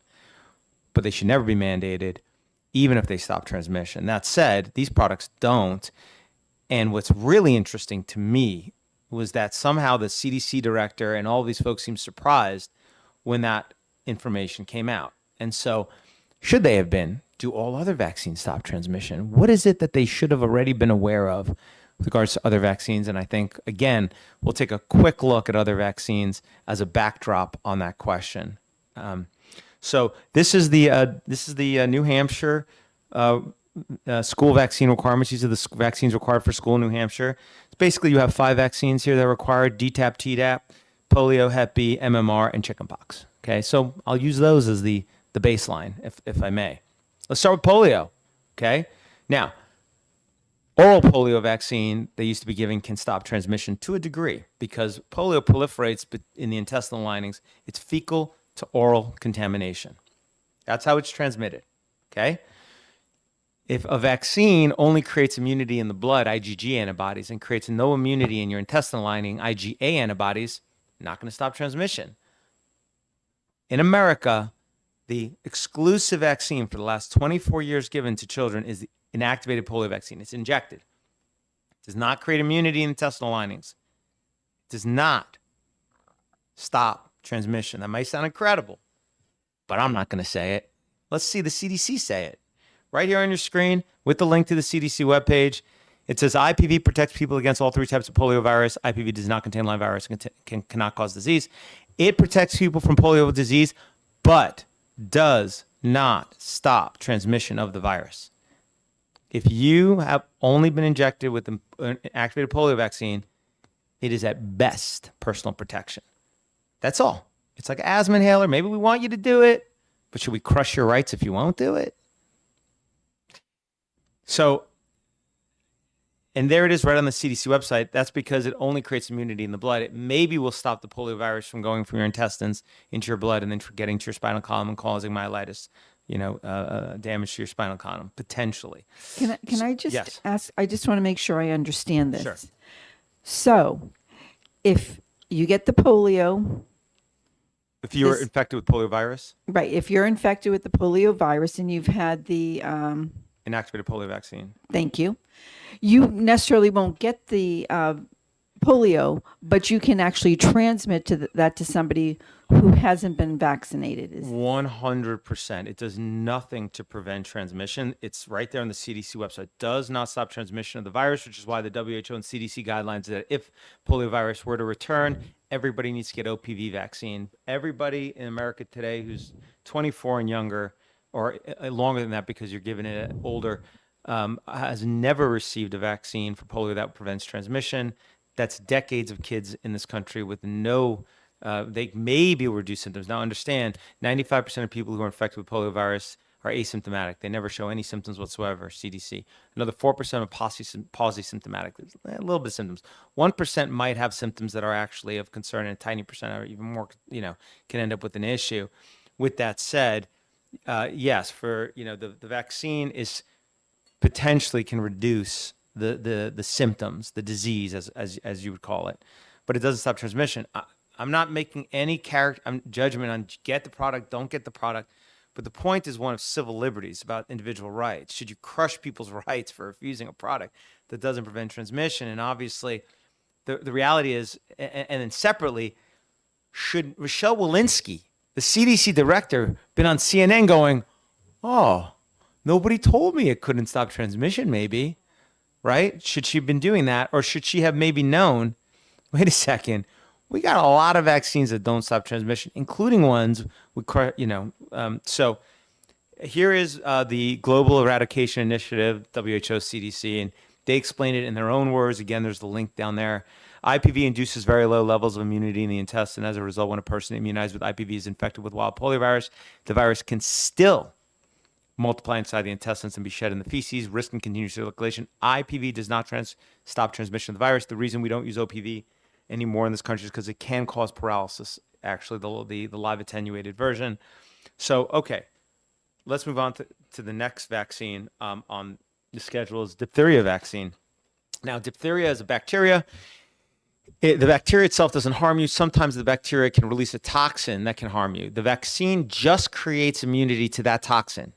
But they should never be mandated, even if they stop transmission. That said, these products don't. And what's really interesting to me was that somehow the CDC director and all these folks seemed surprised when that information came out. And so, should they have been? Do all other vaccines stop transmission? What is it that they should have already been aware of with regards to other vaccines? And I think, again, we'll take a quick look at other vaccines as a backdrop on that question. So this is the New Hampshire school vaccine requirements. These are the vaccines required for school in New Hampshire. It's basically, you have 5 vaccines here that are required: DTaP, Tdap, polio, Hep B, MMR, and chickenpox. Okay, so I'll use those as the baseline, if I may. Let's start with polio. Okay, now, oral polio vaccine they used to be giving can stop transmission to a degree because polio proliferates in the intestinal linings. It's fecal to oral contamination. That's how it's transmitted. Okay. If a vaccine only creates immunity in the blood, IgG antibodies, and creates no immunity in your intestinal lining, IgA antibodies, not going to stop transmission. In America, the exclusive vaccine for the last 24 years given to children is the inactivated polio vaccine. It's injected. It does not create immunity in intestinal linings. It does not stop transmission. That might sound incredible, but I'm not going to say it. Let's see the CDC say it. Right here on your screen with the link to the CDC webpage, it says IPV protects people against all 3 types of polio virus. IPV does not contain live virus and cannot cause disease. It protects people from polio disease, but does not stop transmission of the virus. If you have only been injected with an activated polio vaccine, it is at best personal protection. That's all. It's like an asthma inhaler. Maybe we want you to do it, but should we crush your rights if you won't do it? So, and there it is right on the CDC website. That's because it only creates immunity in the blood. It maybe will stop the polio virus from going from your intestines into your blood and then getting to your spinal column and causing myelitis, damage to your spinal column, potentially. Can I just Yes. ask? I just want to make sure I understand this. Sure. So, if you get the polio, If you were infected with polio virus, right? If you're infected with the polio virus and you've had the inactivated polio vaccine. thank you, you necessarily won't get the polio, but you can actually transmit that to somebody who hasn't been vaccinated. 100%. It does nothing to prevent transmission. It's right there on the CDC website. Does not stop transmission of the virus, which is why the WHO and CDC guidelines that if polio virus were to return, everybody needs to get OPV vaccine. Everybody in America today who's 24 and younger, or longer than that because you're giving it older, has never received a vaccine for polio that prevents transmission. That's decades of kids in this country with no, they maybe will reduce symptoms. Now understand, 95% of people who are infected with polio virus are asymptomatic. They never show any symptoms whatsoever, CDC. Another 4% are polysymptomatic, a little bit of symptoms. 1% might have symptoms that are actually of concern, and a tiny percent or even more, can end up with an issue. With that said, yes, for, the vaccine is potentially can reduce the symptoms, the disease, as you would call it, but it doesn't stop transmission. I'm not making any judgment on get the product, don't get the product, but the point is one of civil liberties about individual rights. Should you crush people's rights for refusing a product that doesn't prevent transmission? And obviously, the reality is, and then separately, should Rochelle Walensky, the CDC director, been on CNN going, oh, nobody told me it couldn't stop transmission, maybe, right? Should she have been doing that? Or should she have maybe known, wait a second, we got a lot of vaccines that don't stop transmission, including ones with, so here is the Global Eradication Initiative, WHO, CDC, and they explain it in their own words. Again, there's the link down there. IPV induces very low levels of immunity in the intestine. As a result, when a person immunized with IPV is infected with wild poliovirus, the virus can still multiply inside the intestines and be shed in the feces, risking continued circulation. IPV does not stop transmission of the virus. The reason we don't use OPV anymore in this country is because it can cause paralysis, actually, the live attenuated version. So, okay, let's move on to the next vaccine on the schedule is diphtheria vaccine. Now, diphtheria is a bacteria. The bacteria itself doesn't harm you. Sometimes the bacteria can release a toxin that can harm you. The vaccine just creates immunity to that toxin.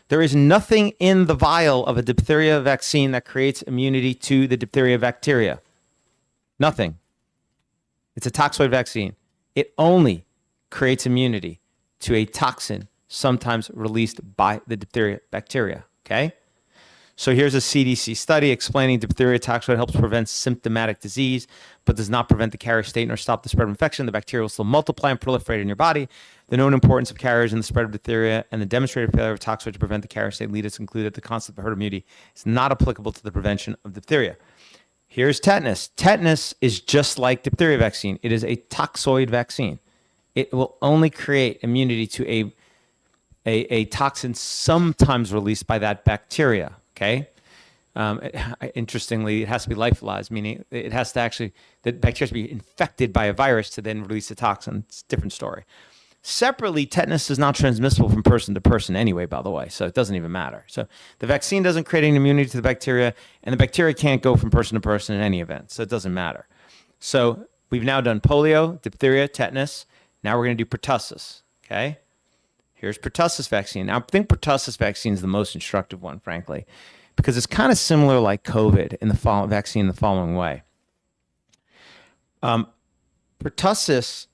There is nothing in the vial of a diphtheria vaccine that creates immunity to the diphtheria bacteria. Nothing. It's a toxoid vaccine. It only creates immunity to a toxin sometimes released by the diphtheria bacteria. Okay? So here's a CDC study explaining diphtheria toxoid helps prevent symptomatic disease, but does not prevent the carrier state nor stop the spread of infection. The bacteria will still multiply and proliferate in your body. The known importance of carriers in the spread of diphtheria and the demonstrated failure of toxoid to prevent the carrier state lead us to conclude that the concept of herd immunity is not applicable to the prevention of diphtheria. Here's tetanus. Tetanus is just like diphtheria vaccine. It is a toxoid vaccine. It will only create immunity to a toxin sometimes released by that bacteria. Okay. Interestingly, it has to be lyophilized, meaning it has to actually, the bacteria has to be infected by a virus to then release the toxin. It's a different story. Separately, tetanus is not transmissible from person to person anyway, by the way, so it doesn't even matter. So the vaccine doesn't create any immunity to the bacteria, and the bacteria can't go from person to person in any event, so it doesn't matter. So we've now done polio, diphtheria, tetanus. Now we're going to do pertussis. Okay. Here's pertussis vaccine. Now, I think pertussis vaccine is the most instructive one, frankly, because it's kind of similar like COVID in the vaccine in the following way. Pertussis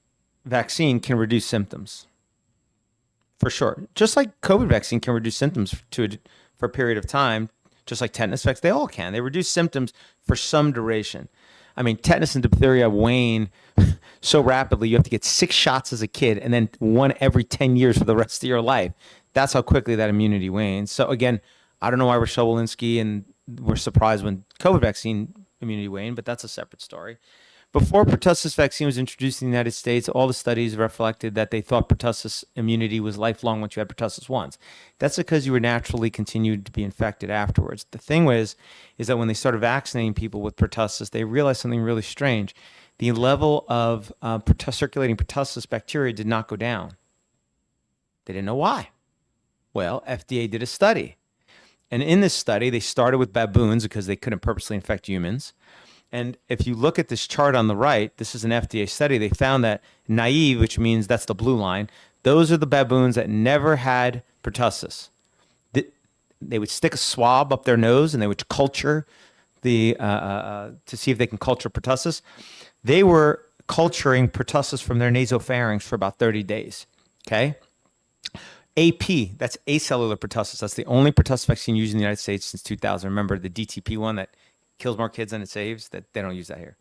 vaccine can reduce symptoms, for sure. Just like COVID vaccine can reduce symptoms for a period of time, just like tetanus vaccine, they all can. They reduce symptoms for some duration. I mean, tetanus and diphtheria wane so rapidly, you have to get 6 shots as a kid and then 1 every 10 years for the rest of your life. That's how quickly that immunity wanes. So again, I don't know why Rochelle Walensky and we're surprised when COVID vaccine immunity waned, but that's a separate story. Before pertussis vaccine was introduced in the United States, all the studies reflected that they thought pertussis immunity was lifelong once you had pertussis once. That's because you were naturally continued to be infected afterwards. The thing is that when they started vaccinating people with pertussis, they realized something really strange. The level of circulating pertussis bacteria did not go down. They didn't know why. Well, FDA did a study. And in this study, they started with baboons because they couldn't purposely infect humans. And if you look at this chart on the right, this is an FDA study. They found that naive, which means that's the blue line, those are the baboons that never had pertussis. They would stick a swab up their nose and they would culture to see if they can culture pertussis. They were culturing pertussis from their nasopharynx for about 30 days. Okay. AP, that's acellular pertussis. That's the only pertussis vaccine used in the United States since 2000. Remember the DTP one that kills more kids than it saves? That they don't use that here.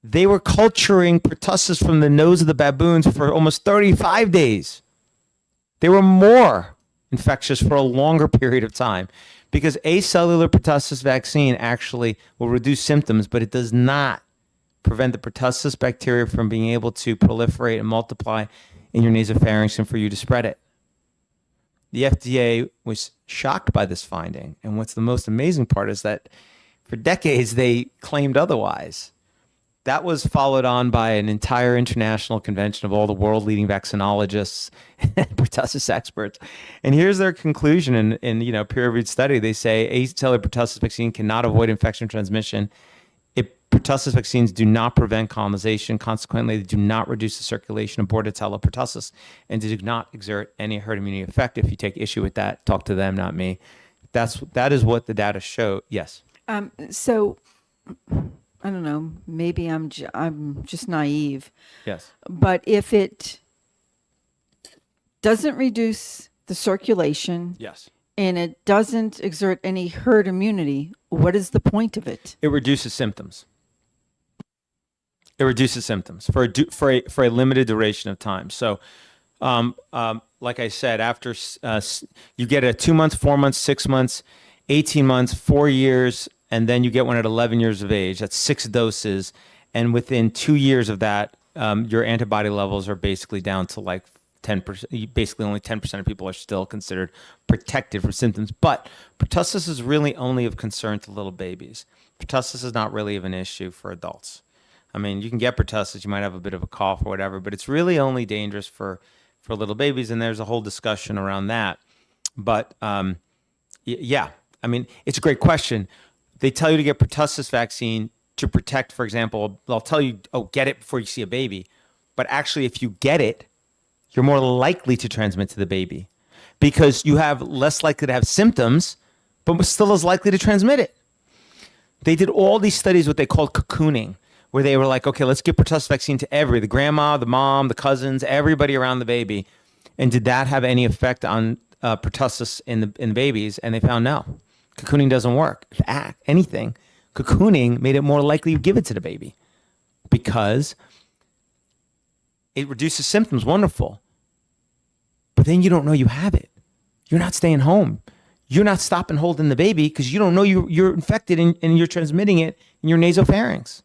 They were culturing pertussis from the nose of the baboons for almost 35 days. They were more infectious for a longer period of time because acellular pertussis vaccine actually will reduce symptoms, but it does not prevent the pertussis bacteria from being able to proliferate and multiply in your nasopharynx and for you to spread it. The FDA was shocked by this finding. And what's the most amazing part is that for decades, they claimed otherwise. That was followed on by an entire international convention of all the world leading vaccinologists and pertussis experts. And here's their conclusion in peer-reviewed study. They say acellular pertussis vaccine cannot avoid infection transmission. Pertussis vaccines do not prevent colonization. Consequently, they do not reduce the circulation of Bordetella pertussis and do not exert any herd immunity effect. If you take issue with that, talk to them, not me. That is what the data show. Yes. So I don't know. Maybe I'm just naive. Yes. But if it doesn't reduce the circulation, yes, and it doesn't exert any herd immunity, what is the point of it? It reduces symptoms. It reduces symptoms for a limited duration of time. So, like I said, after you get a 2 months, 4 months, 6 months, 18 months, 4 years, and then you get one at 11 years of age. That's 6 doses, and within 2 years of that, your antibody levels are basically down to like 10%, basically only 10% of people are still considered protected from symptoms. But pertussis is really only of concern to little babies. Pertussis is not really of an issue for adults. I mean, you can get pertussis, you might have a bit of a cough or whatever, but it's really only dangerous for little babies, and there's a whole discussion around that. But yeah, I mean, it's a great question. They tell you to get pertussis vaccine to protect, for example, they'll tell you, oh, get it before you see a baby. But actually, if you get it, you're more likely to transmit to the baby because you have less likely to have symptoms, but still as likely to transmit it. They did all these studies, what they called cocooning, where they were like, okay, let's give pertussis vaccine to the grandma, the mom, the cousins, everybody around the baby. And did that have any effect on pertussis in the babies? And they found no. Cocooning doesn't work. If anything, cocooning made it more likely you give it to the baby because it reduces symptoms. Wonderful. But then you don't know you have it. You're not staying home. You're not stopping holding the baby because you don't know you're infected and you're transmitting it in your nasopharynx.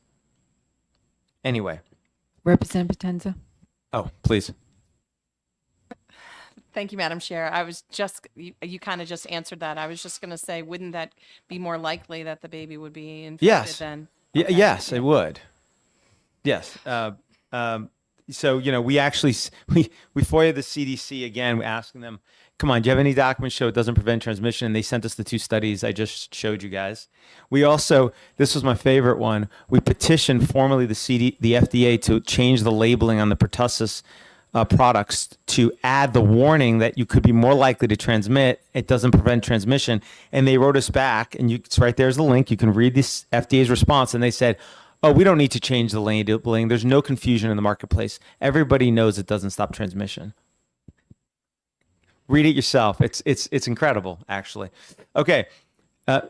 Anyway. Representative Potenza. Oh, please. Thank you, Madam Chair. I was just, you kind of just answered that. I was just going to say, wouldn't that be more likely that the baby would be infected Yes. then? Yeah, yes, it would. Yes. So, we actually, we FOIA the CDC again, we're asking them, come on, do you have any documents show it doesn't prevent transmission? And they sent us the 2 studies I just showed you guys. We also, this was my favorite one, we petitioned formally the FDA to change the labeling on the pertussis products to add the warning that you could be more likely to transmit. It doesn't prevent transmission. And they wrote us back, and it's right there's the link. You can read this FDA's response. And they said, oh, we don't need to change the labeling. There's no confusion in the marketplace. Everybody knows it doesn't stop transmission. Read it yourself. It's incredible, actually. Okay.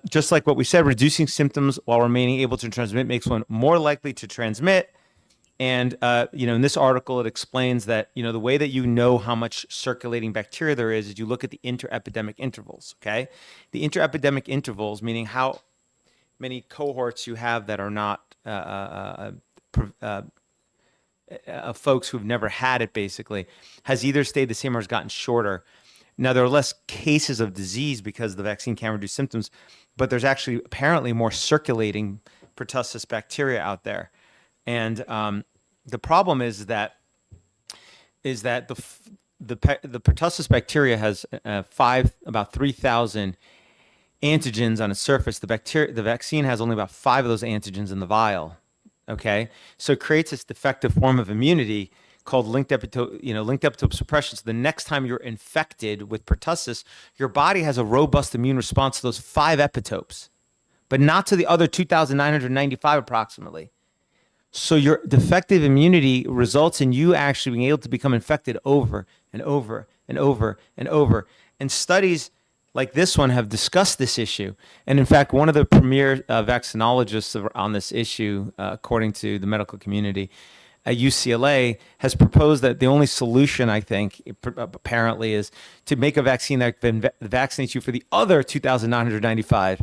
Just like what we said, reducing symptoms while remaining able to transmit makes one more likely to transmit. And, in this article, it explains that, the way that you know how much circulating bacteria there is you look at the interepidemic intervals, okay? The interepidemic intervals, meaning how many cohorts you have that are not folks who've never had it, basically, has either stayed the same or has gotten shorter. Now, there are less cases of disease because the vaccine can reduce symptoms, but there's actually apparently more circulating pertussis bacteria out there. And the problem is that the pertussis bacteria has about 3,000 antigens on its surface. The vaccine has only about 5 of those antigens in the vial. Okay, so it creates this defective form of immunity called linked epitope suppression. So the next time you're infected with pertussis, your body has a robust immune response to those 5 epitopes, but not to the other 2,995 approximately. So your defective immunity results in you actually being able to become infected over and over and over and over. And studies like this one have discussed this issue. And in fact, one of the premier vaccinologists on this issue, according to the medical community at UCLA, has proposed that the only solution, I think, apparently, is to make a vaccine that vaccinates you for the other 2,995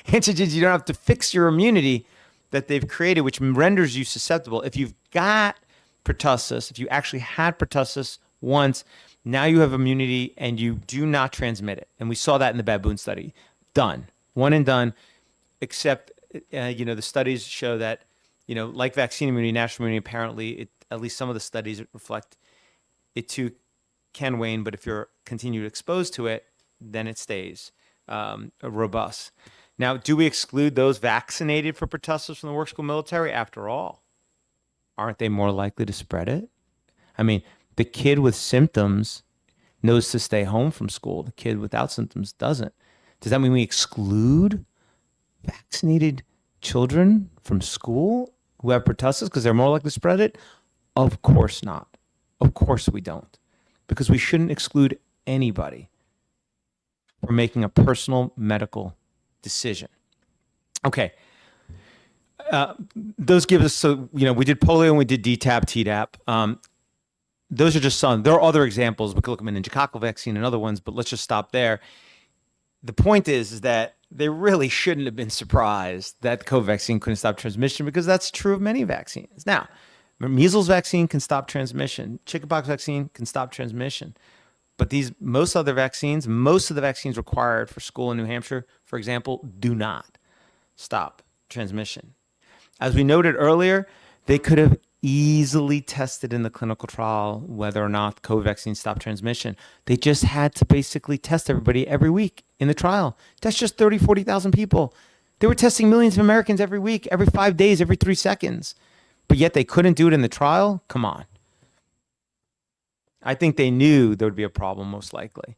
antigens. You don't have to fix your immunity that they've created, which renders you susceptible. If you've got pertussis, if you actually had pertussis once, now you have immunity and you do not transmit it. And we saw that in the baboon study. Done. One and done, except, the studies show that, like vaccine immunity, natural immunity, apparently, at least some of the studies reflect it too can wane, but if you're continued exposed to it, then it stays robust. Now, do we exclude those vaccinated for pertussis from the work school military? After all, aren't they more likely to spread it? I mean, the kid with symptoms knows to stay home from school. The kid without symptoms doesn't. Does that mean we exclude vaccinated children from school who have pertussis because they're more likely to spread it? Of course not. Of course we don't. Because we shouldn't exclude anybody from making a personal medical decision. Okay. Those give us, we did polio and we did DTaP, Tdap. Those are just some. There are other examples. We could look at meningococcal vaccine and other ones, but let's just stop there. The point is that they really shouldn't have been surprised that the COVID vaccine couldn't stop transmission because that's true of many vaccines. Now, Measles vaccine can stop transmission. Chickenpox vaccine can stop transmission. But most of the vaccines required for school in New Hampshire, for example, do not stop transmission. As we noted earlier, they could have easily tested in the clinical trial whether or not COVID vaccines stop transmission. They just had to basically test everybody every week in the trial. That's just 30, 40,000 people. They were testing millions of Americans every week, every 5 days, every 3 seconds. But yet they couldn't do it in the trial? Come on. I think they knew there would be a problem, most likely.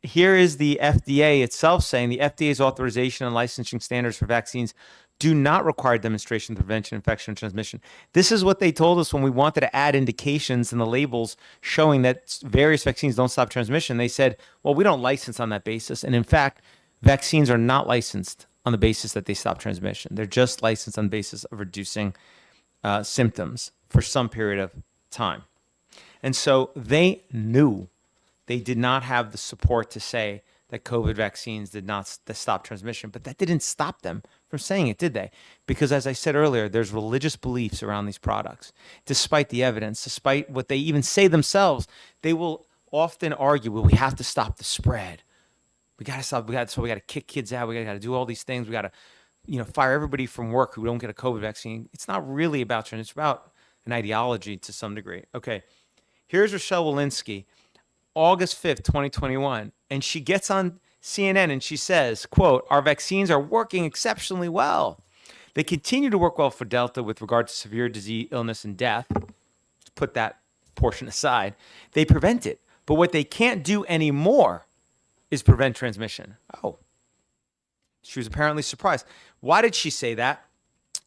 Here is the FDA itself saying the FDA's authorization and licensing standards for vaccines do not require demonstration of prevention, infection, and transmission. This is what they told us when we wanted to add indications in the labels showing that various vaccines don't stop transmission. They said, well, we don't license on that basis. And in fact, vaccines are not licensed on the basis that they stop transmission. They're just licensed on the basis of reducing symptoms for some period of time. And so they knew they did not have the support to say that COVID vaccines did not stop transmission, but that didn't stop them from saying it, did they? Because as I said earlier, there's religious beliefs around these products. Despite the evidence, despite what they even say themselves, they will often argue, well, we have to stop the spread. We got to stop. So we got to kick kids out. We got to do all these things. We got to, fire everybody from work who don't get a COVID vaccine. It's not really about trend. It's about an ideology to some degree. Okay. Here's Rochelle Walensky, August 5th, 2021. And she gets on CNN and she says, quote, our vaccines are working exceptionally well. They continue to work well for Delta with regard to severe disease, illness, and death. Let's put that portion aside. They prevent it. But what they can't do anymore is prevent transmission. Oh, she was apparently surprised. Why did she say that?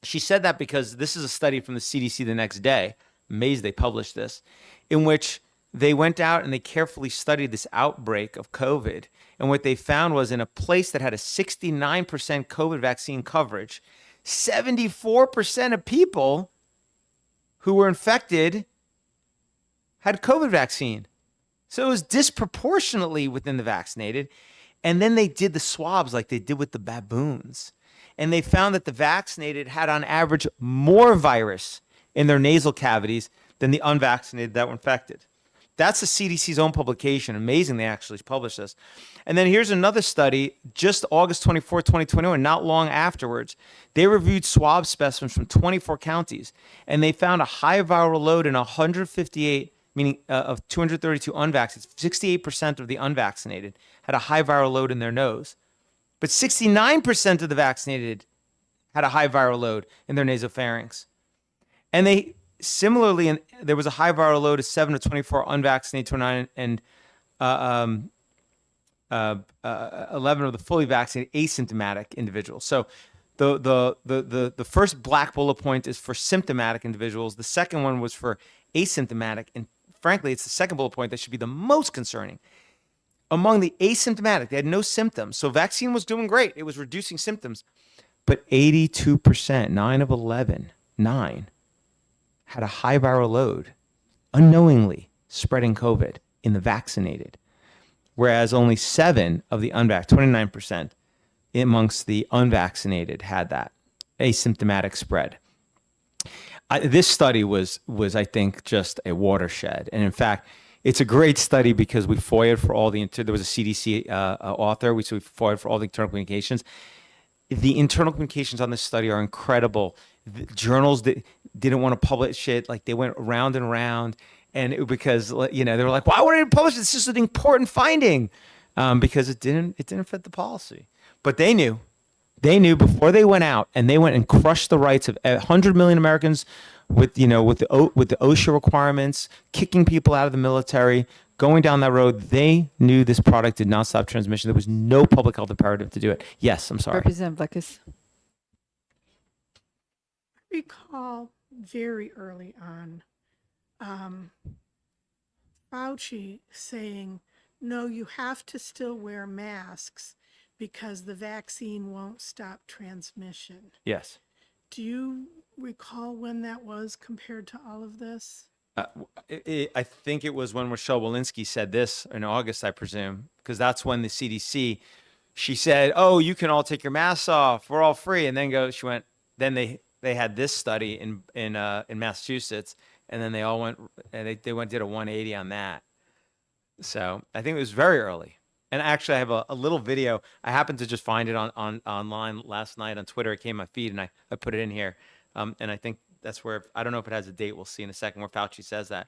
She said that because this is a study from the CDC the next day. Amazed they published this, in which they went out and they carefully studied this outbreak of COVID. And what they found was in a place that had a 69% COVID vaccine coverage, 74% of people who were infected had COVID vaccine. So it was disproportionately within the vaccinated. And then they did the swabs like they did with the baboons. And they found that the vaccinated had on average more virus in their nasal cavities than the unvaccinated that were infected. That's the CDC's own publication. Amazing they actually published this. And then here's another study, just August 24, 2021, not long afterwards. They reviewed swab specimens from 24 counties, and they found a high viral load in 158, meaning of 232 unvaccinated. 68% of the unvaccinated had a high viral load in their nose. But 69% of the vaccinated had a high viral load in their nasopharynx. And they similarly, there was a high viral load of 7 to 24 unvaccinated, 29, and 11 of the fully vaccinated asymptomatic individuals. So the first black bullet point is for symptomatic individuals. The second one was for asymptomatic. And frankly, it's the second bullet point that should be the most concerning. Among the asymptomatic, they had no symptoms. So vaccine was doing great. It was reducing symptoms. But 82%, 9 of 11, 9, had a high viral load, unknowingly spreading COVID in the vaccinated, whereas only 7 of the unvaccinated, 29% amongst the unvaccinated had that asymptomatic spread. This study was, I think, just a watershed. And in fact, it's a great study because we FOIA'd for all there was a CDC author, so we FOIA'd for all the internal communications. The internal communications on this study are incredible. The journals that didn't want to publish it, like they went round and round, and because they were like, "Why wouldn't it publish it? This is an important finding," because it didn't fit the policy. But they knew before they went out, and they went and crushed the rights of 100 million Americans with the OSHA requirements, kicking people out of the military, going down that road. They knew this product did not stop transmission. There was no public health imperative to do it. Yes, I'm sorry. Representative Vlekas. Recall very early on Fauci saying, no, you have to still wear masks because the vaccine won't stop transmission. Yes. Do you recall when that was compared to all of this? I think it was when Rochelle Walensky said this in August, I presume, because that's when the CDC, she said, oh, you can all take your masks off. We're all free. And then then they They had this study in Massachusetts, and then they all went and they went did a 180 on that. So I think it was very early. And actually, I have a little video. I happened to just find it on online last night on Twitter. It came in my feed, and I put it in here. And I think that's where, I don't know if it has a date. We'll see in a second where Fauci says that.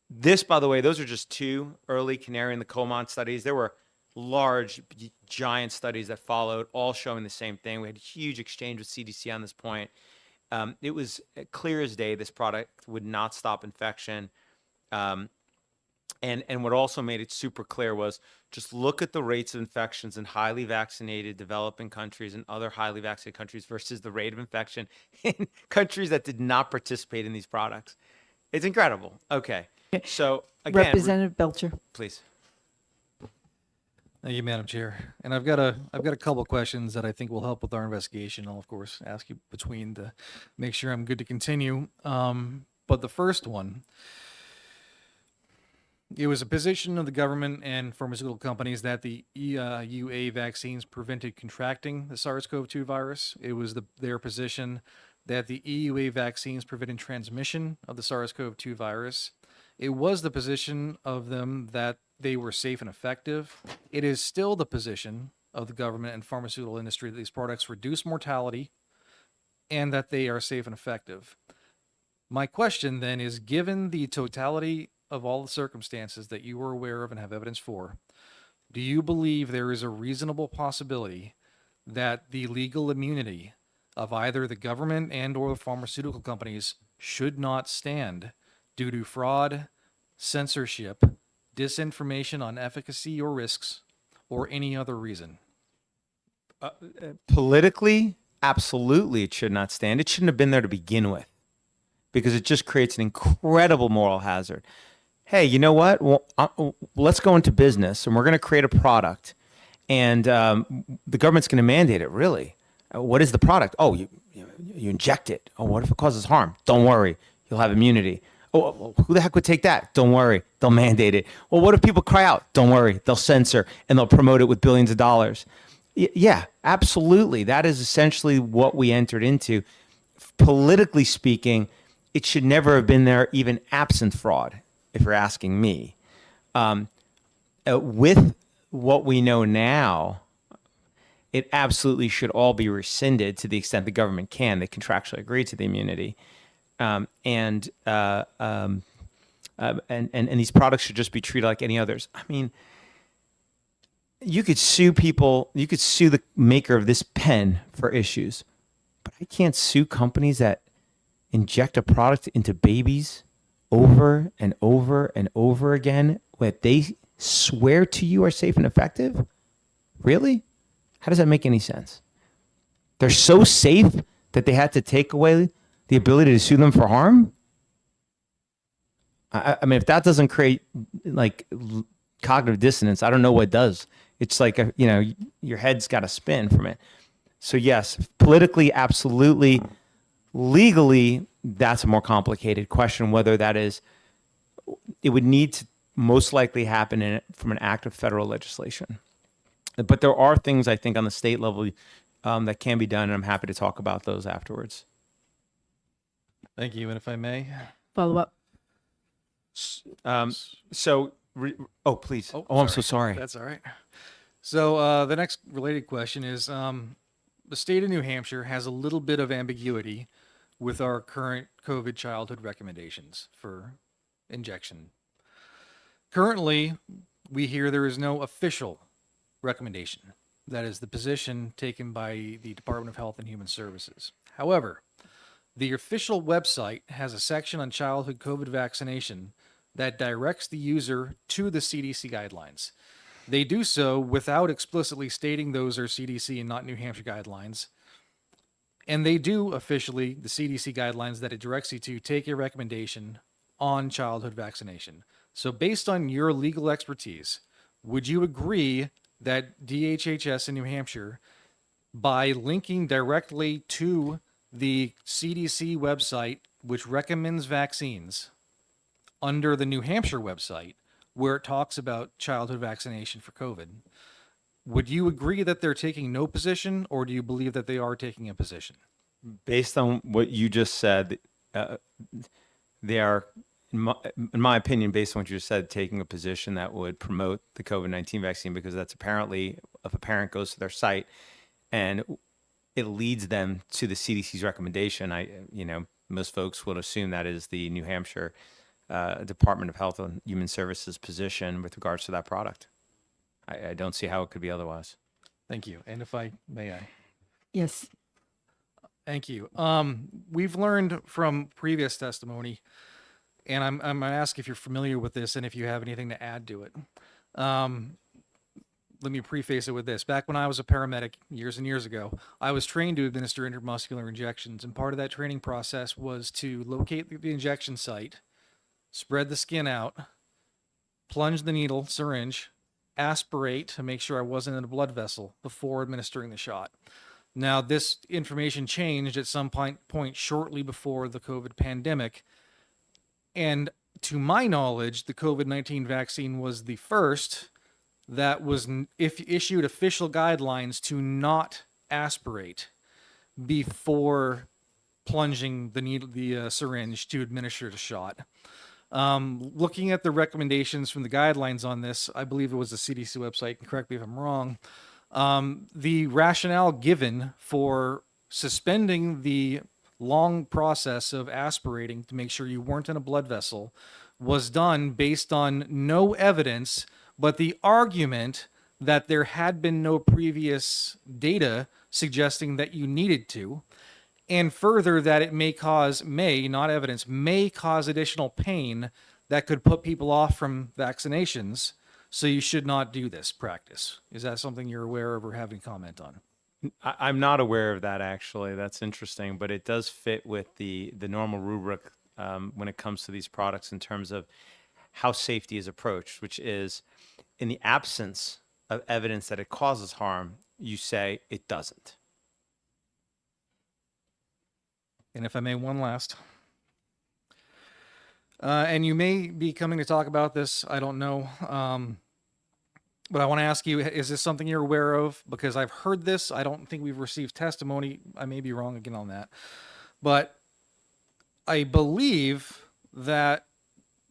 This, by the way, those are just two early canary in the coal mine studies. There were large, giant studies that followed, all showing the same thing. We had a huge exchange with CDC on this point. It was clear as day this product would not stop infection. And what also made it super clear was just look at the rates of infections in highly vaccinated developing countries and other highly vaccinated countries versus the rate of infection in countries that did not participate in these products. It's incredible. Okay. So again, Representative Belcher. please. Thank you, Madam Chair. And I've got a couple of questions that I think will help with our investigation. I'll of course ask you between to make sure I'm good to continue. But the first one, it was a position of the government and pharmaceutical companies that the EUA vaccines prevented contracting the SARS-CoV-2 virus. It was their position that the EUA vaccines prevented transmission of the SARS-CoV-2 virus. It was the position of them that they were safe and effective. It is still the position of the government and pharmaceutical industry that these products reduce mortality and that they are safe and effective. My question then is, given the totality of all the circumstances that you are aware of and have evidence for, do you believe there is a reasonable possibility that the legal immunity of either the government and or the pharmaceutical companies should not stand due to fraud, censorship, disinformation on efficacy or risks, or any other reason? Politically, absolutely it should not stand. It shouldn't have been there to begin with because it just creates an incredible moral hazard. Hey, you know what? Well, let's go into business and we're going to create a product and the government's going to mandate it, really. What is the product? Oh, you inject it. Oh, what if it causes harm? Don't worry. You'll have immunity. Oh, who the heck would take that? Don't worry. They'll mandate it. Well, what if people cry out? Don't worry. They'll censor and they'll promote it with billions of dollars. Yeah, absolutely. That is essentially what we entered into. Politically speaking, it should never have been there, even absent fraud, if you're asking me. With what we know now, it absolutely should all be rescinded to the extent the government can. They contractually agree to the immunity. And these products should just be treated like any others. I mean, you could sue people, you could sue the maker of this pen for issues, but I can't sue companies that inject a product into babies over and over and over again that they swear to you are safe and effective? Really? How does that make any sense? They're so safe that they had to take away the ability to sue them for harm? I mean, if that doesn't create like cognitive dissonance, I don't know what does. It's like, your head's got to spin from it. So yes, politically, absolutely. Legally, that's a more complicated question, whether that is, it would need to most likely happen from an act of federal legislation. But there are things I think on the state level that can be done, and I'm happy to talk about those afterwards. Thank you. And if I may, Follow up. Please. I'm so sorry. That's all right. So the next related question is, the state of New Hampshire has a little bit of ambiguity with our current COVID childhood recommendations for injection. Currently, we hear there is no official recommendation. That is the position taken by the Department of Health and Human Services. However, the official website has a section on childhood COVID vaccination that directs the user to the CDC guidelines. They do so without explicitly stating those are CDC and not New Hampshire guidelines. And they do officially, the CDC guidelines that it directs you to, take a recommendation on childhood vaccination. So based on your legal expertise, would you agree that DHHS in New Hampshire, by linking directly to the CDC website, which recommends vaccines, under the New Hampshire website, where it talks about childhood vaccination for COVID, would you agree that they're taking no position, or do you believe that they are taking a position? Based on what you just said, they are, in my opinion, based on what you just said, taking a position that would promote the COVID-19 vaccine, because that's apparently, if a parent goes to their site and it leads them to the CDC's recommendation, most folks would assume that is the New Hampshire Department of Health and Human Services position with regards to that product. I don't see how it could be otherwise. Thank you. And if I may, I. Yes. Thank you. We've learned from previous testimony, and I'm going to ask if you're familiar with this and if you have anything to add to it. Let me preface it with this. Back when I was a paramedic years and years ago, I was trained to administer intramuscular injections, and part of that training process was to locate the injection site, spread the skin out, plunge the needle, syringe, aspirate to make sure I wasn't in a blood vessel before administering the shot. Now, this information changed at some point shortly before the COVID pandemic. And to my knowledge, the COVID-19 vaccine was the first that was issued official guidelines to not aspirate before plunging the syringe to administer the shot. Looking at the recommendations from the guidelines on this, I believe it was the CDC website, you can correct me if I'm wrong. The rationale given for suspending the long process of aspirating to make sure you weren't in a blood vessel was done based on no evidence, but the argument that there had been no previous data suggesting that you needed to, and further that it may cause additional pain that could put people off from vaccinations. So you should not do this practice. Is that something you're aware of or having comment on? I'm not aware of that, actually. That's interesting, but it does fit with the normal rubric when it comes to these products in terms of how safety is approached, which is in the absence of evidence that it causes harm, you say it doesn't. And if I may, one last. And you may be coming to talk about this, I don't know. But I want to ask you, is this something you're aware of? Because I've heard this. I don't think we've received testimony. I may be wrong again on that. But I believe that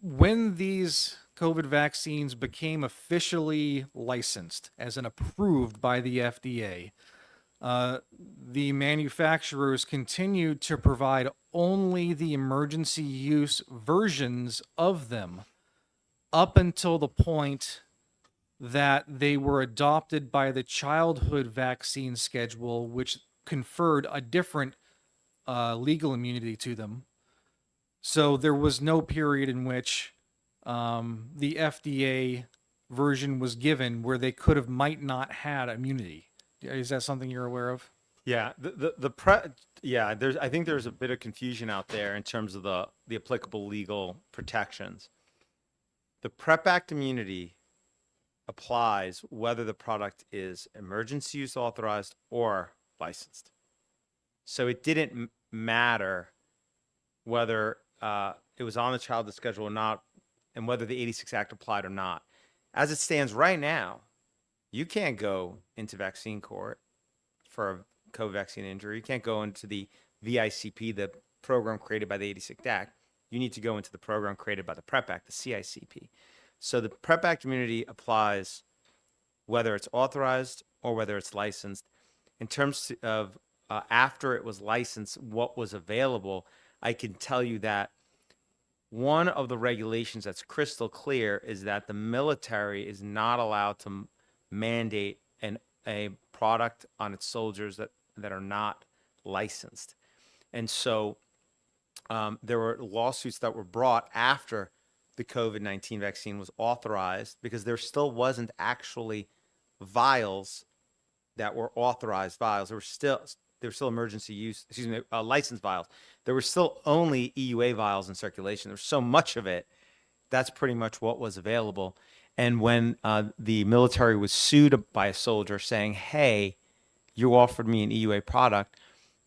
when these COVID vaccines became officially licensed as an approved by the FDA, the manufacturers continued to provide only the emergency use versions of them up until the point that they were adopted by the childhood vaccine schedule, which conferred a different legal immunity to them. So there was no period in which the FDA version was given where they might not had immunity. Is that something you're aware of? Yeah, I think there's a bit of confusion out there in terms of the applicable legal protections. The PrEP Act immunity applies whether the product is emergency use authorized or licensed. So it didn't matter whether it was on the childhood schedule or not, and whether the 86 Act applied or not. As it stands right now, you can't go into vaccine court for a COVID vaccine injury. You can't go into the VICP, the program created by the 86 Act. You need to go into the program created by the PrEP Act, the CICP. So the PrEP Act immunity applies whether it's authorized or whether it's licensed. In terms of after it was licensed, what was available, I can tell you that one of the regulations that's crystal clear is that the military is not allowed to mandate a product on its soldiers that are not licensed. And so there were lawsuits that were brought after the COVID-19 vaccine was authorized, because there still wasn't actually vials that were authorized vials. There were still emergency use, licensed vials. There were still only EUA vials in circulation. There was so much of it. That's pretty much what was available. And when the military was sued by a soldier saying, hey, you offered me an EUA product,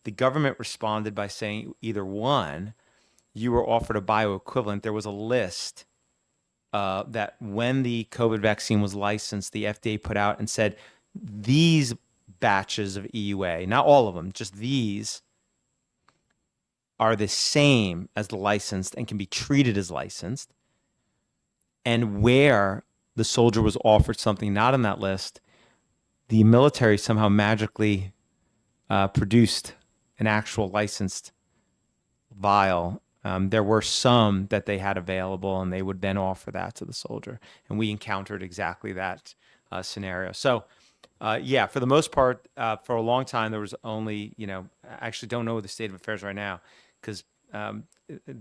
the government responded by saying either one, you were offered a bioequivalent. There was a list that when the COVID vaccine was licensed, the FDA put out and said, these batches of EUA, not all of them, just these, are the same as the licensed and can be treated as licensed, and where the soldier was offered something not on that list, the military somehow magically produced an actual licensed vial. There were some that they had available, and they would then offer that to the soldier. And we encountered exactly that scenario. So, yeah, for the most part, for a long time, there was only, I actually don't know the state of affairs right now, because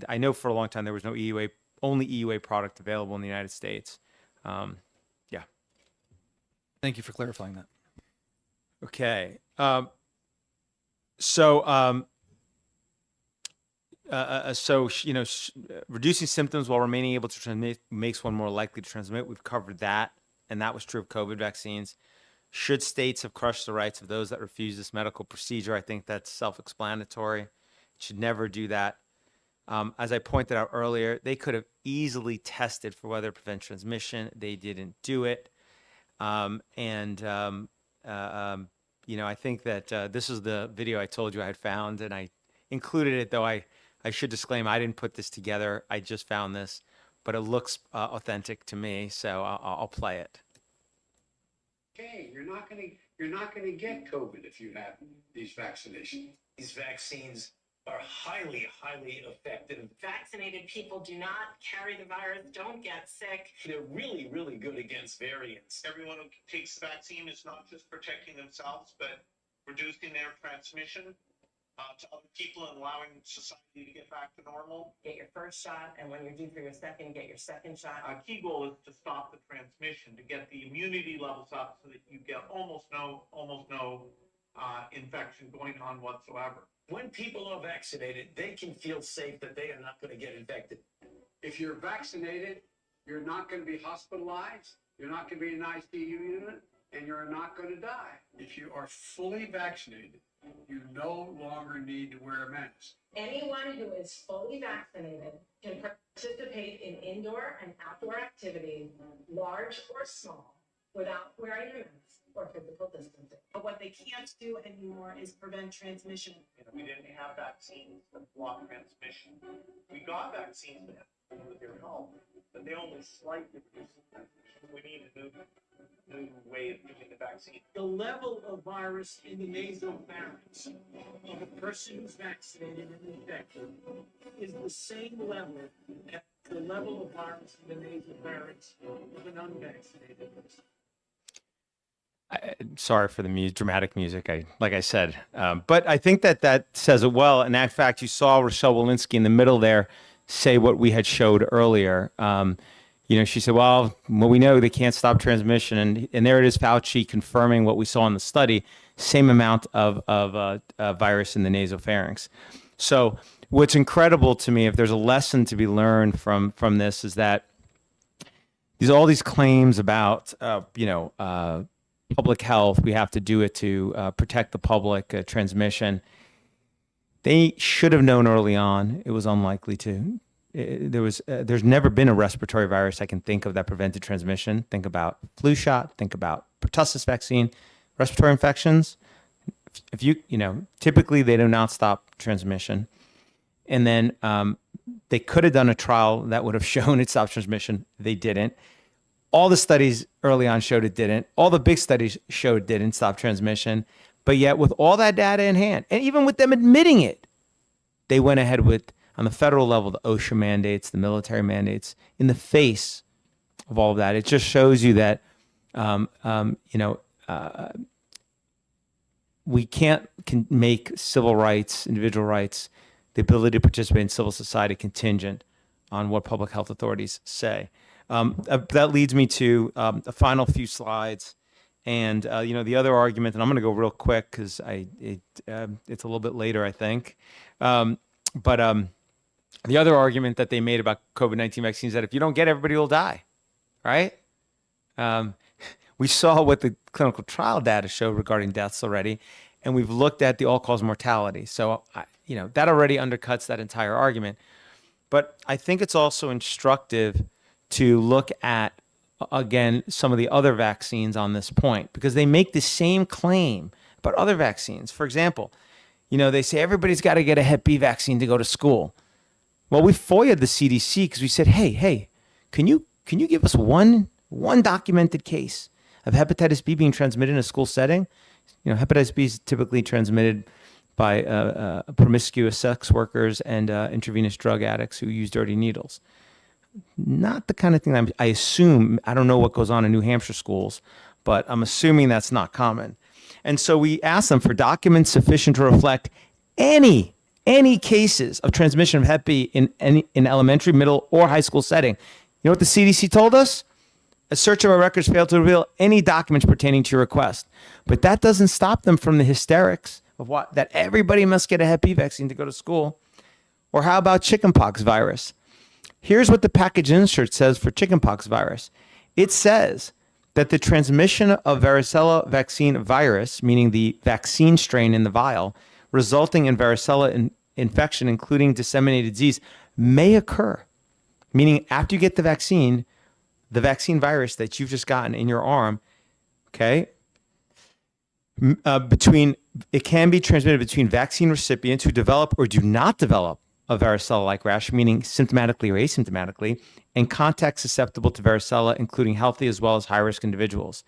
I know for a long time there was no only EUA product available in the United States. Yeah. Thank you for clarifying that. Okay. So reducing symptoms while remaining able to transmit makes one more likely to transmit. We've covered that, and that was true of COVID vaccines. Should states have crushed the rights of those that refuse this medical procedure? I think that's self-explanatory. Should never do that. As I pointed out earlier, they could have easily tested for whether it prevents transmission. They didn't do it. I think that this is the video I told you I had found, and I included it, though I should disclaim I didn't put this together. I just found this, but it looks authentic to me, so I'll play it. Okay, you're not gonna get COVID if you have these vaccinations. These vaccines are highly effective. Vaccinated people do not carry the virus, don't get sick. They're really good against variants. Everyone who takes the vaccine is not just protecting themselves, but reducing their transmission to other people and allowing society to get back to normal. Get your first shot, and when you're due for your second, get your second shot. Our key goal is to stop the transmission, to get the immunity levels up so that you get almost no infection going on whatsoever. When people are vaccinated, they can feel safe that they are not going to get infected. If you're vaccinated, you're not going to be hospitalized, you're not going to be in an ICU unit, and you're not going to die. If you are fully vaccinated, you no longer need to wear a mask. Anyone who is fully vaccinated can participate in indoor and outdoor activities, large or small, without wearing a mask or physical distancing. But what they can't do anymore is prevent transmission. We didn't have vaccines that block transmission. We got vaccines that with your health, but they only slightly reduce transmission. We need a new way of doing the vaccine. The level of virus in the nasopharynx of a person who's vaccinated and infected is the same level as the level of virus in the nasopharynx of an unvaccinated person. Sorry for the dramatic music, like I said. But I think that says it well. And in fact, you saw Rochelle Walensky in the middle there say what we had showed earlier. She said, well, we know they can't stop transmission. And there it is, Fauci confirming what we saw in the study, same amount of virus in the nasopharynx. So what's incredible to me, if there's a lesson to be learned from this, is that all these claims about, public health, we have to do it to protect the public transmission. They should have known early on it was unlikely to. There's never been a respiratory virus I can think of that prevented transmission. Think about flu shot, think about pertussis vaccine, respiratory infections. If typically they do not stop transmission. And then they could have done a trial that would have shown it stopped transmission. They didn't. All the studies early on showed it didn't. All the big studies showed it didn't stop transmission. But yet with all that data in hand, and even with them admitting it, they went ahead with, on the federal level, the OSHA mandates, the military mandates, in the face of all of that. It just shows you that, we can't make civil rights, individual rights, the ability to participate in civil society contingent on what public health authorities say. That leads me to the final few slides. And, the other argument, and I'm going to go real quick because it's a little bit later, I think. But the other argument that they made about COVID-19 vaccines is that if you don't get it, everybody will die, right? We saw what the clinical trial data showed regarding deaths already, and we've looked at the all-cause mortality. So, that already undercuts that entire argument. But I think it's also instructive to look at, again, some of the other vaccines on this point, because they make the same claim about other vaccines. For example, You know, they say everybody's got to get a Hep B vaccine to go to school. Well, we FOIA'd the CDC because we said, hey, can you give us one documented case of hepatitis B being transmitted in a school setting? You know, hepatitis B is typically transmitted by promiscuous sex workers and intravenous drug addicts who use dirty needles. Not the kind of thing I assume. I don't know what goes on in New Hampshire schools, but I'm assuming that's not common. And so we asked them for documents sufficient to reflect any cases of transmission of Hep B in elementary, middle, or high school setting. You know what the CDC told us? A search of our records failed to reveal any documents pertaining to your request. But that doesn't stop them from the hysterics of that everybody must get a Hep B vaccine to go to school. Or how about chickenpox virus? Here's what the package insert says for chickenpox virus. It says that the transmission of varicella vaccine virus, meaning the vaccine strain in the vial, resulting in varicella infection, including disseminated disease, may occur. Meaning after you get the vaccine virus that you've just gotten in your arm, okay, it can be transmitted between vaccine recipients who develop or do not develop a varicella-like rash, meaning symptomatically or asymptomatically, and contacts susceptible to varicella, including healthy as well as high-risk individuals.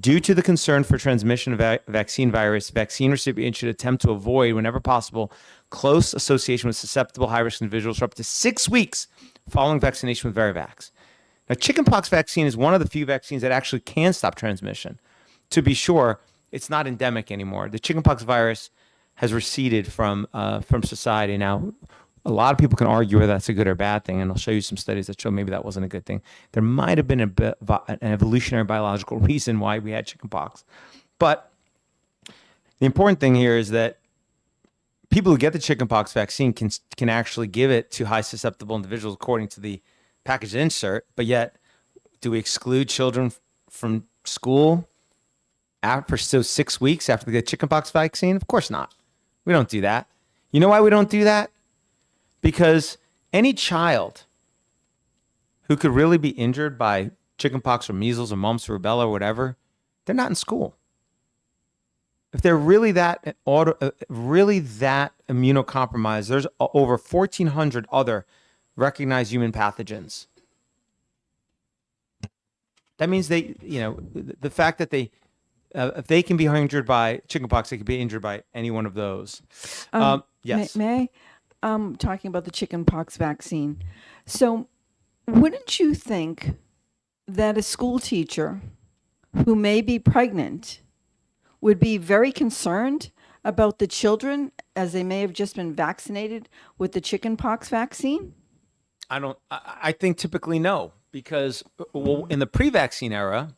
Due to the concern for transmission of vaccine virus, vaccine recipients should attempt to avoid, whenever possible, close association with susceptible high-risk individuals for up to 6 weeks following vaccination with Varivax. Now, chickenpox vaccine is one of the few vaccines that actually can stop transmission. To be sure, it's not endemic anymore. The chickenpox virus has receded from society now. A lot of people can argue whether that's a good or bad thing, and I'll show you some studies that show maybe that wasn't a good thing. There might have been an evolutionary biological reason why we had chickenpox. But the important thing here is that people who get the chickenpox vaccine can actually give it to high susceptible individuals according to the package insert, but yet do we exclude children from school for 6 weeks after they get chickenpox vaccine? Of course not. We don't do that. You know why we don't do that? Because any child who could really be injured by chickenpox or measles or mumps or rubella or whatever, they're not in school. If they're really that immunocompromised, there's over 1,400 other recognized human pathogens. That means the fact that if they can be injured by chickenpox, they can be injured by any one of those. Yes. May I? Talking about the chickenpox vaccine. So wouldn't you think that a school teacher who may be pregnant would be very concerned about the children as they may have just been vaccinated with the chickenpox vaccine? I think typically no, because in the pre-vaccine era,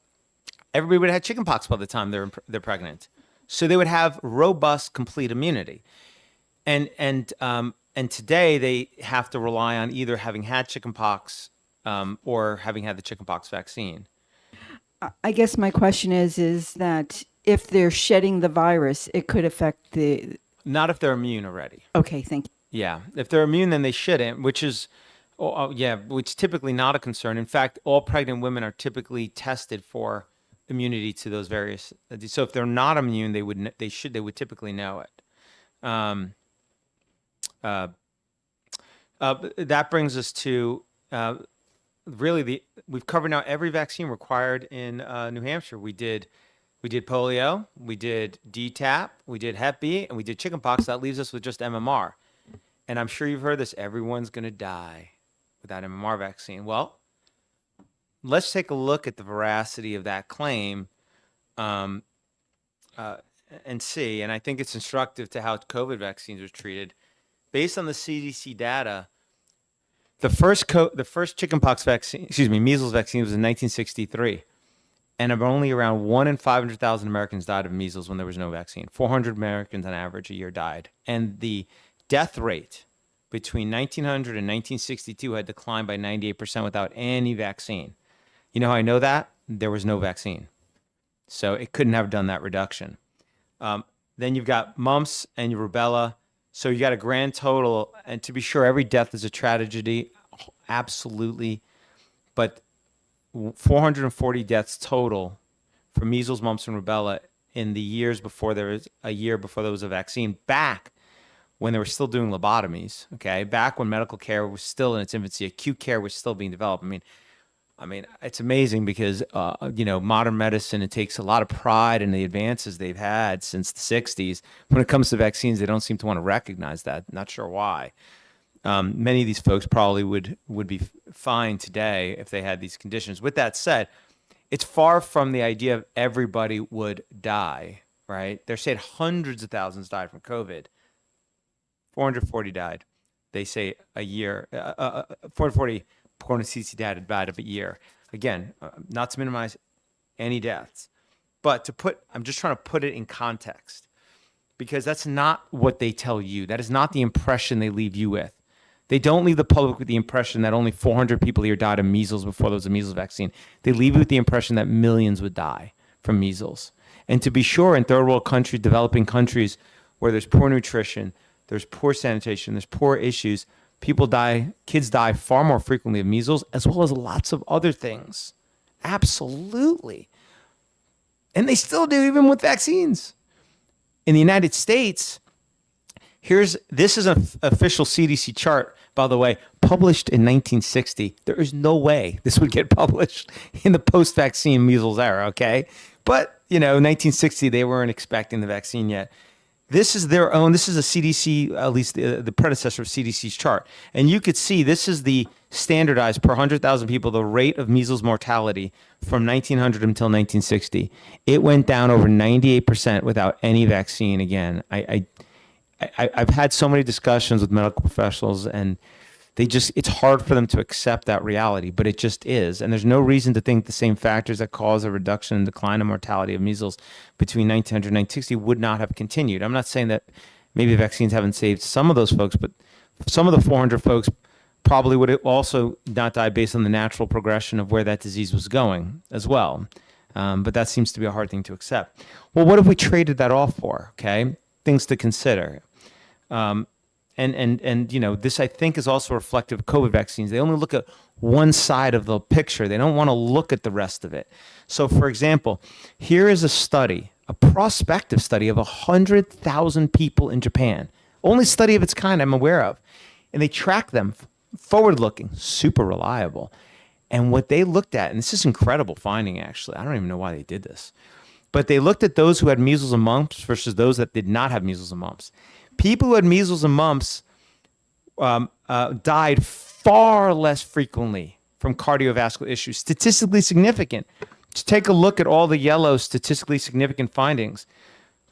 everybody would have had chickenpox by the time they're pregnant. So they would have robust, complete immunity. And today they have to rely on either having had chickenpox or having had the chickenpox vaccine. I guess my question is that if they're shedding the virus, it could affect the... Not if they're immune already. Okay, thank you. Yeah, if they're immune, then they shouldn't, which is typically not a concern. In fact, all pregnant women are typically tested for immunity to those various. So if they're not immune, they would typically know it. That brings us to we've covered now every vaccine required in New Hampshire. We did polio, we did DTaP, we did Hep B, and we did chickenpox. That leaves us with just MMR. And I'm sure you've heard this, everyone's going to die without MMR vaccine. Well, let's take a look at the veracity of that claim and see. And I think it's instructive to how COVID vaccines are treated. Based on the CDC data, the first chickenpox vaccine, measles vaccine was in 1963. And only around 1 in 500,000 Americans died of measles when there was no vaccine. 400 Americans on average a year died. And the death rate between 1900 and 1962 had declined by 98% without any vaccine. You know how I know that? There was no vaccine. So it couldn't have done that reduction. Then you've got mumps and rubella. So you got a grand total. And to be sure, every death is a tragedy. Absolutely. But 440 deaths total for measles, mumps, and rubella in the years before there was a vaccine back when they were still doing lobotomies, okay, back when medical care was still in its infancy, acute care was still being developed. I mean, it's amazing because, modern medicine, it takes a lot of pride in the advances they've had since the 60s. When it comes to vaccines, they don't seem to want to recognize that. Not sure why. Many of these folks probably would be fine today if they had these conditions. With that said, it's far from the idea of everybody would die, right? They're saying hundreds of thousands died from COVID. 440 died. They say a year. 440 CC died of a year. Again, not to minimize any deaths, but I'm just trying to put it in context, because that's not what they tell you. That is not the impression they leave you with. They don't leave the public with the impression that only 400 people a year died of measles before there was a measles vaccine. They leave you with the impression that millions would die from measles. And to be sure, in third world countries, developing countries where there's poor nutrition, there's poor sanitation, there's poor issues, kids die far more frequently of measles, as well as lots of other things. Absolutely. And they still do, even with vaccines. In the United States, this is an official CDC chart, by the way, published in 1960. There is no way this would get published in the post-vaccine measles era, okay? But, 1960, they weren't expecting the vaccine yet. This is their own. This is a CDC, at least the predecessor of CDC's chart. And you could see this is the standardized per 100,000 people, the rate of measles mortality from 1900 until 1960. It went down over 98% without any vaccine again. I've had so many discussions with medical professionals, and it's hard for them to accept that reality, but it just is. And there's no reason to think the same factors that cause a reduction in decline in mortality of measles between 1900 and 1960 would not have continued. I'm not saying that maybe vaccines haven't saved some of those folks, but some of the 400 folks probably would also not die based on the natural progression of where that disease was going as well. But that seems to be a hard thing to accept. Well, what if we traded that off for? Okay, things to consider. This I think is also reflective of COVID vaccines. They only look at one side of the picture. They don't want to look at the rest of it. So, for example, here is a study, a prospective study of 100,000 people in Japan. Only study of its kind I'm aware of. And they track them forward-looking, super reliable. And what they looked at, and this is incredible finding, actually. I don't even know why they did this. But they looked at those who had measles and mumps versus those that did not have measles and mumps. People who had measles and mumps died far less frequently from cardiovascular issues, statistically significant. Just take a look at all the yellow statistically significant findings.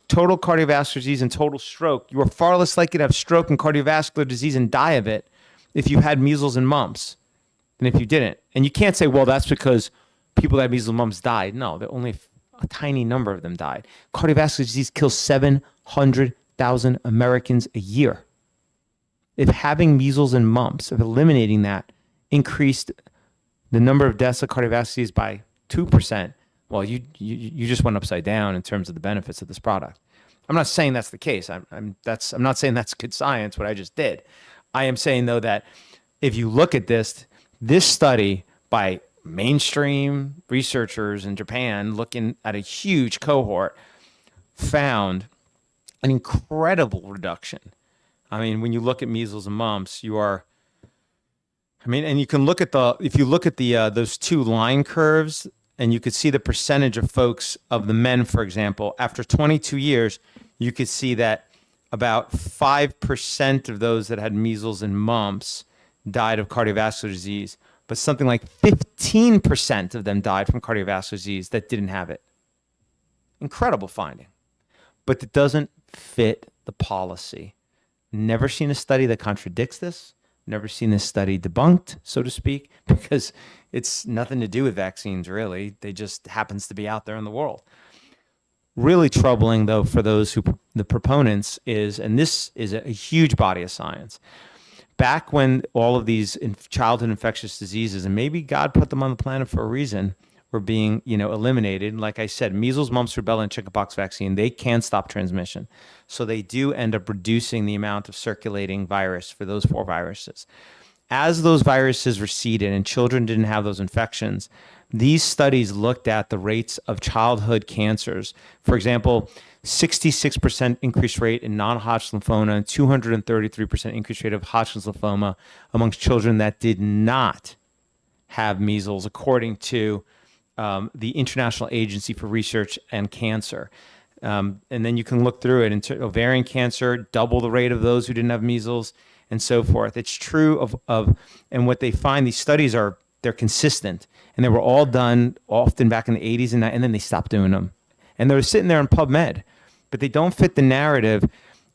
Total cardiovascular disease and total stroke. You are far less likely to have stroke and cardiovascular disease and die of it if you had measles and mumps than if you didn't. And you can't say, well, that's because people that had measles and mumps died. No, only a tiny number of them died. Cardiovascular disease kills 700,000 Americans a year. If having measles and mumps, if eliminating that, increased the number of deaths of cardiovascular disease by 2%, well, you just went upside down in terms of the benefits of this product. I'm not saying that's the case. I'm not saying that's good science, what I just did. I am saying, though, that if you look at this study by mainstream researchers in Japan looking at a huge cohort found an incredible reduction. I mean, when you look at measles and mumps, and you can look at if you look at those two line curves, and you could see the percentage of folks, of the men, for example, after 22 years, you could see that about 5% of those that had measles and mumps died of cardiovascular disease, but something like 15% of them died from cardiovascular disease that didn't have it. Incredible finding. But it doesn't fit the policy. Never seen a study that contradicts this. Never seen this study debunked, so to speak, because it's nothing to do with vaccines, really. They just happens to be out there in the world. Really troubling, though, for those the proponents is, and this is a huge body of science. Back when all of these childhood infectious diseases, and maybe God put them on the planet for a reason, were being, eliminated. Like I said, measles, mumps, rubella, and chickenpox vaccine, they can stop transmission. So they do end up reducing the amount of circulating virus for those 4 viruses. as those viruses receded and children didn't have those infections, these studies looked at the rates of childhood cancers. For example, 66% increased rate in non-Hodgkin lymphoma and 233% increased rate of Hodgkin's lymphoma amongst children that did not have measles, according to the International Agency for Research and Cancer. And then you can look through it. Ovarian cancer, double the rate of those who didn't have measles, and so forth. It's true of and what they find, these studies they're consistent, and they were all done often back in the 80s and then they stopped doing them. And they're sitting there in PubMed, but they don't fit the narrative.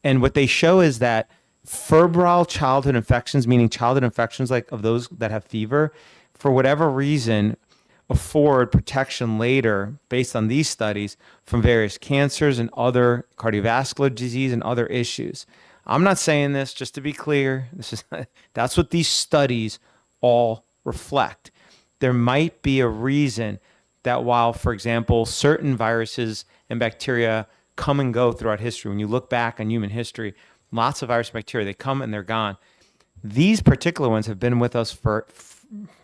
And what they show is that febrile childhood infections, meaning childhood infections like of those that have fever, for whatever reason, afford protection later based on these studies from various cancers and other cardiovascular disease and other issues. I'm not saying this, just to be clear. That's what these studies all reflect. There might be a reason that while, for example, certain viruses and bacteria come and go throughout history, when you look back on human history, lots of virus and bacteria, they come and they're gone. These particular ones have been with us for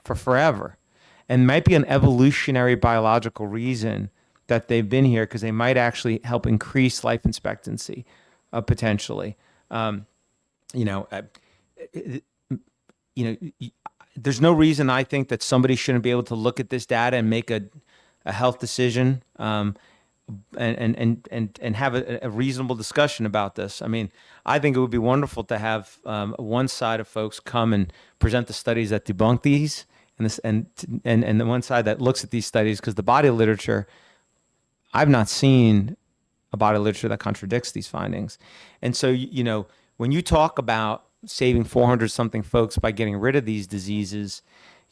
forever, and might be an evolutionary biological reason that they've been here, because they might actually help increase life expectancy potentially. There's no reason I think that somebody shouldn't be able to look at this data and make a health decision and have a reasonable discussion about this. I mean, I think it would be wonderful to have one side of folks come and present the studies that debunk these, and the one side that looks at these studies, because the body of literature, I've not seen a body of literature that contradicts these findings. And so, when you talk about saving 400 something folks by getting rid of these diseases,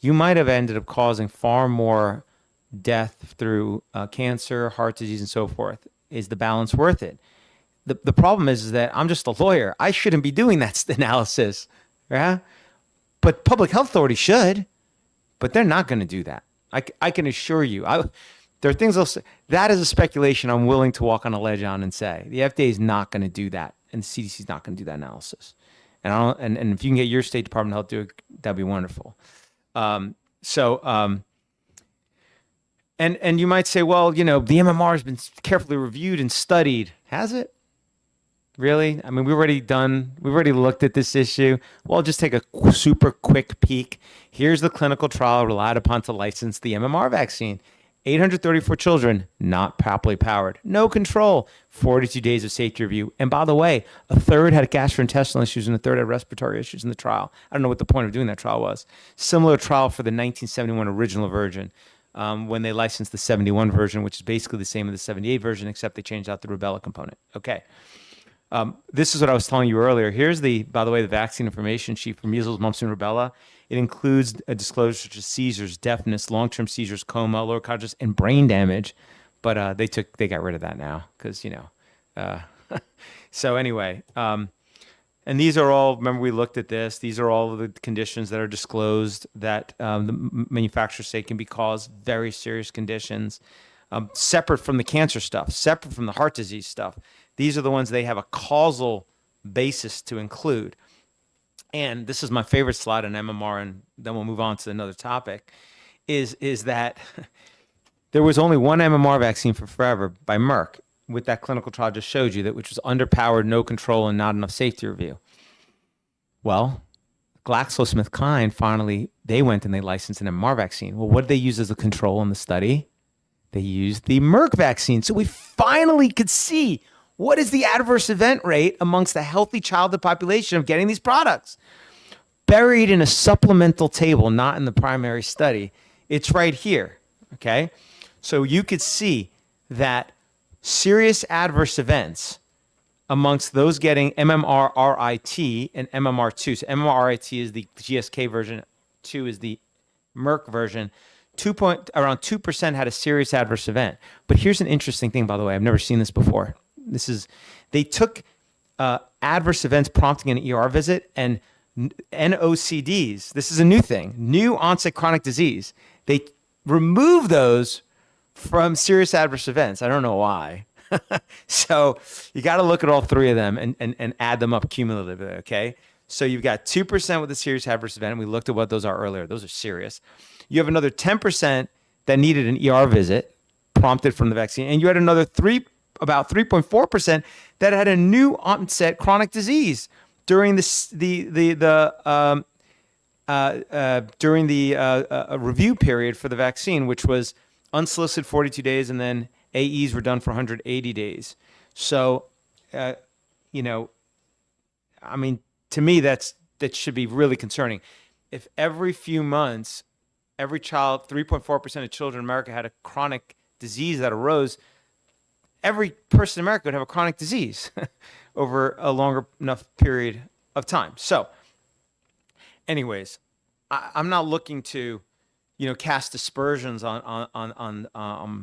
you might have ended up causing far more death through cancer, heart disease, and so forth. Is the balance worth it? The problem is that I'm just a lawyer. I shouldn't be doing that analysis, yeah? But public health authorities should, but they're not going to do that. I can assure you. There are things they'll say. That is a speculation I'm willing to walk on a ledge on and say. The FDA is not going to do that, and the CDC is not going to do that analysis. And if you can get your State Department of Health to do it, that'd be wonderful. And you might say, well, the MMR has been carefully reviewed and studied. Has it? Really? I mean, we've already looked at this issue. Well, just take a super quick peek. Here's the clinical trial relied upon to license the MMR vaccine. 834 children, not properly powered. No control, 42 days of safety review. And by the way, a third had gastrointestinal issues and a third had respiratory issues in the trial. I don't know what the point of doing that trial was. Similar trial for the 1971 original version, when they licensed the 71 version, which is basically the same as the 78 version, except they changed out the rubella component. Okay. This is what I was telling you earlier. Here's by the way, the vaccine information sheet for measles, mumps, and rubella. It includes a disclosure such as seizures, deafness, long-term seizures, coma, lower consciousness, and brain damage. But they got rid of that now because, so anyway, and these are all, remember we looked at this, these are all of the conditions that are disclosed that the manufacturers say can be caused very serious conditions, separate from the cancer stuff, separate from the heart disease stuff. These are the ones they have a causal basis to include. And this is my favorite slide on MMR, and then we'll move on to another topic, is that there was only one MMR vaccine for forever by Merck with that clinical trial I just showed you, which was underpowered, no control, and not enough safety review. Well, GlaxoSmithKline finally, they went and they licensed an MMR vaccine. Well, what did they use as a control in the study? They used the Merck vaccine. So we finally could see what is the adverse event rate amongst the healthy childhood population of getting these products. Buried in a supplemental table, not in the primary study. It's right here, okay? So you could see that serious adverse events amongst those getting MMR-RIT and MMR2. So MMR-RIT is the GSK version, 2 is the Merck version. Around 2% had a serious adverse event. But here's an interesting thing, by the way. I've never seen this before. They took adverse events prompting an ER visit and NOCDs. This is a new thing, new onset chronic disease. They removed those from serious adverse events. I don't know why. So you got to look at all three of them and add them up cumulatively, okay? So you've got 2% with a serious adverse event. We looked at what those are earlier. Those are serious. You have another 10% that needed an ER visit prompted from the vaccine. And you had another about 3.4% that had a new onset chronic disease during a review period for the vaccine, which was unsolicited 42 days, and then AEs were done for 180 days. So, to me, that should be really concerning. If every few months, every child, 3.4% of children in America had a chronic disease that arose, every person in America would have a chronic disease over a longer enough period of time. So, anyways, I'm not looking to, cast aspersions on the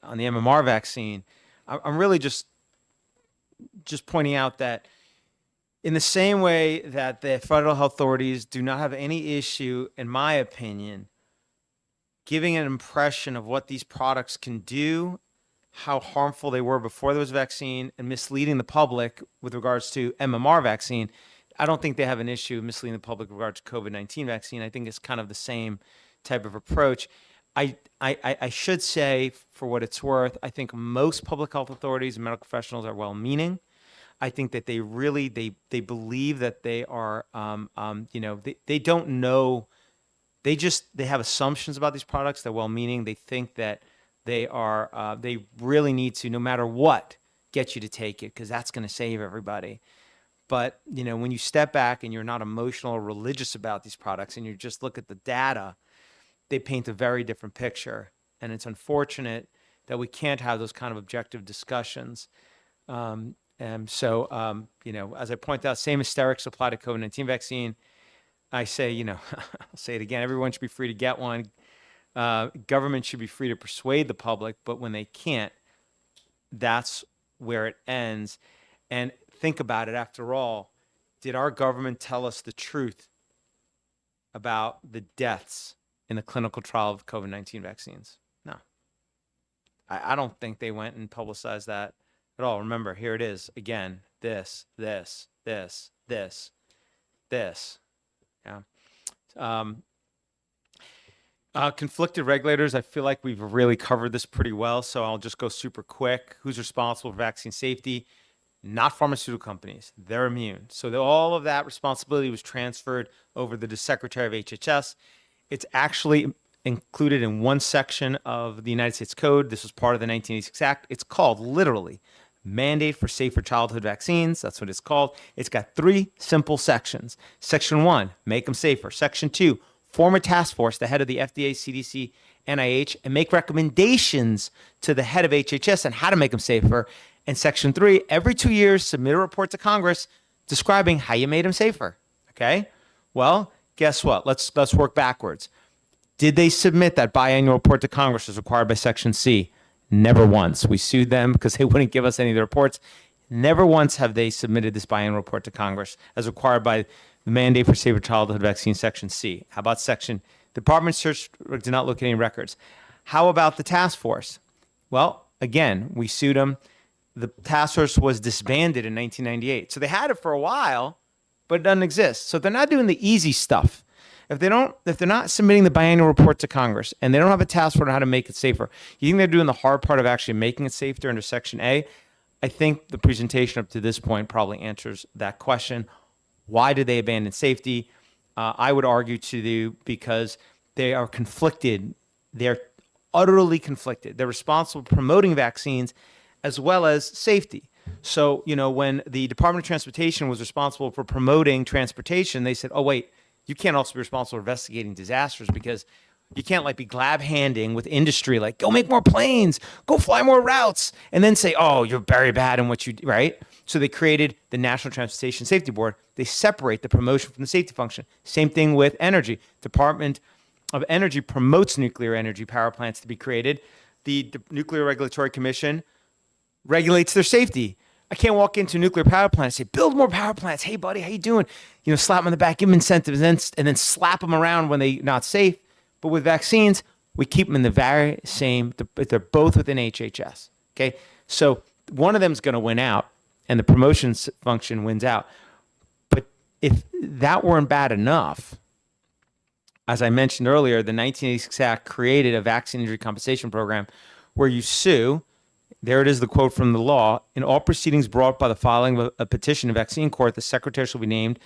MMR vaccine. I'm really just pointing out that in the same way that the federal health authorities do not have any issue, in my opinion, giving an impression of what these products can do, how harmful they were before there was a vaccine, and misleading the public with regards to MMR vaccine, I don't think they have an issue misleading the public with regards to COVID-19 vaccine. I think it's kind of the same type of approach. I should say, for what it's worth, I think most public health authorities and medical professionals are well-meaning. I think that they really, they believe that they are, they don't know, they have assumptions about these products. They're well-meaning. They think that they really need to, no matter what, get you to take it, because that's going to save everybody. But, when you step back and you're not emotional or religious about these products and you just look at the data, they paint a very different picture. And it's unfortunate that we can't have those kind of objective discussions. So, as I point out, same hysterics apply to COVID-19 vaccine. I say, I'll say it again, everyone should be free to get one. Government should be free to persuade the public, but when they can't, that's where it ends. And think about it, after all, did our government tell us the truth about the deaths in the clinical trial of COVID-19 vaccines? No. I don't think they went and publicized that at all. Remember, here it is again, this. Yeah. Conflicted regulators, I feel like we've really covered this pretty well, so I'll just go super quick. Who's responsible for vaccine safety? Not pharmaceutical companies. They're immune. So all of that responsibility was transferred over to the Secretary of HHS. It's actually included in one section of the United States Code. This was part of the 1986 Act. It's called literally Mandate for Safer Childhood Vaccines. That's what it's called. It's got 3 simple sections. Section 1, make them safer. Section 2, form a task force, the head of the FDA, CDC, NIH, and make recommendations to the head of HHS on how to make them safer. And Section 3, every 2 years, submit a report to Congress describing how you made them safer. Okay? Well, guess what? Let's work backwards. Did they submit that biannual report to Congress as required by Section C? Never once. We sued them because they wouldn't give us any of the reports. Never once have they submitted this biannual report to Congress as required by the Mandate for Safer Childhood Vaccine, Section C. How about Section Department search did not look at any records. How about the task force? Well, again, we sued them. The task force was disbanded in 1998. So they had it for a while, but it doesn't exist. So they're not doing the easy stuff. If they're not submitting the biannual report to Congress and they don't have a task force on how to make it safer, you think they're doing the hard part of actually making it safer under Section A? I think the presentation up to this point probably answers that question. Why did they abandon safety? I would argue because they are conflicted. They're utterly conflicted. They're responsible for promoting vaccines as well as safety. So, when the Department of Transportation was responsible for promoting transportation, they said, oh, wait, you can't also be responsible for investigating disasters, because you can't be glab handing with industry, go make more planes, go fly more routes, and then say, oh, you're very bad in what you do, right? So they created the National Transportation Safety Board. They separate the promotion from the safety function. Same thing with energy. Department of Energy promotes nuclear energy power plants to be created. The Nuclear Regulatory Commission regulates their safety. I can't walk into a nuclear power plant and say, build more power plants. Hey, buddy, how you doing? Slap them on the back, give them incentives, and then slap them around when they're not safe. But with vaccines, we keep them in the very same, they're both within HHS. Okay? So one of them is going to win out, and the promotions function wins out. But if that weren't bad enough, as I mentioned earlier, the 1986 Act created a vaccine injury compensation program where you sue. There it is, the quote from the law. In all proceedings brought by the filing of a petition in vaccine court, the secretary shall be named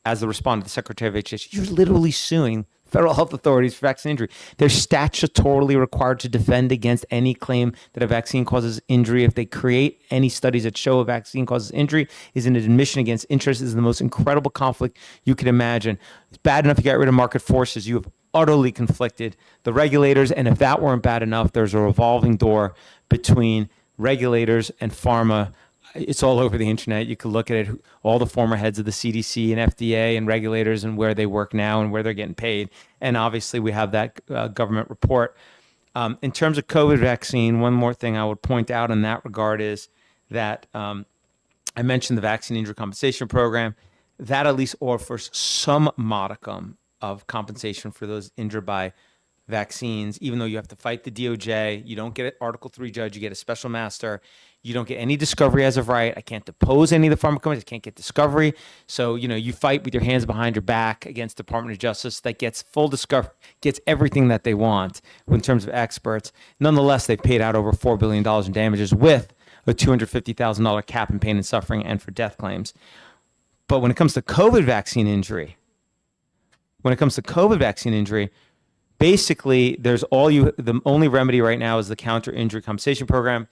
as the respondent, the secretary of HHS. You're literally suing federal health authorities for vaccine injury. They're statutorily required to defend against any claim that a vaccine causes injury. If they create any studies that show a vaccine causes injury, is an admission against interest. Is the most incredible conflict you could imagine. It's bad enough you got rid of market forces. You have utterly conflicted the regulators. And if that weren't bad enough, there's a revolving door between regulators and pharma. It's all over the internet. You can look at it, all the former heads of the CDC and FDA and regulators and where they work now and where they're getting paid. And obviously we have that government report. In terms of COVID vaccine, one more thing I would point out in that regard is that I mentioned the vaccine injury compensation program. That at least offers some modicum of compensation for those injured by vaccines, even though you have to fight the DOJ. You don't get an Article 3 judge, you get a special master. You don't get any discovery as of right. I can't depose any of the pharma companies. I can't get discovery. So, you fight with your hands behind your back against the Department of Justice that gets full discovery, gets everything that they want in terms of experts. Nonetheless, they've paid out over $4 billion in damages with a $250,000 cap in pain and suffering and for death claims. But when it comes to COVID vaccine injury, basically, the only remedy right now is the counter injury compensation program.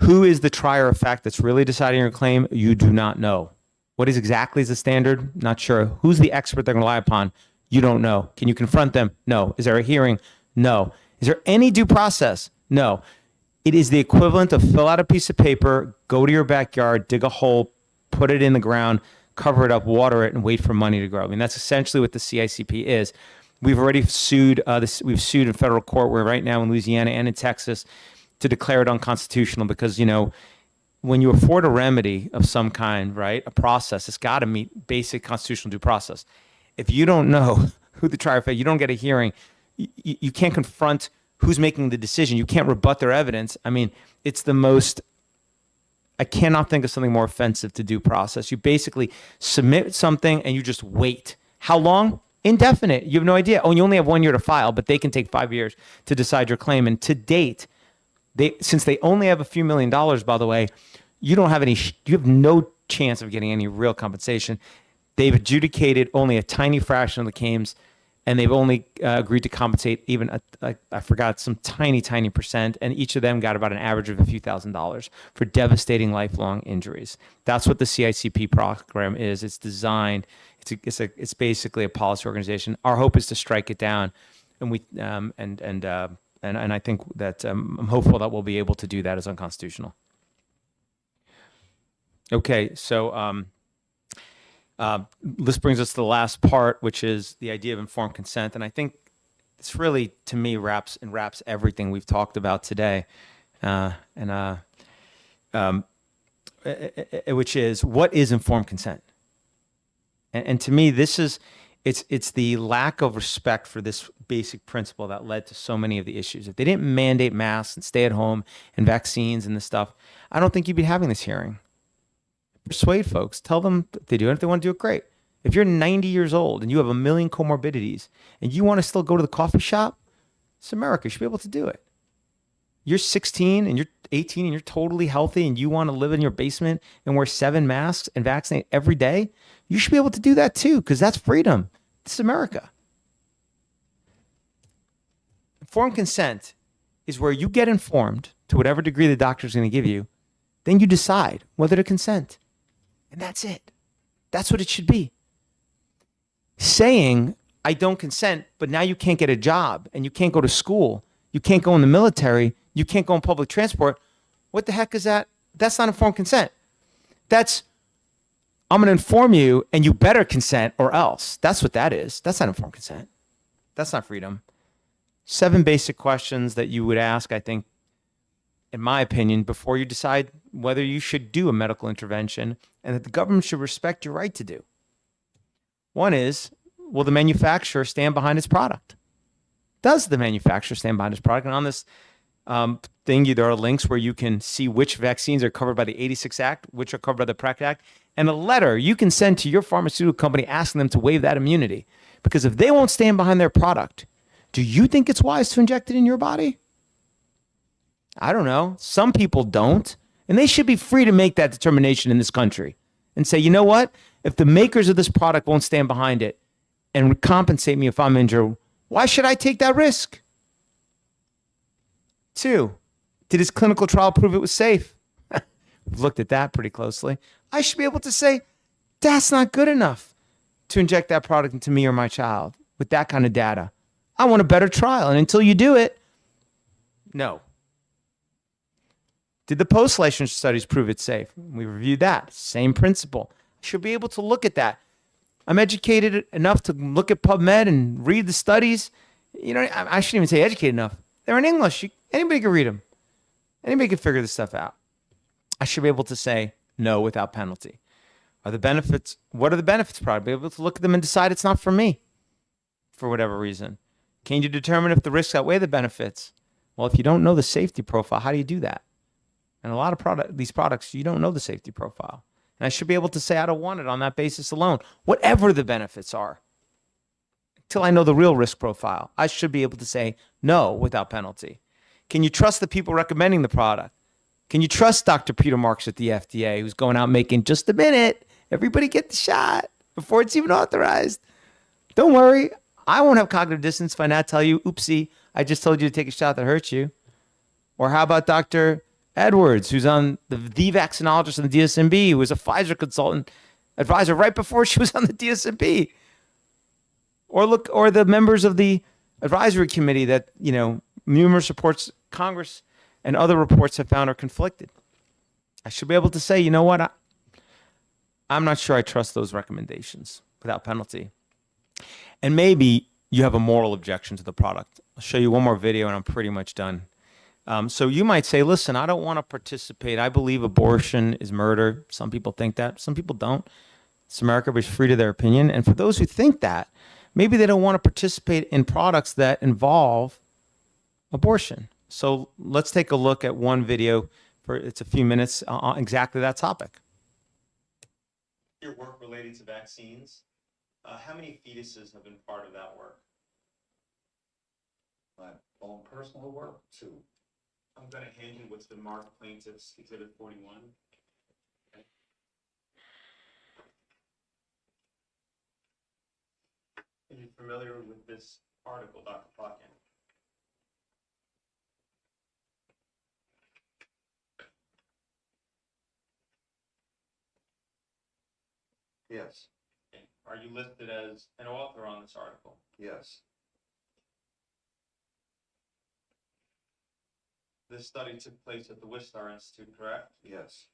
Who is the trier of fact that's really deciding your claim? You do not know. What is exactly the standard? Not sure. Who's the expert they're going to rely upon? You don't know. Can you confront them? No. Is there a hearing? No. Is there any due process? No. It is the equivalent of fill out a piece of paper, go to your backyard, dig a hole, put it in the ground, cover it up, water it, and wait for money to grow. I mean, that's essentially what the CICP is. We've already sued. We've sued in federal court. We're right now in Louisiana and in Texas to declare it unconstitutional because, when you afford a remedy of some kind, right, a process, it's got to meet basic constitutional due process. If you don't know who the trier of fact, you don't get a hearing, you can't confront who's making the decision. You can't rebut their evidence. I mean, it's the most, I cannot think of something more offensive to due process. You basically submit something and you just wait. How long? Indefinite. You have no idea. Oh, you only have 1 year to file, but they can take 5 years to decide your claim. And to date, since they only have a few $1 million, by the way, you have no chance of getting any real compensation. They've adjudicated only a tiny fraction of the claims, and they've only agreed to compensate even, I forgot, some tiny percent, and each of them got about an average of a few $1,000s for devastating lifelong injuries. That's what the CICP program is. It's designed, it's basically a policy organization. Our hope is to strike it down, and I think that I'm hopeful that we'll be able to do that as unconstitutional. Okay, so this brings us to the last part, which is the idea of informed consent. And I think this really, to me, wraps everything we've talked about today, which is, what is informed consent? And to me, this is, it's the lack of respect for this basic principle that led to so many of the issues. If they didn't mandate masks and stay at home and vaccines and this stuff, I don't think you'd be having this hearing. Persuade folks, tell them if they do it. If they want to do it, great. If you're 90 years old and you have a million comorbidities and you want to still go to the coffee shop, it's America. You should be able to do it. You're 16 and you're 18 and you're totally healthy and you want to live in your basement and wear 7 masks and vaccinate every day, you should be able to do that too, because that's freedom. It's America. Informed consent is where you get informed to whatever degree the doctor is going to give you, then you decide whether to consent. And that's it. That's what it should be. Saying, I don't consent, but now you can't get a job and you can't go to school, you can't go in the military, you can't go on public transport. What the heck is that? That's not informed consent. That's, I'm going to inform you and you better consent or else. That's what that is. That's not informed consent. That's not freedom. 7 basic questions that you would ask, I think, in my opinion, before you decide whether you should do a medical intervention and that the government should respect your right to do. One is, will the manufacturer stand behind its product? Does the manufacturer stand behind its product? And on this, thing. There are links where you can see which vaccines are covered by the 86 Act, which are covered by the PrEP Act, and a letter you can send to your pharmaceutical company asking them to waive that immunity. Because if they won't stand behind their product, do you think it's wise to inject it in your body? I don't know. Some people don't. And they should be free to make that determination in this country and say, you know what? If the makers of this product won't stand behind it and compensate me if I'm injured, why should I take that risk? 2, did his clinical trial prove it was safe? We've looked at that pretty closely. I should be able to say, that's not good enough to inject that product into me or my child with that kind of data. I want a better trial. And until you do it, no. Did the post-licensure studies prove it's safe? We reviewed that. Same principle. I should be able to look at that. I'm educated enough to look at PubMed and read the studies. You know, I shouldn't even say educated enough. They're in English. Anybody can read them. Anybody can figure this stuff out. I should be able to say no without penalty. Are the benefits? What are the benefits? Probably be able to look at them and decide it's not for me, for whatever reason. Can you determine if the risks outweigh the benefits? Well, if you don't know the safety profile, how do you do that? And a lot of these products, you don't know the safety profile. And I should be able to say I don't want it on that basis alone, whatever the benefits are. Until I know the real risk profile, I should be able to say no without penalty. Can you trust the people recommending the product? Can you trust Dr. Peter Marks at the FDA, who's going out making just a minute, everybody get the shot before it's even authorized? Don't worry, I won't have cognitive dissonance if I now tell you, oopsie, I just told you to take a shot that hurts you. Or how about Dr. Edwards, who's on the vaccinologist on the DSMB, who was a Pfizer consultant advisor right before she was on the DSMB. Or the members of the advisory committee that, you know, numerous reports, Congress and other reports have found are conflicted. I should be able to say, you know what, I'm not sure I trust those recommendations without penalty. And maybe you have a moral objection to the product. I'll show you one more video and I'm pretty much done. So you might say, listen, I don't want to participate. I believe abortion is murder. Some people think that. Some people don't. It's America, but it's free to their opinion. And for those who think that, maybe they don't want to participate in products that involve abortion. So let's take a look at one video it's a few minutes on exactly that topic. Your work related to vaccines, how many fetuses have been part of that work? My own personal work, 2. I'm going to hand you what's been marked Plaintiff's Exhibit 41. Okay. Are you familiar with this article, Dr. Plotkin? Yes. Okay. Are you listed as an author on this article? Yes. This study took place at the Wistar Institute, correct? Yes.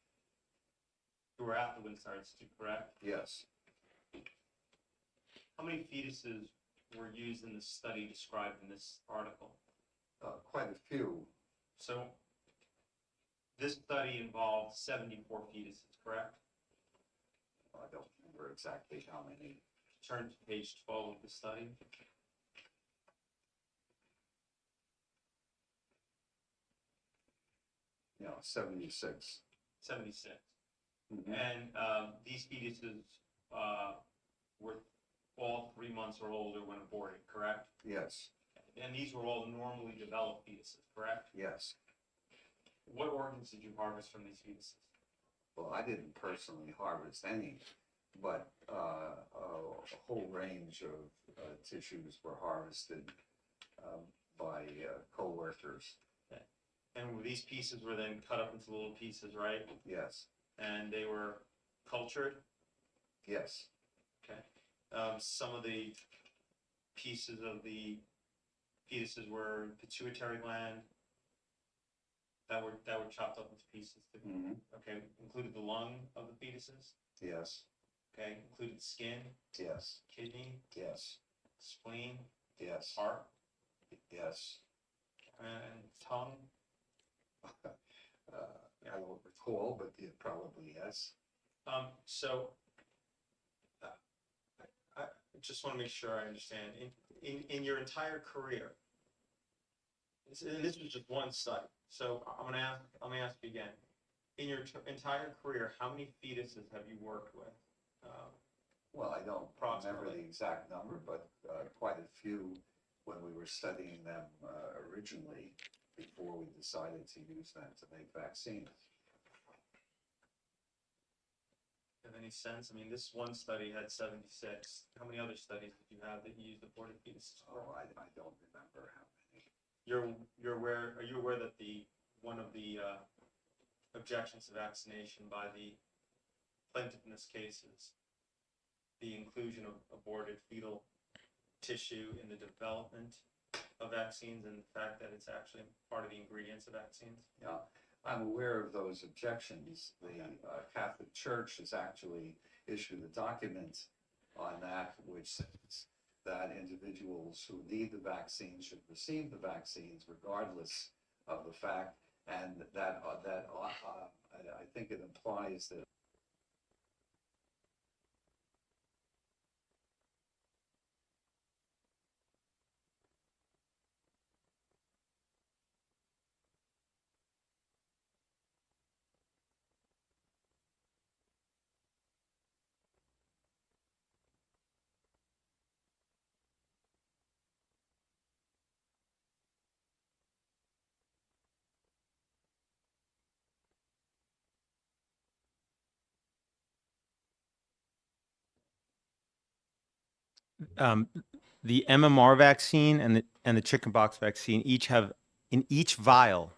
You were at the Wistar Institute, correct? Yes. How many fetuses were used in the study described in this article? Quite a few. So this study involved 74 fetuses, correct? I don't remember exactly how many. Turn to page 12 of the study. You know, 76. 76. Mm-hmm. And these fetuses were all 3 months or older when aborted, correct? Yes. And these were all normally developed fetuses, correct? Yes. What organs did you harvest from these fetuses? Well, I didn't personally harvest any, but a whole range of tissues were harvested by co-workers. Okay. And these pieces were then cut up into little pieces, right? Yes. And they were cultured? Yes. Okay. Some of the pieces of the fetuses were pituitary gland that were chopped up into pieces. Mm-hmm. Okay. Included the lung of the fetuses? Yes. Okay. Included skin? Yes. Kidney? Yes. Spleen? Yes. Heart? Yes. And tongue? I don't recall, but it probably yes. So I just want to make sure I understand. In your entire career, And this was just one study. So let me ask you again. In your entire career, how many fetuses have you worked with? Well, I don't remember the exact number, but quite a few when we were studying them originally before we decided to use them to make vaccines. Have any sense? I mean, this one study had 76. How many other studies did you have that you used aborted fetuses for? Oh, I don't remember how many. You're aware? Are you aware that one of the objections to vaccination by the plaintiff in this case is the inclusion of aborted fetal tissue in the development of vaccines, and the fact that it's actually part of the ingredients of vaccines? Yeah, I'm aware of those objections. The Catholic Church has actually issued a document on that, which says that individuals who need the vaccine should receive the vaccines regardless of the fact, and that I think it implies that The MMR vaccine and the chickenpox vaccine each have in each vial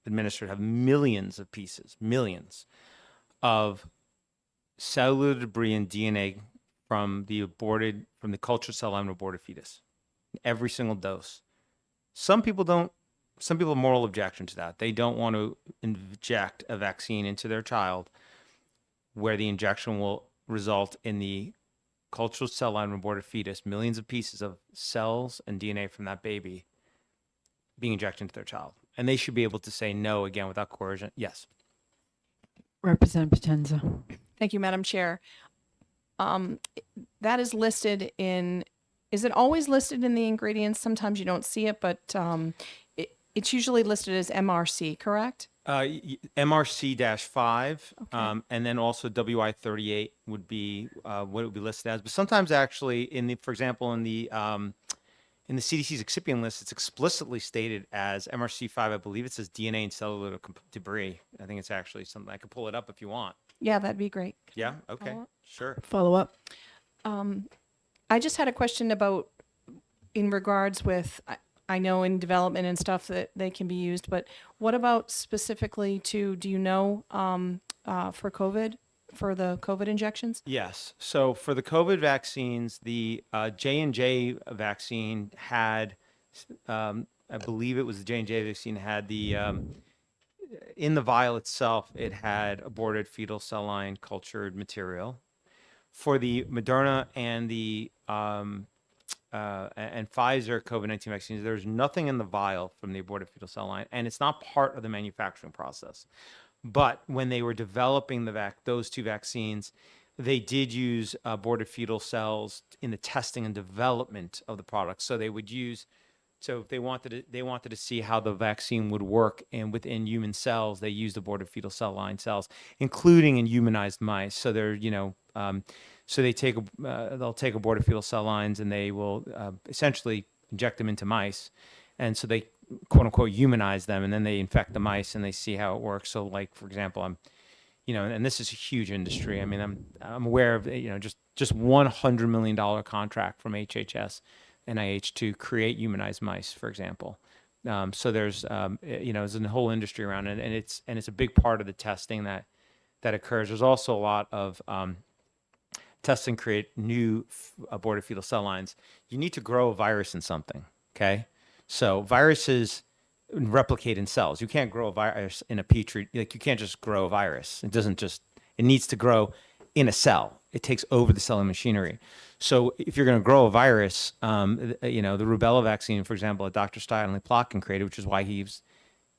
administered have millions of pieces, millions of cellular debris and DNA from the cultured cell line of aborted fetus. Every single dose. Some people have moral objection to that. They don't want to inject a vaccine into their child where the injection will result in the cultural cell line of aborted fetus, millions of pieces of cells and DNA from that baby being injected into their child. And they should be able to say no again without coercion. Yes. Representative Potenza. Thank you, Madam Chair. That is listed is it always listed in the ingredients? Sometimes you don't see it, but it's usually listed as MRC, correct? MRC-5, and then also WI-38 would be what it would be listed as. But sometimes actually for example, in the CDC's excipient list, it's explicitly stated as MRC-5. I believe it says DNA and cellular debris. I think it's actually something. I could pull it up if you want. Yeah, that'd be great. Yeah. Okay. Sure. Follow up. I just had a question about in regards with, I know in development and stuff that they can be used, but what about specifically do you know, for COVID, for the COVID injections? Yes. So for the COVID vaccines, the J&J vaccine had, I believe it was the J&J vaccine had in the vial itself, it had aborted fetal cell line cultured material. For the Moderna and the and Pfizer COVID-19 vaccines, there's nothing in the vial from the aborted fetal cell line, and it's not part of the manufacturing process. But when they were developing those two vaccines, they did use aborted fetal cells in the testing and development of the product. So they would use, so if they wanted to see how the vaccine would work within human cells, they used aborted fetal cell line cells, including in humanized mice. So they're, so they'll take aborted fetal cell lines and they will essentially inject them into mice. And so they quote unquote humanize them, and then they infect the mice and they see how it works. So like, for example, and this is a huge industry. I mean, I'm aware of, just $100 million contract from HHS, NIH to create humanized mice, for example. So there's, there's a whole industry around it, and it's a big part of the testing that occurs. There's also a lot of testing create new aborted fetal cell lines. You need to grow a virus in something, okay? So viruses replicate in cells. You can't grow a virus in a petri, you can't just grow a virus. It needs to grow in a cell. It takes over the cell and machinery. So if you're going to grow a virus, the rubella vaccine, for example, that Dr. Stanley Plotkin created, which is why he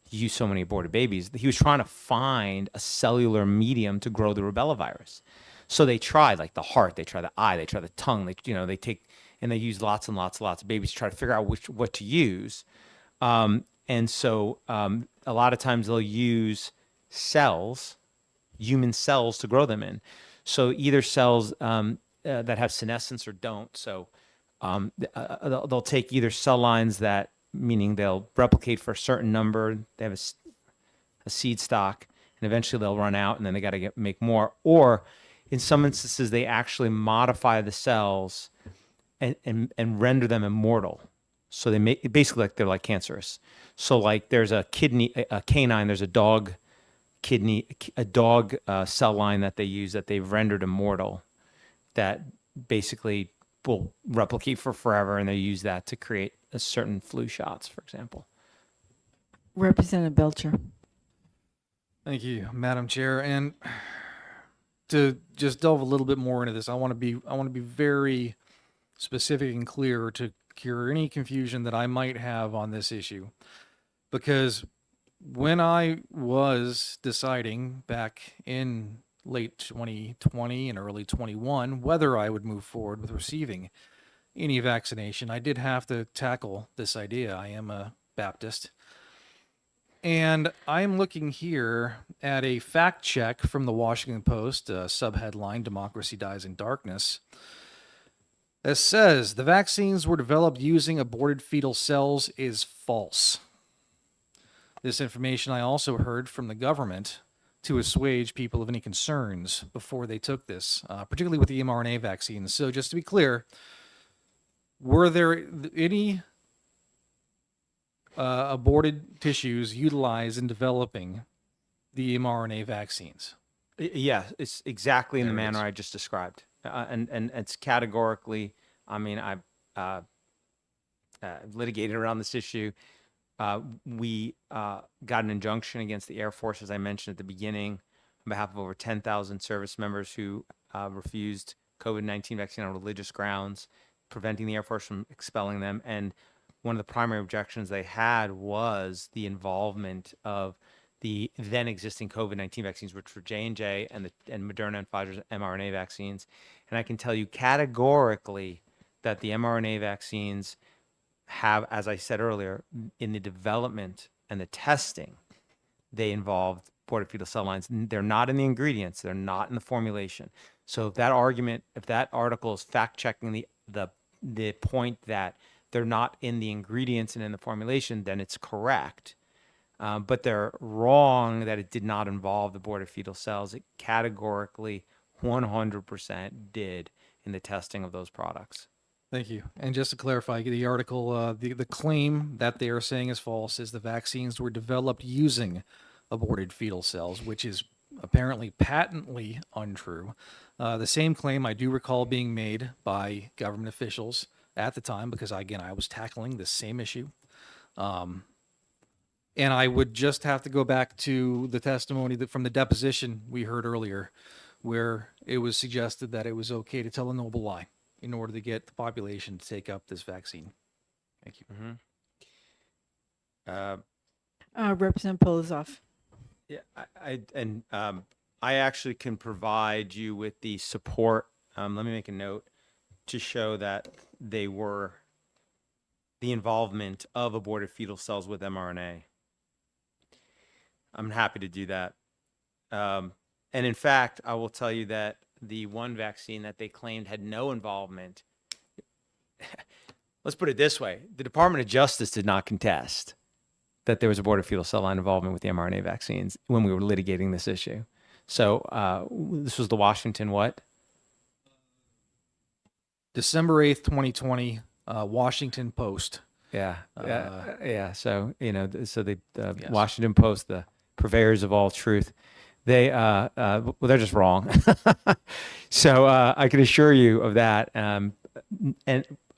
used so many aborted babies, he was trying to find a cellular medium to grow the rubella virus. So they tried like the heart, they try the eye, they try the tongue, they take and they use lots and lots and lots of babies to try to figure out what to use. And so a lot of times they'll use cells, human cells, to grow them in. So either cells that have senescence or don't. So they'll take either cell lines that, meaning they'll replicate for a certain number. They have a seed stock, and eventually they'll run out, and then they got to make more. Or in some instances, they actually modify the cells and render them immortal. So they make basically like they're like cancerous. So like there's a canine, there's a dog cell line that they use that they've rendered immortal, that basically will replicate for forever, and they use that to create a certain flu shots, for example. Representative Belcher. Thank you, Madam Chair. And to just delve a little bit more into this, I want to be very specific and clear to cure any confusion that I might have on this issue. Because when I was deciding back in late 2020 and early 21 whether I would move forward with receiving any vaccination, I did have to tackle this idea. I am a Baptist. And I'm looking here at a fact check from the Washington Post, subheadline, Democracy Dies in Darkness, that says the vaccines were developed using aborted fetal cells is false. This information I also heard from the government to assuage people of any concerns before they took this, particularly with the mRNA vaccines. So just to be clear, were there any aborted tissues utilized in developing the mRNA vaccines? Yeah, it's exactly in the manner I just described. And it's categorically, I mean, I've litigated around this issue. We got an injunction against the Air Force, as I mentioned at the beginning, on behalf of over 10,000 service members who refused COVID-19 vaccine on religious grounds, preventing the Air Force from expelling them. And one of the primary objections they had was the involvement of the then existing COVID-19 vaccines, which were J&J and Moderna and Pfizer's mRNA vaccines. And I can tell you categorically that the mRNA vaccines have, as I said earlier, in the development and the testing, they involved aborted fetal cell lines. They're not in the ingredients. They're not in the formulation. So if that article is fact-checking the point that they're not in the ingredients and in the formulation, then it's correct. But they're wrong that it did not involve the aborted fetal cells. It categorically 100% did in the testing of those products. Thank you. And just to clarify, the article, the claim that they are saying is false is the vaccines were developed using aborted fetal cells, which is apparently patently untrue. The same claim I do recall being made by government officials at the time, because again, I was tackling the same issue. And I would just have to go back to the testimony from the deposition we heard earlier, where it was suggested that it was okay to tell a noble lie in order to get the population to take up this vaccine. Thank you. Representative Polizov. Yeah, I actually can provide you with the support. Let me make a note to show that they were the involvement of aborted fetal cells with mRNA. I'm happy to do that. And in fact, I will tell you that the one vaccine that they claimed had no involvement, let's put it this way, the Department of Justice did not contest that there was aborted fetal cell line involvement with the mRNA vaccines when we were litigating this issue. So this was the Washington what? December 8th, 2020, Washington Post. Yeah. So, so the Yes. Washington Post, the purveyors of all truth, they're just wrong. So I can assure you of that. And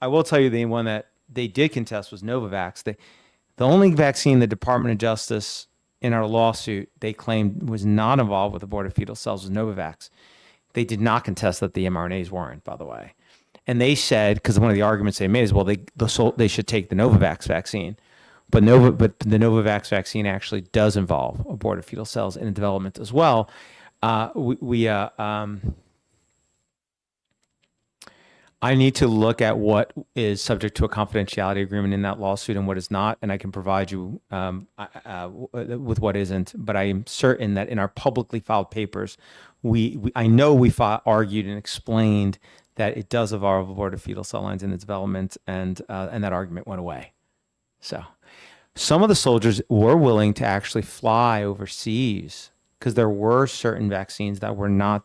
I will tell you the one that they did contest was Novavax. The only vaccine the Department of Justice in our lawsuit they claimed was not involved with aborted fetal cells was Novavax. They did not contest that the mRNAs weren't, by the way. And they said, because one of the arguments they made is, well, they should take the Novavax vaccine. But the Novavax vaccine actually does involve aborted fetal cells in development as well. I need to look at what is subject to a confidentiality agreement in that lawsuit and what is not, and I can provide you with what isn't. But I am certain that in our publicly filed papers, I know we argued and explained that it does involve aborted fetal cell lines in its development, and that argument went away. So some of the soldiers were willing to actually fly overseas because there were certain vaccines that were not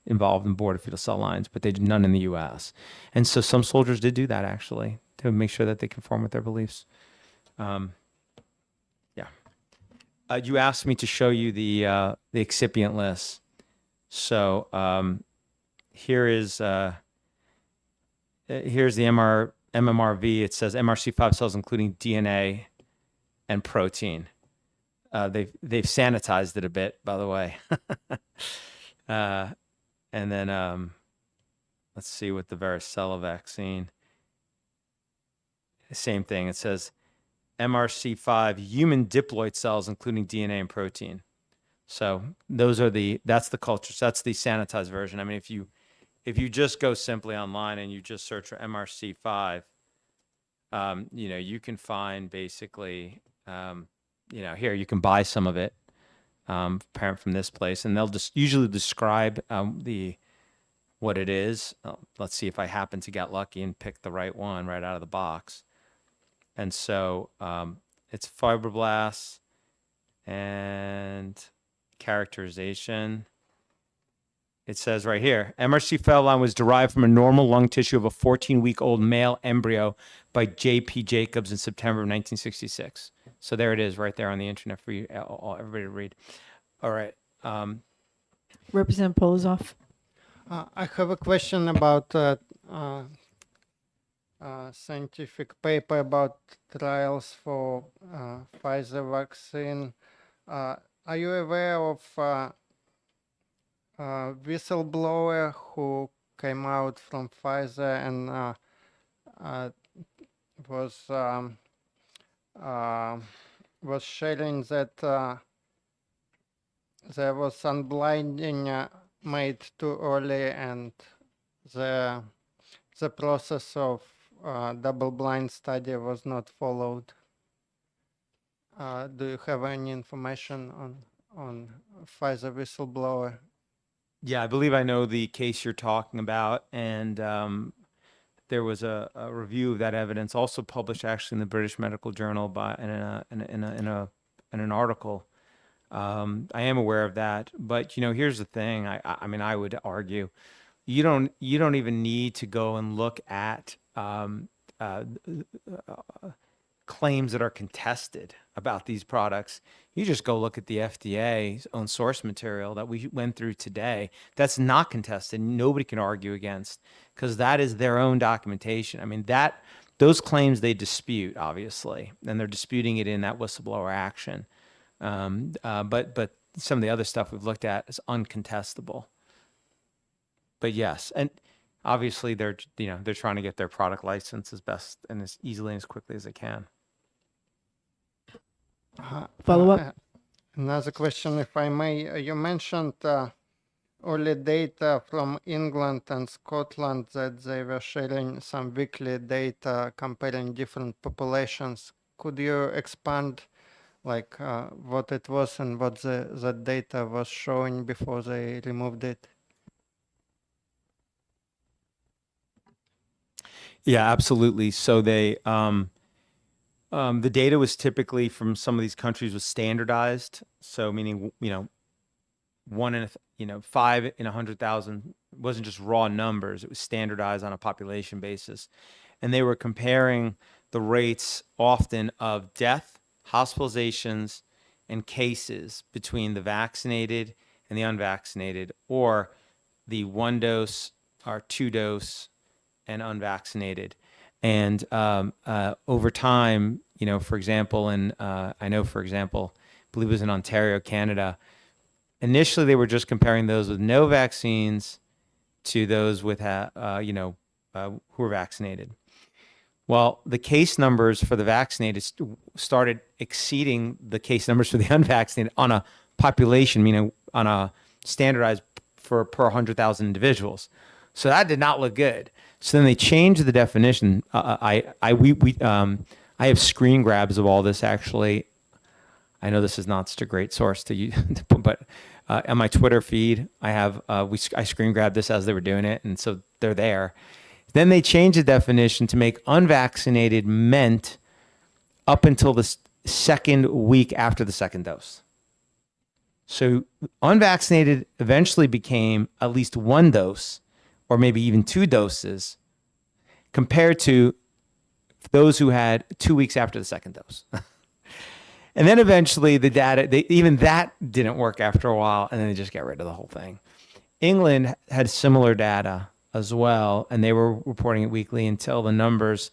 involved in aborted fetal cell lines, but they did none in the U.S. And so some soldiers did do that actually to make sure that they conform with their beliefs. You asked me to show you the excipient list. So here's the MMRV. It says MRC5 cells, including DNA and protein. They've sanitized it a bit, by the way. And then let's see with the varicella vaccine. Same thing. It says MRC5 human diploid cells, including DNA and protein. So those are that's the culture. So that's the sanitized version. I mean, if you just go simply online and you just search for MRC5, you can find basically, here you can buy some of it. Parent from this place, and they'll just usually describe what it is. Let's see if I happen to get lucky and pick the right one right out of the box. And so it's fibroblasts and characterization. It says right here, MRC Fetal line was derived from a normal lung tissue of a 14-week-old male embryo by J.P. Jacobs in September of 1966. So there it is right there on the internet for you, everybody to read. All right. Representative Polozov. I have a question about scientific paper about trials for Pfizer vaccine. Are you aware of whistleblower who came out from Pfizer and was sharing that there was unblinding made too early, and the process of double-blind study was not followed? Do you have any information on Pfizer whistleblower? Yeah, I believe I know the case you're talking about, and there was a review of that evidence, also published actually in the British Medical Journal in an article. I am aware of that, but here's the thing. I mean, I would argue you don't even need to go and look at claims that are contested about these products. You just go look at the FDA's own source material that we went through today. That's not contested. Nobody can argue against, because that is their own documentation. I mean, those claims they dispute, obviously, and they're disputing it in that whistleblower action. But some of the other stuff we've looked at is uncontestable. But yes, and obviously they're trying to get their product license as best and as easily and as quickly as they can. Follow up. Another question, if I may. You mentioned early data from England and Scotland that they were sharing some weekly data comparing different populations. Could you expand what it was and what the data was showing before they removed it? Yeah, absolutely. So the data was typically from some of these countries was standardized. So meaning, 5 in 100,000 wasn't just raw numbers. It was standardized on a population basis. And they were comparing the rates often of death, hospitalizations, and cases between the vaccinated and the unvaccinated, or the 1-dose or 2-dose and unvaccinated. And over time, for example, I believe it was in Ontario, Canada, initially they were just comparing those with no vaccines to those with who were vaccinated. Well, the case numbers for the vaccinated started exceeding the case numbers for the unvaccinated on a population, meaning on a standardized per 100,000 individuals. So that did not look good. So then they changed the definition. I have screen grabs of all this actually. I know this is not such a great source to use, but on my Twitter feed, I have I screen grabbed this as they were doing it, and so they're there. Then they changed the definition to make unvaccinated meant up until the second week after the second dose. So unvaccinated eventually became at least one dose, or maybe even 2 doses, compared to those who had 2 weeks after the second dose. And then eventually the data, even that didn't work after a while, and then they just got rid of the whole thing. England had similar data as well, and they were reporting it weekly until the numbers,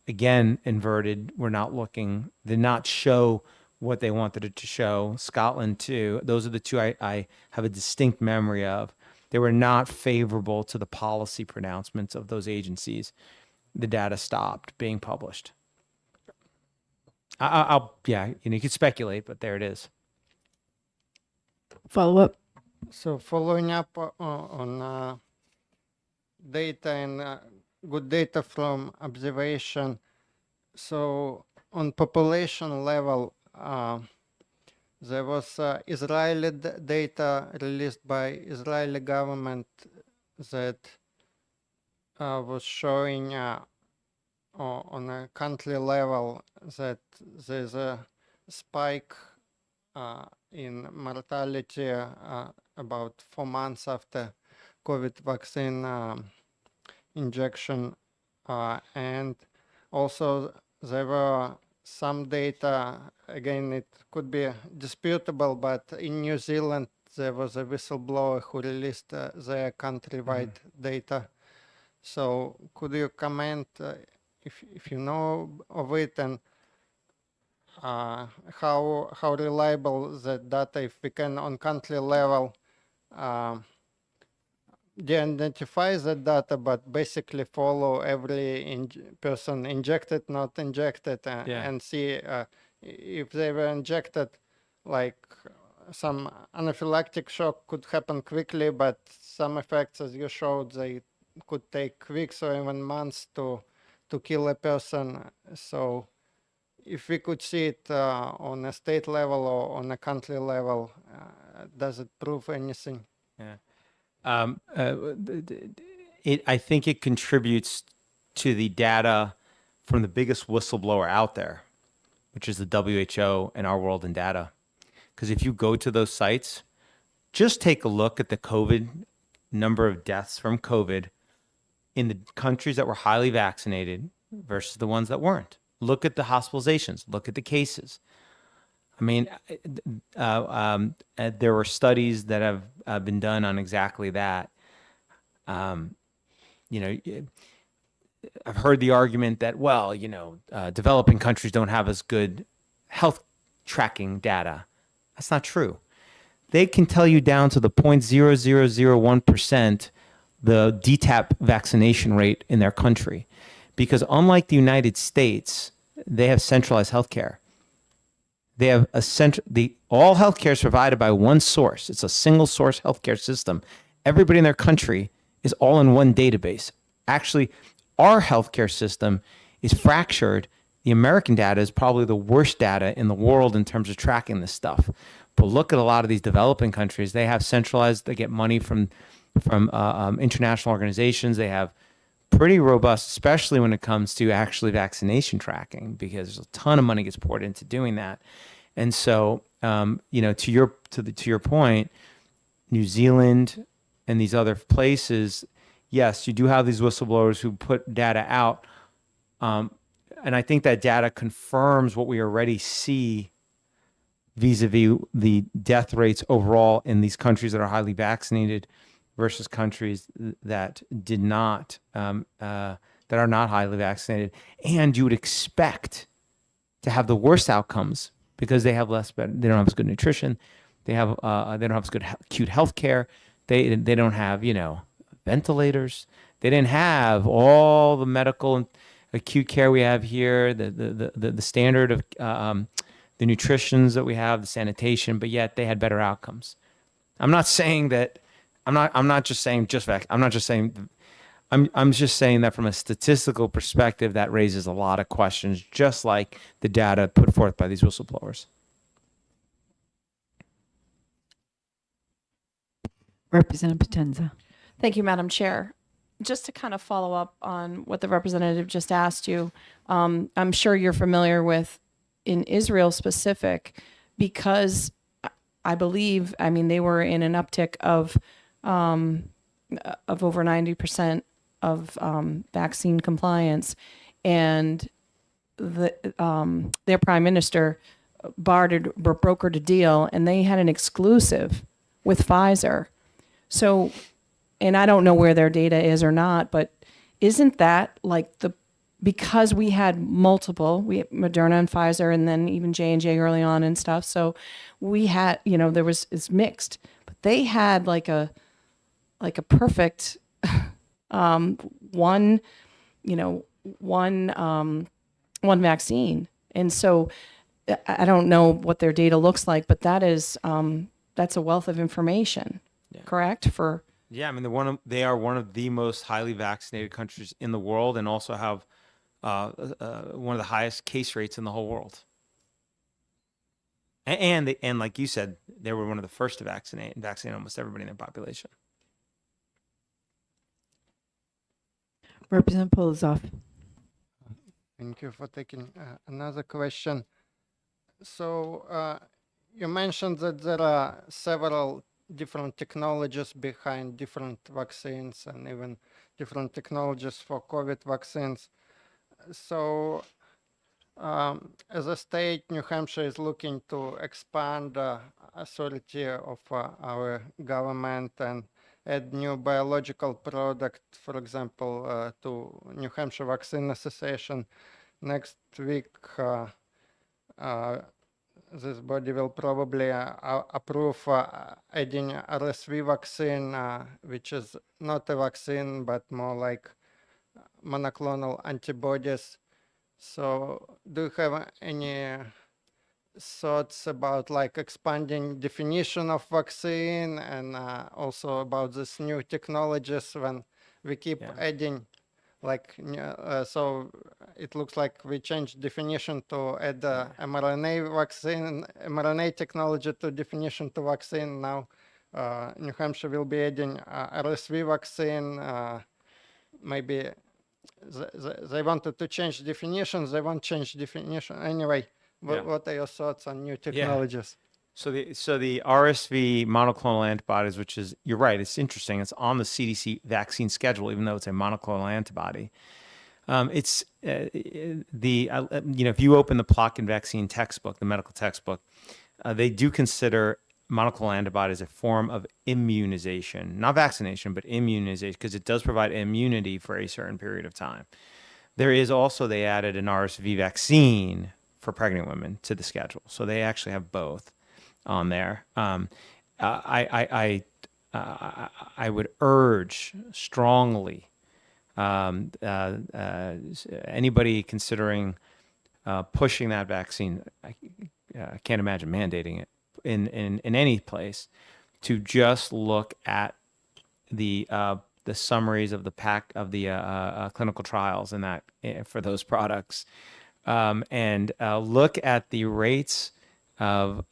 again, inverted, did not show what they wanted it to show. Scotland, too. Those are the two I have a distinct memory of. They were not favorable to the policy pronouncements of those agencies. The data stopped being published. You could speculate, but there it is. Follow up. So following up on data and good data from observation. So on population level, there was Israeli data released by Israeli government that was showing on a country level that there's a spike in mortality about 4 months after COVID vaccine injection, and also there were some data, again it could be disputable, but in New Zealand there was a whistleblower who released their countrywide data. So could you comment if you know of it, and how reliable that data, if we can on country level de-identify that data, but basically follow every person injected, not injected, and see if they were injected, like some anaphylactic shock could happen quickly, but some effects, as you showed, they could take weeks or even months to kill a person. So if we could see it on a state level or on a country level, does it prove anything? Yeah. I think it contributes to the data from the biggest whistleblower out there, which is the WHO and Our World in Data. Because if you go to those sites, just take a look at the COVID number of deaths from COVID in the countries that were highly vaccinated versus the ones that weren't. Look at the hospitalizations. Look at the cases. I mean, there were studies that have been done on exactly that. I've heard the argument that, developing countries don't have as good health tracking data. That's not true. They can tell you down to the 0.0001% the DTaP vaccination rate in their country, because unlike the United States, they have centralized healthcare. They have all healthcare is provided by one source. It's a single source healthcare system. Everybody in their country is all in one database. Actually, our healthcare system is fractured. The American data is probably the worst data in the world in terms of tracking this stuff. But look at a lot of these developing countries. They have centralized. They get money from international organizations. They have pretty robust, especially when it comes to actually vaccination tracking, because there's a ton of money gets poured into doing that. And so, to your point, New Zealand and these other places, yes, you do have these whistleblowers who put data out, and I think that data confirms what we already see vis-a-vis the death rates overall in these countries that are highly vaccinated versus countries that did not, that are not highly vaccinated. And you would expect to have the worst outcomes because they have they don't have as good nutrition, they don't have as good acute health care, they don't have ventilators, they didn't have all the medical and acute care we have here, the standard of the nutritions that we have, the sanitation, but yet they had better outcomes. I'm not saying that. I'm not just saying I'm just saying that from a statistical perspective, that raises a lot of questions, just like the data put forth by these whistleblowers. Representative Potenza. Thank you, Madam Chair. Just to kind of follow up on what the representative just asked you, I'm sure you're familiar with in Israel specific, because I believe, I mean, they were in an uptick of over 90% of vaccine compliance, and their prime minister brokered a deal, and they had an exclusive with Pfizer. So, and I don't know where their data is or not, but isn't that like because we had multiple, we had Moderna and Pfizer, and then even J&J early on and stuff. So we had, it's mixed, but they had like a perfect one vaccine. And so I don't know what their data looks like, but that's a wealth of information, correct? Yeah, I mean, they are one of the most highly vaccinated countries in the world, and also have one of the highest case rates in the whole world. And like you said, they were one of the first to vaccinate almost everybody in their population. Representative Polozov. Thank you for taking another question. So you mentioned that there are several different technologies behind different vaccines, and even different technologies for COVID vaccines. So as a state, New Hampshire is looking to expand authority of our government and add new biological product, for example, to New Hampshire Vaccine Association. Next week, this body will probably approve adding RSV vaccine, which is not a vaccine, but more like monoclonal antibodies. So do you have any thoughts about like expanding definition of vaccine, and also about this new technologies when we keep adding like, so it looks like we changed definition to add mRNA vaccine, mRNA technology to definition to vaccine. Now New Hampshire will be adding RSV vaccine. Maybe they wanted to change definitions. They won't change definition. Anyway, what are your thoughts on new technologies? So the RSV monoclonal antibodies, which is, you're right, it's interesting. It's on the CDC vaccine schedule, even though it's a monoclonal antibody. It's if you open the Plotkin vaccine textbook, the medical textbook, they do consider monoclonal antibodies a form of immunization, not vaccination, but immunization, because it does provide immunity for a certain period of time. There is also, they added an RSV vaccine for pregnant women to the schedule. So they actually have both on there. I would urge strongly anybody considering pushing that vaccine, I can't imagine mandating it in any place, to just look at the summaries of the clinical trials and that for those products, and look at the rates of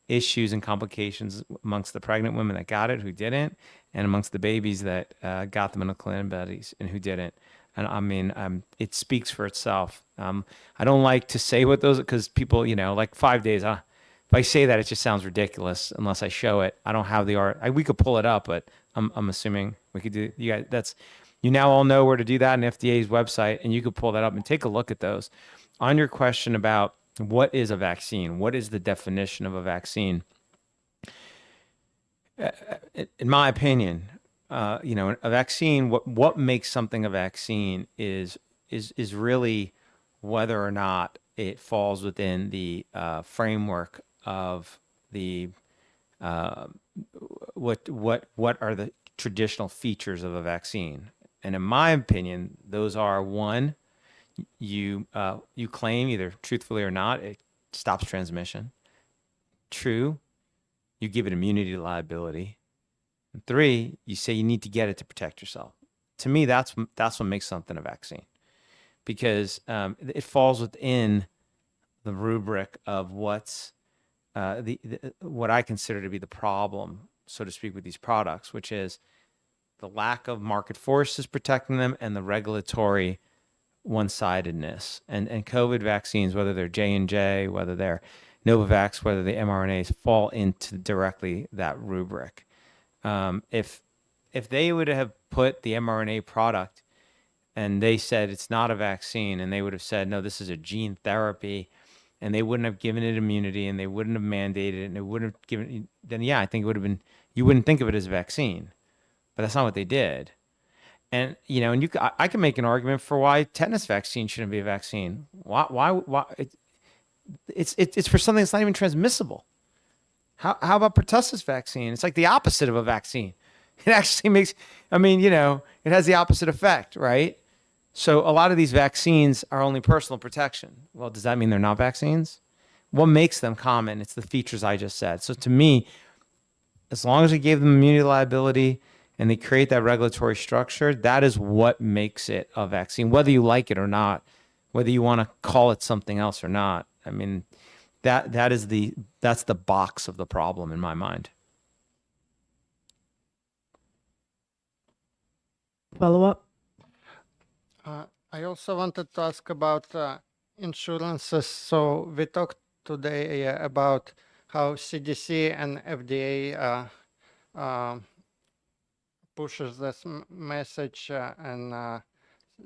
issues and complications amongst the pregnant women that got it, who didn't, and amongst the babies that got the monoclonal antibodies and who didn't. And I mean, it speaks for itself. I don't like to say what those, because people, like 5 days, if I say that, it just sounds ridiculous unless I show it. I don't have the art. We could pull it up, but I'm assuming we could do. You guys, you now all know where to do that on FDA's website, and you could pull that up and take a look at those. On your question about what is a vaccine, what is the definition of a vaccine? In my opinion, a vaccine, what makes something a vaccine is really whether or not it falls within the framework of the what are the traditional features of a vaccine. And in my opinion, those are: one, you claim, either truthfully or not, it stops transmission. 2, you give it immunity to liability. And 3, you say you need to get it to protect yourself. to me, that's what makes something a vaccine, because it falls within the rubric of what's what I consider to be the problem, so to speak, with these products, which is the lack of market forces protecting them and the regulatory one-sidedness. And COVID vaccines, whether they're J&J, whether they're Novavax, whether the mRNAs, fall into directly that rubric. If they would have put the mRNA product and they said it's not a vaccine, and they would have said, no, this is a gene therapy, and they wouldn't have given it immunity, and they wouldn't have mandated it, and they wouldn't have given, then yeah, I think it would have been, you wouldn't think of it as a vaccine, but that's not what they did. And, you know, and I can make an argument for why tetanus vaccine shouldn't be a vaccine. Why it's for something that's not even transmissible. How about pertussis vaccine? It's like the opposite of a vaccine. It actually makes, I mean, you know, it has the opposite effect, right? So a lot of these vaccines are only personal protection. Well, does that mean they're not vaccines? What makes them common? It's the features I just said. So to me, as long as we gave them immunity liability and they create that regulatory structure, that is what makes it a vaccine, whether you like it or not, whether you want to call it something else or not. I mean, that's the box of the problem in my mind. Follow up? I also wanted to ask about insurances. So we talked today about how CDC and FDA pushes this message and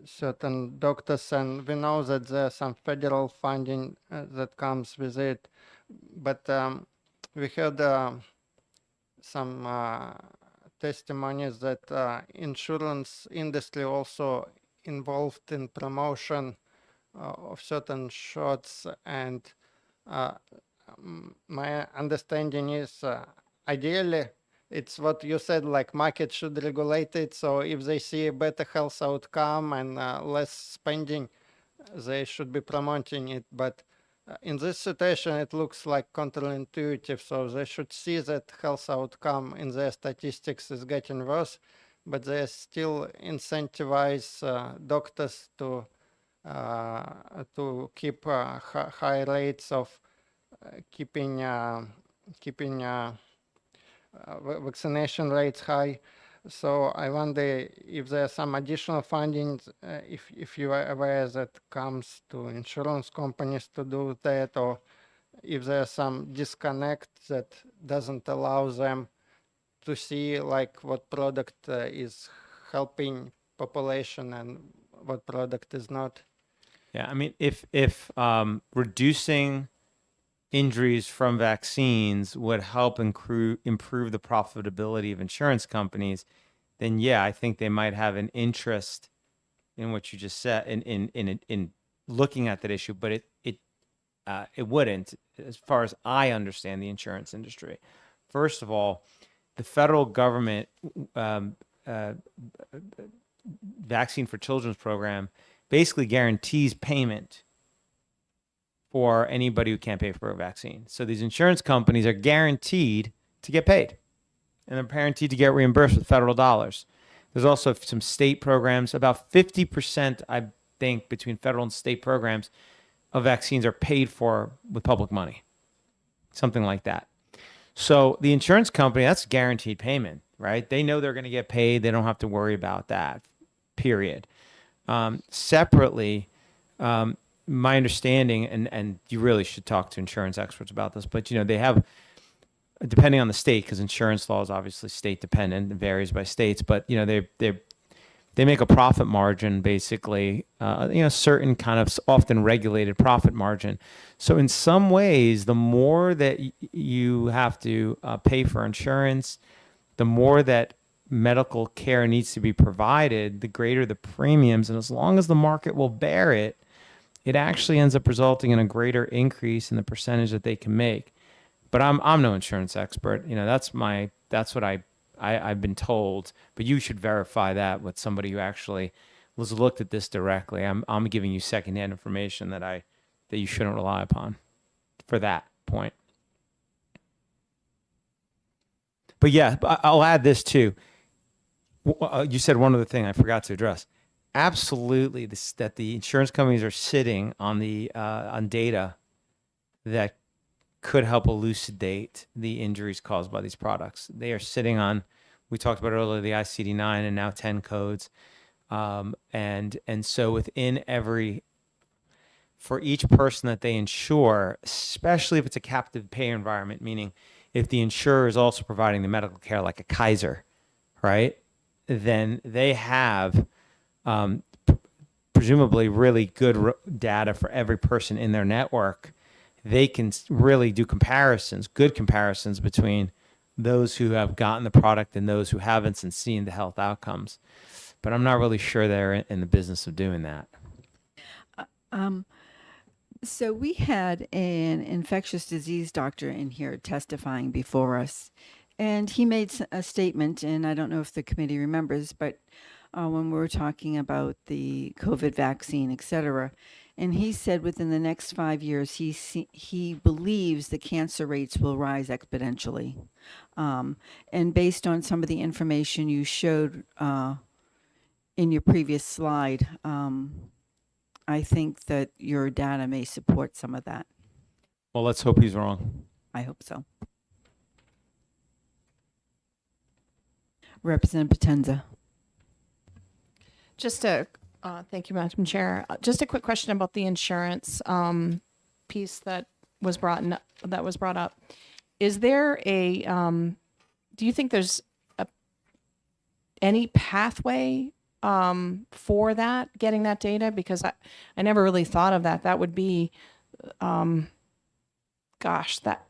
certain doctors, and we know that there's some federal funding that comes with it. But we heard some testimonies that insurance industry also involved in promotion of certain shots, and my understanding is ideally it's what you said, like market should regulate it. So if they see a better health outcome and less spending, they should be promoting it. But in this situation, it looks like counterintuitive. So they should see that health outcome in their statistics is getting worse, but they still incentivize doctors to keep high rates of keeping vaccination rates high. So I wonder if there are some additional funding, if you are aware, that comes to insurance companies to do that, or if there's some disconnect that doesn't allow them to see like what product is helping population and what product is not. Yeah, I mean, if reducing injuries from vaccines would help improve the profitability of insurance companies, then yeah, I think they might have an interest in what you just said, in looking at that issue. But it wouldn't, as far as I understand the insurance industry. First of all, the federal government Vaccine for Children's program basically guarantees payment for anybody who can't pay for a vaccine. So these insurance companies are guaranteed to get paid, and they're guaranteed to get reimbursed with federal dollars. There's also some state programs. About 50%, I think, between federal and state programs of vaccines are paid for with public money, something like that. So the insurance company, that's guaranteed payment, right? They know they're going to get paid. They don't have to worry about that, period. Separately, my understanding, and you really should talk to insurance experts about this, but, you know, they have, depending on the state, because insurance law is obviously state dependent and varies by states, but, you know, they make a profit margin, basically, you know, certain kind of often regulated profit margin. So in some ways, the more that you have to pay for insurance, the more that medical care needs to be provided, the greater the premiums. And as long as the market will bear it, it actually ends up resulting in a greater increase in the percentage that they can make. But I'm no insurance expert. You know, that's what I've been told, but you should verify that with somebody who actually was looked at this directly. I'm giving you secondhand information that you shouldn't rely upon for that point. But yeah, I'll add this too. You said one other thing I forgot to address. Absolutely, that the insurance companies are sitting on the on data that could help elucidate the injuries caused by these products. They are sitting on, we talked about earlier, the ICD-9 and now 10 codes, and so within for each person that they insure, especially if it's a captive payer environment, meaning if the insurer is also providing the medical care like a Kaiser, right? Then they have presumably really good data for every person in their network. They can really do comparisons, good comparisons between those who have gotten the product and those who haven't, and seeing the health outcomes. But I'm not really sure they're in the business of doing that. So we had an infectious disease doctor in here testifying before us, and he made a statement, and I don't know if the committee remembers, but when we were talking about the COVID vaccine, et cetera, and he said within the next 5 years, he believes the cancer rates will rise exponentially. And based on some of the information you showed in your previous slide, I think that your data may support some of that. Well, let's hope he's wrong. I hope so. Representative Potenza. Just a thank you, Madam Chair. Just a quick question about the insurance piece that was brought up. Is there a do you think there's any pathway for that, getting that data? Because I never really thought of that. That would be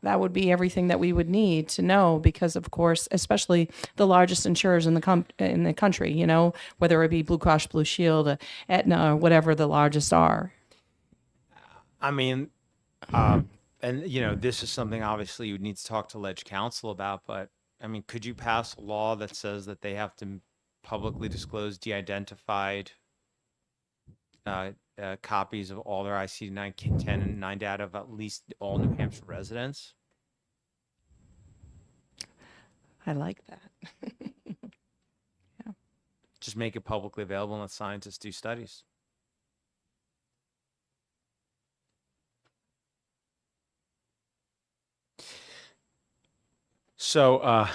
that would be everything that we would need to know, because of course, especially the largest insurers in the country, you know, whether it be Blue Cross Blue Shield, Aetna, or whatever the largest are. I mean, and you know, this is something obviously you would need to talk to Ledge Council about, but I mean, could you pass a law that says that they have to publicly disclose de-identified copies of all their ICD-9, 10, and 9 data of at least all New Hampshire residents? I like that. Yeah. Just make it publicly available and let scientists do studies. So,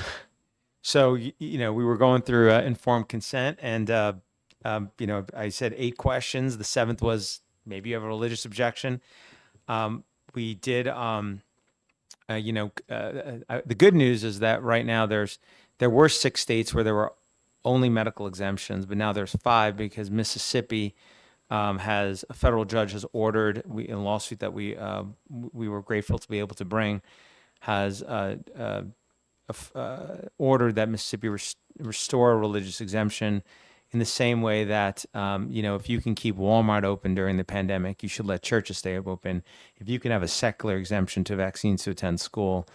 you know, we were going through informed consent, and you know, I said 8 questions. The 7th was maybe you have a religious objection. We did, you know, the good news is that right now there were 6 states where there were only medical exemptions, but now there's 5 because Mississippi has a federal judge has ordered, in a lawsuit that we were grateful to be able to bring, has ordered that Mississippi restore a religious exemption. In the same way that, you know, if you can keep Walmart open during the pandemic, you should let churches stay open. If you can have a secular exemption to vaccines to attend school,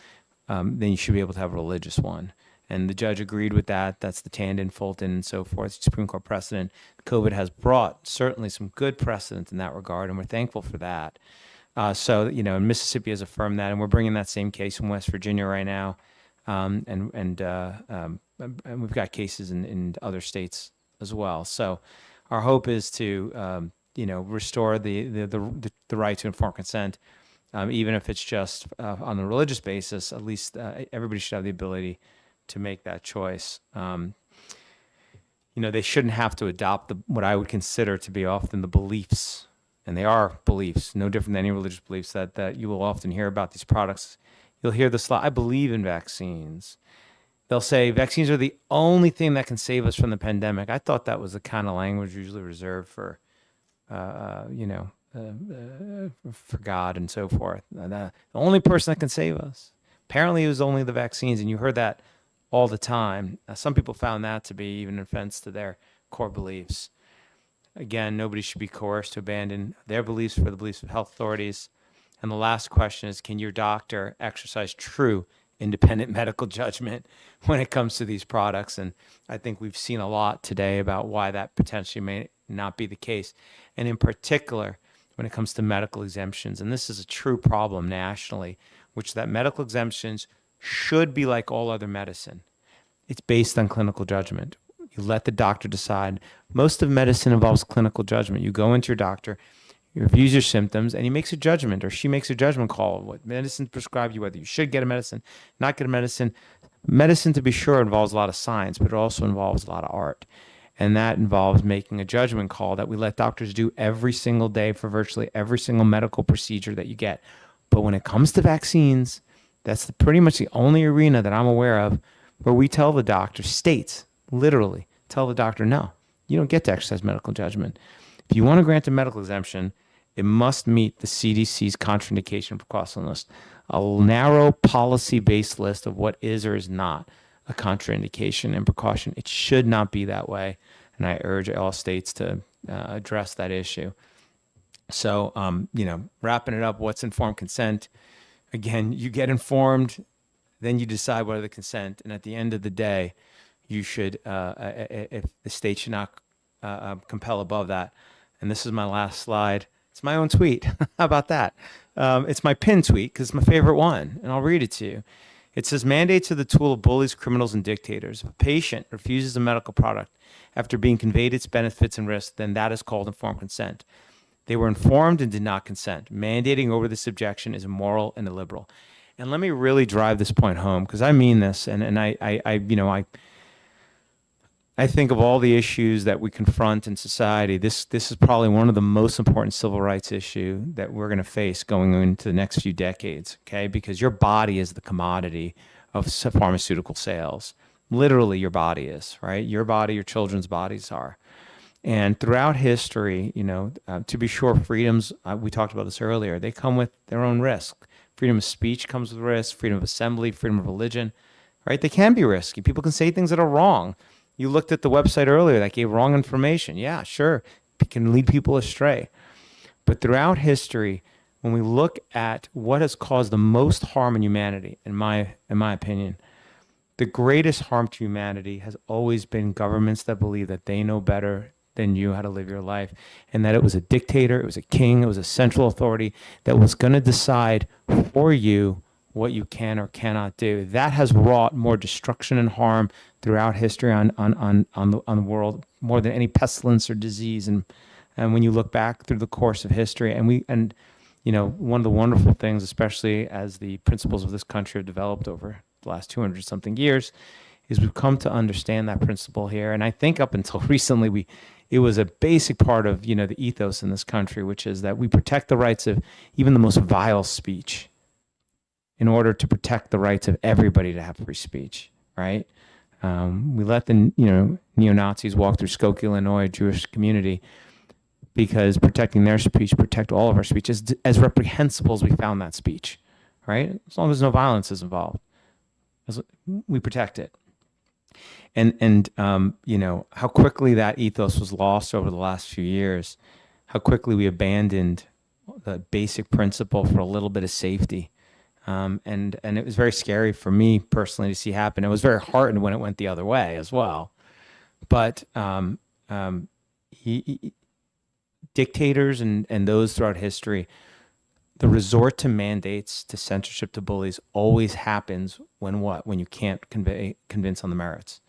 then you should be able to have a religious one. And the judge agreed with that. That's the Tandon, Fulton, and so forth, Supreme Court precedent. COVID has brought certainly some good precedent in that regard, and we're thankful for that. So, you know, Mississippi has affirmed that, and we're bringing that same case in West Virginia right now. And we've got cases in other states as well. So our hope is to, you know, restore the right to informed consent, even if it's just on a religious basis. At least everybody should have the ability to make that choice. You know, they shouldn't have to adopt what I would consider to be often the beliefs, and they are beliefs, no different than any religious beliefs that you will often hear about these products. You'll hear this lot. I believe in vaccines. They'll say vaccines are the only thing that can save us from the pandemic. I thought that was the kind of language usually reserved for, you know, for God and so forth. The only person that can save us. Apparently, it was only the vaccines, and you heard that all the time. Some people found that to be even an offense to their core beliefs. Again, nobody should be coerced to abandon their beliefs for the beliefs of health authorities. And the last question is, can your doctor exercise true independent medical judgment when it comes to these products? And I think we've seen a lot today about why that potentially may not be the case. And in particular, when it comes to medical exemptions, and this is a true problem nationally, which that medical exemptions should be like all other medicine. It's based on clinical judgment. You let the doctor decide. Most of medicine involves clinical judgment. You go into your doctor, he reviews your symptoms, and he makes a judgment, or she makes a judgment call of what medicine to prescribe you, whether you should get a medicine, not get a medicine. Medicine, to be sure, involves a lot of science, but it also involves a lot of art. And that involves making a judgment call that we let doctors do every single day for virtually every single medical procedure that you get. But when it comes to vaccines, that's pretty much the only arena that I'm aware of where we tell the doctor, states literally tell the doctor, no, you don't get to exercise medical judgment. If you want to grant a medical exemption, it must meet the CDC's contraindication precaution list, a narrow policy-based list of what is or is not a contraindication and precaution. It should not be that way, and I urge all states to address that issue. So, wrapping it up, what's informed consent? Again, you get informed, then you decide whether to consent, and at the end of the day, you should, if the state should not compel above that. And this is my last slide. It's my own tweet. How about that? It's my pinned tweet because it's my favorite one, and I'll read it to you. It says, mandates are the tool of bullies, criminals, and dictators. If a patient refuses a medical product after being conveyed its benefits and risks, then that is called informed consent. They were informed and did not consent. Mandating over this objection is immoral and illiberal. And let me really drive this point home because I mean this, and I think of all the issues that we confront in society, this is probably one of the most important civil rights issue that we're going to face going into the next few decades, okay? Because your body is the commodity of pharmaceutical sales. Literally, your body is, right? Your body, your children's bodies are. And throughout history, to be sure, freedoms, we talked about this earlier, they come with their own risk. Freedom of speech comes with risk, freedom of assembly, freedom of religion, right? They can be risky. People can say things that are wrong. You looked at the website earlier that gave wrong information. Yeah, sure. It can lead people astray. But throughout history, when we look at what has caused the most harm in humanity, in my opinion, the greatest harm to humanity has always been governments that believe that they know better than you how to live your life, and that it was a dictator, it was a king, it was a central authority that was going to decide for you what you can or cannot do. That has wrought more destruction and harm throughout history on the world, more than any pestilence or disease. And when you look back through the course of history, one of the wonderful things, especially as the principles of this country have developed over the last 200 something years, is we've come to understand that principle here. And I think up until recently, it was a basic part of the ethos in this country, which is that we protect the rights of even the most vile speech in order to protect the rights of everybody to have free speech, right? We let the neo-Nazis walk through Skokie, Illinois, Jewish community, because protecting their speech protect all of our speech, as reprehensible as we found that speech, right? As long as no violence is involved, we protect it. And how quickly that ethos was lost over the last few years, how quickly we abandoned the basic principle for a little bit of safety. And it was very scary for me personally to see happen. It was very heartened when it went the other way as well. But dictators and those throughout history, the resort to mandates, to censorship, to bullies always happens when you can't convince on the merits.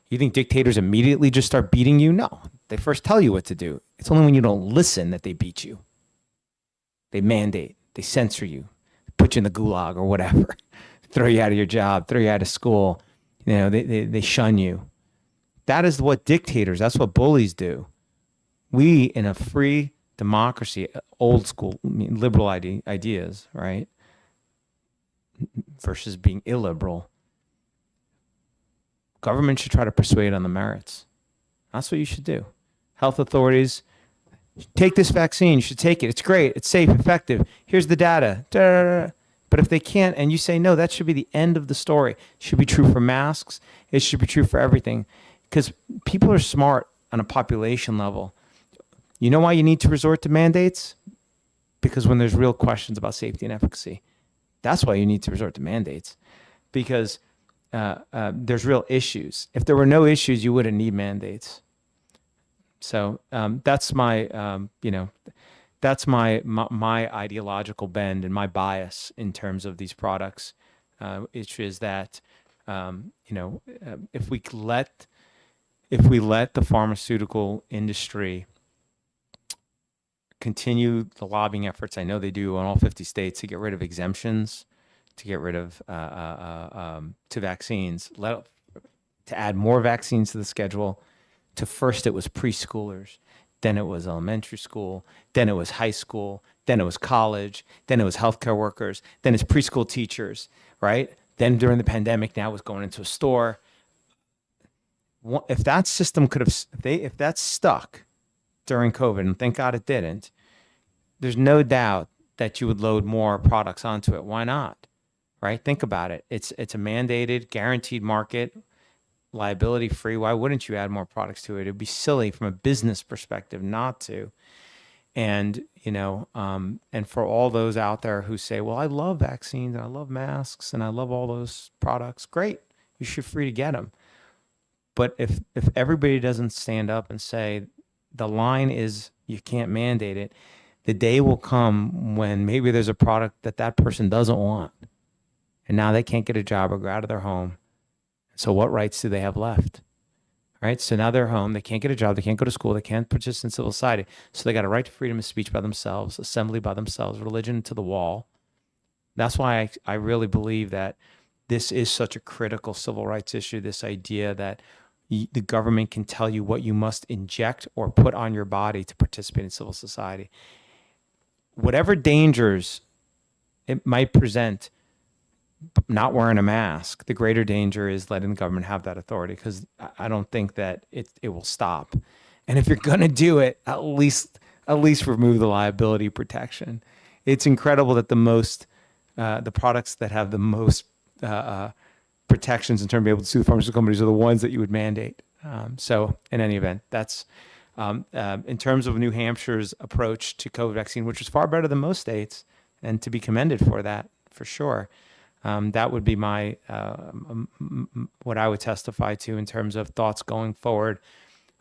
You think dictators immediately just start beating you? No, they first tell you what to do. It's only when you don't listen that they beat you. They mandate, they censor you, put you in the gulag or whatever, throw you out of your job, throw you out of school. They shun you. That is what dictators, that's what bullies do. We, in a free democracy, old school, liberal ideas, right, versus being illiberal, government should try to persuade on the merits. That's what you should do. Health authorities, take this vaccine. You should take it. It's great. It's safe, effective. Here's the data. Da, da, da. But if they can't, and you say, no, that should be the end of the story. It should be true for masks. It should be true for everything. Because people are smart on a population level. You know why you need to resort to mandates? Because when there's real questions about safety and efficacy, that's why you need to resort to mandates. Because there's real issues. If there were no issues, you wouldn't need mandates. So that's my, that's my ideological bend and my bias in terms of these products, which is that, if if we let the pharmaceutical industry continue the lobbying efforts, I know they do in all 50 states, to get rid of exemptions, to get rid of to vaccines, to add more vaccines to the schedule. To first it was preschoolers, then it was elementary school, then it was high school, then it was college, then it was healthcare workers, then it's preschool teachers, right? Then during the pandemic, now it was going into a store. If that system could have, if that's stuck during COVID, and thank God it didn't, there's no doubt that you would load more products onto it. Why not? Right? Think about it. It's a mandated, guaranteed market, liability free. Why wouldn't you add more products to it? It'd be silly from a business perspective not to. And, and for all those out there who say, well, I love vaccines and I love masks and I love all those products, great. You should free to get them. But if everybody doesn't stand up and say the line is you can't mandate it, the day will come when maybe there's a product that person doesn't want. And now they can't get a job or go out of their home. So what rights do they have left? Right? So now they're home. They can't get a job. They can't go to school. They can't participate in civil society. So they got a right to freedom of speech by themselves, assembly by themselves, religion to the wall. That's why I really believe that this is such a critical civil rights issue, this idea that the government can tell you what you must inject or put on your body to participate in civil society. Whatever dangers it might present, not wearing a mask, the greater danger is letting the government have that authority, because I don't think that it will stop. And if you're going to do it, at least remove the liability protection. It's incredible that the products that have the most protections in terms of being able to sue the pharmaceutical companies are the ones that you would mandate. So in any event, that's in terms of New Hampshire's approach to COVID vaccine, which was far better than most states, and to be commended for that, for sure. That would be my what I would testify to in terms of thoughts going forward,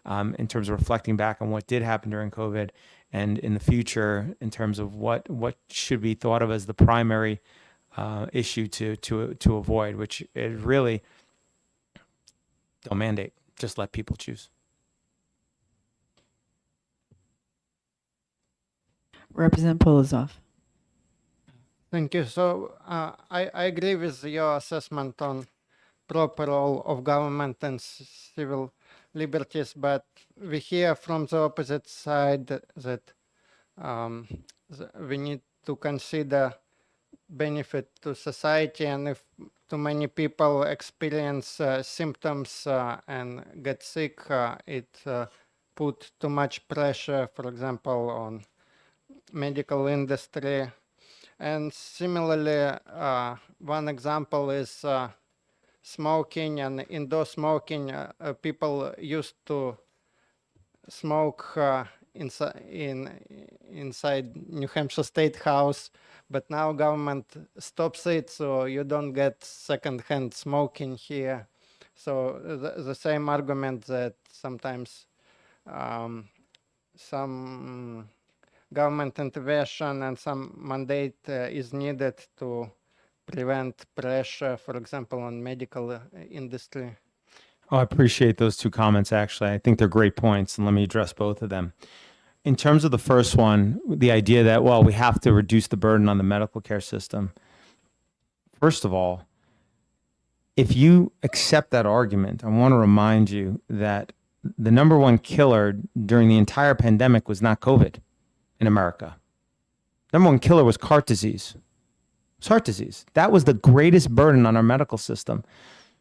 in terms of reflecting back on what did happen during COVID, and in the future in terms of what should be thought of as the primary issue to avoid, which is really don't mandate, just let people choose. Representative Polozov. Thank you. So I agree with your assessment on proper role of government and civil liberties, but we hear from the opposite side that we need to consider benefit to society, and if too many people experience symptoms and get sick, it put too much pressure, for example, on medical industry. And similarly, one example is smoking and indoor smoking. People used to smoke inside New Hampshire State House, but now government stops it, so you don't get secondhand smoking here. So the same argument that sometimes some government intervention and some mandate is needed to prevent pressure, for example, on medical industry. Oh, I appreciate those two comments, actually. I think they're great points, and let me address both of them. In terms of the first one, the idea that, well, we have to reduce the burden on the medical care system. First of all, if you accept that argument, I want to remind you that the number one killer during the entire pandemic was not COVID in America. Number one killer was heart disease. It's heart disease. That was the greatest burden on our medical system.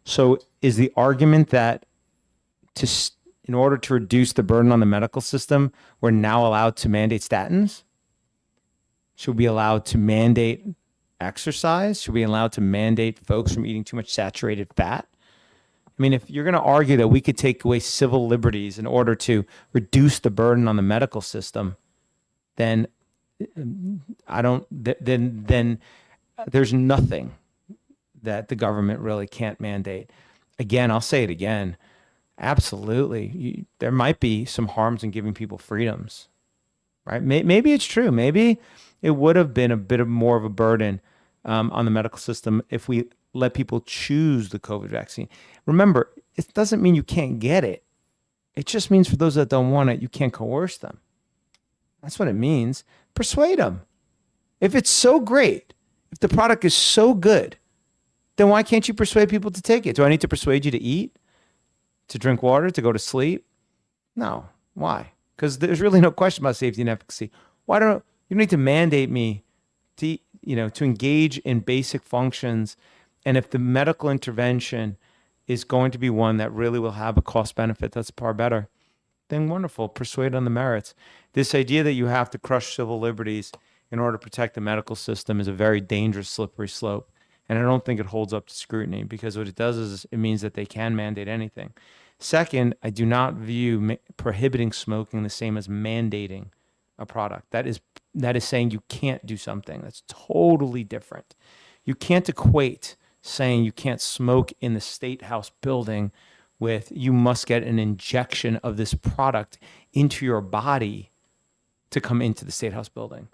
So is the argument that in order to reduce the burden on the medical system, we're now allowed to mandate statins? Should we be allowed to mandate exercise? Should we be allowed to mandate folks from eating too much saturated fat? I mean, if you're going to argue that we could take away civil liberties in order to reduce the burden on the medical system, then then there's nothing that the government really can't mandate. Again, I'll say it again. Absolutely. There might be some harms in giving people freedoms, right? Maybe it's true. Maybe it would have been a bit more of a burden on the medical system if we let people choose the COVID vaccine. Remember, it doesn't mean you can't get it. It just means for those that don't want it, you can't coerce them. That's what it means. Persuade them. If it's so great, if the product is so good, then why can't you persuade people to take it? Do I need to persuade you to eat, to drink water, to go to sleep? No. Why? Because there's really no question about safety and efficacy. You don't need to mandate me to engage in basic functions. And if the medical intervention is going to be one that really will have a cost benefit that's far better, then wonderful, persuade on the merits. This idea that you have to crush civil liberties in order to protect the medical system is a very dangerous, slippery slope. And I don't think it holds up to scrutiny, because what it does is it means that they can mandate anything. Second, I do not view prohibiting smoking the same as mandating a product. That is saying you can't do something. That's totally different. You can't equate saying you can't smoke in the State House building with you must get an injection of this product into your body to come into the State House building.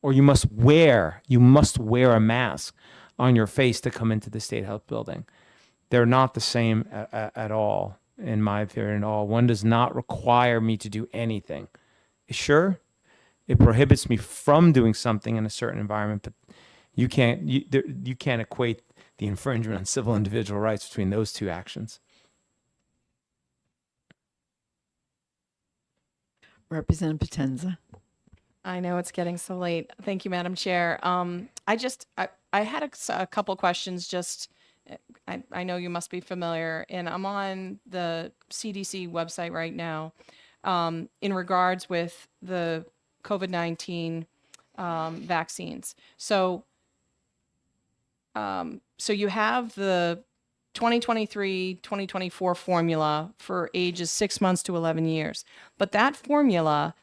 Or you must wear a mask on your face to come into the State House building. They're not the same at all, in my opinion, at all. One does not require me to do anything. Sure, it prohibits me from doing something in a certain environment, but you can't equate the infringement on civil individual rights between those two actions. Representative Potenza. I know it's getting so late. Thank you, Madam Chair. I had a couple questions. I know you must be familiar, and I'm on the CDC website right now in regards with the COVID-19 vaccines. So you have the 2023-2024 formula for ages 6 months to 11 years. But that formula,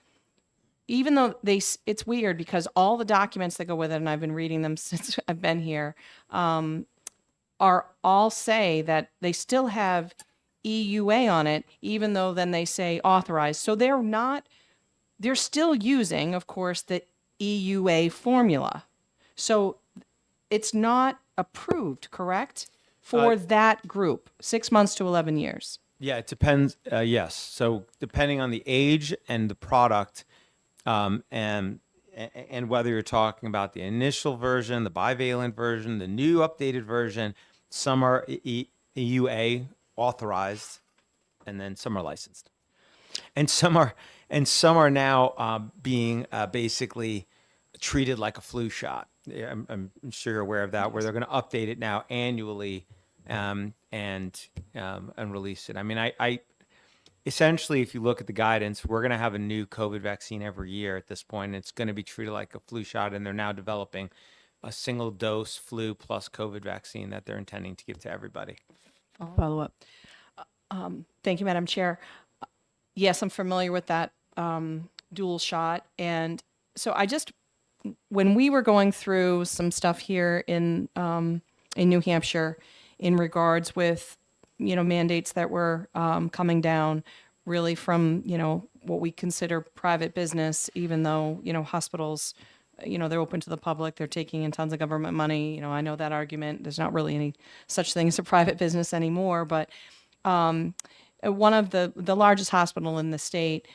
even though it's weird because all the documents that go with it, and I've been reading them since I've been here, are all say that they still have EUA on it, even though then they say authorized. So they're still using, of course, the EUA formula. So it's not approved, correct? For that group, 6 months to 11 years. Yeah, it depends. Yes. So depending on the age and the product, and whether you're talking about the initial version, the bivalent version, the new updated version, some are EUA authorized, and then some are licensed, and some are now being basically treated like a flu shot. I'm sure you're aware of that, where they're going to update it now annually and release it. I mean, I essentially, if you look at the guidance, we're going to have a new COVID vaccine every year at this point. It's going to be treated like a flu shot, and they're now developing a single dose flu plus COVID vaccine that they're intending to give to everybody. Follow up. Thank you, Madam Chair. Yes, I'm familiar with that dual shot. And so when we were going through some stuff here in New Hampshire in regards with, mandates that were coming down really from, what we consider private business, even though, hospitals, they're open to the public, they're taking in tons of government money. I know that argument. There's not really any such thing as a private business anymore. But one of the largest hospital in the state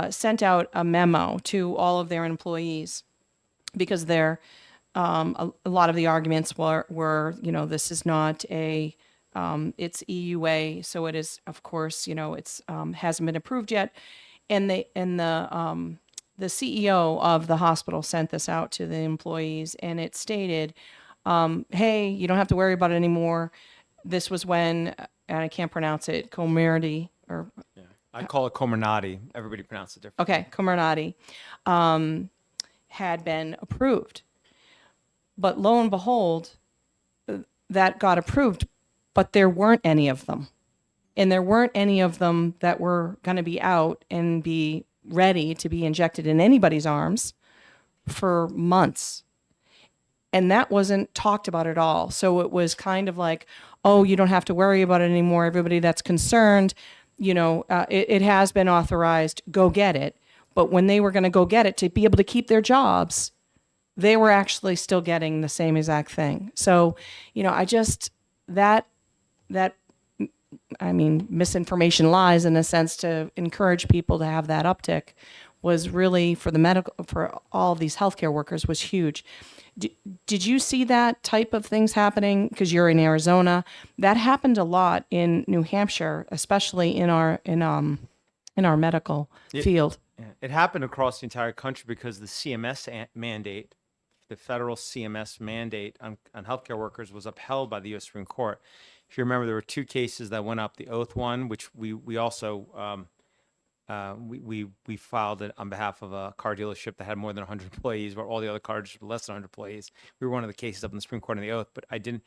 sent out a memo to all of their employees, because a lot of the arguments were this is not it's EUA, so it is, of course, it's hasn't been approved yet, and the CEO of the hospital sent this out to the employees, and it stated, hey, you don't have to worry about it anymore. This was when, and I can't pronounce it, Comirnaty, or I call it Comirnaty. Everybody pronounces it differently. Okay, Comirnaty, had been approved. But lo and behold, that got approved, but there weren't any of them. And there weren't any of them that were going to be out and be ready to be injected in anybody's arms for months. And that wasn't talked about at all. So it was kind of like, oh, you don't have to worry about it anymore. Everybody that's concerned, it has been authorized, go get it. But when they were going to go get it to be able to keep their jobs, they were actually still getting the same exact thing. So, I just, that misinformation lies in a sense to encourage people to have that uptick was really for all of these healthcare workers was huge. Did you see that type of things happening? Because you're in Arizona, that happened a lot in New Hampshire, especially in our medical field. Yeah, it happened across the entire country because the CMS mandate, the federal CMS mandate on healthcare workers was upheld by the U.S. Supreme Court. If you remember, there were two cases that went up. The oath one, which we also we filed it on behalf of a car dealership that had more than 100 employees, where all the other car dealerships were less than 100 employees. We were one of the cases up in the Supreme Court on the oath, but I didn't.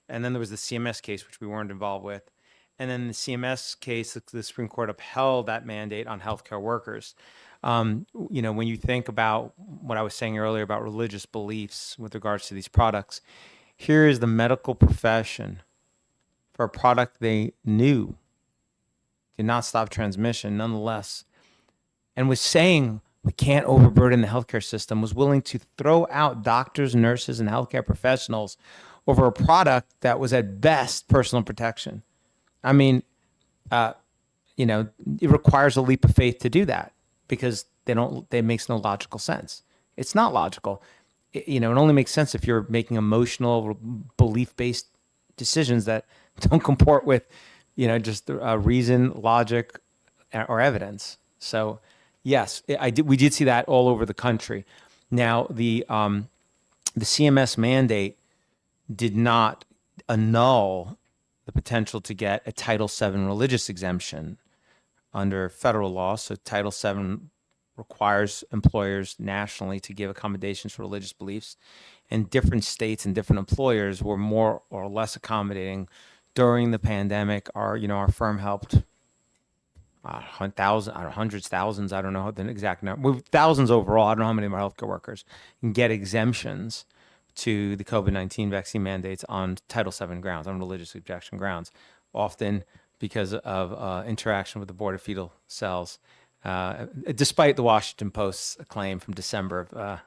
And then there was the CMS case, which we weren't involved with. And then the CMS case, the Supreme Court upheld that mandate on healthcare workers. When you think about what I was saying earlier about religious beliefs with regards to these products, here is the medical profession for a product they knew did not stop transmission nonetheless, and was saying we can't overburden the healthcare system, was willing to throw out doctors, nurses, and healthcare professionals over a product that was at best personal protection. I mean, it requires a leap of faith to do that because it makes no logical sense. It's not logical. It only makes sense if you're making emotional, belief-based decisions that don't comport with, just reason, logic, or evidence. So, yes, we did see that all over the country. Now, the CMS mandate did not annul the potential to get a Title VII religious exemption under federal law. So Title VII requires employers nationally to give accommodations for religious beliefs, and different states and different employers were more or less accommodating during the pandemic. Our firm helped hundreds, thousands, I don't know the exact number, thousands overall. I don't know how many of our healthcare workers can get exemptions to the COVID-19 vaccine mandates on Title VII grounds, on religious objection grounds, often because of interaction with aborted fetal cells, despite the Washington Post's claim from December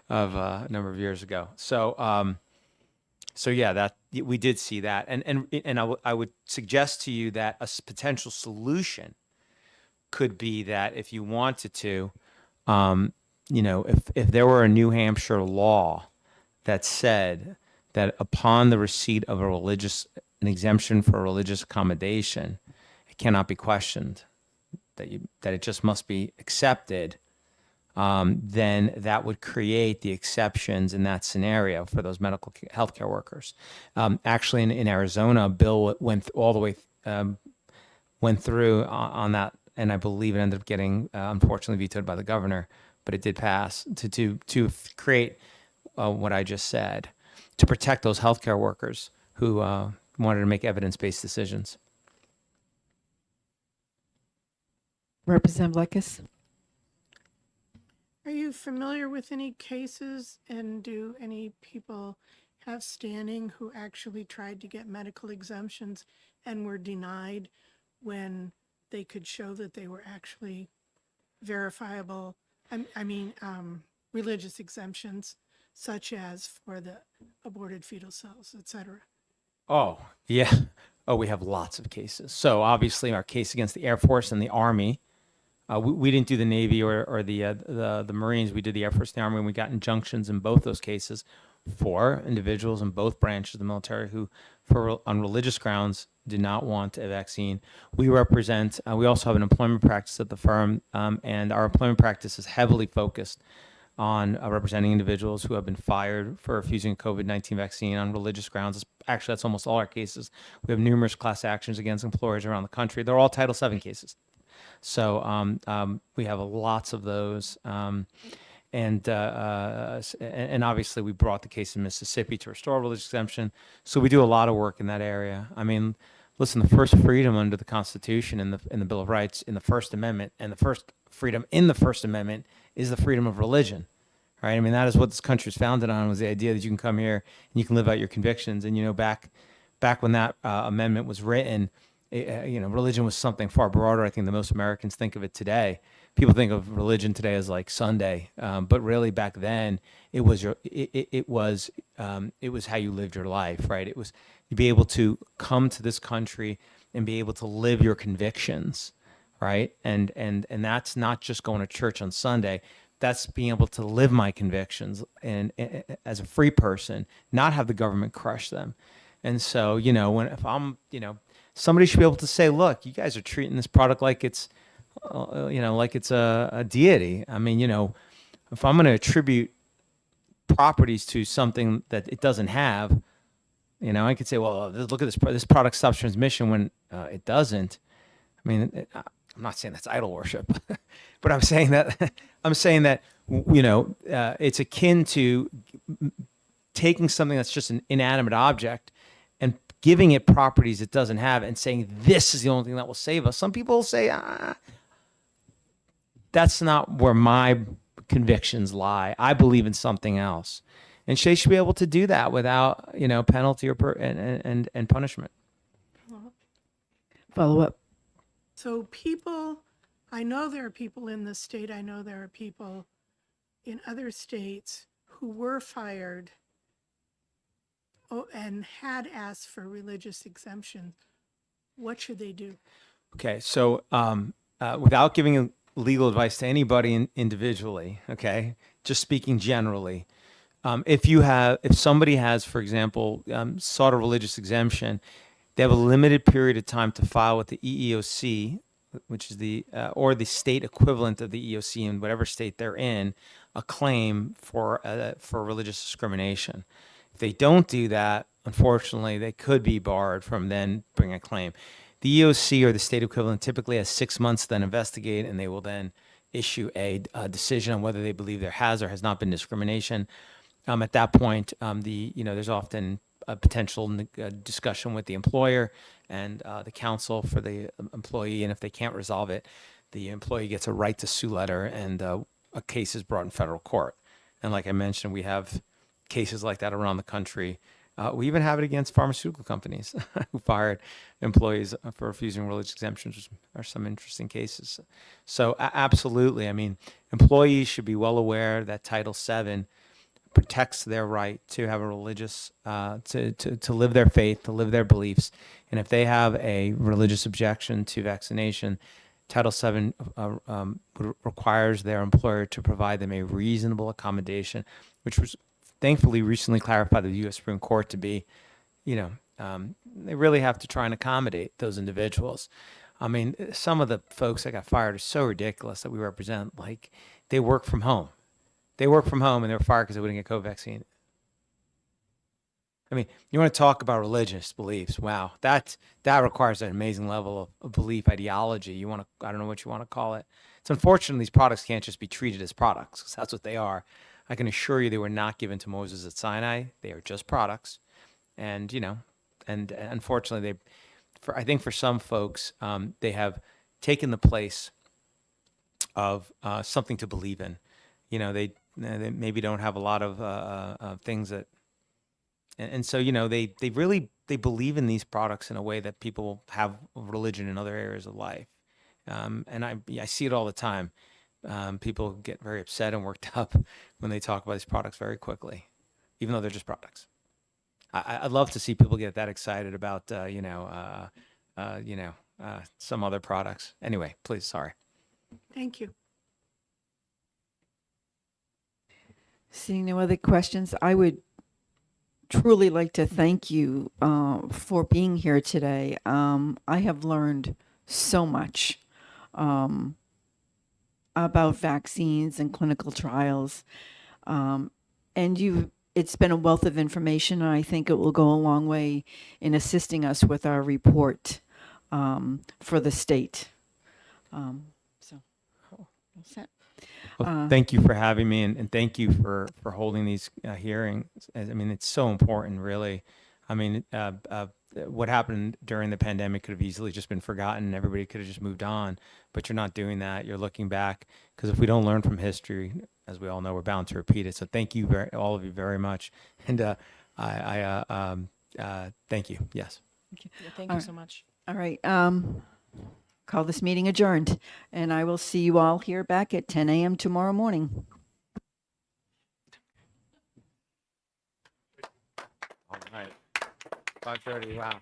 of a number of years ago. So yeah, that we did see that, and I would suggest to you that a potential solution could be that if you wanted to, if there were a New Hampshire law that said that upon the receipt of an exemption for a religious accommodation, it cannot be questioned, that it just must be accepted, then that would create the exceptions in that scenario for those medical healthcare workers. Actually, in Arizona, a bill went all the way, went through on that, and I believe it ended up getting, unfortunately, vetoed by the governor, but it did pass to create what I just said, to protect those healthcare workers who wanted to make evidence-based decisions. Representative Lekis. Are you familiar with any cases, and do any people have standing who actually tried to get medical exemptions and were denied when they could show that they were actually verifiable, religious exemptions, such as for the aborted fetal cells, et cetera? Oh, yeah. Oh, we have lots of cases. So obviously our case against the Air Force and the Army, we didn't do the Navy or the Marines. We did the Air Force and the Army, and we got injunctions in both those cases for individuals in both branches of the military who, on religious grounds, did not want a vaccine. We represent, we also have an employment practice at the firm, and our employment practice is heavily focused on representing individuals who have been fired for refusing a COVID-19 vaccine on religious grounds. Actually, that's almost all our cases. We have numerous class actions against employers around the country. They're all Title VII cases. So we have lots of those. And obviously we brought the case in Mississippi to restore religious exemption. So we do a lot of work in that area. I mean, listen, the first freedom under the Constitution and in the Bill of Rights in the First Amendment, and the first freedom in the First Amendment is the freedom of religion, right? I mean, that is what this country is founded on, was the idea that you can come here and you can live out your convictions. And, back when that amendment was written, religion was something far broader, I think, than most Americans think of it today. People think of religion today as like Sunday, but really back then it was how you lived your life, right? It was, you'd be able to come to this country and be able to live your convictions, right? And that's not just going to church on Sunday. That's being able to live my convictions and as a free person, not have the government crush them. And so, if I'm, somebody should be able to say, look, you guys are treating this product like it's, like it's a deity. I mean, if I'm going to attribute properties to something that it doesn't have, I could say, well, look at this product stops transmission when it doesn't. I mean, I'm not saying that's idol worship, but I'm saying that it's akin to taking something that's just an inanimate object and giving it properties it doesn't have and saying this is the only thing that will save us. Some people will say, that's not where my convictions lie. I believe in something else. And they should be able to do that without, penalty or and punishment. Follow up. So I know there are people in this state, I know there are people in other states who were fired and had asked for religious exemption. What should they do? Okay, so without giving legal advice to anybody individually, okay, just speaking generally, if somebody has, for example, sought a religious exemption, they have a limited period of time to file with the EEOC, which is or the state equivalent of the EEOC in whatever state they're in, a claim for religious discrimination. If they don't do that, unfortunately, they could be barred from then bringing a claim. The EEOC or the state equivalent typically has 6 months to then investigate, and they will then issue a decision on whether they believe there has or has not been discrimination. At that point, there's often a potential discussion with the employer and the counsel for the employee, and if they can't resolve it, the employee gets a right to sue letter, and a case is brought in federal court. And like I mentioned, we have cases like that around the country. We even have it against pharmaceutical companies who fired employees for refusing religious exemptions, which are some interesting cases. So absolutely, I mean, employees should be well aware that Title VII protects their right to have a religious, to live their faith, to live their beliefs. And if they have a religious objection to vaccination, Title VII requires their employer to provide them a reasonable accommodation, which was thankfully recently clarified by the U.S. Supreme Court to be, they really have to try and accommodate those individuals. I mean, some of the folks that got fired are so ridiculous that we represent. Like, they work from home. They work from home and they were fired because they wouldn't get COVID vaccine. I mean, you want to talk about religious beliefs? Wow, that requires an amazing level of belief, ideology. I don't know what you want to call it. It's unfortunate these products can't just be treated as products, because that's what they are. I can assure you they were not given to Moses at Sinai. They are just products, and and unfortunately, I think for some folks, they have taken the place of something to believe in. They maybe don't have a lot of things that, and so they believe in these products in a way that people have religion in other areas of life, and I see it all the time. People get very upset and worked up when they talk about these products very quickly, even though they're just products. I'd love to see people get that excited about some other products. Anyway, please, sorry. Thank you. Seeing no other questions, I would truly like to thank you for being here today. I have learned so much about vaccines and clinical trials, and it's been a wealth of information, and I think it will go a long way in assisting us with our report for the state. That's it. Well, thank you for having me, and thank you for holding these hearings. I mean, it's so important, really. I mean, what happened during the pandemic could have easily just been forgotten. Everybody could have just moved on, but you're not doing that. You're looking back, because if we don't learn from history, as we all know, we're bound to repeat it. So thank you, all of you, very much. And thank you. Yes. Yeah, thank you so much. All right. Call this meeting adjourned, and I will see you all here back at 10 a.m. tomorrow morning. All right. 5:30. Wow.